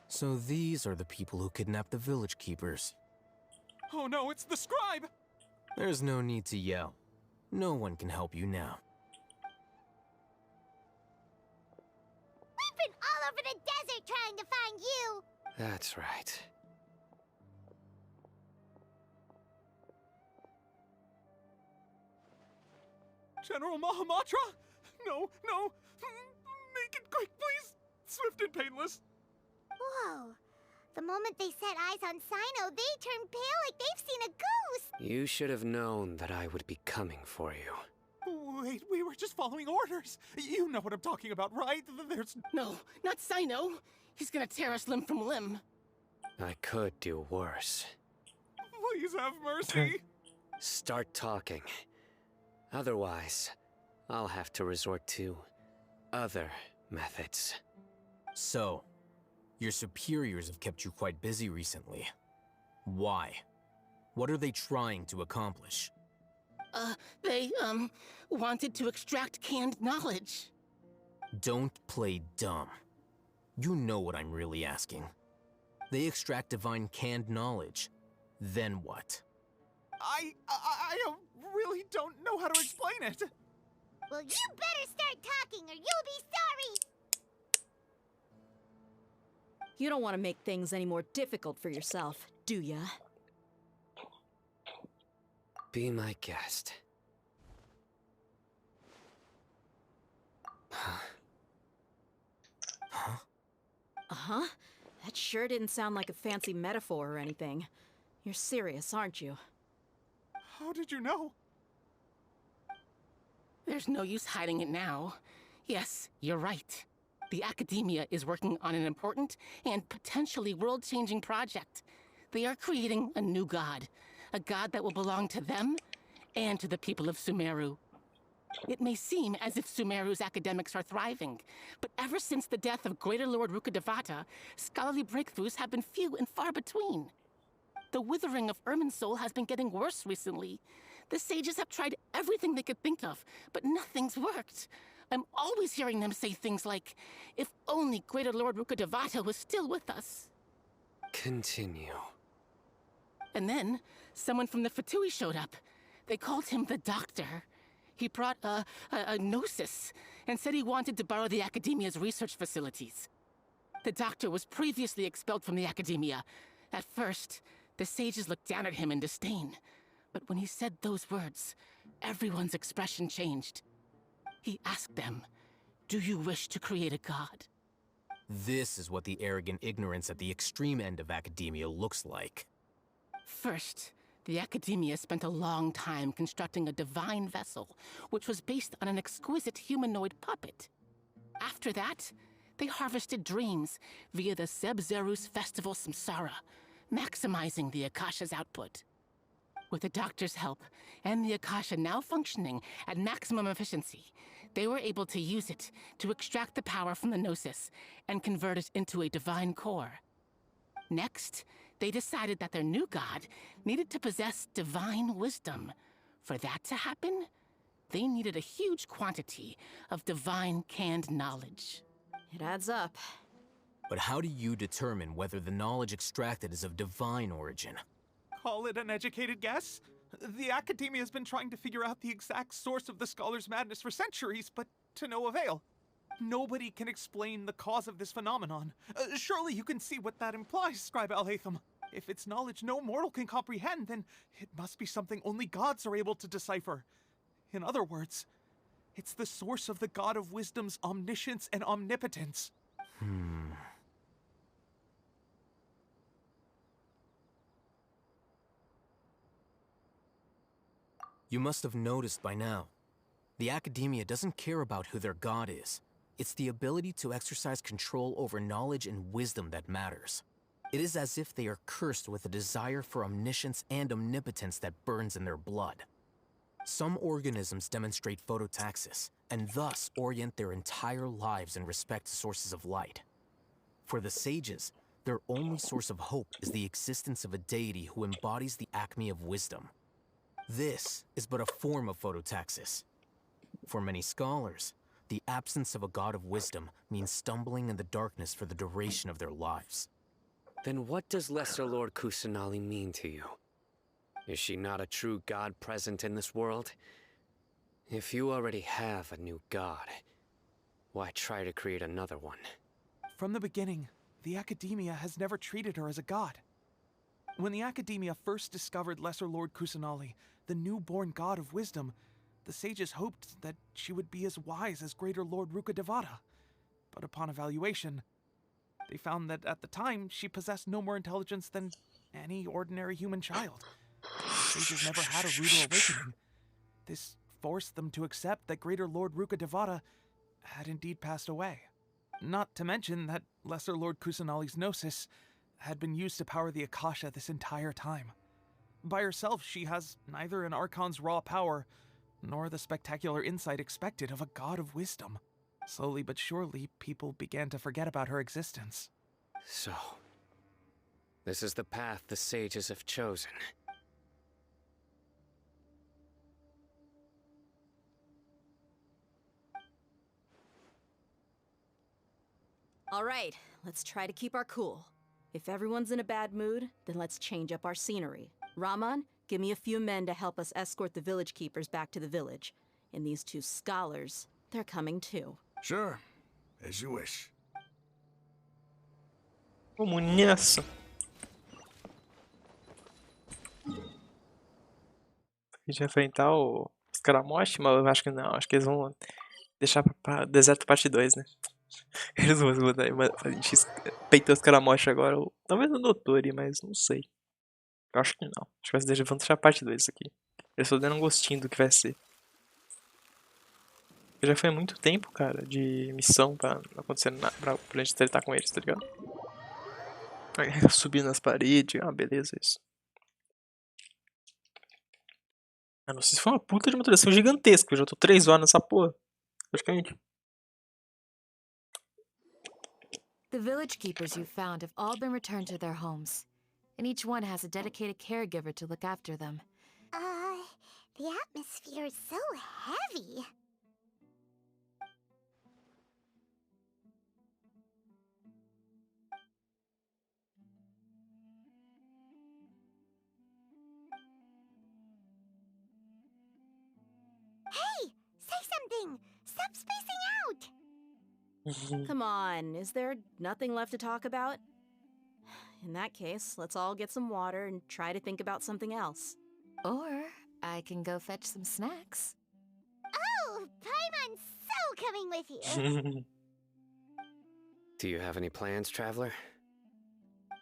S15: So these are the people who kidnapped the village keepers.
S12: Oh no, it's the scribe!
S15: There's no need to yell. No one can help you now.
S5: We've been all over the desert trying to find you!
S16: That's right.
S12: General Mahamatra? No, no! Make it quick, please! Swift and painless!
S5: Whoa. The moment they set eyes on CYNO, they turned pale like they've seen a ghost!
S16: You should have known that I would be coming for you.
S12: Wait, we were just following orders. You know what I'm talking about, right? There's...
S11: No, not CYNO. He's gonna tear us limb from limb.
S16: I could do worse.
S12: Please have mercy.
S16: Start talking. Otherwise, I'll have to resort to other methods.
S15: So, your superiors have kept you quite busy recently. Why? What are they trying to accomplish?
S11: They, wanted to extract canned knowledge.
S15: Don't play dumb. You know what I'm really asking. They extract divine canned knowledge. Then what?
S12: I really don't know how to explain it.
S5: Well, you better start talking or you'll be sorry!
S17: You don't want to make things any more difficult for yourself, do ya?
S16: Be my guest.
S17: Uh-huh. That sure didn't sound like a fancy metaphor or anything. You're serious, aren't you?
S12: How did you know?
S11: There's no use hiding it now. Yes, you're right. The Academia is working on an important and potentially world-changing project. They are creating a new god. A god that will belong to them and to the people of Sumeru. It may seem as if Sumeru's academics are thriving, but ever since the death of Greater Lord Rukkhadevata, scholarly breakthroughs have been few and far between. The withering of Irminsul has been getting worse recently. The sages have tried everything they could think of, but nothing's worked. I'm always hearing them say things like, if only Greater Lord Rukkhadevata was still with us.
S16: Continue.
S11: And then, someone from the Fatui showed up. They called him the Doctor. He brought a gnosis and said he wanted to borrow the Academia's research facilities. The Doctor was previously expelled from the Academia. At first, the sages looked down at him in disdain. But when he said those words, everyone's expression changed. He asked them, "Do you wish to create a god?"
S15: This is what the arrogant ignorance at the extreme end of academia looks like.
S11: First, The Academia spent a long time constructing a divine vessel, which was based on an exquisite humanoid puppet. After that, they harvested dreams via the Sebzerus Festival Samsara, maximizing the Akasha's output. With the doctor's help, and the Akasha now functioning at maximum efficiency, they were able to use it to extract the power from the Gnosis and convert it into a divine core. Next, they decided that their new god needed to possess divine wisdom. For that to happen, they needed a huge quantity of divine canned knowledge.
S17: It adds up.
S15: But how do you determine whether the knowledge extracted is of divine origin?
S7: Call it an educated guess? The Academia has been trying to figure out the exact source of the Scholar's madness for centuries, but to no avail. Nobody can explain the cause of this phenomenon. Surely you can see what that implies, Scribe Alhaitham. If it's knowledge no mortal can comprehend, then it must be something only gods are able to decipher. In other words, it's the source of the God of Wisdom's omniscience and omnipotence.
S15: You must have noticed by now. The Academia doesn't care about who their god is. It's the ability to exercise control over knowledge and wisdom that matters. It is as if they are cursed with a desire for omniscience and omnipotence that burns in their blood. Some organisms demonstrate phototaxis, and thus orient their entire lives in respect to sources of light. For the sages, their only source of hope is the existence of a deity who embodies the acme of wisdom. This is but a form of phototaxis. For many scholars, the absence of a god of wisdom means stumbling in the darkness for the duration of their lives.
S16: Then what does Lesser Lord Kusanali mean to you? Is she not a true god present in this world? If you already have a new god, why try to create another one?
S7: From the beginning, the Academia has never treated her as a god. When the Academia first discovered Lesser Lord Kusanali, the newborn god of wisdom, the sages hoped that she would be as wise as Greater Lord Rukkhadevata. But upon evaluation, they found that at the time she possessed no more intelligence than any ordinary human child. The sages never had a ruder awakening. This forced them to accept that Greater Lord Rukkhadevata had indeed passed away. Not to mention that Lesser Lord Kusanali's Gnosis had been used to power the Akasha this entire time. By herself, she has neither an Archon's raw power, nor the spectacular insight expected of a god of wisdom. Slowly but surely, people began to forget about her existence.
S16: So, this is the path the sages have chosen.
S17: All right, let's try to keep our cool. If everyone's in a bad mood, then let's change up our scenery. Rahman, give me a few men to help us escort the village keepers back to the village. And these two scholars, they're coming too.
S14: Sure, as you wish.
S3: Vamos nessa. A gente vai enfrentar os Scaramoche, mas eu acho que não. Acho que eles vão deixar pra Deserto Parte 2, né? Eles vão mudar. A gente peita os Scaramoche agora. Ou, talvez no Doutor, mas não sei. Eu acho que não. Acho que vão deixar parte 2 isso aqui. Eu estou dando um gostinho do que vai ser. Porque já foi muito tempo, cara, de missão pra não acontecer nada, pra gente tratar com eles, tá ligado? Subir nas paredes, beleza, isso. Ah, não sei se foi uma puta de motorização gigantesca, eu já tô 3 horas nessa porra, praticamente.
S18: The village keepers you found have all been returned to their homes, and each one has a dedicated caregiver to look after them.
S5: The atmosphere is so heavy. Hey! Say something! Stop spacing out!
S17: Come on, is there nothing left to talk about? In that case, let's all get some water and try to think about something else.
S18: Or I can go fetch some snacks.
S5: Oh, Paimon's so coming with you!
S16: Do you have any plans, Traveler?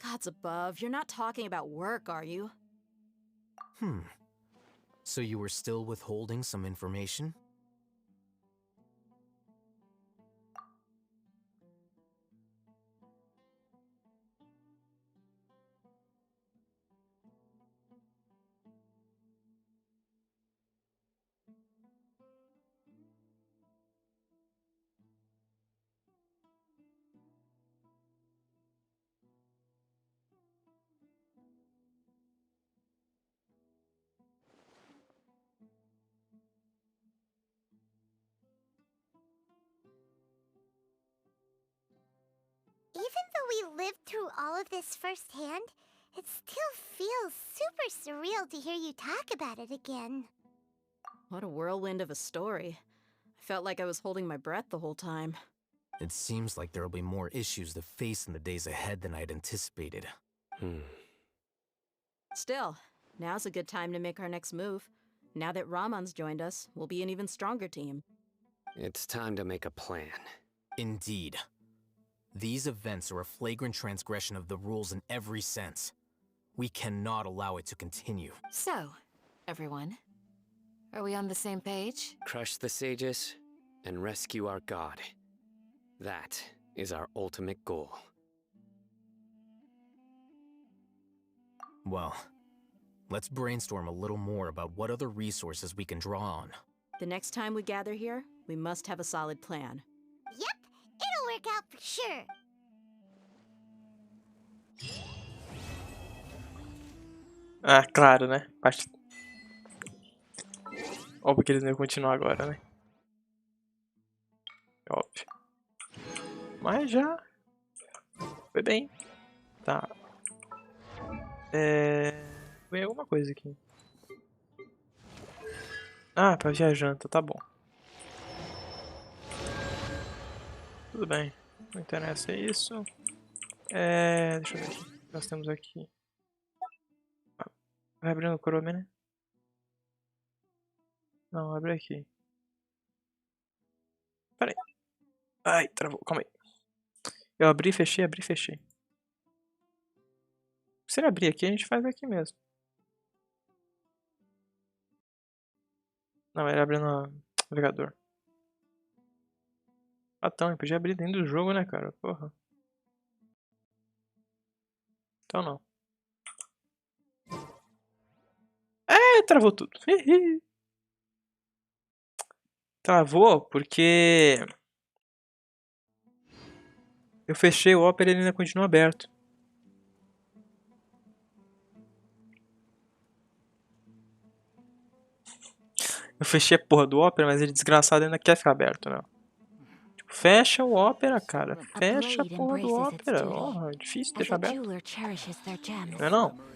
S17: Gods above, you're not talking about work, are you?
S15: So you were still withholding some information?
S5: Even though we lived through all of this firsthand, it still feels super surreal to hear you talk about it again.
S17: What a whirlwind of a story. I felt like I was holding my breath the whole time.
S15: It seems like there'll be more issues to face in the days ahead than I'd anticipated.
S17: Still, now's a good time to make our next move. Now that Ramon's joined us, we'll be an even stronger team.
S16: It's time to make a plan.
S15: Indeed. These events are a flagrant transgression of the rules in every sense. We cannot allow it to continue.
S18: So, everyone, are we on the same page?
S16: Crush the sages and rescue our god. That is our ultimate goal.
S15: Well, let's brainstorm a little more about what other resources we can draw on.
S17: The next time we gather here, we must have a solid plan.
S5: Yep, it'll work out for sure.
S3: Ah, claro, né? Óbvio que eles não iam continuar agora, né? Óbvio. Mas já... Foi bem. Tá. Ganhei alguma coisa aqui. Ah, pra viajante, tá bom. Tudo bem. Não interessa isso. Deixa eu ver aqui. O que nós temos aqui? Vai abrindo o Chrome, né? Não, abre aqui. Pera aí. Ai, travou. Calma aí. Eu abri, fechei, abri, fechei. Se ele abrir aqui, a gente faz aqui mesmo. Não, ele abre no navegador. Ah, então, ele podia abrir dentro do jogo, né, cara? Porra. Então não. Travou tudo. Travou porque... eu fechei o Opera e ele ainda continua aberto. Eu fechei a porra do Opera, mas ele desgraçado ainda quer ficar aberto, né? Tipo, fecha o Opera, cara. Fecha a porra do Opera. Oh, é difícil deixar aberto. Não é não?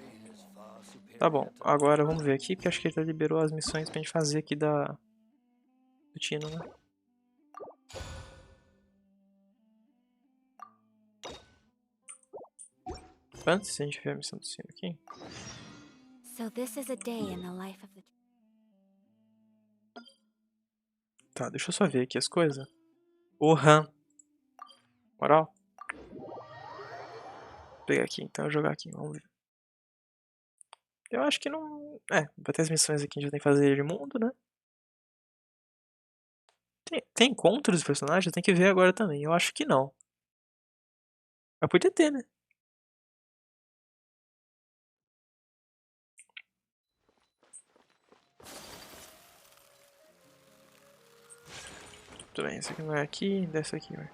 S3: Tá bom, agora vamos ver aqui, porque acho que ele já liberou as missões pra gente fazer aqui do Tino, né? Antes a gente ver a missão do Tino aqui.
S5: So this is a day in the life of the...
S3: Tá, deixa eu só ver aqui as coisas. O RAM. Moral? Vou pegar aqui, então eu vou jogar aqui, vamos ver. Eu acho que não... vai ter as missões aqui, a gente já tem que fazer de mundo, né? Tem encontros dos personagens? Tem que ver agora também. Eu acho que não. Mas podia ter, né? Tudo bem, esse aqui não é aqui, desce aqui, vai.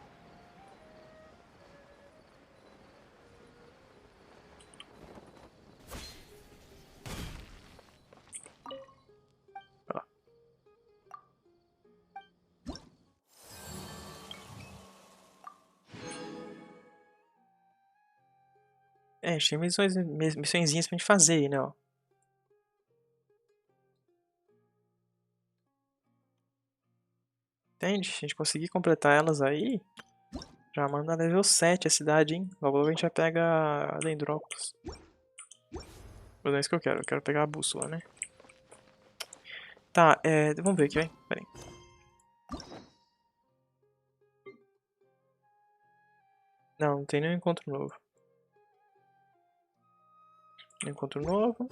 S3: A gente tem missõezinhas pra gente fazer aí, né, ó. Entende? Se a gente conseguir completar elas aí, já manda level 7 a cidade, hein? Logo logo a gente já pega a Dendrópolis. Mas não é isso que eu quero pegar a bússola, né? Tá, vamos ver aqui, vai. Pera aí. Não tem nenhum encontro novo. Encontro novo.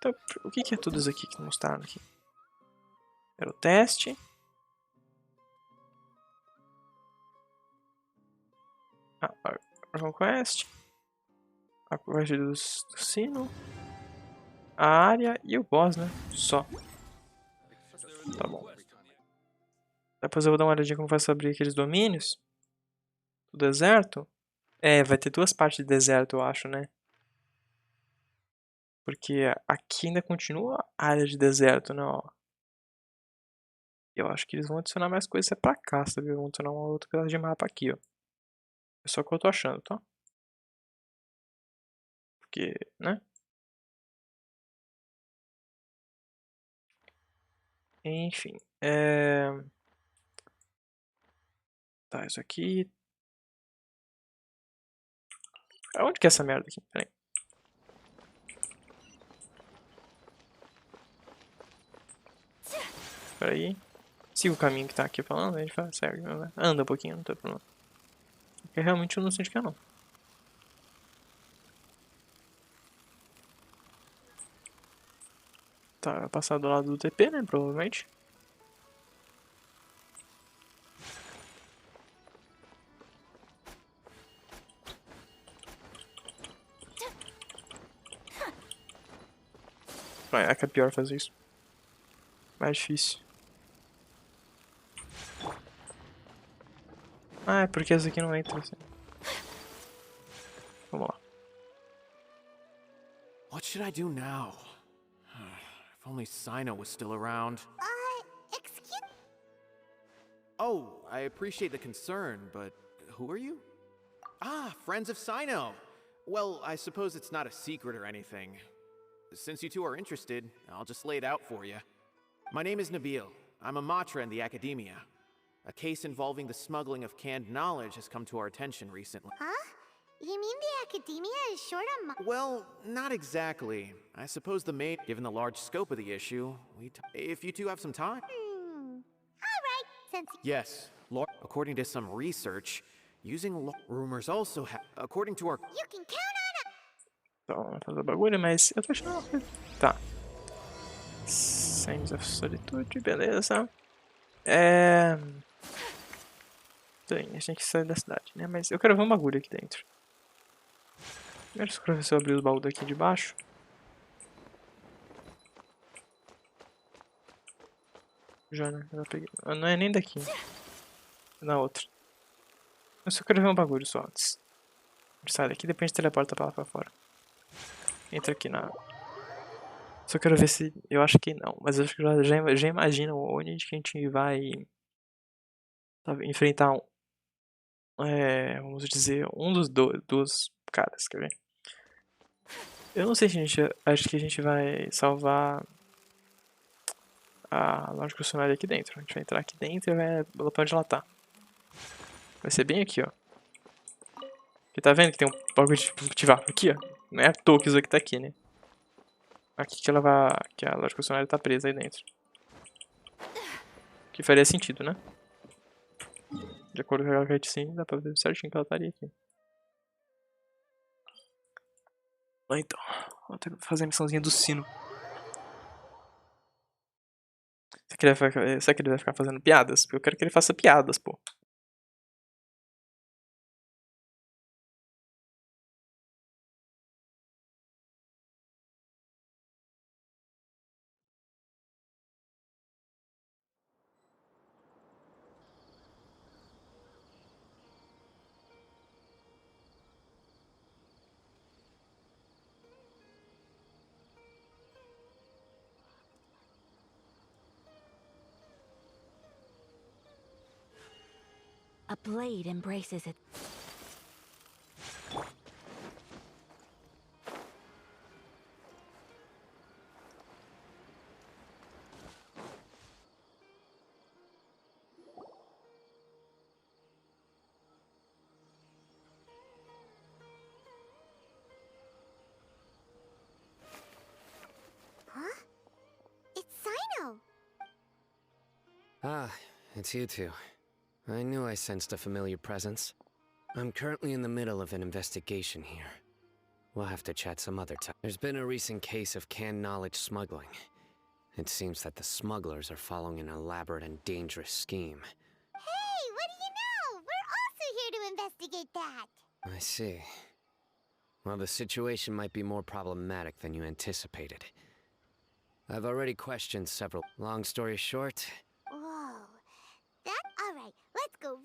S3: Então, o que é tudo isso aqui que mostraram aqui? Era o teste. A Conquest. A Conquest do CYNO. A área e o boss, né? Só. Tá bom. Depois eu vou dar uma olhadinha como vai se abrir aqueles domínios. Do deserto. É, vai ter duas partes de deserto, eu acho, né? Porque aqui ainda continua a área de deserto, né? Ó. Eu acho que eles vão adicionar mais coisas pra cá, sabe? Vão adicionar uma outra pedaço de mapa aqui, ó. É só o que eu tô achando, tá? Porque, né? Enfim. Tá, isso aqui. Onde que é essa merda aqui? Pera aí. Pera aí. Siga o caminho que tá aqui falando, a gente fala, segue, anda um pouquinho, não tem problema. Porque realmente eu não sei onde que é, não. Tá, vai passar do lado do TP, né, provavelmente. É que é pior fazer isso. Mais difícil. Ah, é porque essa aqui não entra assim. Vamos lá.
S7: What should I do now? If only CYNO was still around.
S5: Excuse...
S7: Oh, I appreciate the concern, but who are you? Ah, friends of CYNO. Well, I suppose it's not a secret or anything. Since you two are interested, I'll just lay it out for you. My name is Nabil. I'm a matra in the academia. A case involving the smuggling of canned knowledge has come to our attention recently.
S5: Huh? You mean the academia is short on
S7: Well, not exactly. I suppose the main, given the large scope of the issue, if you two have some time.
S5: Alright, since...
S7: Yes, according to some research, using rumors also have, according to our...
S5: You can count on it!
S3: Então, vamos fazer o bagulho, mas eu tô achando uma coisa. Tá. Sands of Solitude, beleza. Bem, a gente tem que sair da cidade, né? Mas eu quero ver um bagulho aqui dentro. Primeiro, se o professor abrir os baús daqui de baixo. Já, né? Eu peguei. Não é nem daqui. É na outra. Eu só quero ver um bagulho só antes. Sai daqui, depois a gente teleporta pra lá pra fora. Entra aqui na... Só quero ver se... Eu acho que não, mas eu acho que já imagino onde que a gente vai... enfrentar um... vamos dizer, um dos caras, quer ver? Eu não sei se a gente... Acho que a gente vai salvar... a loja concessionária aqui dentro. A gente vai entrar aqui dentro e vai pra onde ela tá. Vai ser bem aqui, ó. Aqui tá vendo que tem um bagulho de ativar aqui, ó. Não é a toa que isso aqui tá aqui, né? Aqui que ela vai... que a loja concessionária tá presa aí dentro. Que faria sentido, né? De acordo com a cutscene, dá pra ver certinho que ela estaria aqui. Então, vou ter que fazer a missãozinha do sino. Será que ele vai ficar fazendo piadas? Porque eu quero que ele faça piadas, pô.
S10: A blade embraces it.
S5: Huh? It's CYNO!
S16: Ah, it's you two. I knew I sensed a familiar presence. I'm currently in the middle of an investigation here. We'll have to chat some other time. There's been a recent case of canned knowledge smuggling. It seems that the smugglers are following an elaborate and dangerous scheme.
S5: Hey, what do you know? We're also here to investigate that.
S16: I see. Well, the situation might be more problematic than you anticipated. I've already questioned several. Long story short...
S5: Whoa. All right, let's go round...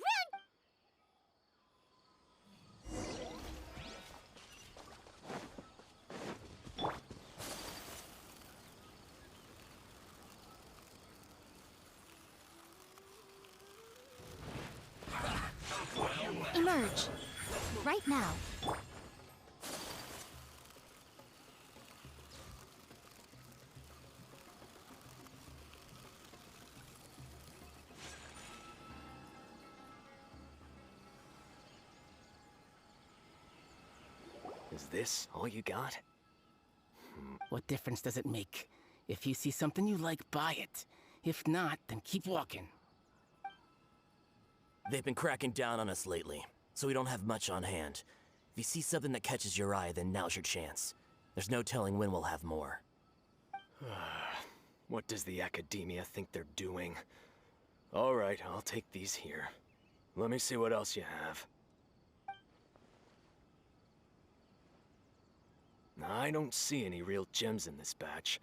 S2: Emerge. Right now.
S22: Is this all you got?
S11: What difference does it make? If you see something you like, buy it. If not, then keep walking.
S22: They've been cracking down on us lately, so we don't have much on hand. If you see something that catches your eye, then now's your chance. There's no telling when we'll have more. What does the Academia think they're doing? All right, I'll take these here. Let me see what else you have. I don't see any real gems in this batch.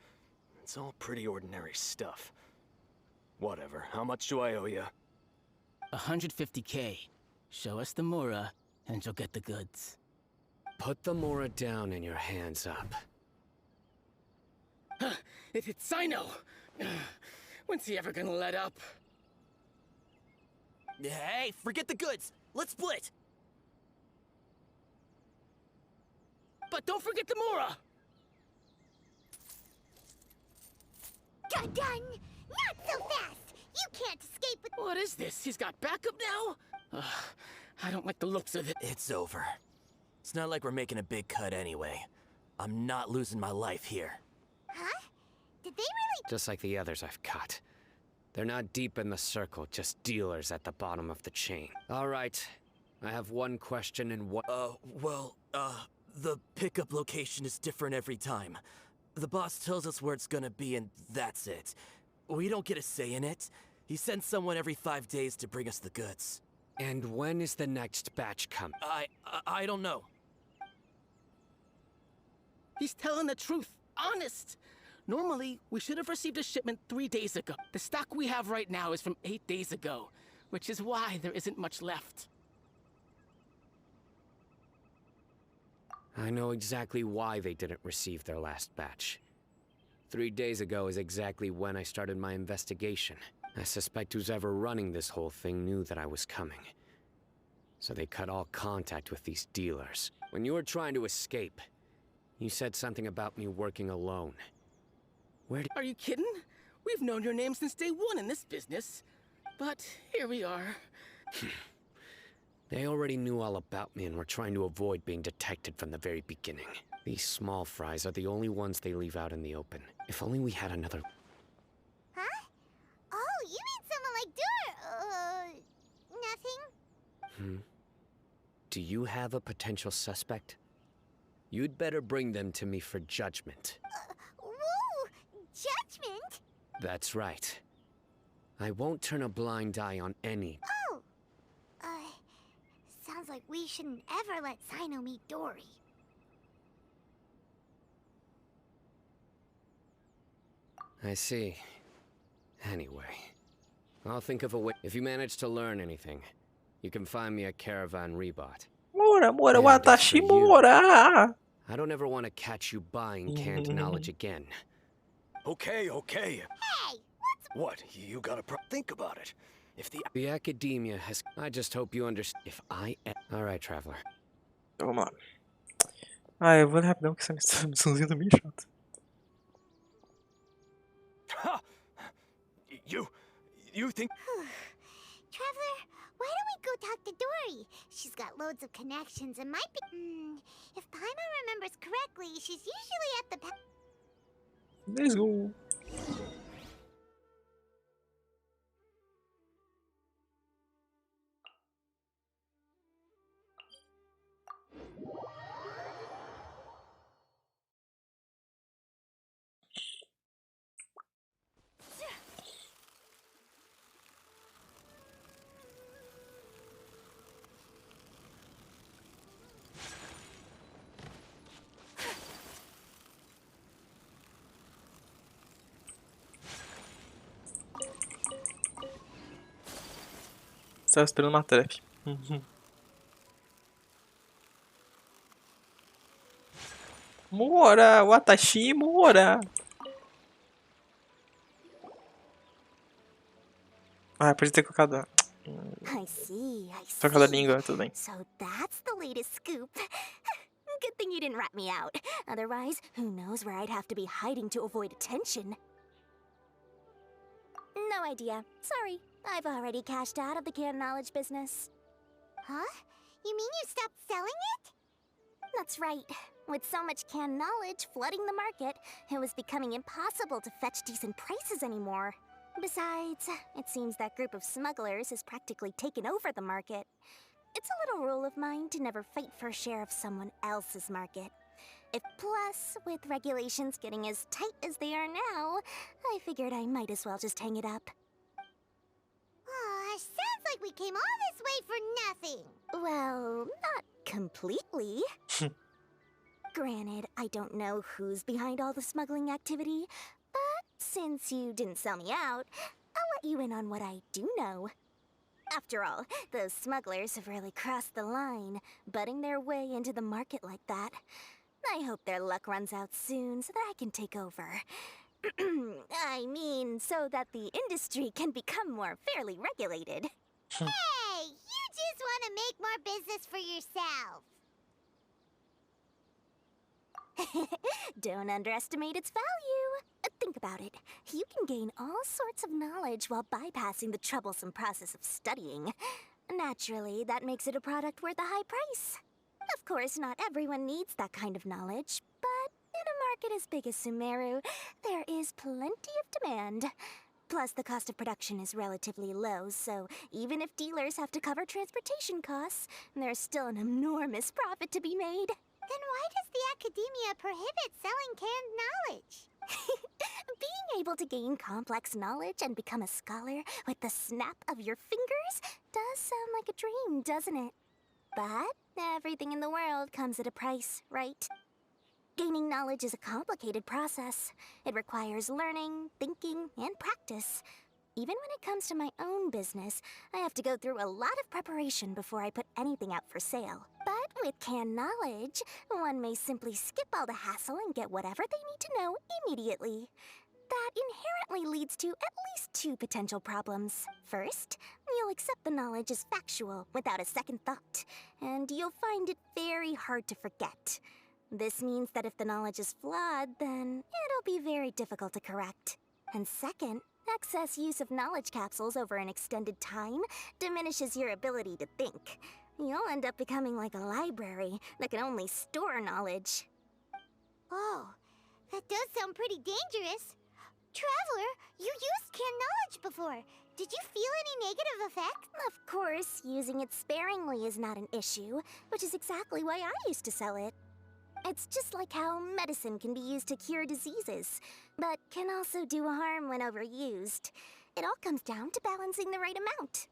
S22: It's all pretty ordinary stuff. Whatever, how much do I owe you?
S11: 150K. Show us the Mura, and you'll get the goods.
S16: Put the Mora down and your hands up.
S11: It's CYNO! When's he ever gonna let up?
S22: Hey, forget the goods! Let's split!
S11: But don't forget the Mura!
S5: Done! Not so fast! You can't escape with...
S11: What is this? He's got backup now? I don't like the looks of it.
S22: It's over. It's not like we're making a big cut anyway. I'm not losing my life here.
S5: Huh? Did they really...
S16: Just like the others I've cut. They're not deep in the circle, just dealers at the bottom of the chain. All right. I have one question and one...
S22: The pickup location is different every time. The boss tells us where it's gonna be and that's it. We don't get a say in it. He sends someone every 5 days to bring us the goods.
S16: And when is the next batch coming?
S22: I don't know.
S11: He's telling the truth. Honest. Normally, we should have received a shipment 3 days ago. The stock we have right now is from 8 days ago, which is why there isn't much left.
S16: I know exactly why they didn't receive their last batch. 3 days ago is exactly when I started my investigation. I suspect who's ever running this whole thing knew that I was coming. So they cut all contact with these dealers. When you were trying to escape, you said something about me working alone.
S11: Are you kidding? We've known your name since day one in this business. But here we are.
S16: They already knew all about me and were trying to avoid being detected from the very beginning. These small fries are the only ones they leave out in the open. If only we had another...
S5: Huh? Oh, you mean someone like nothing?
S16: Do you have a potential suspect? You'd better bring them to me for judgment.
S5: Whoa! Judgment?
S16: That's right. I won't turn a blind eye on any...
S5: Oh! Sounds like we shouldn't ever let CYNO meet Dory.
S16: I see. Anyway, I'll think of a way. If you manage to learn anything, you can find me a Caravan Rebot.
S3: Mora, watashi mora!
S16: I don't ever want to catch you buying canned knowledge again.
S22: Okay.
S5: Hey!
S22: What? You gotta think about it. If
S16: the Academia has... I just hope you understand. If I... Alright, Traveler.
S3: Vamos lá. Ah, eu vou rapidão que essa missãozinha tá bem chata.
S22: You think...
S5: Traveler, why don't we go talk to Dory? She's got loads of connections and might be... if Paimon remembers correctly, she's usually at the...
S3: Let's go. Estava esperando uma trap. Uhum. Mora! Watashi Mora! Ah, podia ter colocado...
S5: I see, I see.
S3: Trocado a língua, tudo bem.
S5: So that's the latest scoop. Good thing you didn't rat me out. Otherwise, who knows where I'd have to be hiding to avoid attention. No idea. Sorry. I've already cashed out of the canned knowledge business. Huh? You mean you stopped selling it?
S4: That's right. With so much canned knowledge flooding the market, it was becoming impossible to fetch decent prices anymore. Besides, it seems that group of smugglers has practically taken over the market. It's a little rule of mine to never fight for a share of someone else's market. Plus, with regulations getting as tight as they are now, I figured I might as well just hang it up.
S5: Aw, sounds like we came all this way for nothing.
S4: Well, not completely. Granted, I don't know who's behind all the smuggling activity, but since you didn't sell me out, I'll let you in on what I do know. After all, those smugglers have really crossed the line, butting their way into the market like that. I hope their luck runs out soon so that I can take over. I mean, so that the industry can become more fairly regulated.
S5: Hey, you just want to make more business for yourself.
S4: Don't underestimate its value. Think about it. You can gain all sorts of knowledge while bypassing the troublesome process of studying. Naturally, that makes it a product worth a high price. Of course, not everyone needs that kind of knowledge, but in a market as big as Sumeru, there is plenty of demand. Plus, the cost of production is relatively low, so even if dealers have to cover transportation costs, there's still an enormous profit to be made.
S5: Then why does the academia prohibit selling canned knowledge?
S4: Being able to gain complex knowledge and become a scholar with the snap of your fingers does sound like a dream, doesn't it? But everything in the world comes at a price, right? Gaining knowledge is a complicated process. It requires learning, thinking, and practice. Even when it comes to my own business, I have to go through a lot of preparation before I put anything out for sale. But with canned knowledge, one may simply skip all the hassle and get whatever they need to know immediately. That inherently leads to at least two potential problems. First, you'll accept the knowledge as factual without a second thought, and you'll find it very hard to forget. This means that if the knowledge is flawed, then it'll be very difficult to correct. And second, excess use of knowledge capsules over an extended time diminishes your ability to think. You'll end up becoming like a library that can only store knowledge.
S5: Oh, that does sound pretty dangerous. Traveler, you used canned knowledge before. Did you feel any negative effects?
S4: Of course, using it sparingly is not an issue, which is exactly why I used to sell it. It's just like how medicine can be used to cure diseases, but can also do harm when overused. It all comes down to balancing the right amount.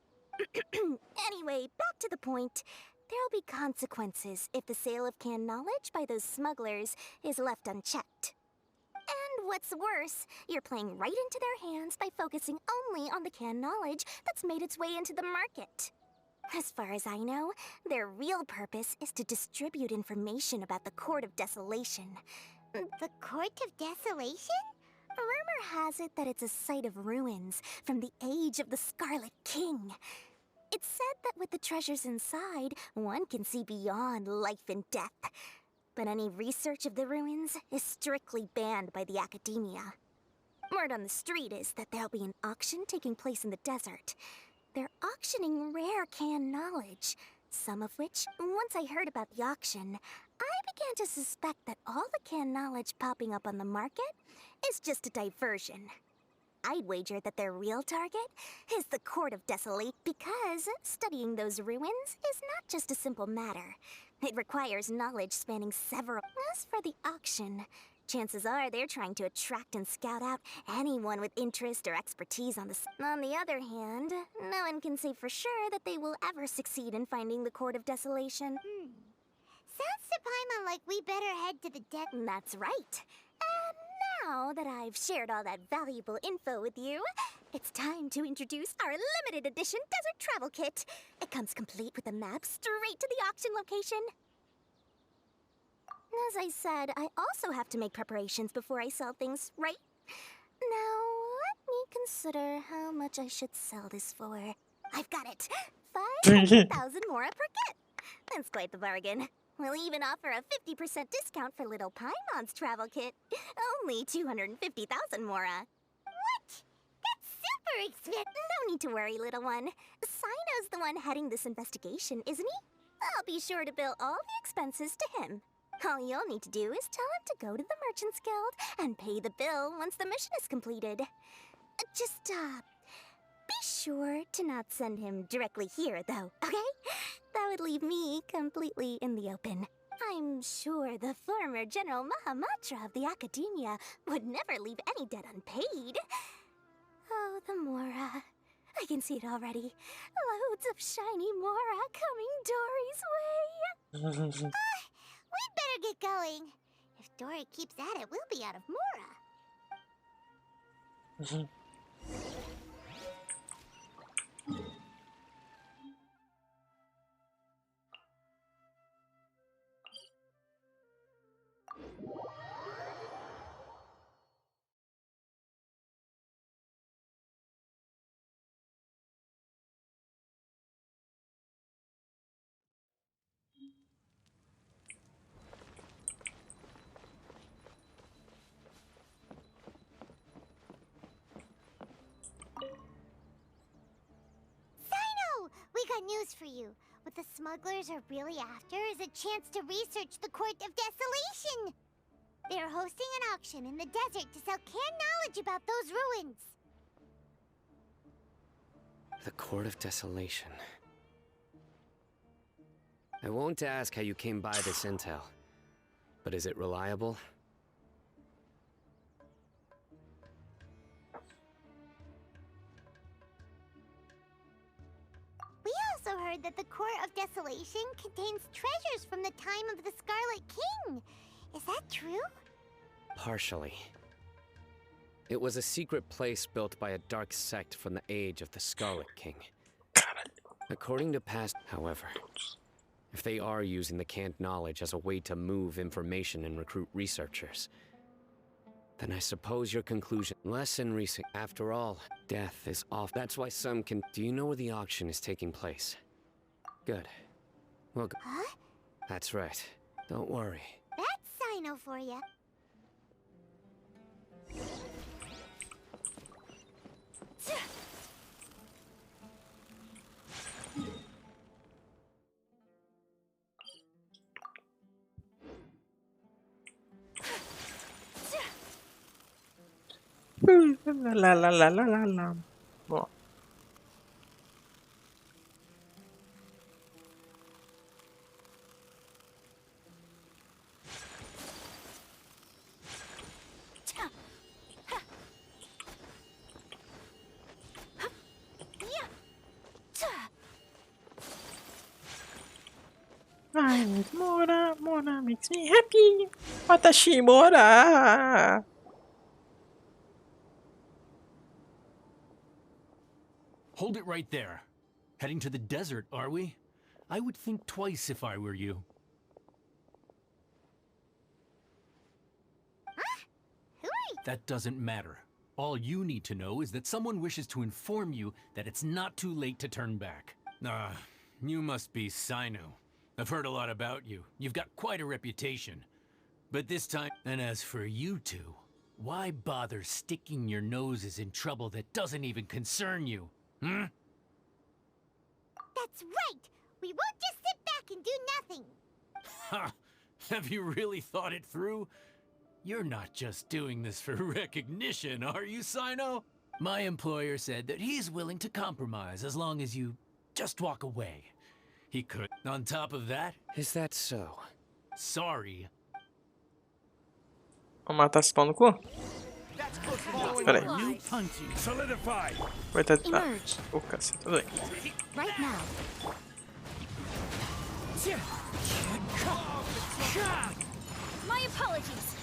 S4: Anyway, back to the point. There'll be consequences if the sale of canned knowledge by those smugglers is left unchecked. And what's worse, you're playing right into their hands by focusing only on the canned knowledge that's made its way into the market. As far as I know, their real purpose is to distribute information about the Court of Desolation.
S5: The Court of Desolation?
S4: Rumor has it that it's a site of ruins from the age of the Scarlet King. It's said that with the treasures inside, one can see beyond life and death. But any research of the ruins is strictly banned by the academia. Word on the street is that there'll be an auction taking place in the desert. They're auctioning rare canned knowledge, some of which, once I heard about the auction, I began to suspect that all the canned knowledge popping up on the market is just a diversion. I'd wager that their real target is the Court of Desolation, because studying those ruins is not just a simple matter. It requires knowledge spanning several... As for the auction, chances are they're trying to attract and scout out anyone with interest or expertise on the... On the other hand, no one can say for sure that they will ever succeed in finding the Court of Desolation.
S5: Sounds to Paimon like we better head to the
S4: That's right. And now that I've shared all that valuable info with you,
S5: It's time to introduce our limited edition desert travel kit. It comes complete with a map straight to the auction location. As I said, I also have to make preparations before I sell things, right? Now, let me consider how much I should sell this for. I've got it! 500,000 mora per kit! That's quite the bargain. We'll even offer a 50% discount for Little Paimon's travel kit. Only 250,000 mora. What? That's super expensive! No need to worry, little one. CYNO's the one heading this investigation, isn't he? I'll be sure to bill all the expenses to him. All you'll need to do is tell him to go to the Merchants Guild and pay the bill once the mission is completed. Just, be sure to not send him directly here, though, okay? That would leave me completely in the open. I'm sure the former General Mahamatra of the Academia would never leave any debt unpaid. Oh, the mora. I can see it already. Loads of shiny mora coming Dory's way. We'd better get going. If Dory keeps at it, we'll be out of mora. We got news for you. What the smugglers are really after is a chance to research the Court of Desolation. They're hosting an auction in the desert to sell canned knowledge about those ruins.
S16: The Court of Desolation. I won't ask how you came by this intel, but is it reliable?
S5: We also heard that the Court of Desolation contains treasures from the time of the Scarlet King. Is that true?
S16: Partially. It was a secret place built by a dark sect from the age of the Scarlet King. According to past, however, if they are using the canned knowledge as a way to move information and recruit researchers, then I suppose your conclusion, less in recent. After all, death is off. That's why some can. Do you know where the auction is taking place? Good. Well,
S5: huh?
S16: That's right. Don't worry.
S5: That's CYNO for you.
S3: La la la la la la. Bom. Ai, Mora, Mora makes me happy. Watashi Mora.
S12: Hold it right there. Heading to the desert, are we? I would think twice if I were you.
S5: Huh? Who are you?
S12: That doesn't matter. All you need to know is that someone wishes to inform you that it's not too late to turn back. You must be CYNO. I've heard a lot about you. You've got quite a reputation. But this time... And as for you two, why bother sticking your noses in trouble that doesn't even concern you? Hmm?
S5: That's right! We won't just sit back and do nothing!
S12: Ha! Have you really thought it through? You're not just doing this for recognition, are you, CYNO? My employer said that he's willing to compromise as long as you just walk away. He could. On top of that...
S16: Is that so?
S12: Sorry.
S3: Vou matar esse pau no cu? Peraí. Vai tentar. Ô, cacete, tudo bem.
S2: Right now.
S5: My apologies.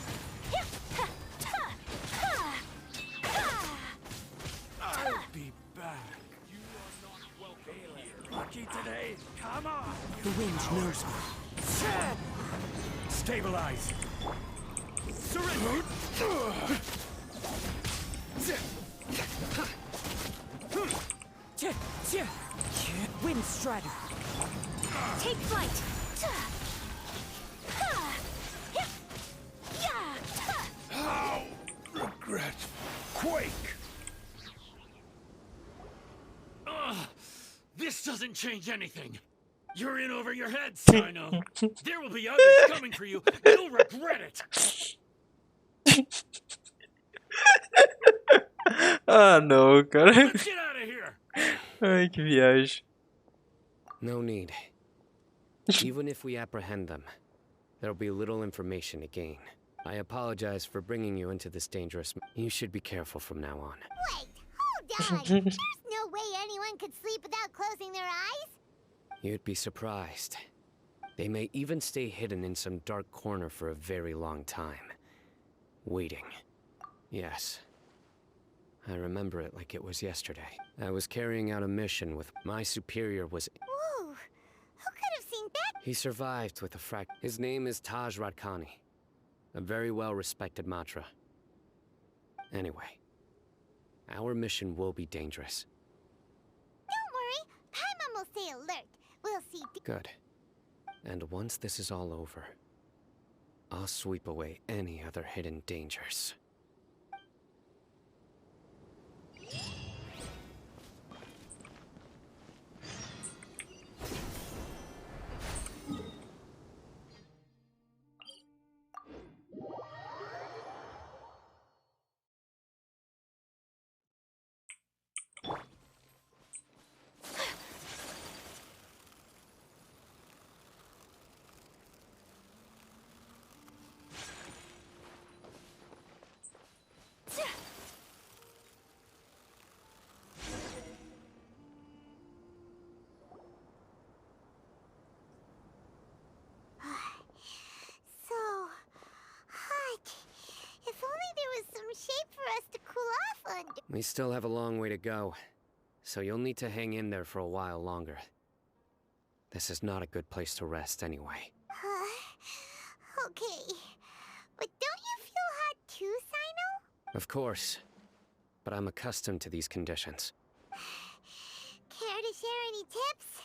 S14: Come on!
S22: The wind knows me.
S14: Stabilize! Surrender!
S22: Wind Strider.
S10: Take flight!
S14: How? Regret. Quake!
S8: This doesn't change anything. You're in over your head, CYNO. There will be others coming for you. You'll regret it.
S3: Ah, não, cara.
S8: Let's get out of here.
S3: Ai, que viagem.
S16: No need. Even if we apprehend them, there'll be little information to gain. I apologize for bringing you into this dangerous... You should be careful from now on.
S5: Wait, hold on! There's no way anyone could sleep without closing their eyes?
S16: You'd be surprised. They may even stay hidden in some dark corner for a very long time. Waiting. Yes. I remember it like it was yesterday. I was carrying out a mission with... My superior was...
S5: Whoa! Who could have seen that?
S16: He survived with a His name is Taj Radkani. A very well-respected Matra. Anyway. Our mission will be dangerous.
S5: Don't worry, Paimon will stay alert. We'll see.
S16: Good. And once this is all over, I'll sweep away any other hidden dangers.
S5: Shape for us to cool off under.
S16: We still have a long way to go, so you'll need to hang in there for a while longer. This is not a good place to rest anyway.
S5: Okay. But don't you feel hot too, CYNO?
S16: Of course. But I'm accustomed to these conditions.
S5: Care to share any tips?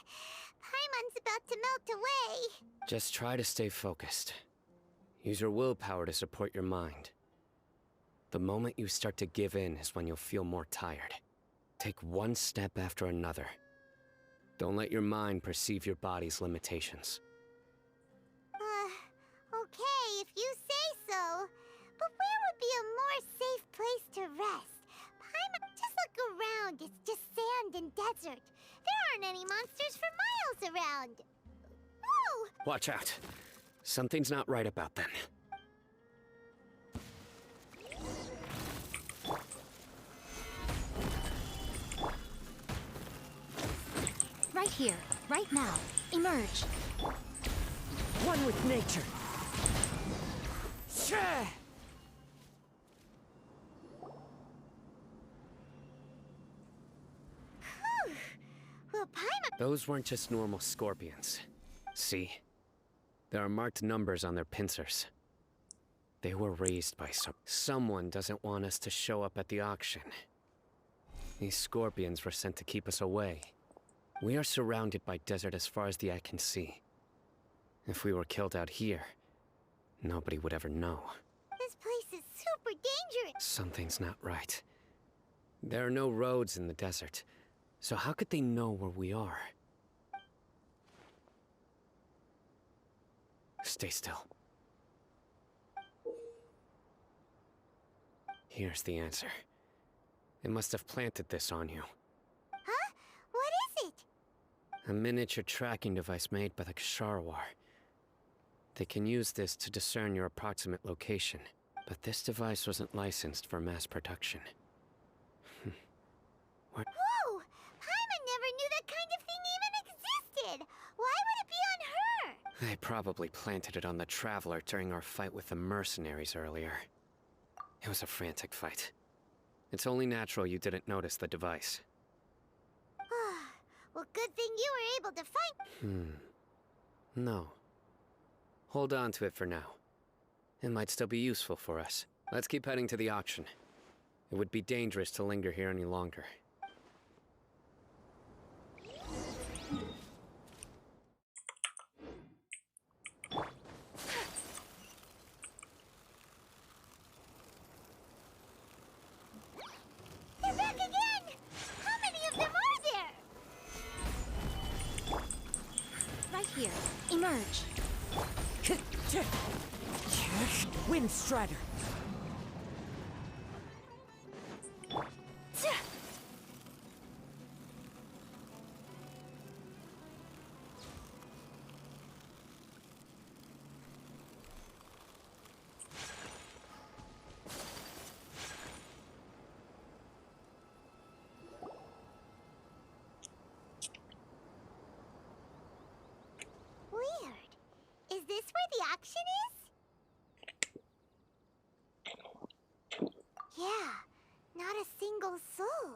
S5: Paimon's about to melt away.
S16: Just try to stay focused. Use your willpower to support your mind. The moment you start to give in is when you'll feel more tired. Take one step after another. Don't let your mind perceive your body's limitations.
S5: Okay, if you say so. But where would be a more safe place to rest? Paimon, just look around. It's just sand and desert. There aren't any monsters for miles around. Whoa!
S16: Watch out. Something's not right about them.
S2: Right here, right now. Emerge.
S22: One with nature.
S5: Well, Paimon...
S16: Those weren't just normal scorpions. See? There are marked numbers on their pincers. They were raised by someone doesn't want us to show up at the auction. These scorpions were sent to keep us away. We are surrounded by desert as far as the eye can see. If we were killed out here, nobody would ever know.
S5: This place is super dangerous.
S16: Something's not right. There are no roads in the desert, so how could they know where we are? Stay still. Here's the answer. It must have planted this on you.
S5: Huh? What is it?
S16: A miniature tracking device made by the Ksharawar. They can use this to discern your approximate location, but this device wasn't licensed for mass production. What?
S5: Whoa! Paimon never knew that kind of thing even existed! Why would it be on her?
S16: They probably planted it on the Traveler during our fight with the mercenaries earlier. It was a frantic fight. It's only natural you didn't notice the device.
S5: Well, good thing you were able to find.
S16: No. Hold on to it for now. It might still be useful for us. Let's keep heading to the auction. It would be dangerous to linger here any longer.
S5: They're back again! How many of them are there?
S2: Right here. Emerge.
S22: Wind Strider.
S5: Weird. Is this where the auction is? Yeah, not a single soul.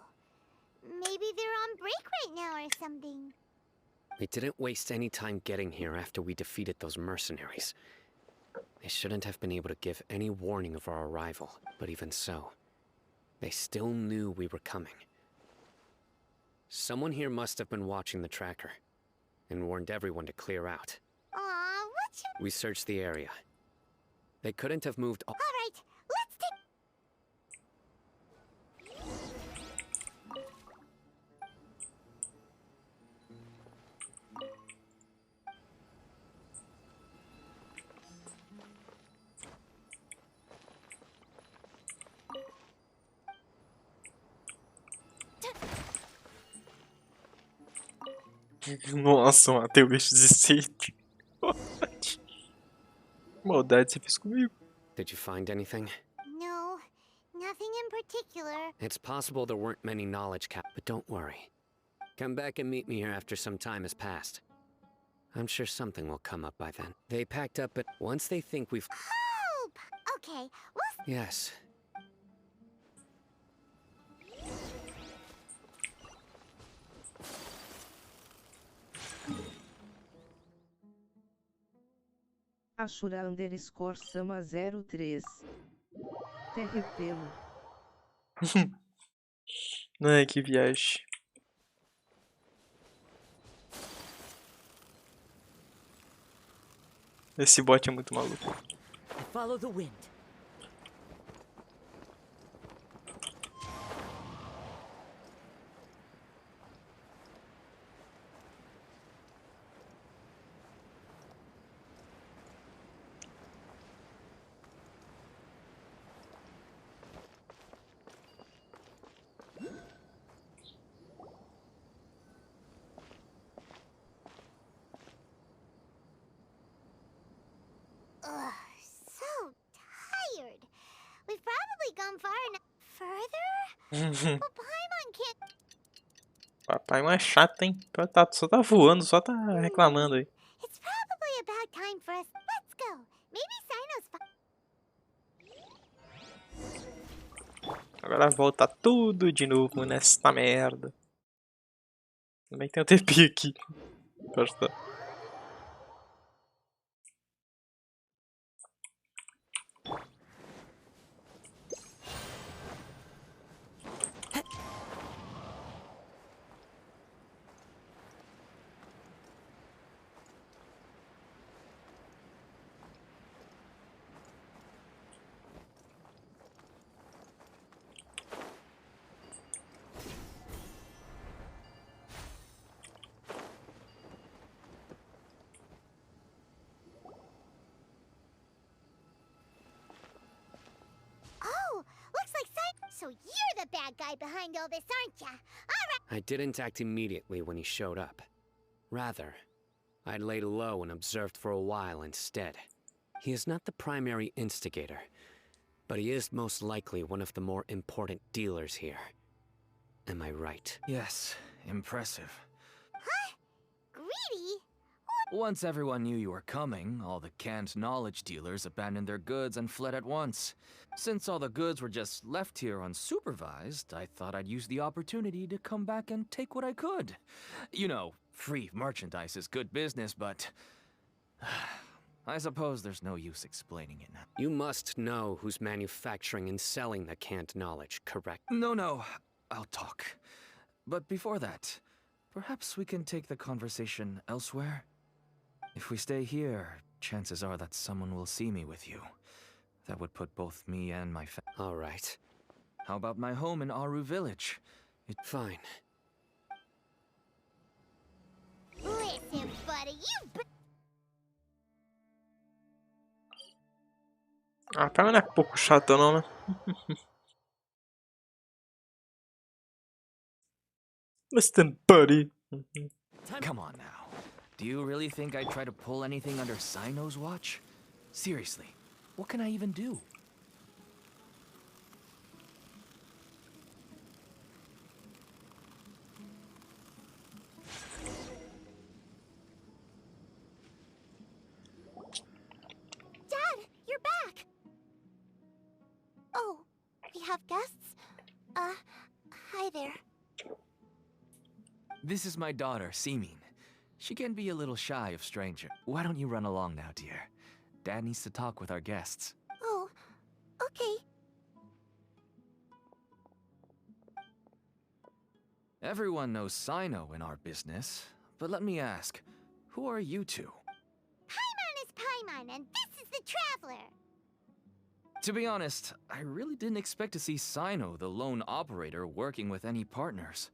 S5: Maybe they're on break right now or something.
S16: We didn't waste any time getting here after we defeated those mercenaries. They shouldn't have been able to give any warning of our arrival, but even so, they still knew we were coming. Someone here must have been watching the tracker and warned everyone to clear out.
S5: Aw, what should...
S16: We searched the area. They couldn't have moved all...
S5: Alright, let's take...
S3: Nossa, Matheus, desiste. Maldade você fez comigo.
S16: Did you find anything?
S5: No, nothing in particular.
S16: It's possible there weren't many knowledge but don't worry. Come back and meet me here after some time has passed. I'm sure something will come up by then. They packed up, but once they think we've...
S5: Hope! Okay, well...
S16: Yes.
S1: Ashura_Sama03. Terrepelo.
S3: Ai, que viagem. Esse bot é muito maluco.
S22: Follow the wind.
S5: Ugh, so tired. We've probably gone far enough. Further? But Paimon can't...
S3: Papai não é chato, hein? Só tá voando, só tá reclamando aí.
S5: It's probably about time for us. Let's go. Maybe Cyno's...
S3: Agora volta tudo de novo nesta merda. Também tem o TP aqui. Gosto.
S5: Oh, looks like So you're the bad guy behind all this, aren't ya? Alright.
S16: I didn't act immediately when he showed up. Rather, I laid low and observed for a while instead. He is not the primary instigator, but he is most likely one of the more important dealers here. Am I right?
S22: Yes, impressive.
S5: Huh? Greedy? What
S12: Once everyone knew you were coming, all the canned knowledge dealers abandoned their goods and fled at once. Since all the goods were just left here unsupervised, I thought I'd use the opportunity to come back and take what I could. You know, free merchandise is good business, but I suppose there's no use explaining it now.
S16: You must know who's manufacturing and selling the canned knowledge, correct?
S12: No, I'll talk. But before that, perhaps we can take the conversation elsewhere? If we stay here, chances are that someone will see me with you. That would put both me and my
S16: All right.
S12: How about my home in Aru Village?
S16: Fine.
S5: Listen, buddy, you...
S3: A cara não é pouco chata não, né? Listen, buddy.
S12: Come on now. Do you really think I'd try to pull anything under CYNO's watch? Seriously, what can I even do?
S5: Dad, you're back! Oh, we have guests? Hi there.
S12: This is my daughter, Seeming. She can be a little shy of strangers. Why don't you run along now, dear? Dad needs to talk with our guests.
S5: Oh, okay.
S12: Everyone knows CYNO in our business, but let me ask, who are you two?
S5: Paimon is Paimon, and this is the Traveler!
S12: To be honest, I really didn't expect to see CYNO, the lone operator, working with any partners.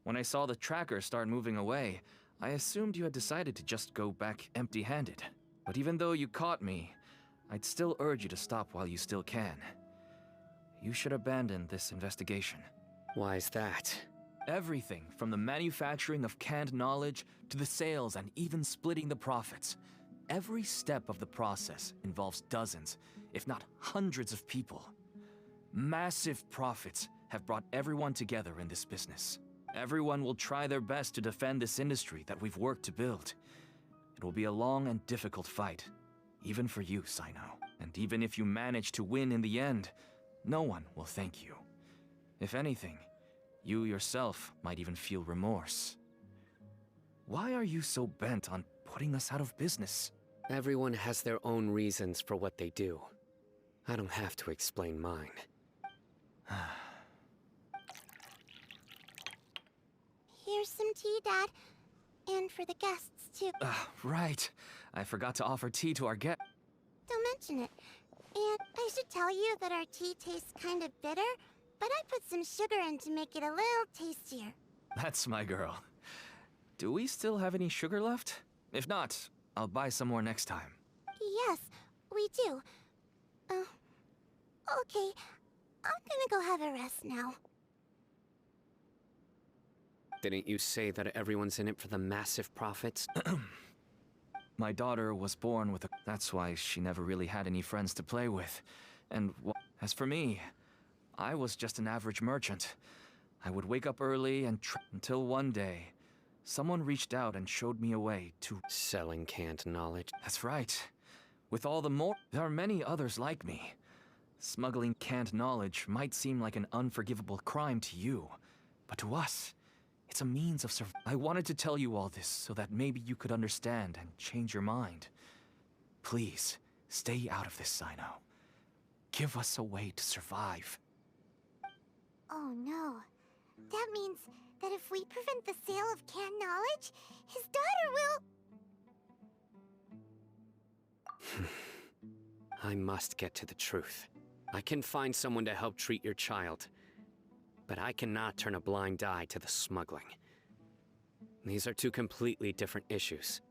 S12: When I saw the tracker start moving away, I assumed you had decided to just go back empty-handed. But even though you caught me, I'd still urge you to stop while you still can. You should abandon this investigation.
S16: Why is that?
S12: Everything from the manufacturing of canned knowledge to the sales and even splitting the profits. Every step of the process involves dozens, if not hundreds of people. Massive profits have brought everyone together in this business. Everyone will try their best to defend this industry that we've worked to build. It will be a long and difficult fight, even for you, CYNO. And even if you manage to win in the end, no one will thank you. If anything, you yourself might even feel remorse. Why are you so bent on putting us out of business?
S16: Everyone has their own reasons for what they do. I don't have to explain mine.
S5: Here's some tea, Dad. And for the guests, too.
S12: Right. I forgot to offer tea to our guests.
S5: Don't mention it. And I should tell you that our tea tastes kind of bitter, but I put some sugar in to make it a little tastier.
S12: That's my girl. Do we still have any sugar left? If not, I'll buy some more next time.
S5: Yes, we do. Okay. I'm gonna go have a rest now.
S16: Didn't you say that everyone's in it for the massive profits?
S12: My daughter was born with a... That's why she never really had any friends to play with. And as for me, I was just an average merchant. I would wake up early and until one day, someone reached out and showed me a way to...
S16: Selling canned knowledge?
S12: That's right. With all the more... There are many others like me. Smuggling canned knowledge might seem like an unforgivable crime to you, but to us, it's a means of survival. I wanted to tell you all this so that maybe you could understand and change your mind. Please, stay out of this, CYNO. Give us a way to survive.
S5: Oh no. That means that if we prevent the sale of canned knowledge, his daughter will...
S16: I must get to the truth. I can find someone to help treat your child, but I cannot turn a blind eye to the smuggling. These are two completely different issues.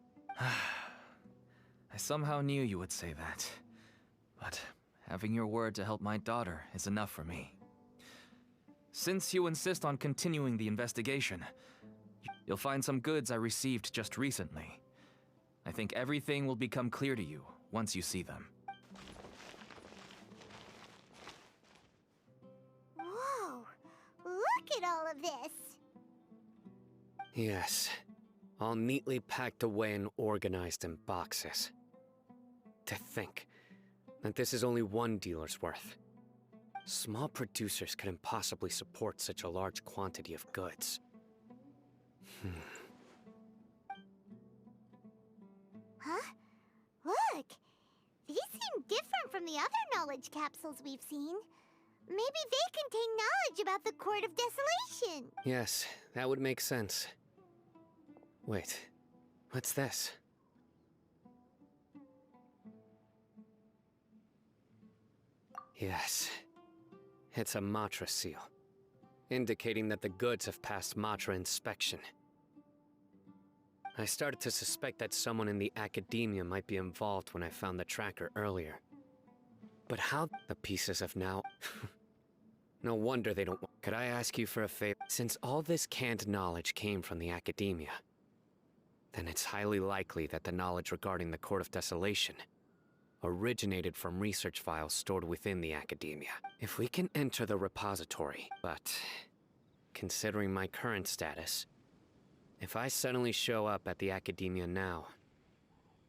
S12: I somehow knew you would say that. But having your word to help my daughter is enough for me. Since you insist on continuing the investigation, you'll find some goods I received just recently. I think everything will become clear to you once you see them.
S5: Whoa! Look at all of this!
S16: Yes. all neatly packed away and organized in boxes. To think that this is only one dealer's worth. Small producers couldn't possibly support such a large quantity of goods.
S5: Huh? Look! These seem different from the other knowledge capsules we've seen. Maybe they contain knowledge about the Court of Desolation.
S16: Yes, that would make sense. Wait, what's this? Yes, it's a Matra seal, indicating that the goods have passed Matra inspection. I started to suspect that someone in the academia might be involved when I found the tracker earlier. But how the pieces have now... No wonder they don't... Could I ask you for a favor? Since all this canned knowledge came from the academia, then it's highly likely that the knowledge regarding the Court of Desolation originated from research files stored within the academia. If we can enter the repository, but considering my current status, if I suddenly show up at the academia now,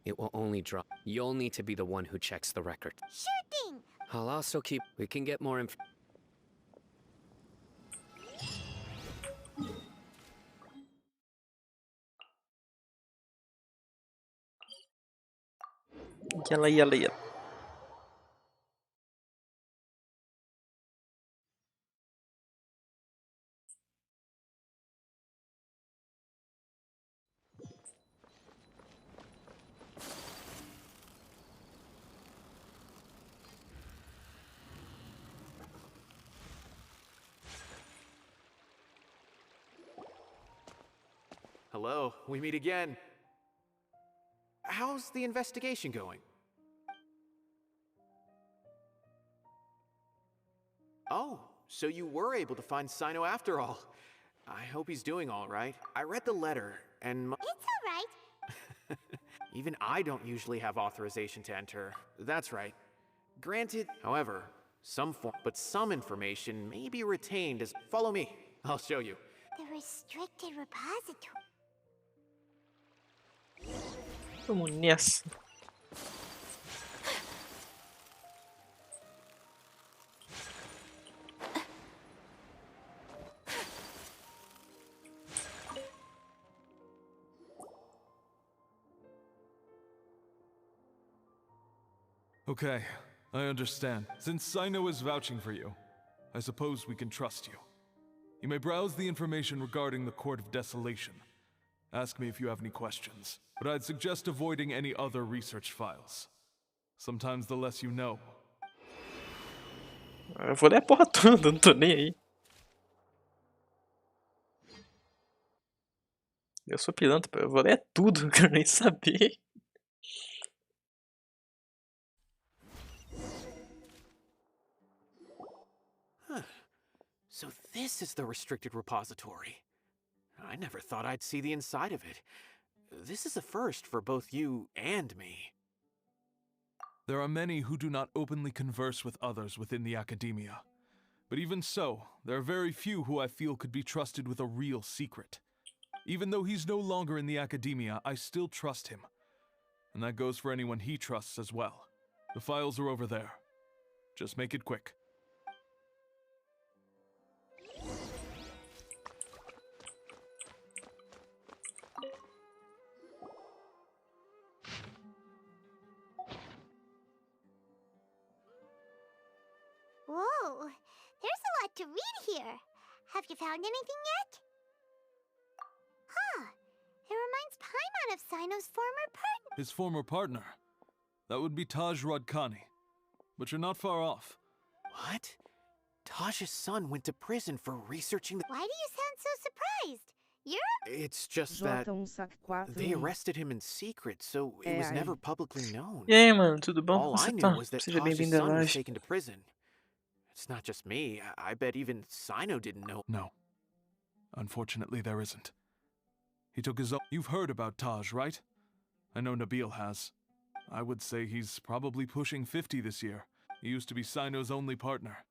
S16: it will only drop. You'll need to be the one who checks the record.
S5: Sure thing!
S16: I'll also keep... We can get more info.
S3: Yalla, yalla, yalla.
S20: Hello, we meet again. How's the investigation going? Oh, so you were able to find CYNO after all. I hope he's doing all right. I read the letter, and...
S5: It's all right.
S20: Even I don't usually have authorization to enter. That's right. Granted, however, some information may be retained as... Follow me. I'll show you.
S5: The restricted repository.
S3: Vamos nessa.
S21: Okay, I understand. Since CYNO is vouching for you, I suppose we can trust you. You may browse the information regarding the Court of Desolation. Ask me if you have any questions, but I'd suggest avoiding any other research files. Sometimes the less you know.
S3: Eu vou ler a porra toda, não tô nem aí. Eu sou pilantra, eu vou ler tudo, não quero nem saber.
S20: Huh. So this is the restricted repository. I never thought I'd see the inside of it. This is a first for both you and me.
S21: There are many who do not openly converse with others within the academia. But even so, there are very few who I feel could be trusted with a real secret. Even though he's no longer in the academia, I still trust him. And that goes for anyone he trusts as well. The files are over there. Just make it quick.
S5: Whoa, there's a lot to read here. Have you found anything yet? Huh, it reminds Paimon of CYNO's former partner.
S21: His former partner? That would be Taj Rodkani. But you're not far off.
S20: What? Taj's son went to prison for researching the...
S5: Why do you sound so surprised? You're...
S20: It's just that they arrested him in secret, so it was never publicly known.
S3: E aí, mano, tudo bom?
S20: All I
S3: Você
S20: knew
S3: tá?
S20: was that
S3: Seja
S20: Taj's
S3: bem-vindo à
S20: son was
S3: live.
S20: taken to prison. It's not just me. I bet even CYNO didn't know.
S21: No. Unfortunately, there isn't. He took his own... You've heard about Taj, right? I know Nabil has. I would say he's probably pushing 50 this year. He used to be CYNO's only partner.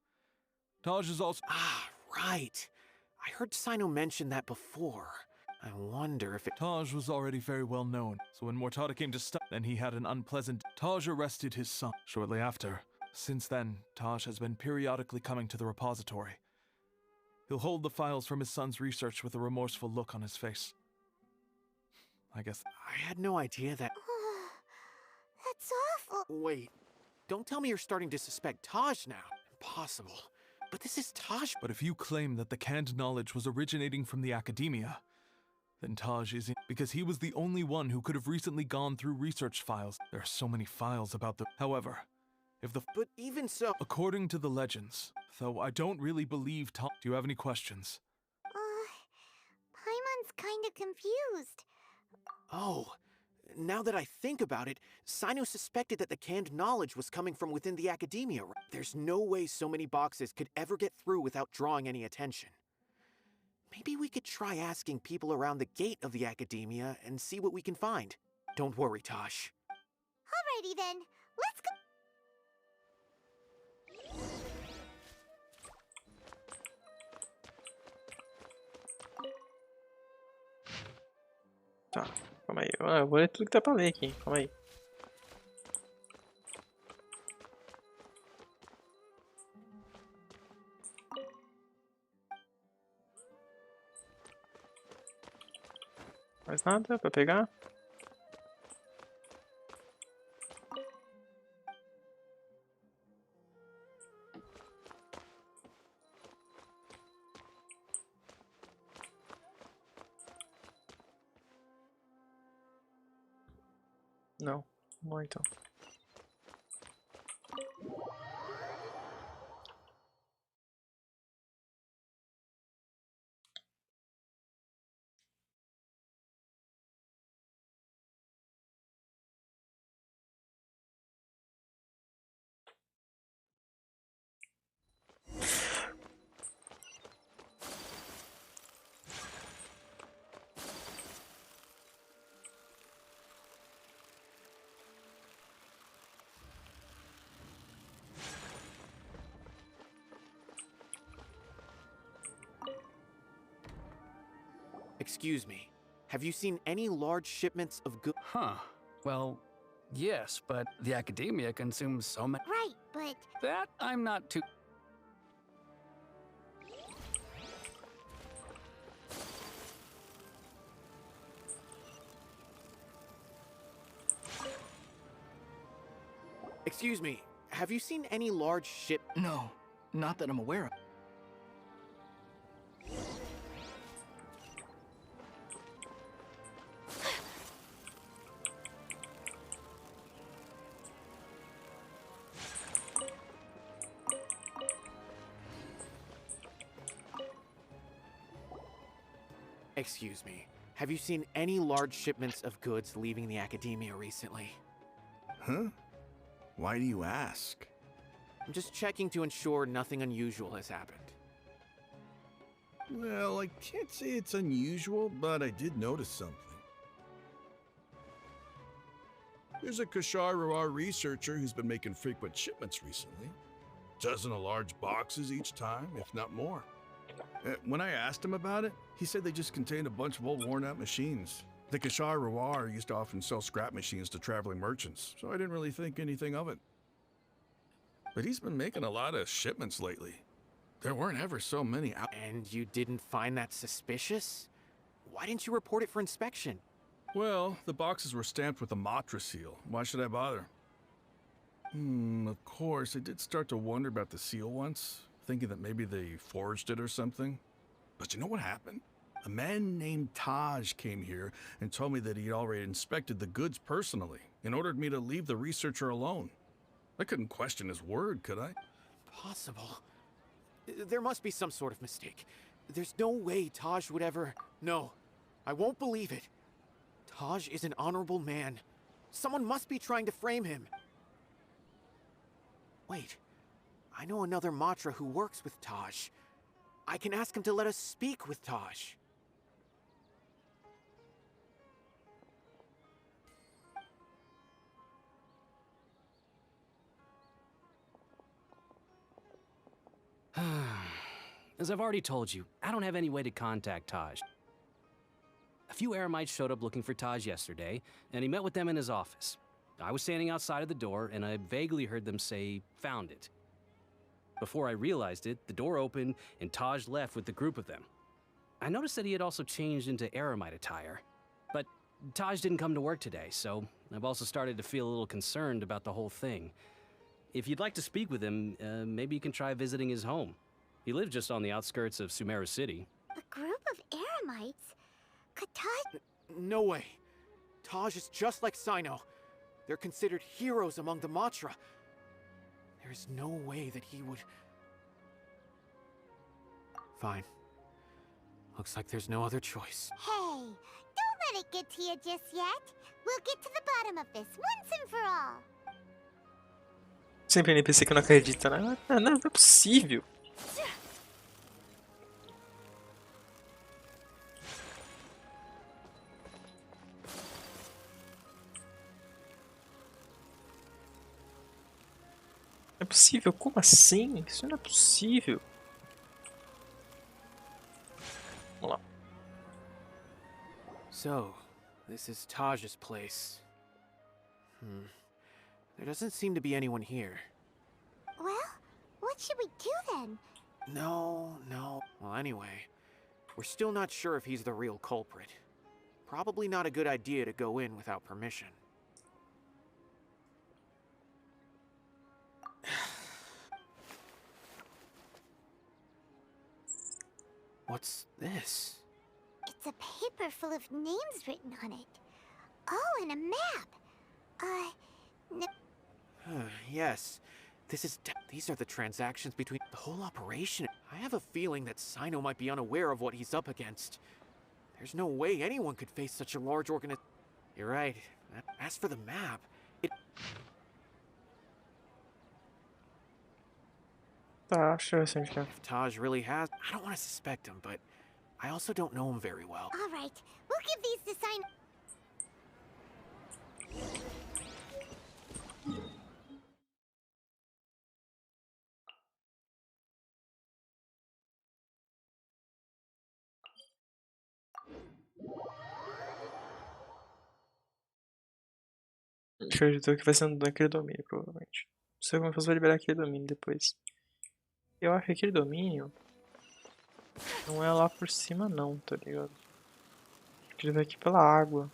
S21: Taj is also...
S20: Ah, right. I heard CYNO mention that before. I wonder if it...
S21: Taj was already very well known, so when Mortada came to stop, then he had an unpleasant... Taj arrested his son shortly after. Since then, Taj has been periodically coming to the repository. He'll hold the files from his son's research with a remorseful look on his face. I guess...
S20: I had no idea that...
S5: That's awful.
S20: Wait, don't tell me you're starting to suspect Taj now. Impossible. But this is Taj...
S21: But if you claim that the canned knowledge was originating from the academia, then Taj is in... Because he was the only one who could have recently gone through research files. There are so many files about the... However, if the...
S20: But even so...
S21: According to the legends, though I don't really believe Taj... Do you have any questions?
S5: Paimon's kinda confused.
S20: Oh, now that I think about it, CYNO suspected that the canned knowledge was coming from within the academia. There's no way so many boxes could ever get through without drawing any attention. Maybe we could try asking people around the gate of the academia and see what we can find. Don't worry, Tosh.
S5: Alrighty then, let's go.
S3: Tá, calma aí. Eu vou ler tudo que tá pra ler aqui, calma aí. Mais nada pra pegar? Não, vamos lá então.
S20: Excuse me, have you seen any large shipments of goods?
S9: Huh. Well, yes, but the academia consumes so many.
S5: Right, but...
S9: That I'm not too...
S20: Excuse me, have you seen any large ship...
S9: No, not that I'm aware of.
S20: Excuse me, have you seen any large shipments of goods leaving the academia recently?
S14: Huh? Why do you ask?
S20: I'm just checking to ensure nothing unusual has happened.
S14: Well, I can't say it's unusual, but I did notice something. There's a Kashar researcher who's been making frequent shipments recently. Dozen of large boxes each time, if not more. When I asked him about it, he said they just contained a bunch of old worn-out machines. The Kashar used to often sell scrap machines to traveling merchants, so I didn't really think anything of it. But he's been making a lot of shipments lately. There weren't ever so many out.
S20: And you didn't find that suspicious? Why didn't you report it for inspection?
S14: Well, the boxes were stamped with a Matra seal. Why should I bother? Of course, I did start to wonder about the seal once, thinking that maybe they forged it or something. But you know what happened? A man named Taj came here and told me that he'd already inspected the goods personally and ordered me to leave the researcher alone. I couldn't question his word, could I?
S20: Possible. There must be some sort of mistake. There's no way Taj would ever... No, I won't believe it. Taj is an honorable man. Someone must be trying to frame him. Wait, I know another Matra who works with Taj. I can ask him to let us speak with Taj.
S9: As I've already told you, I don't have any way to contact Taj.
S13: few Eremites showed up looking for Taj yesterday, and he met with them in his office. I was standing outside of the door, and I vaguely heard them say, "Found it." Before I realized it, the door opened, and Taj left with the group of them. I noticed that he had also changed into Eremite attire. But Taj didn't come to work today, so I've also started to feel a little concerned about the whole thing. If you'd like to speak with him, maybe you can try visiting his home. He lives just on the outskirts of Sumeru City.
S5: A group of Eremites? Could Taj...
S20: No way. Taj is just like CYNO. They're considered heroes among the Matra. There's no way that he would... Fine. Looks like there's no other choice.
S5: Hey, don't let it get to you just yet. We'll get to the bottom of this once and for all.
S3: Sempre NPC que não acredita, né? Não é possível. Não é possível? Como assim? Isso não é possível. Vamos lá.
S20: So, this is Taj's place. There doesn't seem to be anyone here.
S5: Well, what should we do then?
S20: No. Well, anyway, we're still not sure if he's the real culprit. Probably not a good idea to go in without permission. What's this?
S5: It's a paper full of names written on it. Oh, and a map.
S20: Yes. These are the transactions between the whole operation. I have a feeling that CYNO might be unaware of what he's up against. There's no way anyone could face such a large organization. You're right. As for the map,
S3: If
S20: Taj really has... I don't want to suspect him, but I also don't know him very well.
S5: All right, we'll give these to CYNO.
S3: Acreditou que vai ser naquele domínio, provavelmente. Não sei como eu vou liberar aquele domínio depois. Eu acho que aquele domínio não é lá por cima não, tá ligado? Acho que ele vai aqui pela água.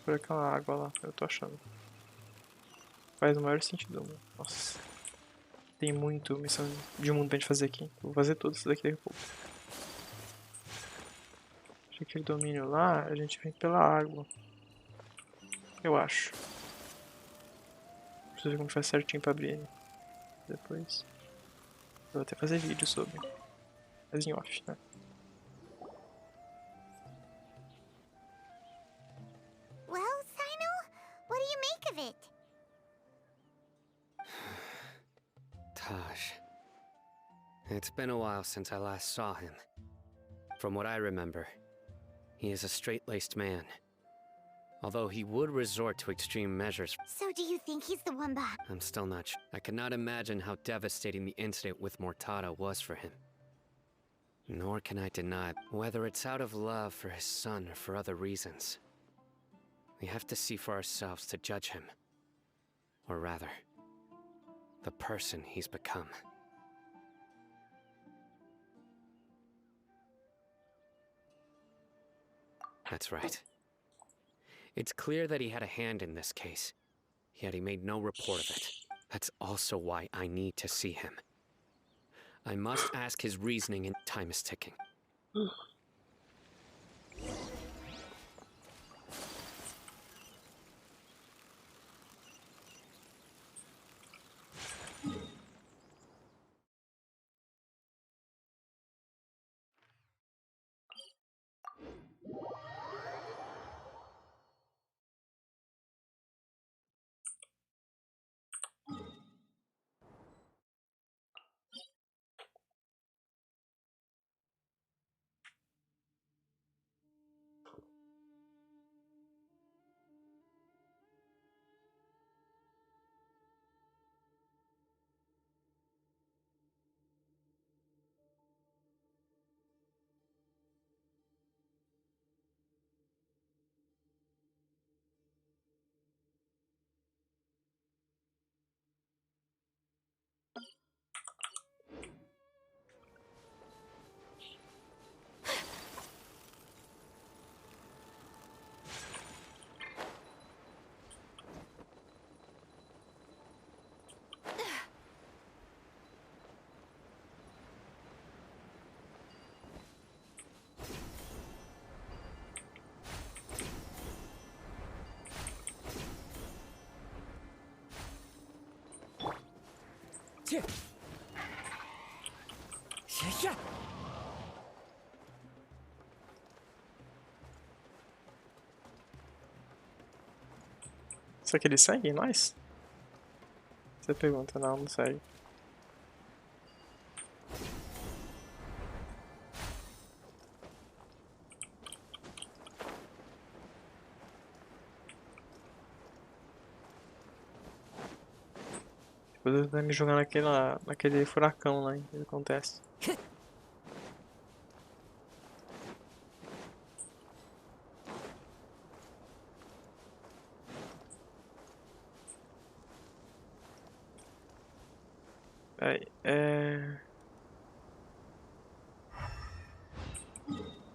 S3: Por aquela água lá, eu tô achando. Faz o maior sentido, mano. Nossa. Tem muito missão de mundo pra gente fazer aqui. Vou fazer tudo isso daqui daqui a pouco. Acho que aquele domínio lá, a gente vem pela água. Eu acho. Preciso ver como faz certinho pra abrir ele. Depois. Vou até fazer vídeo sobre. Mas em off, né?
S5: Well, CYNO, what do you make of it?
S16: Taj. It's been a while since I last saw him. From what I remember, he is a straight-laced man. Although he would resort to extreme measures.
S5: So do you think he's the one behind?
S16: I'm still not sure. I cannot imagine how devastating the incident with Mortada was for him. Nor can I deny whether it's out of love for his son or for other reasons. We have to see for ourselves to judge him. Or rather, the person he's become. That's right. It's clear that he had a hand in this case, yet he made no report of it. That's also why I need to see him. I must ask his reasoning, and time is ticking.
S3: Será que ele segue nós? Você pergunta, não, não segue. Depois ele vai me jogar naquele furacão lá, hein, que acontece.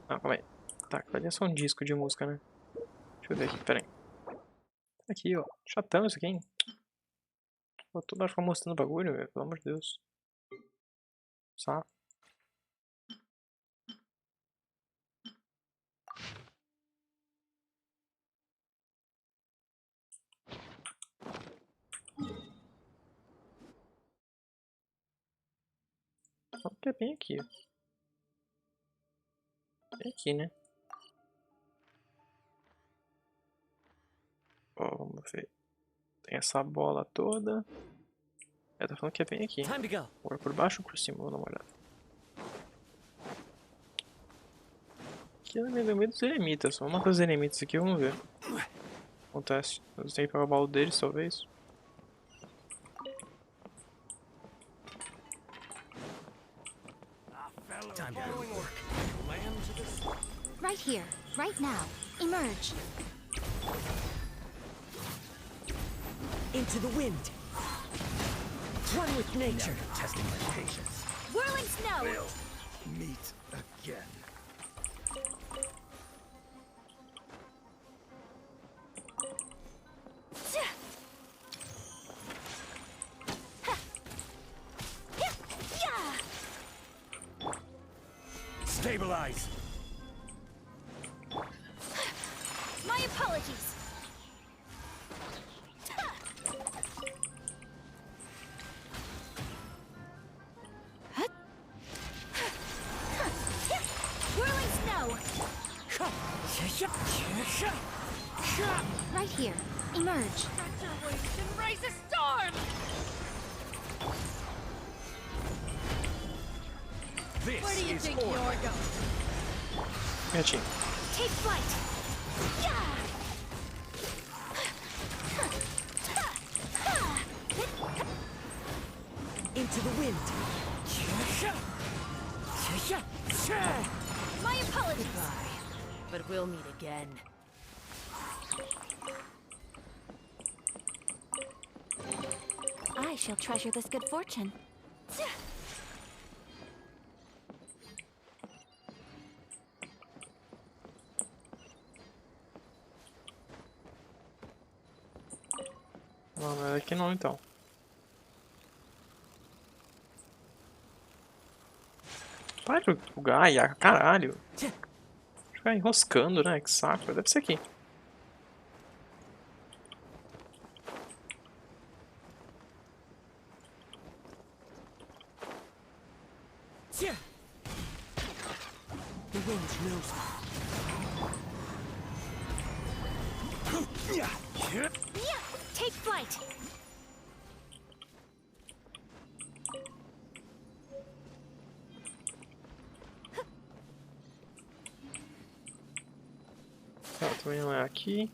S3: Ah, calma aí. Tá, cadê só um disco de música, né? Deixa eu ver aqui, pera aí. Aqui, ó. Chatão isso aqui, hein? Pô, toda hora ficar mostrando bagulho, velho. Pelo amor de Deus. Saco. Que é bem aqui, ó. Bem aqui, né? Ó, vamos ver. Tem essa bola toda. Tá falando que é bem aqui. Ou por baixo ou por cima? Vou dar uma olhada. Aqui é no meio dos eremitas. Vamos matar os eremitas aqui, vamos ver. O que acontece. Nós temos que pegar o baú deles, talvez.
S2: Right here, right now. Emerge.
S22: Into the wind. One with nature.
S8: Now testing my patience.
S2: Whirling snow.
S8: We'll meet again. Stabilize.
S2: My apologies. Whirling snow. Right here. Emerge. Stretch your wings and raise a storm.
S8: This
S2: Where do you
S8: is
S2: think
S8: order.
S2: you're going?
S3: Gatinho.
S2: Take flight.
S22: Into the wind.
S2: My apologies.
S22: Goodbye. But we'll meet again.
S10: I shall treasure this good fortune.
S3: Não, não é aqui não, então. Para de bugar, caralho. Ficar enroscando, né? Que saco. Deve ser aqui.
S22: The wind knows
S2: Take flight.
S3: Tá, também não é aqui.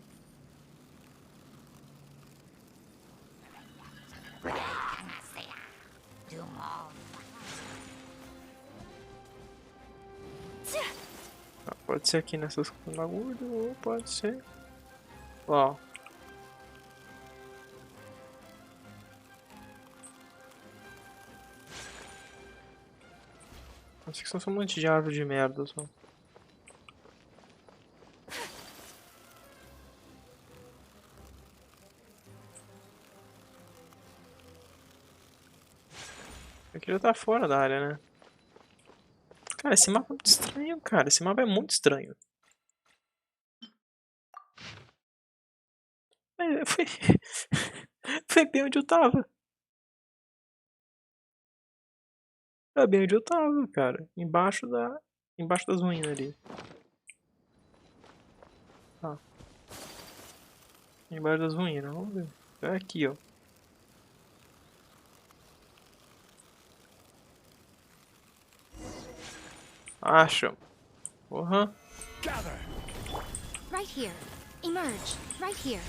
S3: Ah, pode ser aqui nessas bagulho ou pode ser. Ó. Acho que são só um monte de árvore de merda só. Aqui já tá fora da área, né? Cara, esse mapa é muito estranho, cara. Esse mapa é muito estranho. Foi bem onde eu tava. É bem onde eu tava, cara. Embaixo das ruínas ali. Tá. Embaixo das ruínas, vamos ver. É aqui, ó. Acha. Porra.
S10: Right here. Emerge. Right here.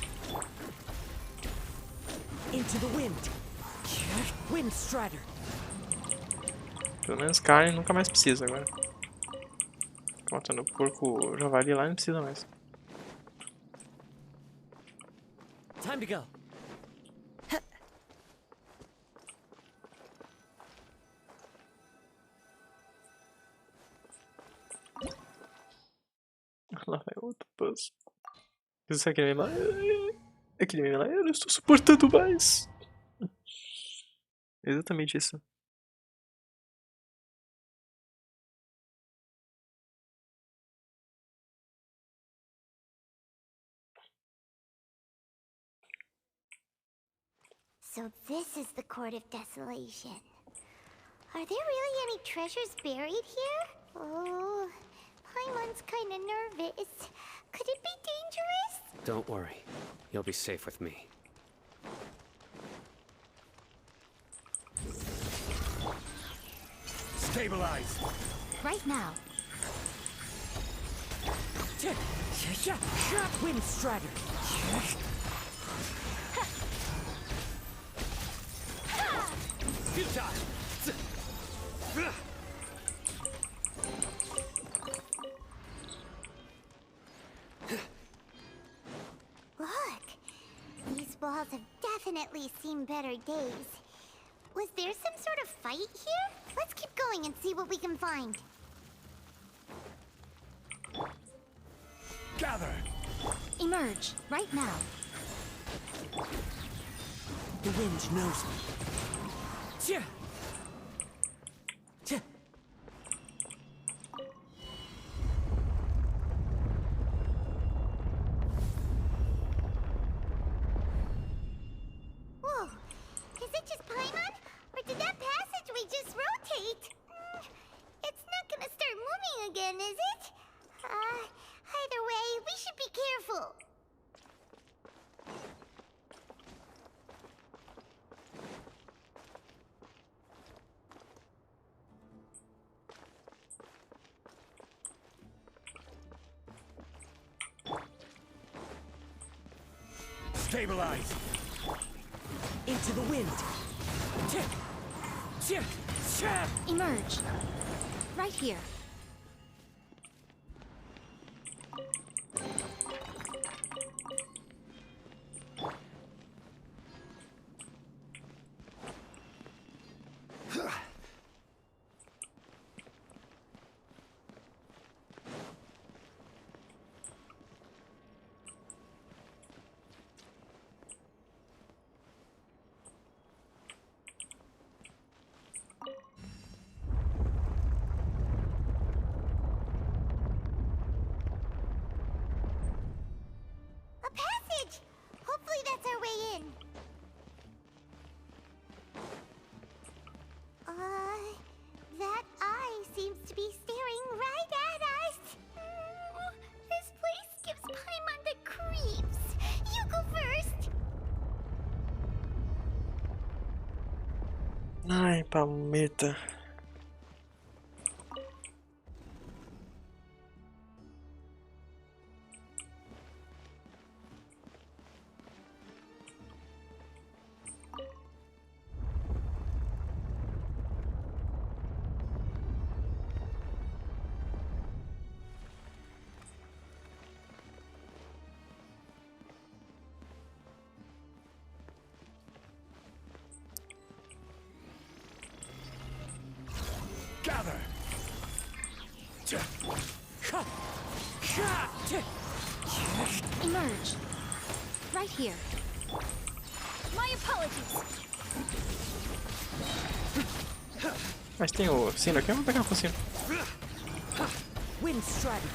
S22: Into the wind. Wind strider.
S3: Pelo menos carne nunca mais precisa agora. Matando o porco javali lá não precisa mais.
S22: Time to go.
S3: Lá vai outro puzzle. Isso é aquele meme lá. É aquele meme lá. Eu não estou suportando mais. Exatamente isso.
S5: So this is the Court of Desolation. Are there really any treasures buried here? Oh, Paimon's kinda nervous. Could it be dangerous?
S16: Don't worry. You'll be safe with me.
S8: Stabilize.
S10: Right now.
S22: Wind strider.
S5: Look, these walls have definitely seen better days. Was there some sort of fight here? Let's keep going and see what we can find.
S8: Gather.
S10: Emerge. Right now.
S22: The wind knows me.
S5: Whoa, is it just Paimon? Or did that passageway just rotate? It's not gonna start moving again, is it? Either way, we should be careful.
S8: Stabilize.
S22: Into the wind.
S10: Emerge. Right here.
S5: A passage! Hopefully that's our way in. That eye seems to be staring right at us. This place gives Paimon the creeps. You go first.
S3: Ai, palmeta.
S8: Gather.
S10: Emerge. Right here. My apologies.
S3: Mas tem o sino aqui, eu vou pegar com o sino.
S22: Wind strider.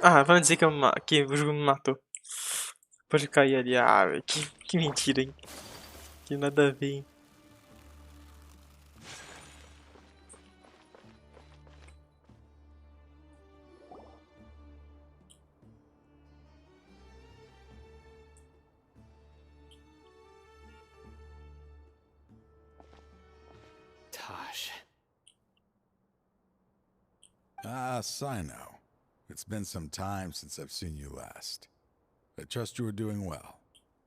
S3: Ah, vai dizer que o jogo me matou. Pode cair ali. Ah, velho, que mentira, hein? Que nada a ver, hein?
S16: Taj.
S14: Ah, CYNO. It's been some time since I've seen you last. I trust you are doing well.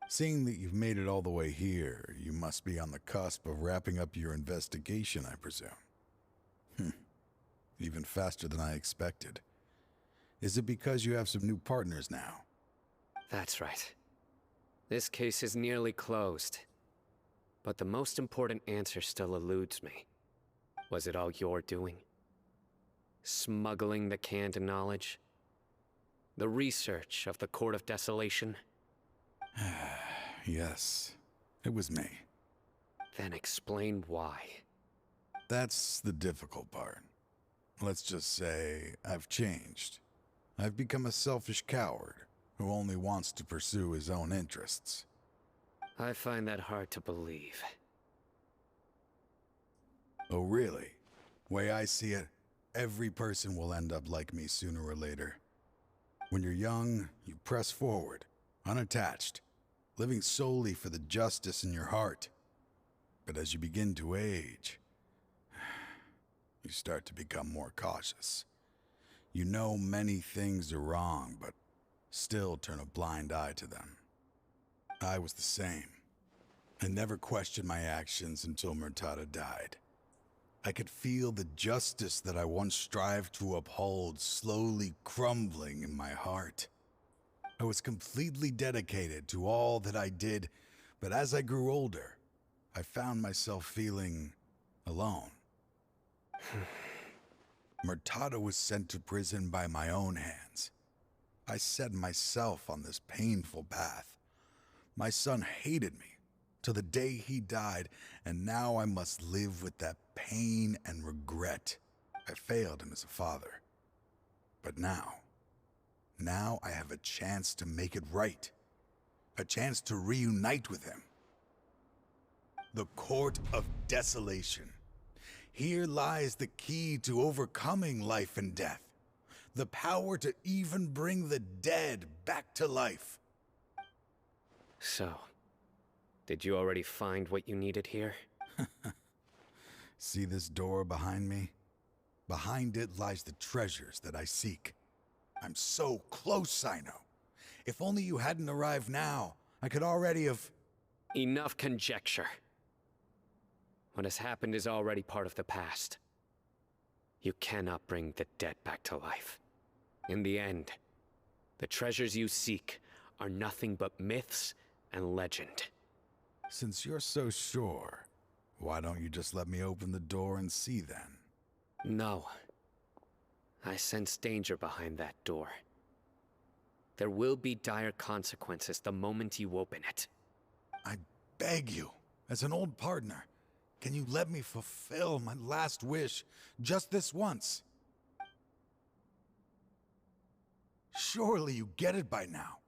S14: Seeing that you've made it all the way here, you must be on the cusp of wrapping up your investigation, I presume. Even faster than I expected. Is it because you have some new partners now?
S16: That's right. This case is nearly closed. But the most important answer still eludes me. Was it all your doing? Smuggling the canned knowledge? The research of the Court of Desolation?
S14: Yes, it was me.
S16: Then explain why.
S14: That's the difficult part. Let's just say I've changed. I've become a selfish coward who only wants to pursue his own interests.
S16: I find that hard to believe.
S14: Oh, really? Way I see it, every person will end up like me sooner or later. When you're young, you press forward, unattached, living solely for the justice in your heart. But as you begin to age, you start to become more cautious. You know many things are wrong, but still turn a blind eye to them. I was the same. I never questioned my actions until Murtada died. I could feel the justice that I once strived to uphold slowly crumbling in my heart. I was completely dedicated to all that I did, but as I grew older, I found myself feeling alone. Murtada was sent to prison by my own hands. I set myself on this painful path. My son hated me till the day he died, and now I must live with that pain and regret. I failed him as a father. But now I have a chance to make it right. A chance to reunite with him. The Court of Desolation. Here lies the key to overcoming life and death. The power to even bring the dead back to life.
S16: So, did you already find what you needed here?
S14: See this door behind me? Behind it lies the treasures that I seek. I'm so close, CYNO. If only you hadn't arrived now, I could already have...
S16: Enough conjecture. What has happened is already part of the past. You cannot bring the dead back to life. In the end, the treasures you seek are nothing but myths and legend.
S14: Since you're so sure, why don't you just let me open the door and see then?
S16: No. I sense danger behind that door. There will be dire consequences the moment you open it.
S14: I beg you, as an old partner, can you let me fulfill my last wish just this once? Surely you get it by now.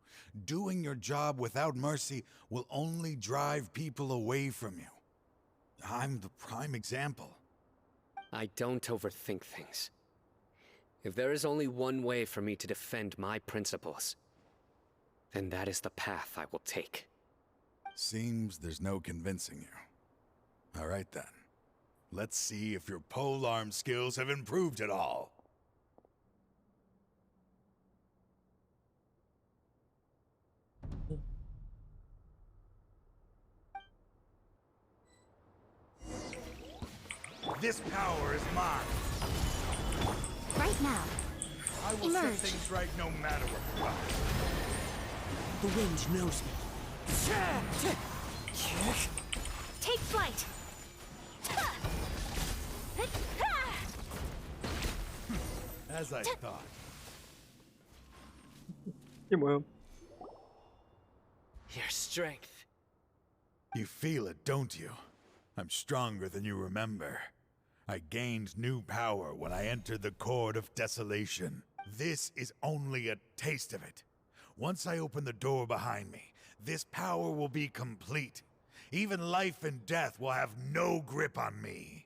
S14: Doing your job without mercy will only drive people away from you. I'm the prime example.
S16: I don't overthink things. If there is only one way for me to defend my principles, then that is the path I will take.
S14: Seems there's no convincing you. All right then. Let's see if your polearm skills have improved at all. This power is mine.
S5: Right now.
S14: I will set things right no matter what comes.
S22: The wind knows me.
S5: Take flight.
S14: As I thought.
S16: Your strength.
S14: You feel it, don't you? I'm stronger than you remember. I gained new power when I entered the Court of Desolation. This is only a taste of it. Once I open the door behind me, this power will be complete. Even life and death will have no grip on me.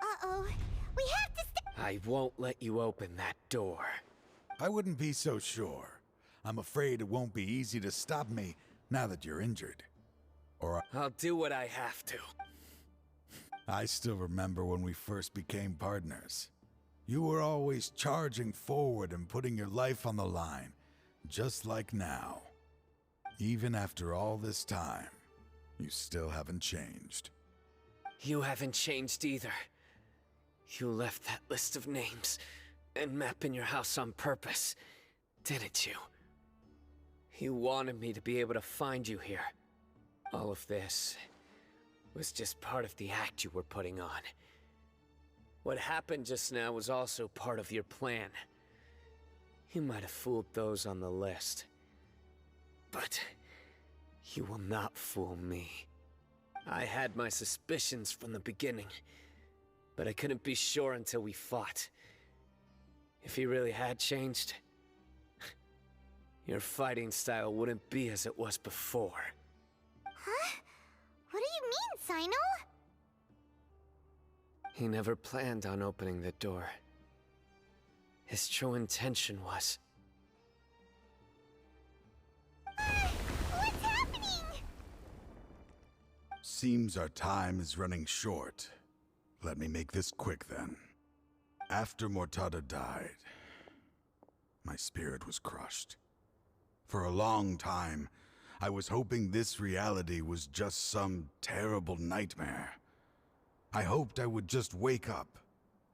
S5: Uh-oh. We have to
S16: I won't let you open that door.
S14: I wouldn't be so sure. I'm afraid it won't be easy to stop me now that you're injured. Or
S16: I'll do what I have to.
S14: I still remember when we first became partners. You were always charging forward and putting your life on the line, just like now. Even after all this time, you still haven't changed.
S16: You haven't changed either. You left that list of names and map in your house on purpose, didn't you? You wanted me to be able to find you here. All of this was just part of the act you were putting on. What happened just now was also part of your plan. You might have fooled those on the list, but you will not fool me. I had my suspicions from the beginning, but I couldn't be sure until we fought. If he really had changed, your fighting style wouldn't be as it was before.
S5: Huh? What do you mean, CYNO?
S16: He never planned on opening the door. His true intention was...
S5: What's happening?
S14: Seems our time is running short. Let me make this quick then. After Mortada died, my spirit was crushed. For a long time, I was hoping this reality was just some terrible nightmare. I hoped I would just wake up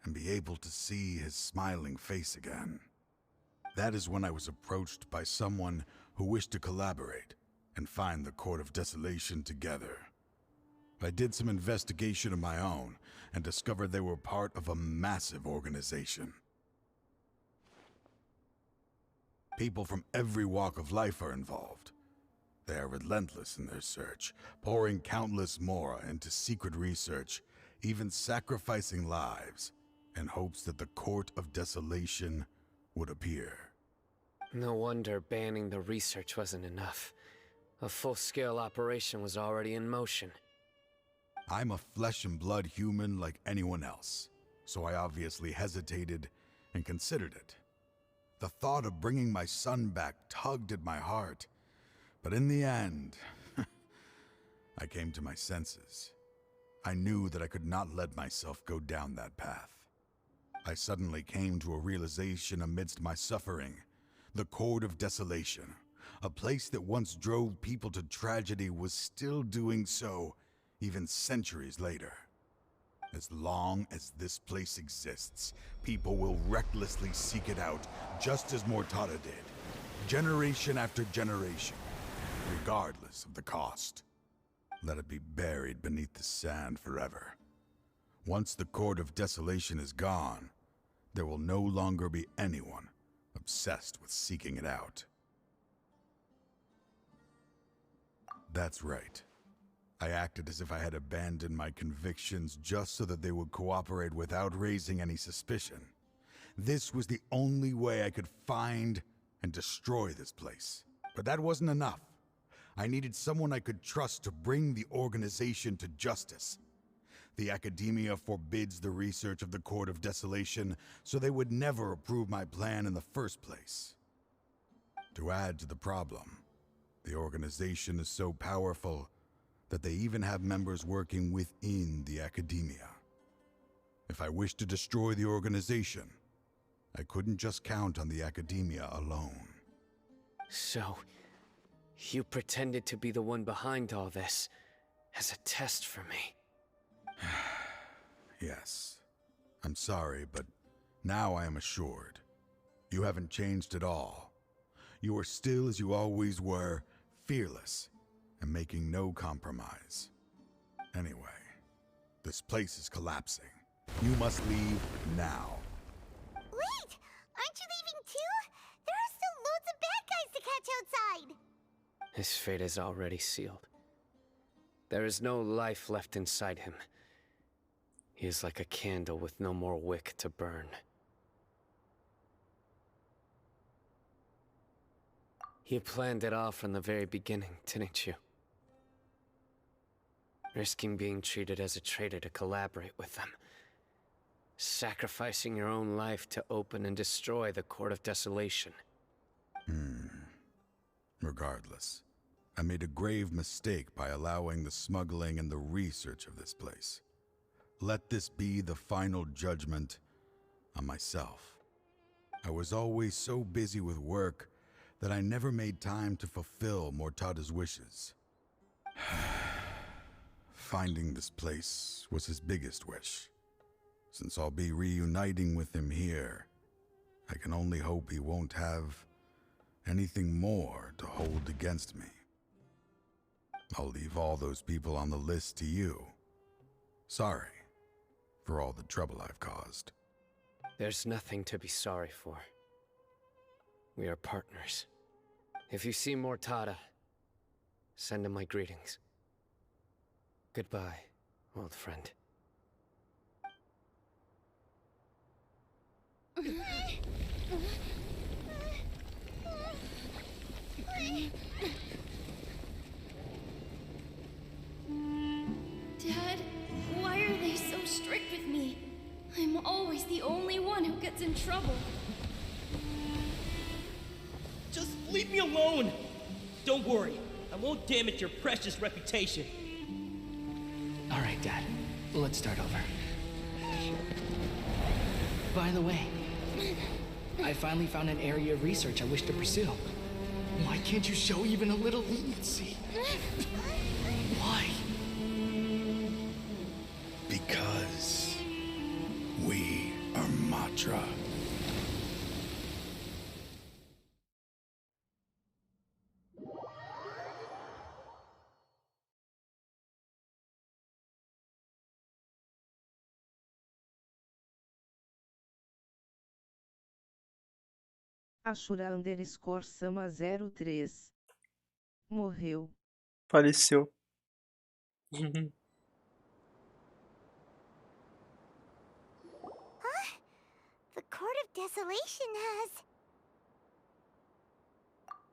S14: and be able to see his smiling face again. That is when I was approached by someone who wished to collaborate and find the Court of Desolation together. I did some investigation of my own and discovered they were part of a massive organization. People from every walk of life are involved. They are relentless in their search, pouring countless mora into secret research, even sacrificing lives in hopes that the Court of Desolation would appear.
S16: No wonder banning the research wasn't enough. A full-scale operation was already in motion.
S14: I'm a flesh and blood human like anyone else, so I obviously hesitated and considered it. The thought of bringing my son back tugged at my heart, but in the end, I came to my senses. I knew that I could not let myself go down that path. I suddenly came to a realization amidst my suffering. The Court of Desolation, a place that once drove people to tragedy, was still doing so even centuries later. As long as this place exists, people will recklessly seek it out, just as Mortada did, generation after generation, regardless of the cost. Let it be buried beneath the sand forever. Once the Court of Desolation is gone, there will no longer be anyone obsessed with seeking it out. That's right. I acted as if I had abandoned my convictions just so that they would cooperate without raising any suspicion. This was the only way I could find and destroy this place. But that wasn't enough. I needed someone I could trust to bring the organization to justice. The academia forbids the research of the Court of Desolation, so they would never approve my plan in the first place. To add to the problem, the organization is so powerful that they even have members working within the academia. If I wished to destroy the organization, I couldn't just count on the academia alone.
S16: So, you pretended to be the one behind all this, as a test for me.
S14: Yes. I'm sorry, but now I am assured. You haven't changed at all. You are still as you always were, fearless, and making no compromise. Anyway, this place is collapsing. You must leave now.
S5: Wait! Aren't you leaving too? There are still loads of bad guys to catch outside!
S16: His fate is already sealed. There is no life left inside him. He is like a candle with no more wick to burn. You planned it all from the very beginning, didn't you? Risking being treated as a traitor to collaborate with them. Sacrificing your own life to open and destroy the Court of Desolation.
S6: Regardless, I made a grave mistake by allowing the smuggling and the research of this place. Let this be the final judgment on myself. I was always so busy with work that I never made time to fulfill Mortada's wishes. Finding this place was his biggest wish. Since I'll be reuniting with him here, I can only hope he won't have anything more to hold against me. I'll leave all those people on the list to you. Sorry for all the trouble I've caused.
S16: There's nothing to be sorry for. We are partners. If you see Mortada, send him my greetings. Goodbye, old friend.
S19: Dad, why are they so strict with me? I'm always the only one who gets in trouble.
S23: Just leave me alone! Don't worry, I won't damage your precious reputation.
S24: Alright, Dad. Let's start over. By the way, I finally found an area of research I wish to pursue. Why can't you show even a little leniency? Why?
S6: Because we are Matra.
S1: Ashura_Sama 03. Morreu.
S3: Faleceu.
S5: The Court of Desolation has...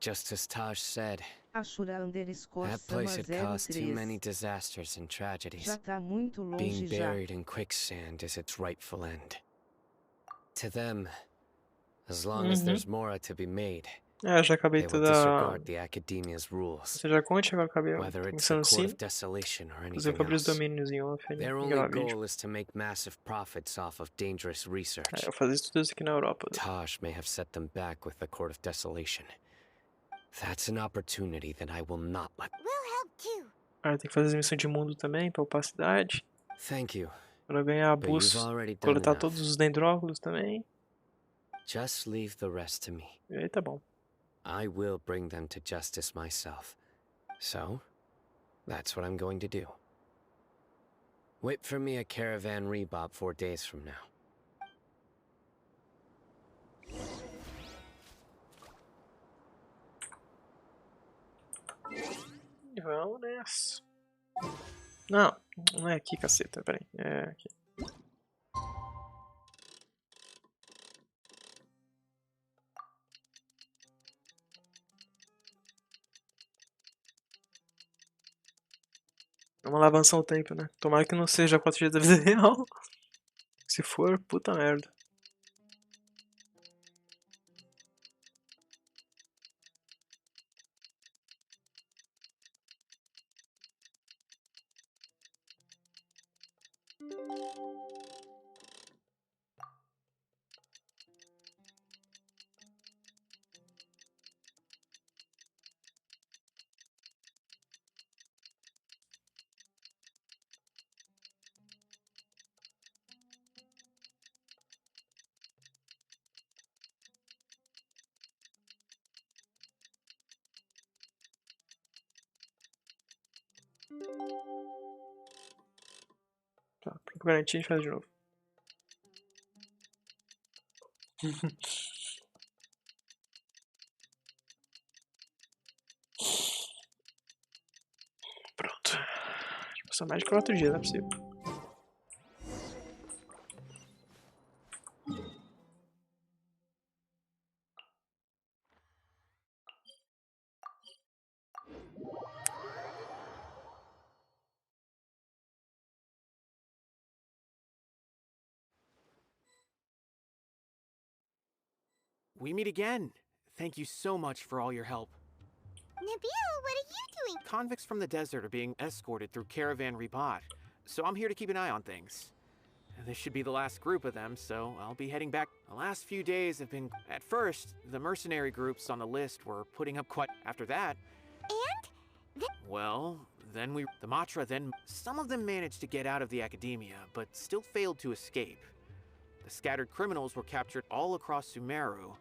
S16: Just as Taj said,
S1: Ashura_Sama
S16: that place had caused too
S1: 03.
S16: many disasters and tragedies.
S1: Já tá muito longe
S16: Being
S1: já.
S16: buried in quicksand is its rightful end. To them, as long as there's more to be made,
S3: É, já acabei
S16: they will
S3: toda.
S16: disregard the academia's rules.
S3: Você já conte, agora acabei
S16: Whether it's
S3: começando
S16: the
S3: o
S16: Court
S3: sino.
S16: of Desolation or
S3: Inclusive,
S16: anything
S3: abrir os
S16: else.
S3: domínios em off e
S16: Their
S3: gravar
S16: only
S3: vídeo.
S16: goal is to make massive profits off of dangerous research.
S3: É, eu fazia isso tudo isso aqui na Europa.
S16: Taj may have set them back with the Court of Desolation. That's an opportunity that I will not let.
S5: We'll help too.
S3: Ah, tem que fazer as missões de mundo também, pra upar a cidade.
S16: Thank you.
S3: Pra ganhar
S16: But you've
S3: boost,
S16: already done
S3: coletar
S16: enough.
S3: todos os dendrófilos também.
S16: Just leave the rest to me.
S3: E aí tá bom.
S16: I will bring them to justice myself. So, that's what I'm going to do. Wait for me at Caravan Rebob 4 days from now.
S3: E vamos nessa. Não, não é aqui, caceta, peraí. É aqui. Vamos lá avançar o tempo, né? Tomara que não seja 4 dias da vida real. Se for, puta merda. Tá, pra garantir a gente faz de novo. Pronto. Deixa eu passar mais de 4 dias, não é possível.
S20: we meet again. Thank you so much for all your help.
S5: Nabil, what are you doing?
S20: Convicts from the desert are being escorted through Caravan Ribat, so I'm here to keep an eye on things. This should be the last group of them, so I'll be heading back. The last few days have been... At first, the mercenary groups on the list were putting up quite... After that...
S5: And?
S20: Well, then the Matra then... Some of them managed to get out of the academia, but still failed to escape. The scattered criminals were captured all across Sumeru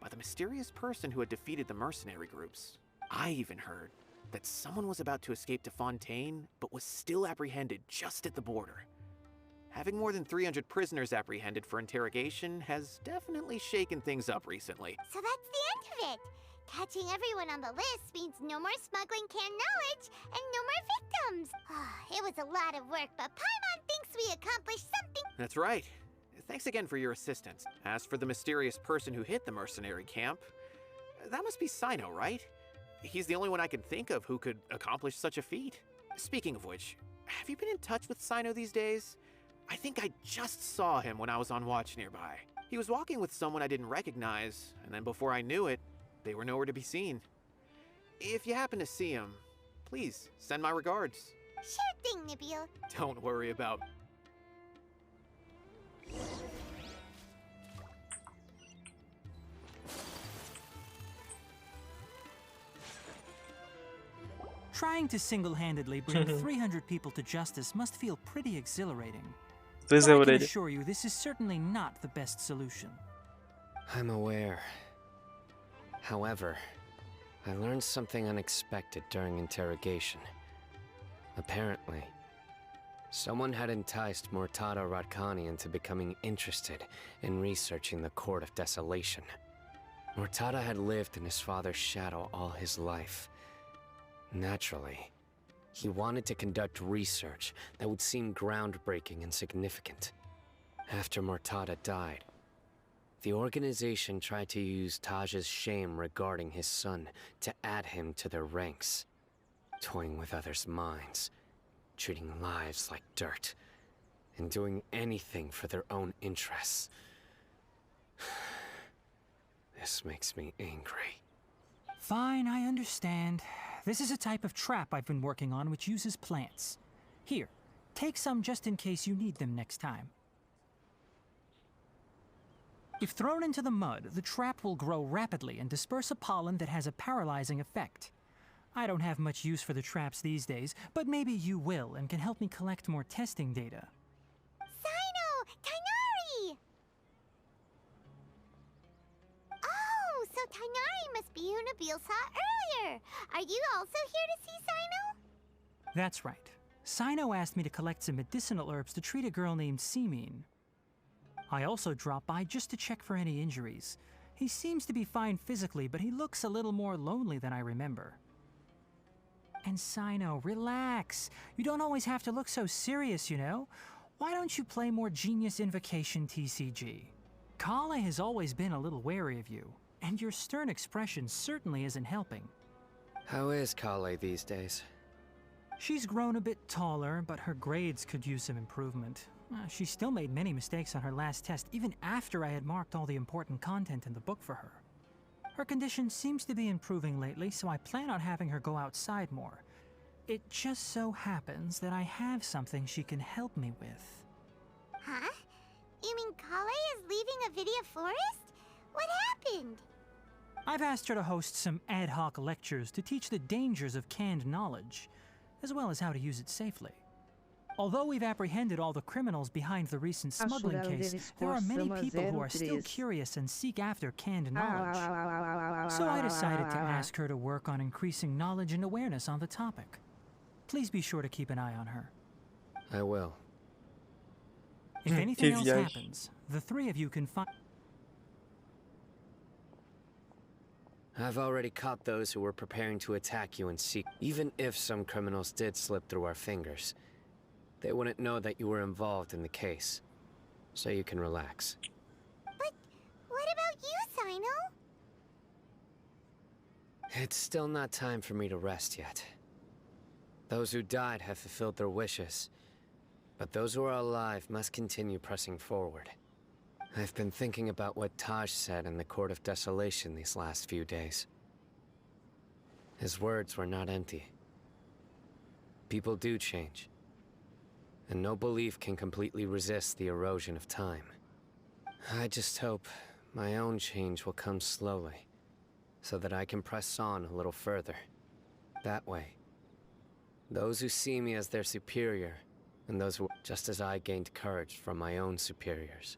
S20: by the mysterious person who had defeated the mercenary groups. I even heard that someone was about to escape to Fontaine, but was still apprehended just at the border. Having more than 300 prisoners apprehended for interrogation has definitely shaken things up recently.
S5: So that's the end of it. Catching everyone on the list means no more smuggling canned knowledge and no more victims. It was a lot of work, but Paimon thinks we accomplished something.
S20: That's right. Thanks again for your assistance. As for the mysterious person who hit the mercenary camp, that must be CYNO, right? He's the only one I can think of who could accomplish such a feat. Speaking of which, have you been in touch with CYNO these days? I think I just saw him when I was on watch nearby. He was walking with someone I didn't recognize, and then before I knew it, they were nowhere to be seen. If you happen to see him, please send my regards.
S5: Sure thing, Nabil.
S20: Don't worry about...
S7: Trying to single-handedly bring 300 people to justice must feel pretty exhilarating.
S3: Pois
S7: But
S3: é,
S7: I can
S3: orelha.
S7: assure you, this is certainly not the best solution.
S16: I'm aware. However, I learned something unexpected during interrogation. Apparently, someone had enticed Mortada Radkani into becoming interested in researching the Court of Desolation. Mortada had lived in his father's shadow all his life. Naturally, he wanted to conduct research that would seem groundbreaking and significant. After Mortada died, the organization tried to use Taj's shame regarding his son to add him to their ranks, toying with others' minds, treating lives like dirt, and doing anything for their own interests. This makes me angry.
S7: Fine, I understand. This is a type of trap I've been working on which uses plants. Here, take some just in case you need them next time. If thrown into the mud, the trap will grow rapidly and disperse a pollen that has a paralyzing effect. I don't have much use for the traps these days, but maybe you will and can help me collect more testing data.
S5: CYNO! Tighnari! Oh, so Tighnari must be who Nabil saw earlier. Are you also here to see CYNO?
S7: That's right. CYNO asked me to collect some medicinal herbs to treat a girl named Semin. I also dropped by just to check for any injuries. He seems to be fine physically, but he looks a little more lonely than I remember. And CYNO, relax. You don't always have to look so serious, you know? Why don't you play more Genius Invocation TCG? Kale has always been a little wary of you, and your stern expression certainly isn't helping.
S16: How is Kale these days?
S7: She's grown a bit taller, but her grades could use some improvement. She still made many mistakes on her last test, even after I had marked all the important content in the book for her. Her condition seems to be improving lately, so I plan on having her go outside more. It just so happens that I have something she can help me with.
S5: Huh? You mean Kale is leaving Avidia Forest? What happened?
S7: I've asked her to host some ad hoc lectures to teach the dangers of canned knowledge, as well as how to use it safely. Although we've apprehended all the criminals behind the recent smuggling case, there are many people who are still curious and seek after canned knowledge. So I decided to ask her to work on increasing knowledge and awareness on the topic. Please be sure to keep an eye on her.
S16: I will.
S7: If anything else happens, the three of you can find...
S16: I've already caught those who were preparing to attack you and seek. Even if some criminals did slip through our fingers, they wouldn't know that you were involved in the case. So you can relax.
S5: But what about you, CYNO?
S16: It's still not time for me to rest yet. Those who died have fulfilled their wishes, but those who are alive must continue pressing forward. I've been thinking about what Taj said in the Court of Desolation these last few days. His words were not empty. People do change, and no belief can completely resist the erosion of time. I just hope my own change will come slowly, so that I can press on a little further. That way, those who see me as their superior, and those who, just as I gained courage from my own superiors,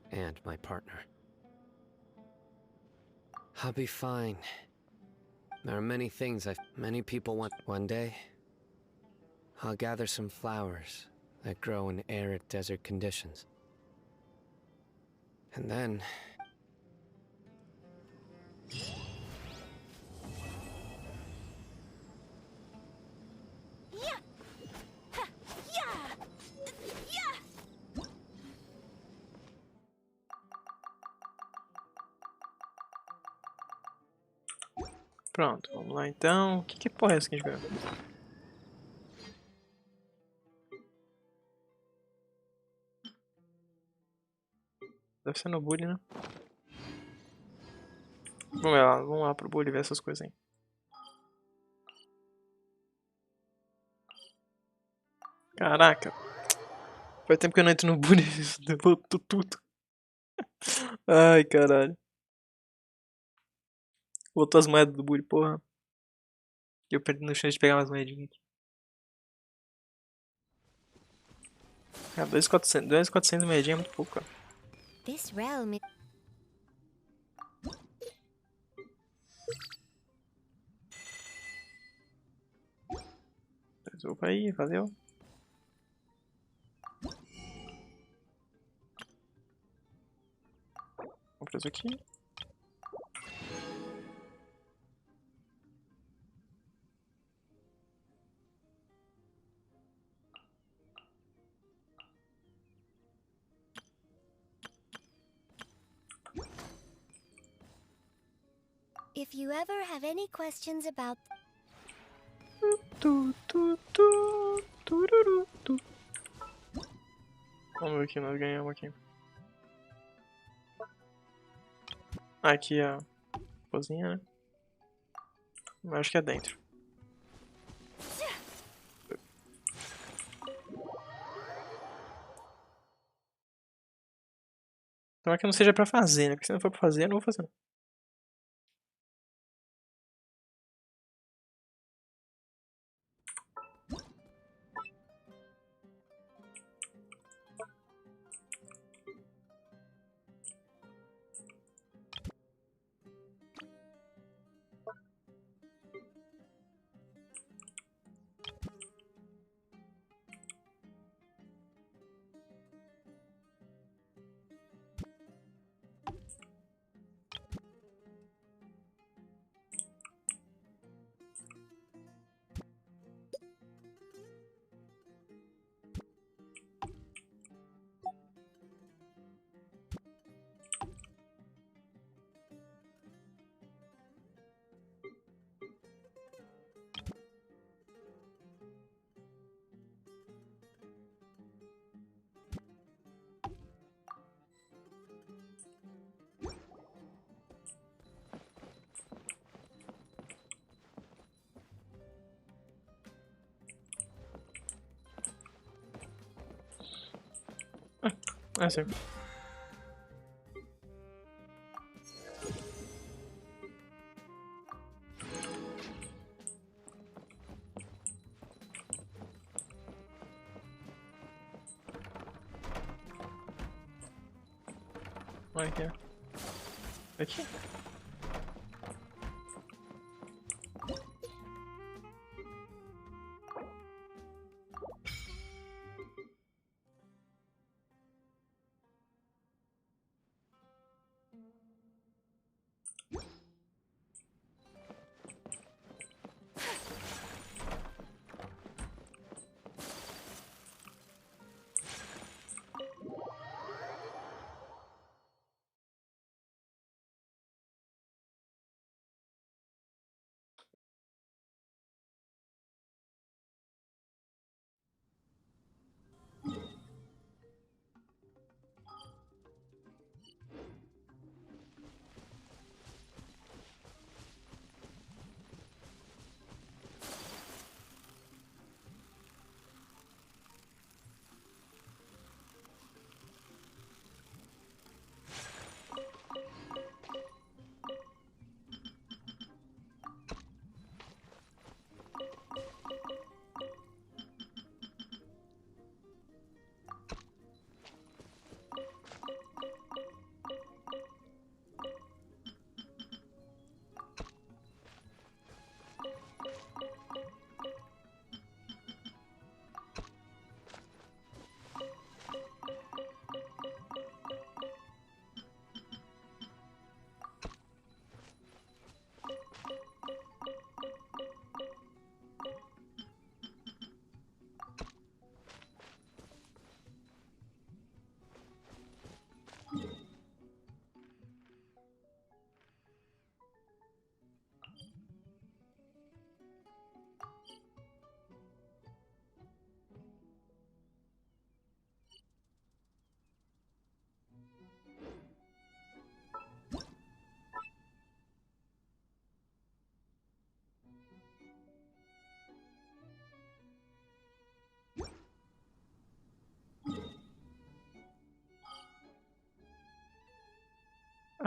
S16: and my partner. I'll be fine. There are many things many people want. One day, I'll gather some flowers that grow in arid desert conditions. And then...
S3: Pronto, vamos lá então. Que porra é essa que a gente ganhou? Deve ser no bully, né? Vamos lá pro bully ver essas coisas aí. Caraca. Faz tempo que eu não entro no bully, isso voltou tudo. Ai, caralho. Voltou as moedas do bully, porra. E eu perdi no chance de pegar umas moedinhas aqui. Cara, 2.400 moedinhas é muito pouco, cara.
S5: This realm is...
S3: Opa aí, valeu. Vamos fazer aqui.
S5: If you ever have any questions about...
S3: Vamos ver o que nós ganhamos aqui. Aqui a cozinha, né? Mas acho que é dentro. Então é que não seja pra fazer, né? Porque se não for pra fazer, eu não vou fazer. Ah, sim. Olha aqui. Aqui?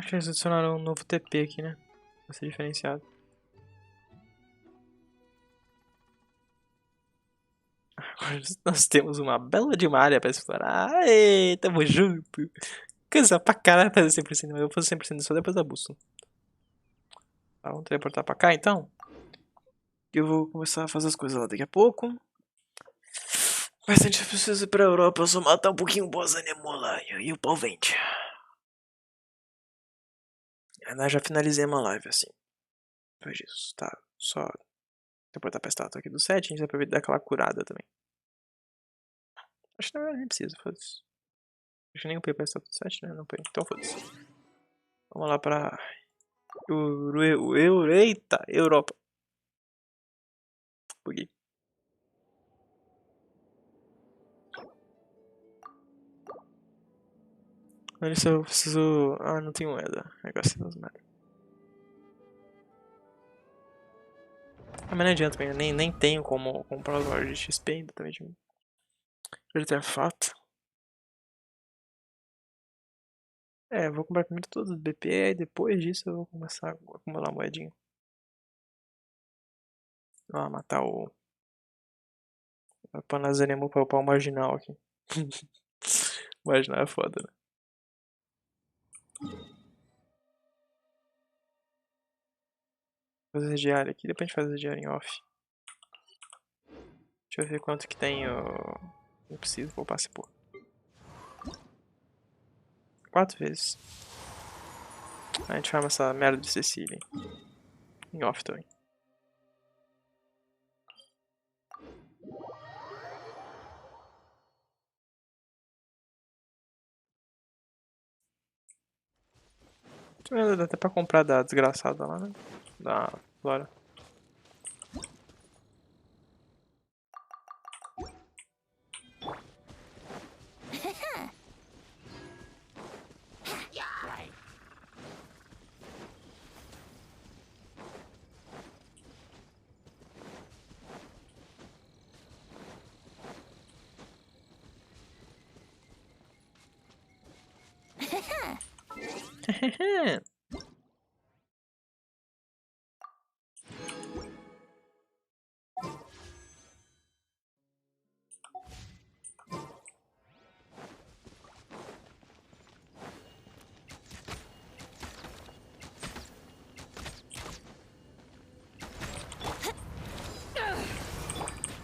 S3: Acho que eles adicionaram um novo TP aqui, né? Vai ser diferenciado. Agora nós temos uma bela de uma área pra explorar. Aê, tamo junto. Cansa pra caralho fazer 100%, mas eu vou fazer 100% só depois da bússola. Tá, vamos teleportar pra cá então. Eu vou começar a fazer as coisas lá daqui a pouco. Mas a gente precisa ir pra Europa só matar um pouquinho o boss animal lá e o pau vende. Nós já finalizamos a live assim. Depois disso, tá? Só teleportar pra estátua aqui do 7, a gente vai aproveitar aquela curada também. Acho que não precisa, foda-se. Acho que nem upei pra estátua do 7, né? Não upei. Então foda-se. Vamos lá pra... Eita! Europa. Buguei. Olha só, eu preciso... Ah, não tenho moeda. Negócio das moedas. Ah, mas não adianta, nem tenho como comprar os lojas de XP ainda também de artefato. É, eu vou comprar primeiro todos os BP e depois disso eu vou começar a acumular moedinha. Ah, matar o... A Panazanemu pra upar o marginal aqui. O marginal é foda, né? Vou fazer diário aqui, depois a gente faz a diário em off. Deixa eu ver quanto que tem o... Não preciso, vou passar por 4 vezes. A gente farma essa merda de Cecília em off também. Dá até pra comprar da desgraçada lá, né? Da Flora.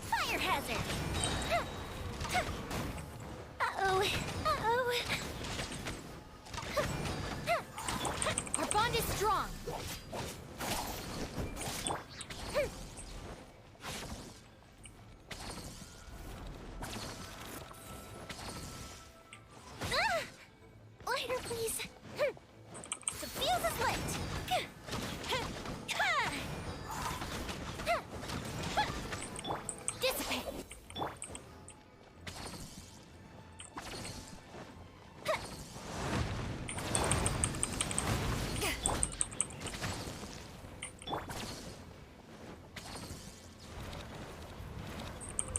S5: Fire hazard! Uh-oh. Uh-oh.
S2: Our bond is strong.
S5: Lighter, please. The fuse is lit. Dissipate.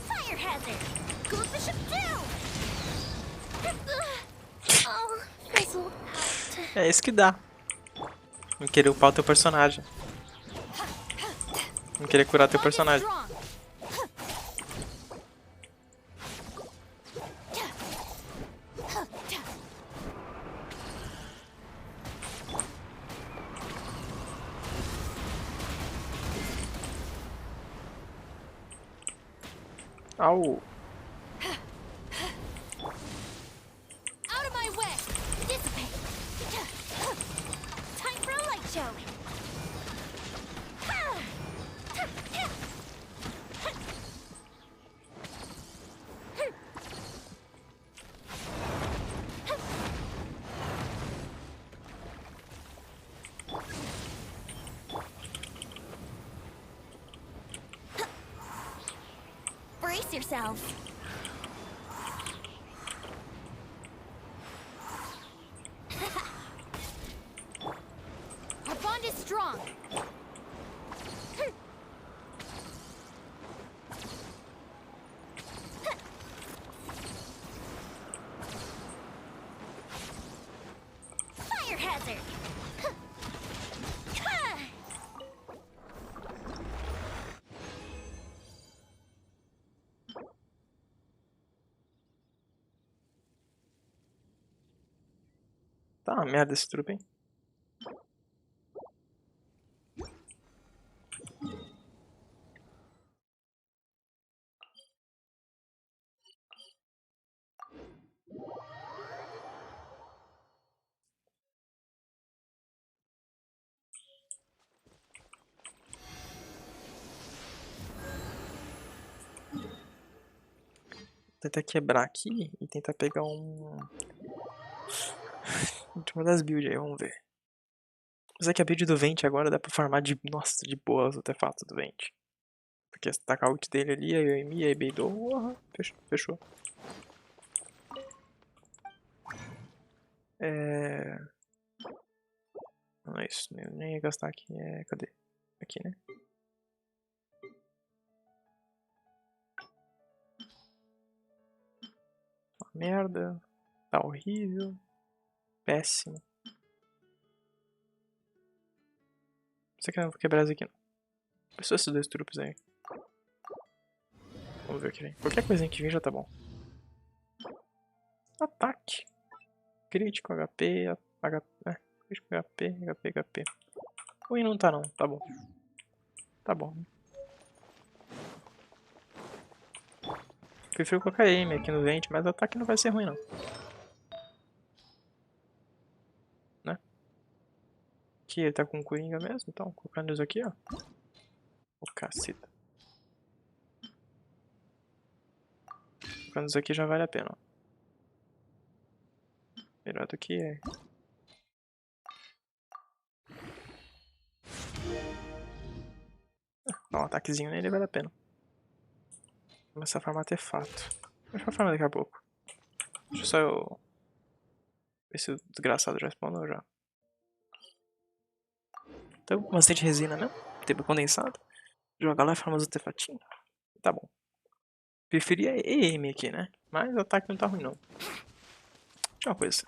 S5: Fire hazard. Go with the ship down. Oh, fizzled out.
S3: É isso que dá. Não querer upar o teu personagem. Não querer curar teu personagem. Au.
S2: Out of my way.
S5: Dissipate. Time for a light show. Brace yourself.
S2: Our bond is strong.
S5: Fire hazard.
S3: Tá uma merda esse trupe, hein? Vou tentar quebrar aqui e tentar pegar uma das builds aí, vamos ver. Apesar que a build do Vente agora dá pra farmar de, nossa, de boa os artefatos do Vente. Porque se tacar o ult dele ali, aí eu Emi, aí beidou, fechou. Não é isso, eu nem ia gastar aqui, cadê? Aqui, né? Uma merda, tá horrível, péssimo. Isso aqui eu não vou quebrar isso aqui não. Só esses dois trupes aí. Vamos ver o que vem. Qualquer coisinha que vem já tá bom. Ataque. Crítico, HP, crítico, HP. Ruim não tá não, tá bom. Tá bom. Prefiro colocar aim aqui no Vente, mas o ataque não vai ser ruim não. Né? Aqui ele tá com Coringa mesmo, então colocando isso aqui, ó. Ô caceta. Colocando isso aqui já vale a pena, ó. Melhor do que dá um ataquezinho nele vale a pena. Começar a farmar artefato. Deixa eu farmar daqui a pouco. Deixa só eu ver se o desgraçado já spawnou já. Então, bastante resina, né? Tempo condensado. Joga lá e farma os artefatinhos. Tá bom. Preferia EM aqui, né? Mas o ataque não tá ruim, não. Deixa uma coisa.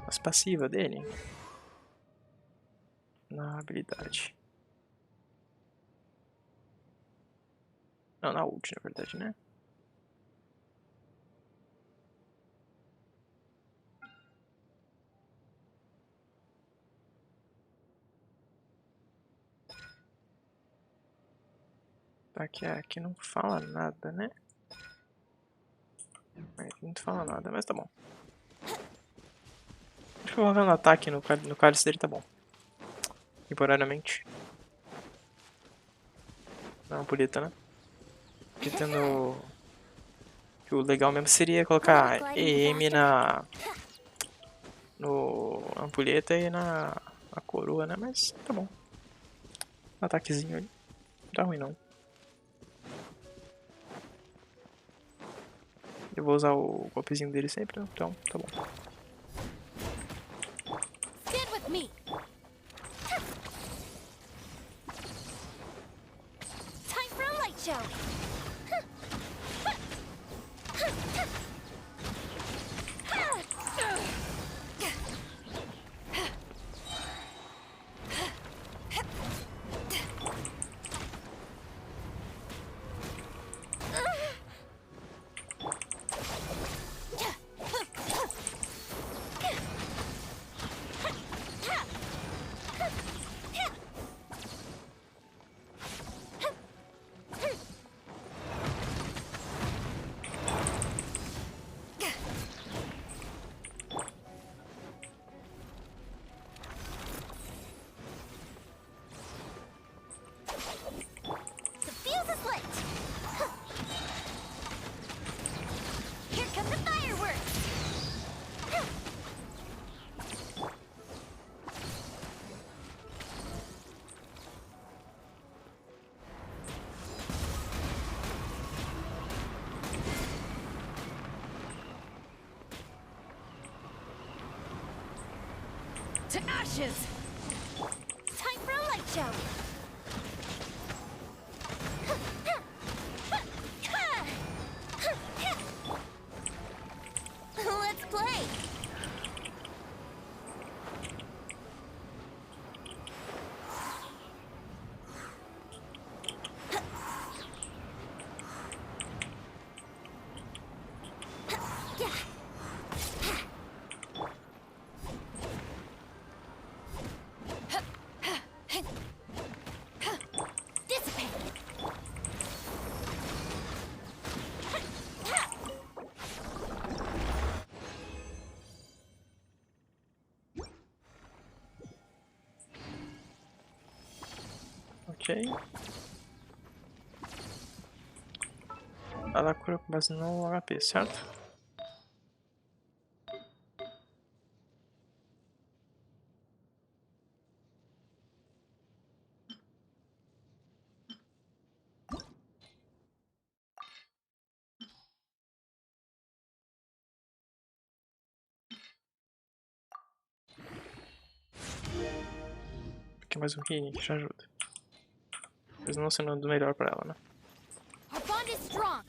S3: As passivas dele. Na habilidade. Não, na ult, na verdade, né? Aqui não fala nada, né? Aqui não fala nada, mas tá bom. Acho que eu vou colocar no ataque no cálice dele, tá bom. Temporariamente. Não, ampulheta, né? Porque tendo... O legal mesmo seria colocar EM no ampulheta e na coroa, né? Mas tá bom. Um ataquezinho ali. Não tá ruim, não. Eu vou usar o golpezinho dele sempre, então tá bom.
S2: Stand with me. Time for a light show. To ashes! Time for a light show! Let's play!
S3: Ok. Ela cura com base no HP, certo? Aqui mais um healing que já ajuda. Mas não sendo do melhor pra ela, né?
S2: Our bond is strong.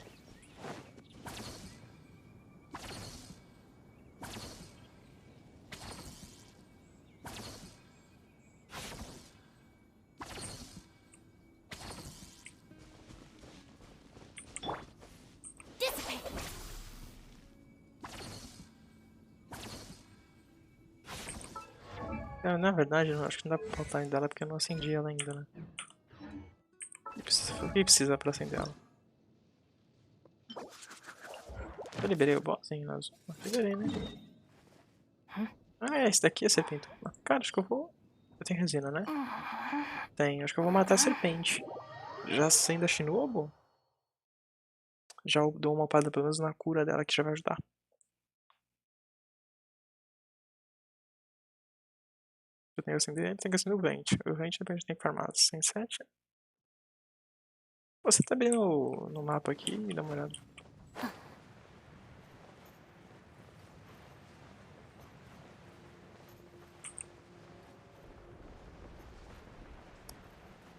S3: Na verdade, eu acho que não dá pra pautar dela porque eu não acendi ela ainda, né? O que precisa pra acender ela? Eu liberei o boss, hein? Liberei, né? Ah, esse daqui é a serpente. Cara, acho que eu vou... Eu tenho resina, né? Tenho. Acho que eu vou matar a serpente. Já acendo a Shinobu? Já dou uma upada pelo menos na cura dela que já vai ajudar. Eu tenho que acender, tem que acender o vente. O vente depois a gente tem que farmar 107. Você tá bem no mapa aqui e dá uma olhada.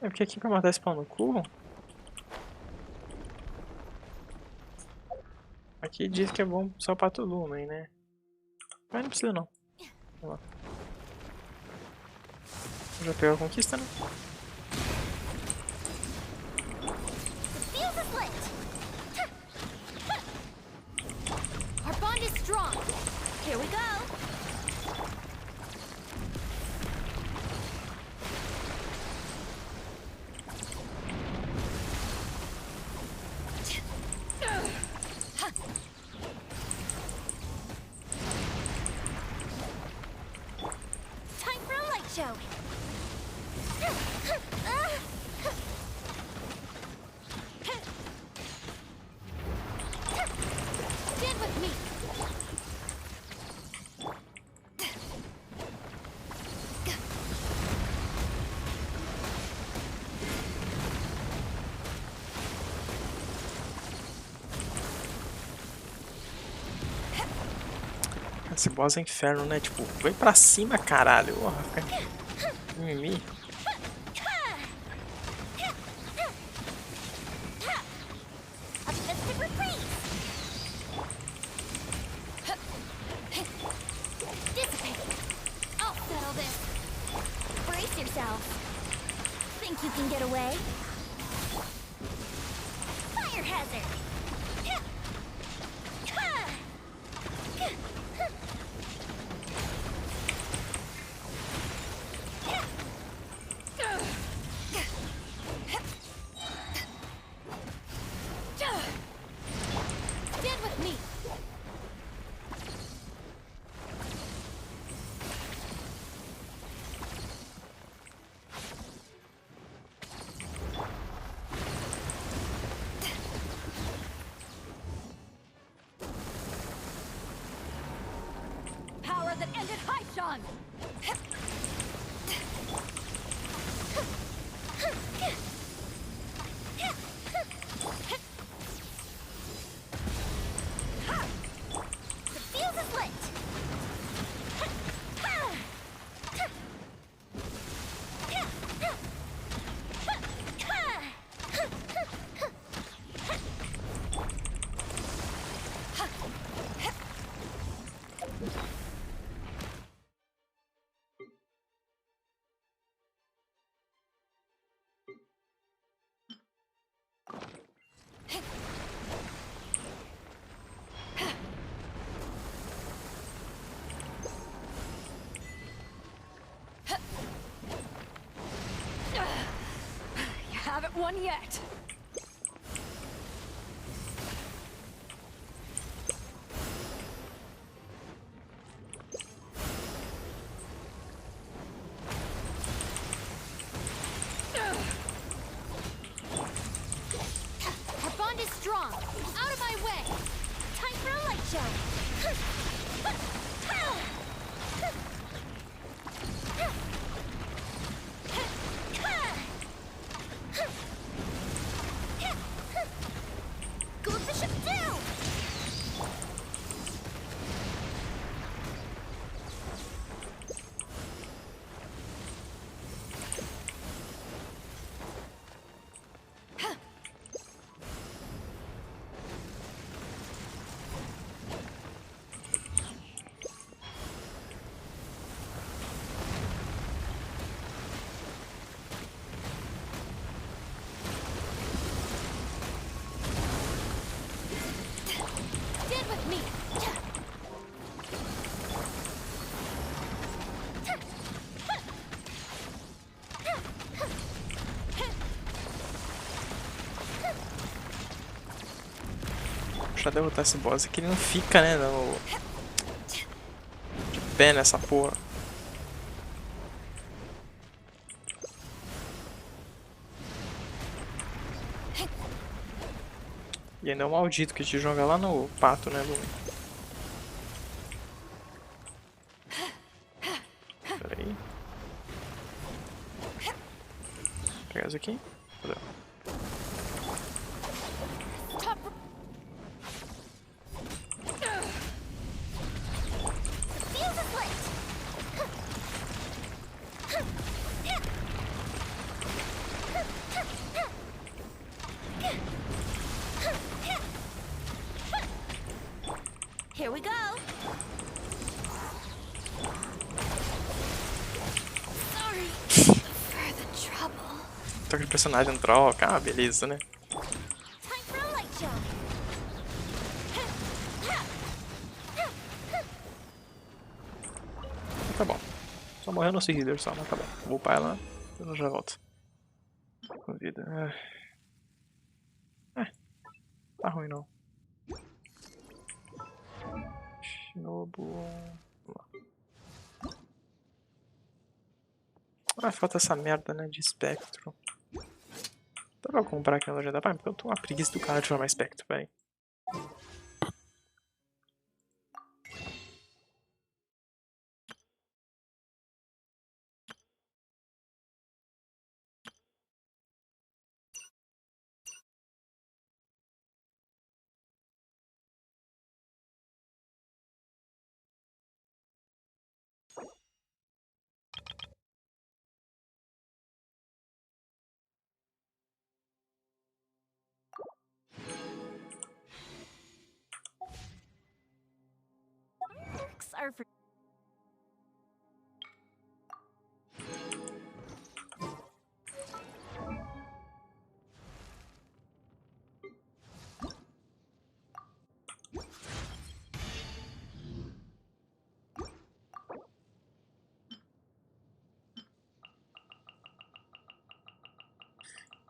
S3: É porque aqui pra matar esse pau no cu... Aqui diz que é bom só pra todo lumen, né? Mas não precisa não. Vamos lá. Já pegou a conquista, né?
S2: Our bond is strong.
S10: Here we go.
S2: Time for a light show. Stand with me.
S3: Esse boss é inferno, né? Tipo, vem pra cima, caralho. Porra, fica... Mimimi.
S2: I'll settle this. Brace yourself. Think you can get away? Fire hazard. Stand with me. Power that ended Haishan. The fuse is lit. You haven't won yet.
S3: Pra derrotar esse boss é que ele não fica, né, de pé nessa porra. E ainda é um maldito que te joga lá no pato, né, Lu? Pera aí. Vou pegar isso aqui. Cadê?
S2: Here we go. Sorry for the trouble.
S3: Então aquele personagem troca. Ah, beleza, né?
S2: Time for a light show.
S3: Tá bom. Só morreu no healer só, mas tá bom. Vou upar ela e eu já volto. Com vida. Tá ruim não. Shinobu. Ah, falta essa merda, né, de espectro. Dá pra comprar aqui na loja da Prime? Porque eu tô uma preguiça do cara de formar espectro, velho.
S2: Perks are for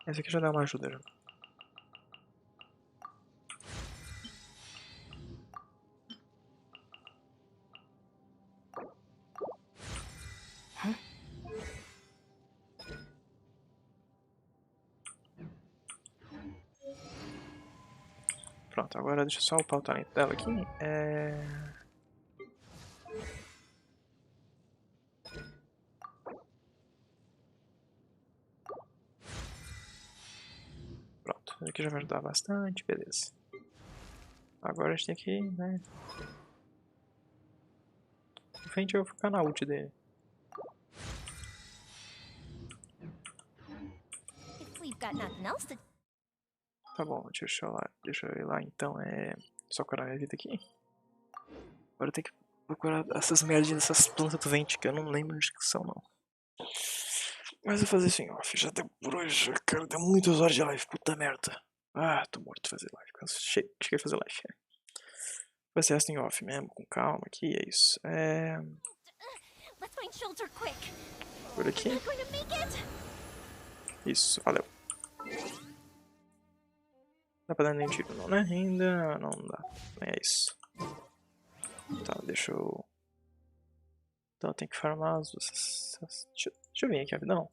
S3: Esse aqui já dá uma ajuda já. Pronto, agora deixa eu só upar o talento dela aqui. Pronto, isso aqui já vai ajudar bastante, beleza. Agora a gente tem que, né... De frente eu vou ficar na ult dele.
S2: if we've got nothing else to.
S3: Tá bom, deixa eu ir lá então, só curar minha vida aqui. Agora eu tenho que procurar essas merdinhas, essas plantas do vento, que eu não lembro de que são, não. Mas eu vou fazer isso em off, já deu por hoje, cara, deu muitas horas de live, puta merda. Ah, tô morto de fazer live, cheguei a fazer live. Vai ser essa em off mesmo, com calma aqui, é isso.
S2: Let's find shelter quick.
S3: Por aqui.
S2: Am I going to make it?
S3: Isso, valeu. Dá pra dar nem tiro não, né? Ainda não dá. É isso. Tá, deixa eu... Então eu tenho que farmar as... Deixa eu vir aqui rapidão.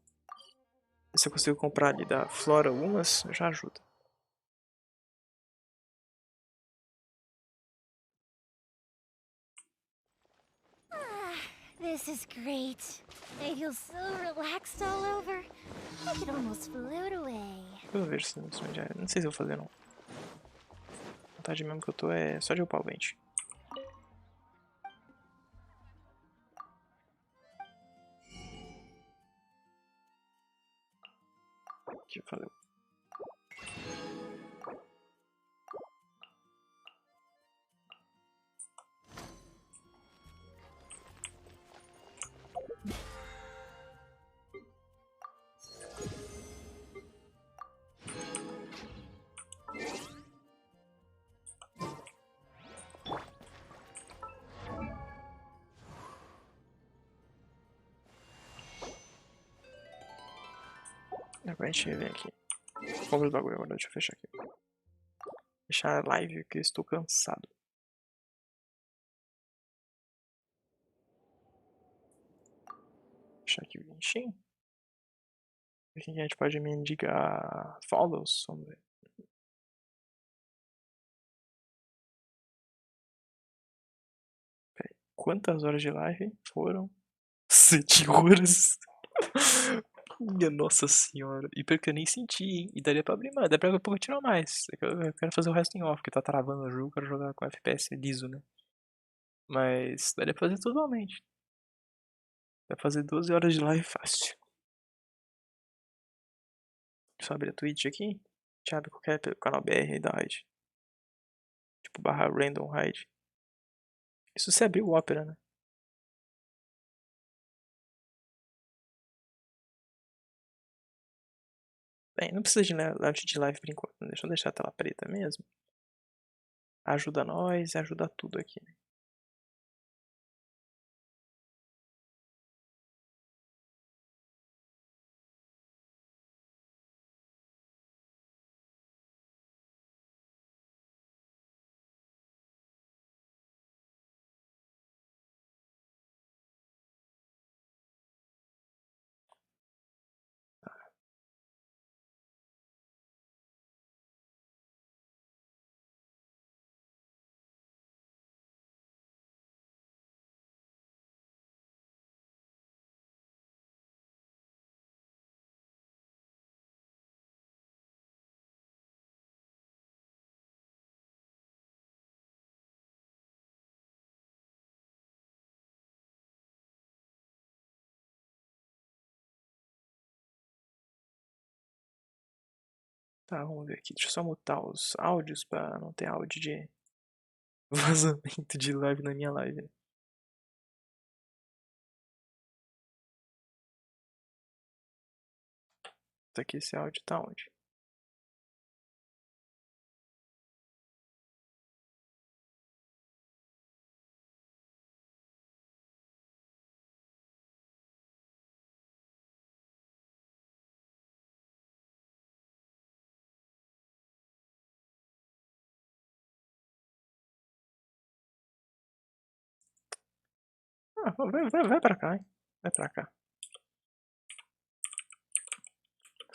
S3: Se eu consigo comprar ali da Flora algumas, já ajuda.
S2: This is great. I feel so relaxed all over. I could almost float away.
S3: Eu vejo se não já. Não sei se eu vou fazer não. A vontade mesmo que eu tô é só de upar o vente. Aqui, valeu. Agora a gente vem aqui. Compra os bagulho agora, deixa eu fechar aqui. Fechar a live que eu estou cansado. Fechar aqui o Genshin. Aqui a gente pode me indicar follows. Vamos ver. Peraí. Quantas horas de live foram? 7 horas. Minha nossa senhora. E pior que eu nem senti, hein? E daria pra abrir mais. Daria pra continuar mais. Eu quero fazer o resto em off, porque tá travando o jogo. Quero jogar com FPS liso, né? Mas daria pra fazer totalmente. Dá pra fazer 12 horas de live fácil. Deixa eu abrir a Twitch aqui. A gente abre qualquer canal BR aí da raid. Tipo /random raid. Isso você abriu o Opera, né? Bem, não precisa de layout de live por enquanto. Deixa eu deixar a tela preta mesmo. Ajuda nós e ajuda tudo aqui. Tá, vamos ver aqui. Deixa eu só mutar os áudios pra não ter áudio de vazamento de live na minha live. Tá aqui, esse áudio tá onde? Ah, vai pra cá, hein? Vai pra cá.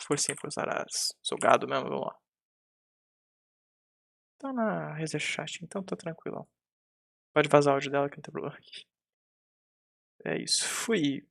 S3: Forcinha pros araras. Sou gado mesmo, vamos lá. Tá na Razer Chat, então tá tranquilo. Pode vazar o áudio dela que não tem problema aqui. É isso, fui.